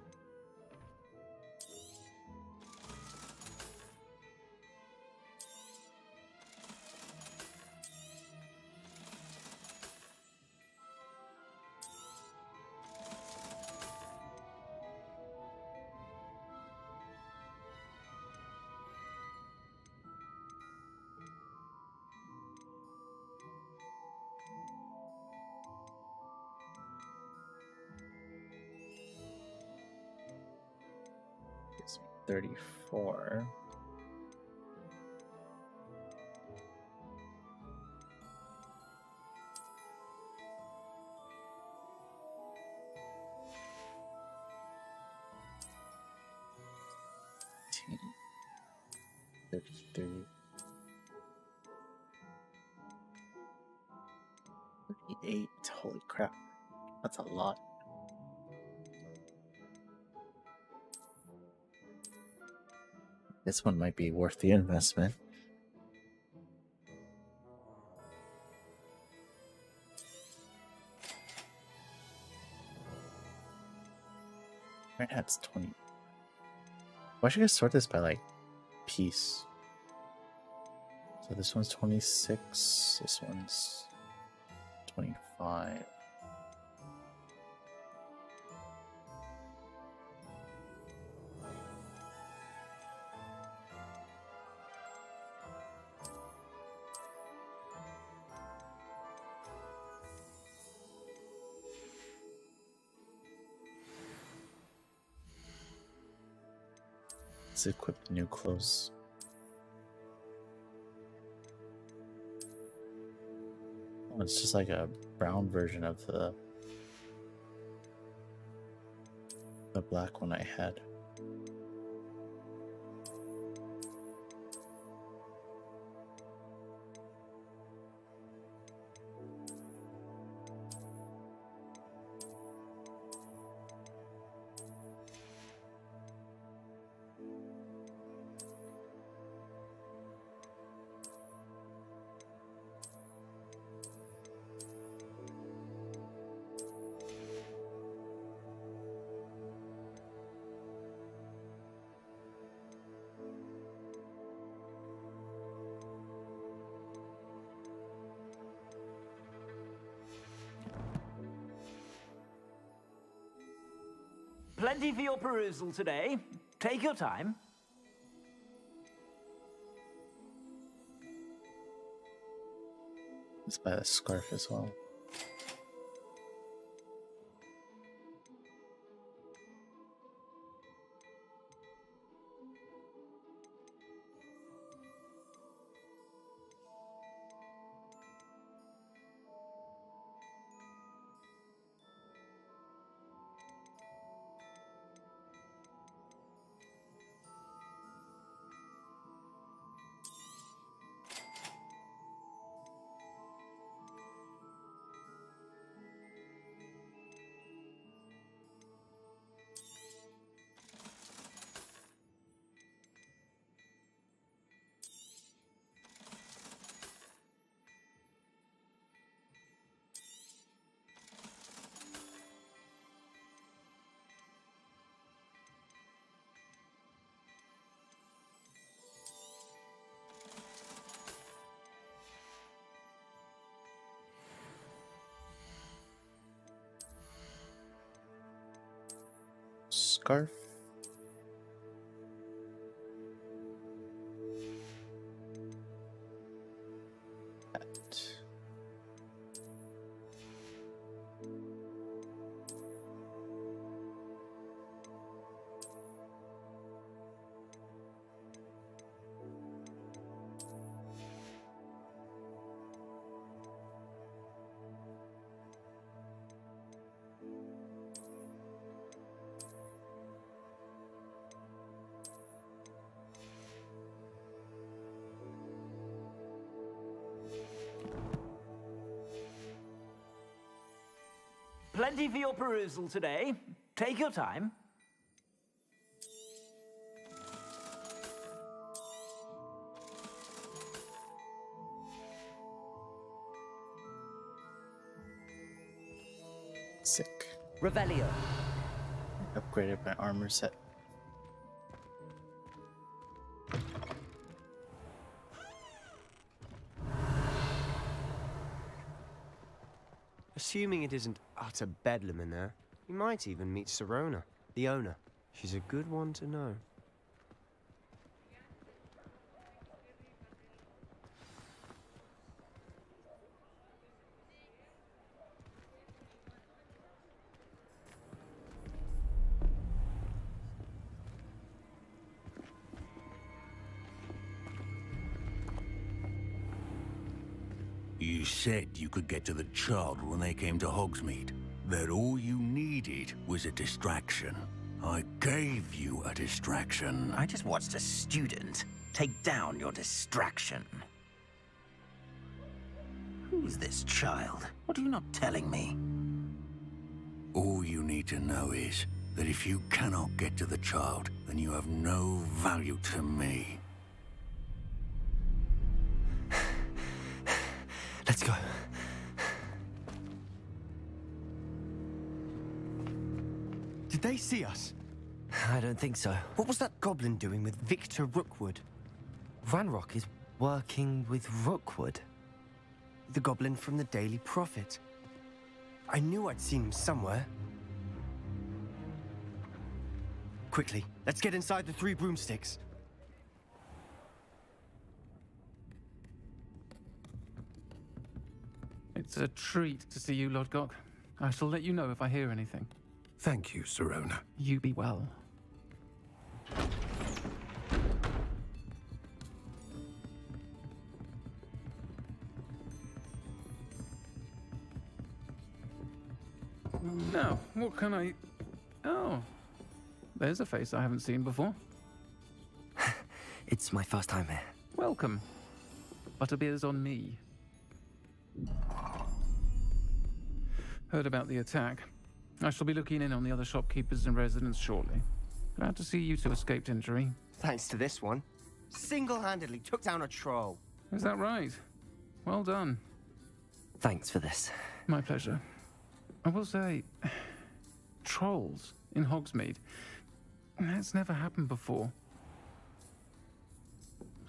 Gives me 34. $18, 33. 38. Holy crap. That's a lot. This one might be worth the investment. Red Hat's 20. Why should I sort this by like piece? So this one's 26. This one's 25. Let's equip the new clothes. It's just like a brown version of the black one I had. Plenty for your perusal today. Take your time. Let's buy the scarf as well. Scarf. Hat. Plenty for your perusal today. Take your time. Sick. Revelio. Upgraded my armor set. Assuming it isn't utter bedlam in there, you might even meet Sirona, the owner. She's a good one to know. You said you could get to the child when they came to Hogsmeade. That all you needed was a distraction. I gave you a distraction. I just watched a student take down your distraction. Who's this child? What are you not telling me? All you need to know is that if you cannot get to the child, then you have no value to me. Let's go. Did they see us? I don't think so. What was that goblin doing with Victor Rookwood? Ranrock is working with Rookwood. The goblin from the Daily Prophet. I knew I'd seen him somewhere. Quickly, let's get inside the 3 broomsticks. It's a treat to see you, Lodgok. I shall let you know if I hear anything. Thank you, Sirona. You be well. Now, what can I... Oh, there's a face I haven't seen before. It's my first time here. Welcome. Butterbeer's on me. Heard about the attack. I shall be looking in on the other shopkeepers and residents shortly. Glad to see you two escaped injury. Thanks to this one. Single-handedly took down a troll. Is that right? Well done. Thanks for this. My pleasure. I will say, trolls in Hogsmeade. That's never happened before.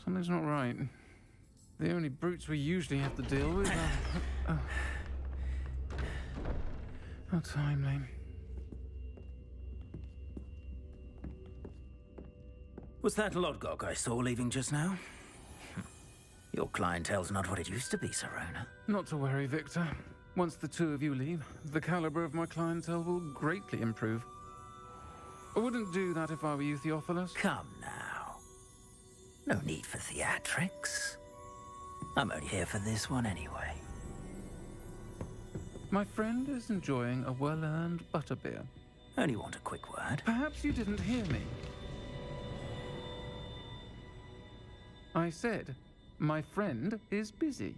Something's not right. The only brutes we usually have to deal with are... How timely. Was that Lodgok I saw leaving just now? Your clientele's not what it used to be, Sirona. Not to worry, Victor. Once the two of you leave, the caliber of my clientele will greatly improve. I wouldn't do that if I were you, Theophilus. Come now. No need for theatrics. I'm only here for this one anyway. My friend is enjoying a well-earned butterbeer. Only want a quick word. Perhaps you didn't hear me. I said, my friend is busy.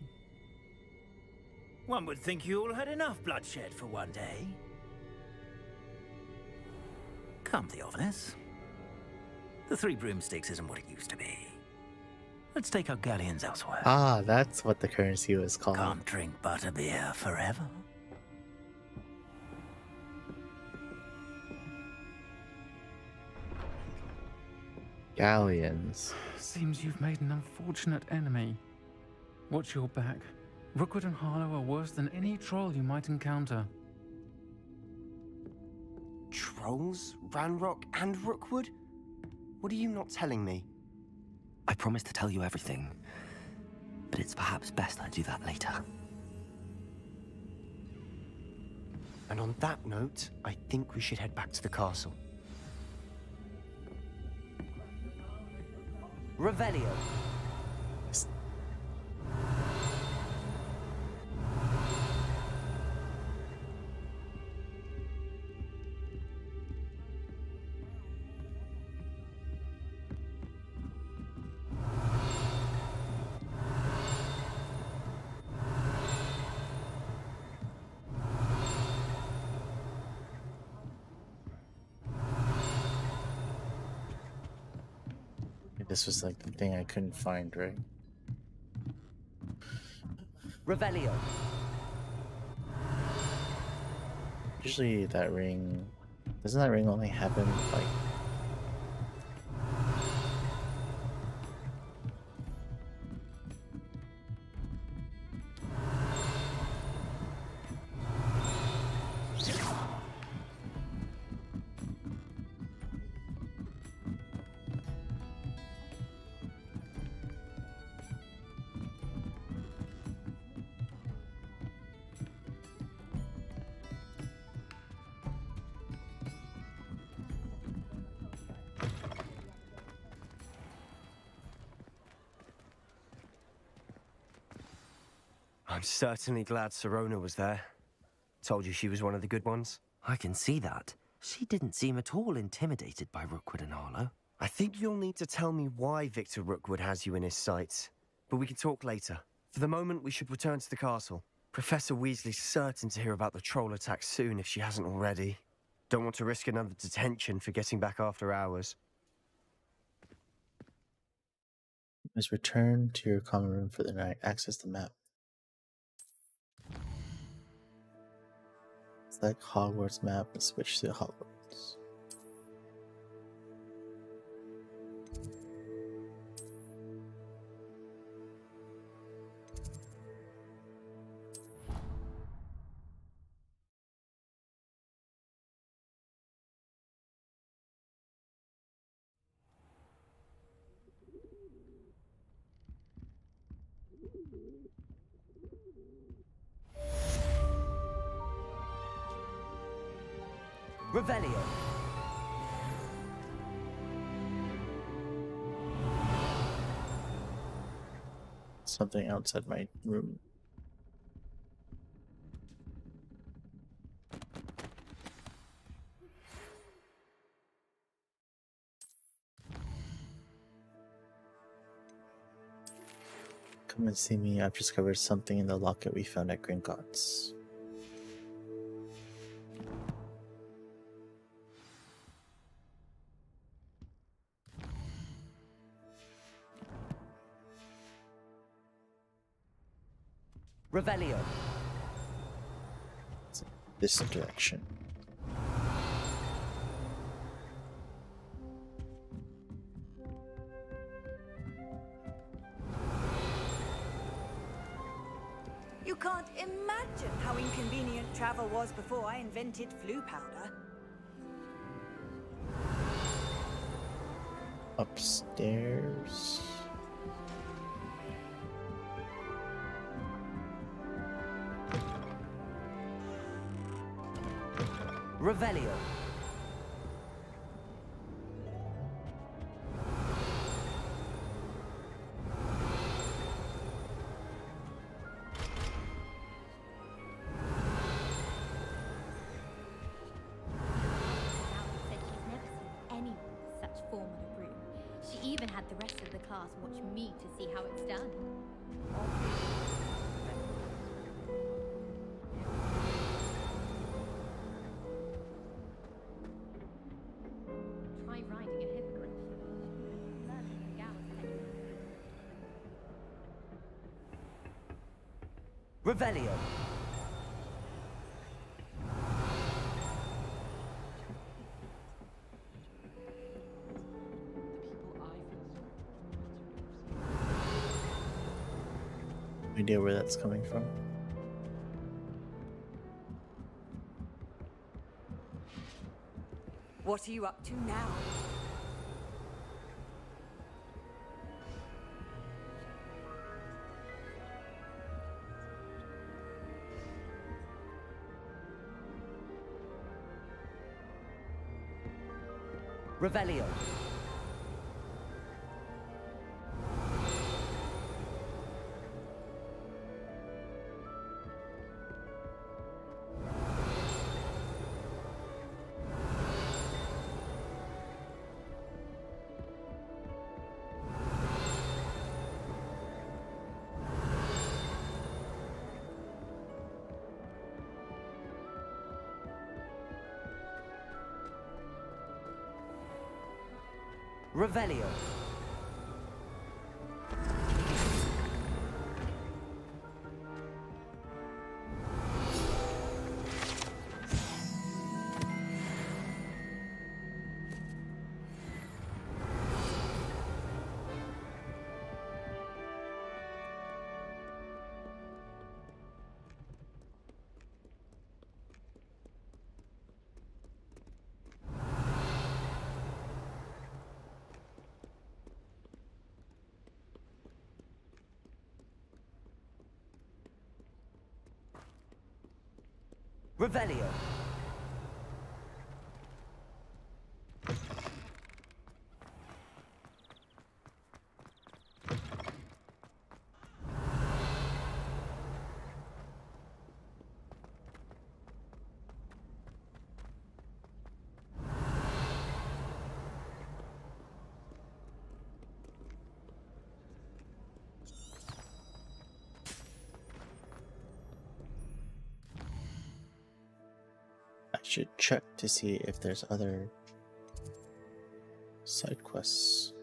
One would think you all had enough bloodshed for one day. Come, Theophilus. The Three Broomsticks isn't what it used to be. Let's take our galleons elsewhere. Ah, that's what the currency was called. Can't drink butterbeer forever. Galleons. Seems you've made an unfortunate enemy. Watch your back. Rookwood and Harlow are worse than any troll you might encounter. Trolls? Ranrock and Rookwood? What are you not telling me? I promised to tell you everything, but it's perhaps best I do that later. And on that note, I think we should head back to the castle. Revelio. This was like the thing I couldn't find, right? Revelio. Usually that ring... Doesn't that ring only happen, like... I'm certainly glad Sirona was there. Told you she was one of the good ones. I can see that. She didn't seem at all intimidated by Rookwood and Harlow. I think you'll need to tell me why Victor Rookwood has you in his sights. But we can talk later. For the moment, we should return to the castle. Professor Weasley's certain to hear about the troll attack soon if she hasn't already. Don't want to risk another detention for getting back after hours. You must return to your common room for the night. Access the map. Select Hogwarts map and switch to Hogwarts. Revelio. Something outside my room. Come and see me. I've discovered something in the locket we found at Gringotts. Revelio. This direction. You can't imagine how inconvenient travel was before I invented flu powder. Upstairs. Revelio. She even had the rest of the class watch me to see how it's done. Try riding a hippogriff. Learning the gal's Revelio. No idea where that's coming from. What are you up to now? Revelio. Revelio. Revelio. Should check to see if there's other side quests.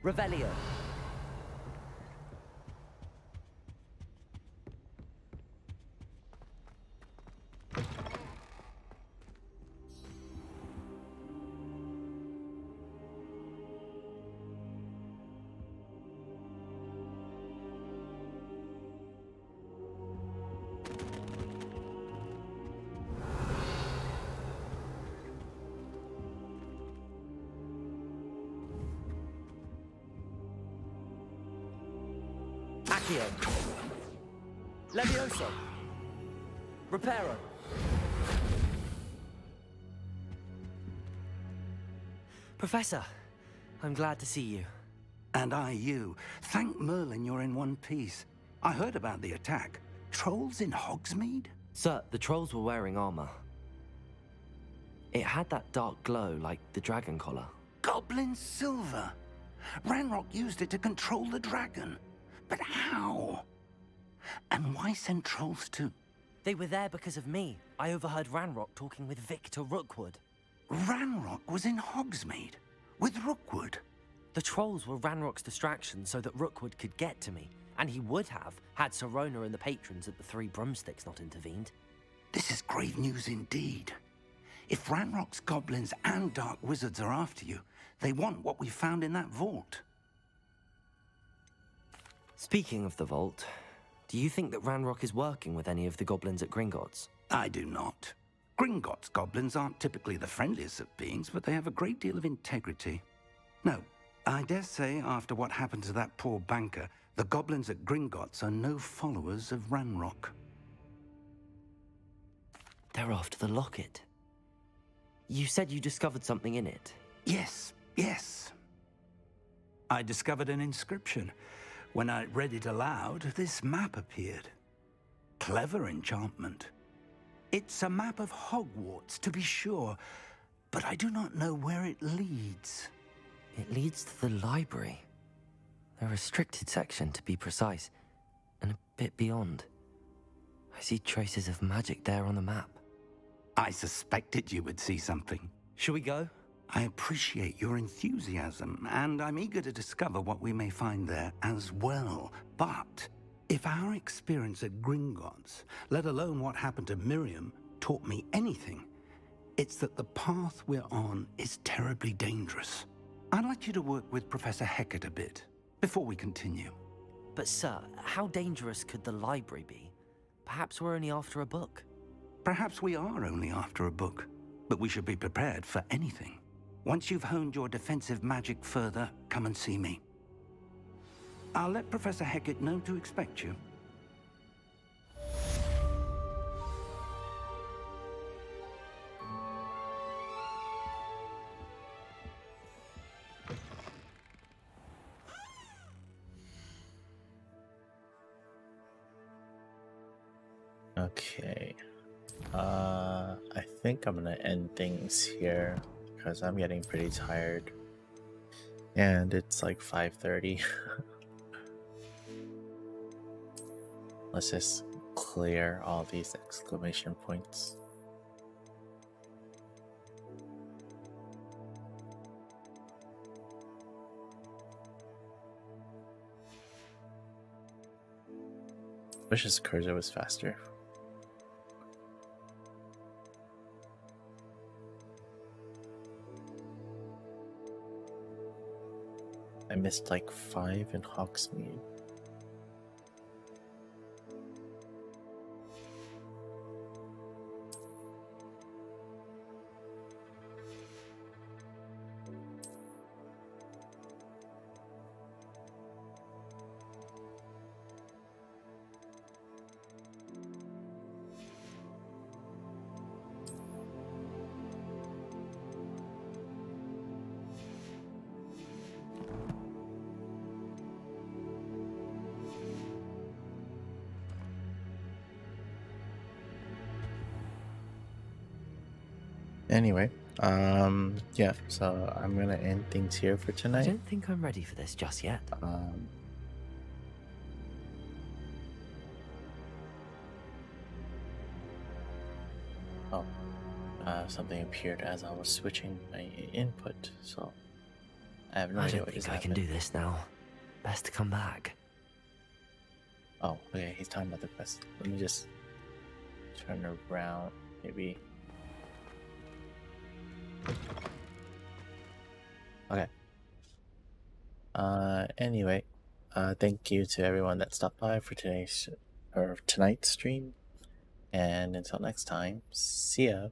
Revelio. Accio. Levioso. Reparo. Professor, I'm glad to see you. And I you. Thank Merlin you're in one piece. I heard about the attack. Trolls in Hogsmeade? Sir, the trolls were wearing armor. It had that dark glow like the dragon collar. Goblin silver. Ranrock used it to control the dragon. But how? And why send trolls to... They were there because of me. I overheard Ranrock talking with Victor Rookwood. Ranrock was in Hogsmeade? With Rookwood? The trolls were Ranrock's distraction so that Rookwood could get to me. And he would have, had Sirona and the patrons at the Three Broomsticks not intervened. This is grave news indeed. If Ranrock's goblins and dark wizards are after you, they want what we found in that vault. Speaking of the vault, do you think that Ranrock is working with any of the goblins at Gringotts? I do not. Gringotts goblins aren't typically the friendliest of beings, but they have a great deal of integrity. No, I dare say after what happened to that poor banker, the goblins at Gringotts are no followers of Ranrock. They're after the locket. You said you discovered something in it. Yes, yes. I discovered an inscription. When I read it aloud, this map appeared. Clever enchantment. It's a map of Hogwarts, to be sure, but I do not know where it leads. It leads to the library. A restricted section, to be precise, and a bit beyond. I see traces of magic there on the map. I suspected you would see something. Shall we go? I appreciate your enthusiasm, and I'm eager to discover what we may find there as well. But if our experience at Gringotts, let alone what happened to Miriam, taught me anything, it's that the path we're on is terribly dangerous. I'd like you to work with Professor Hecat a bit before we continue. But sir, how dangerous could the library be? Perhaps we're only after a book. Perhaps we are only after a book, but we should be prepared for anything. Once you've honed your defensive magic further, come and see me. I'll let Professor Hecat know to expect you. Okay. I think I'm gonna end things here because I'm getting pretty tired. And it's like 5:30. Let's just clear all these exclamation points. Wish his cursor was faster. I missed like 5 in Hogsmeade. Anyway, yeah, so I'm gonna end things here for I tonight. don't think I'm ready for this just yet. Something appeared as I was switching my input, so I have no I idea don't what think just I can happened. do this now. Best to come back. Oh, okay, he's talking about the quest. Let me just turn around, maybe. Okay. Anyway, thank you to everyone that stopped by for tonight's stream, and until next time, see ya.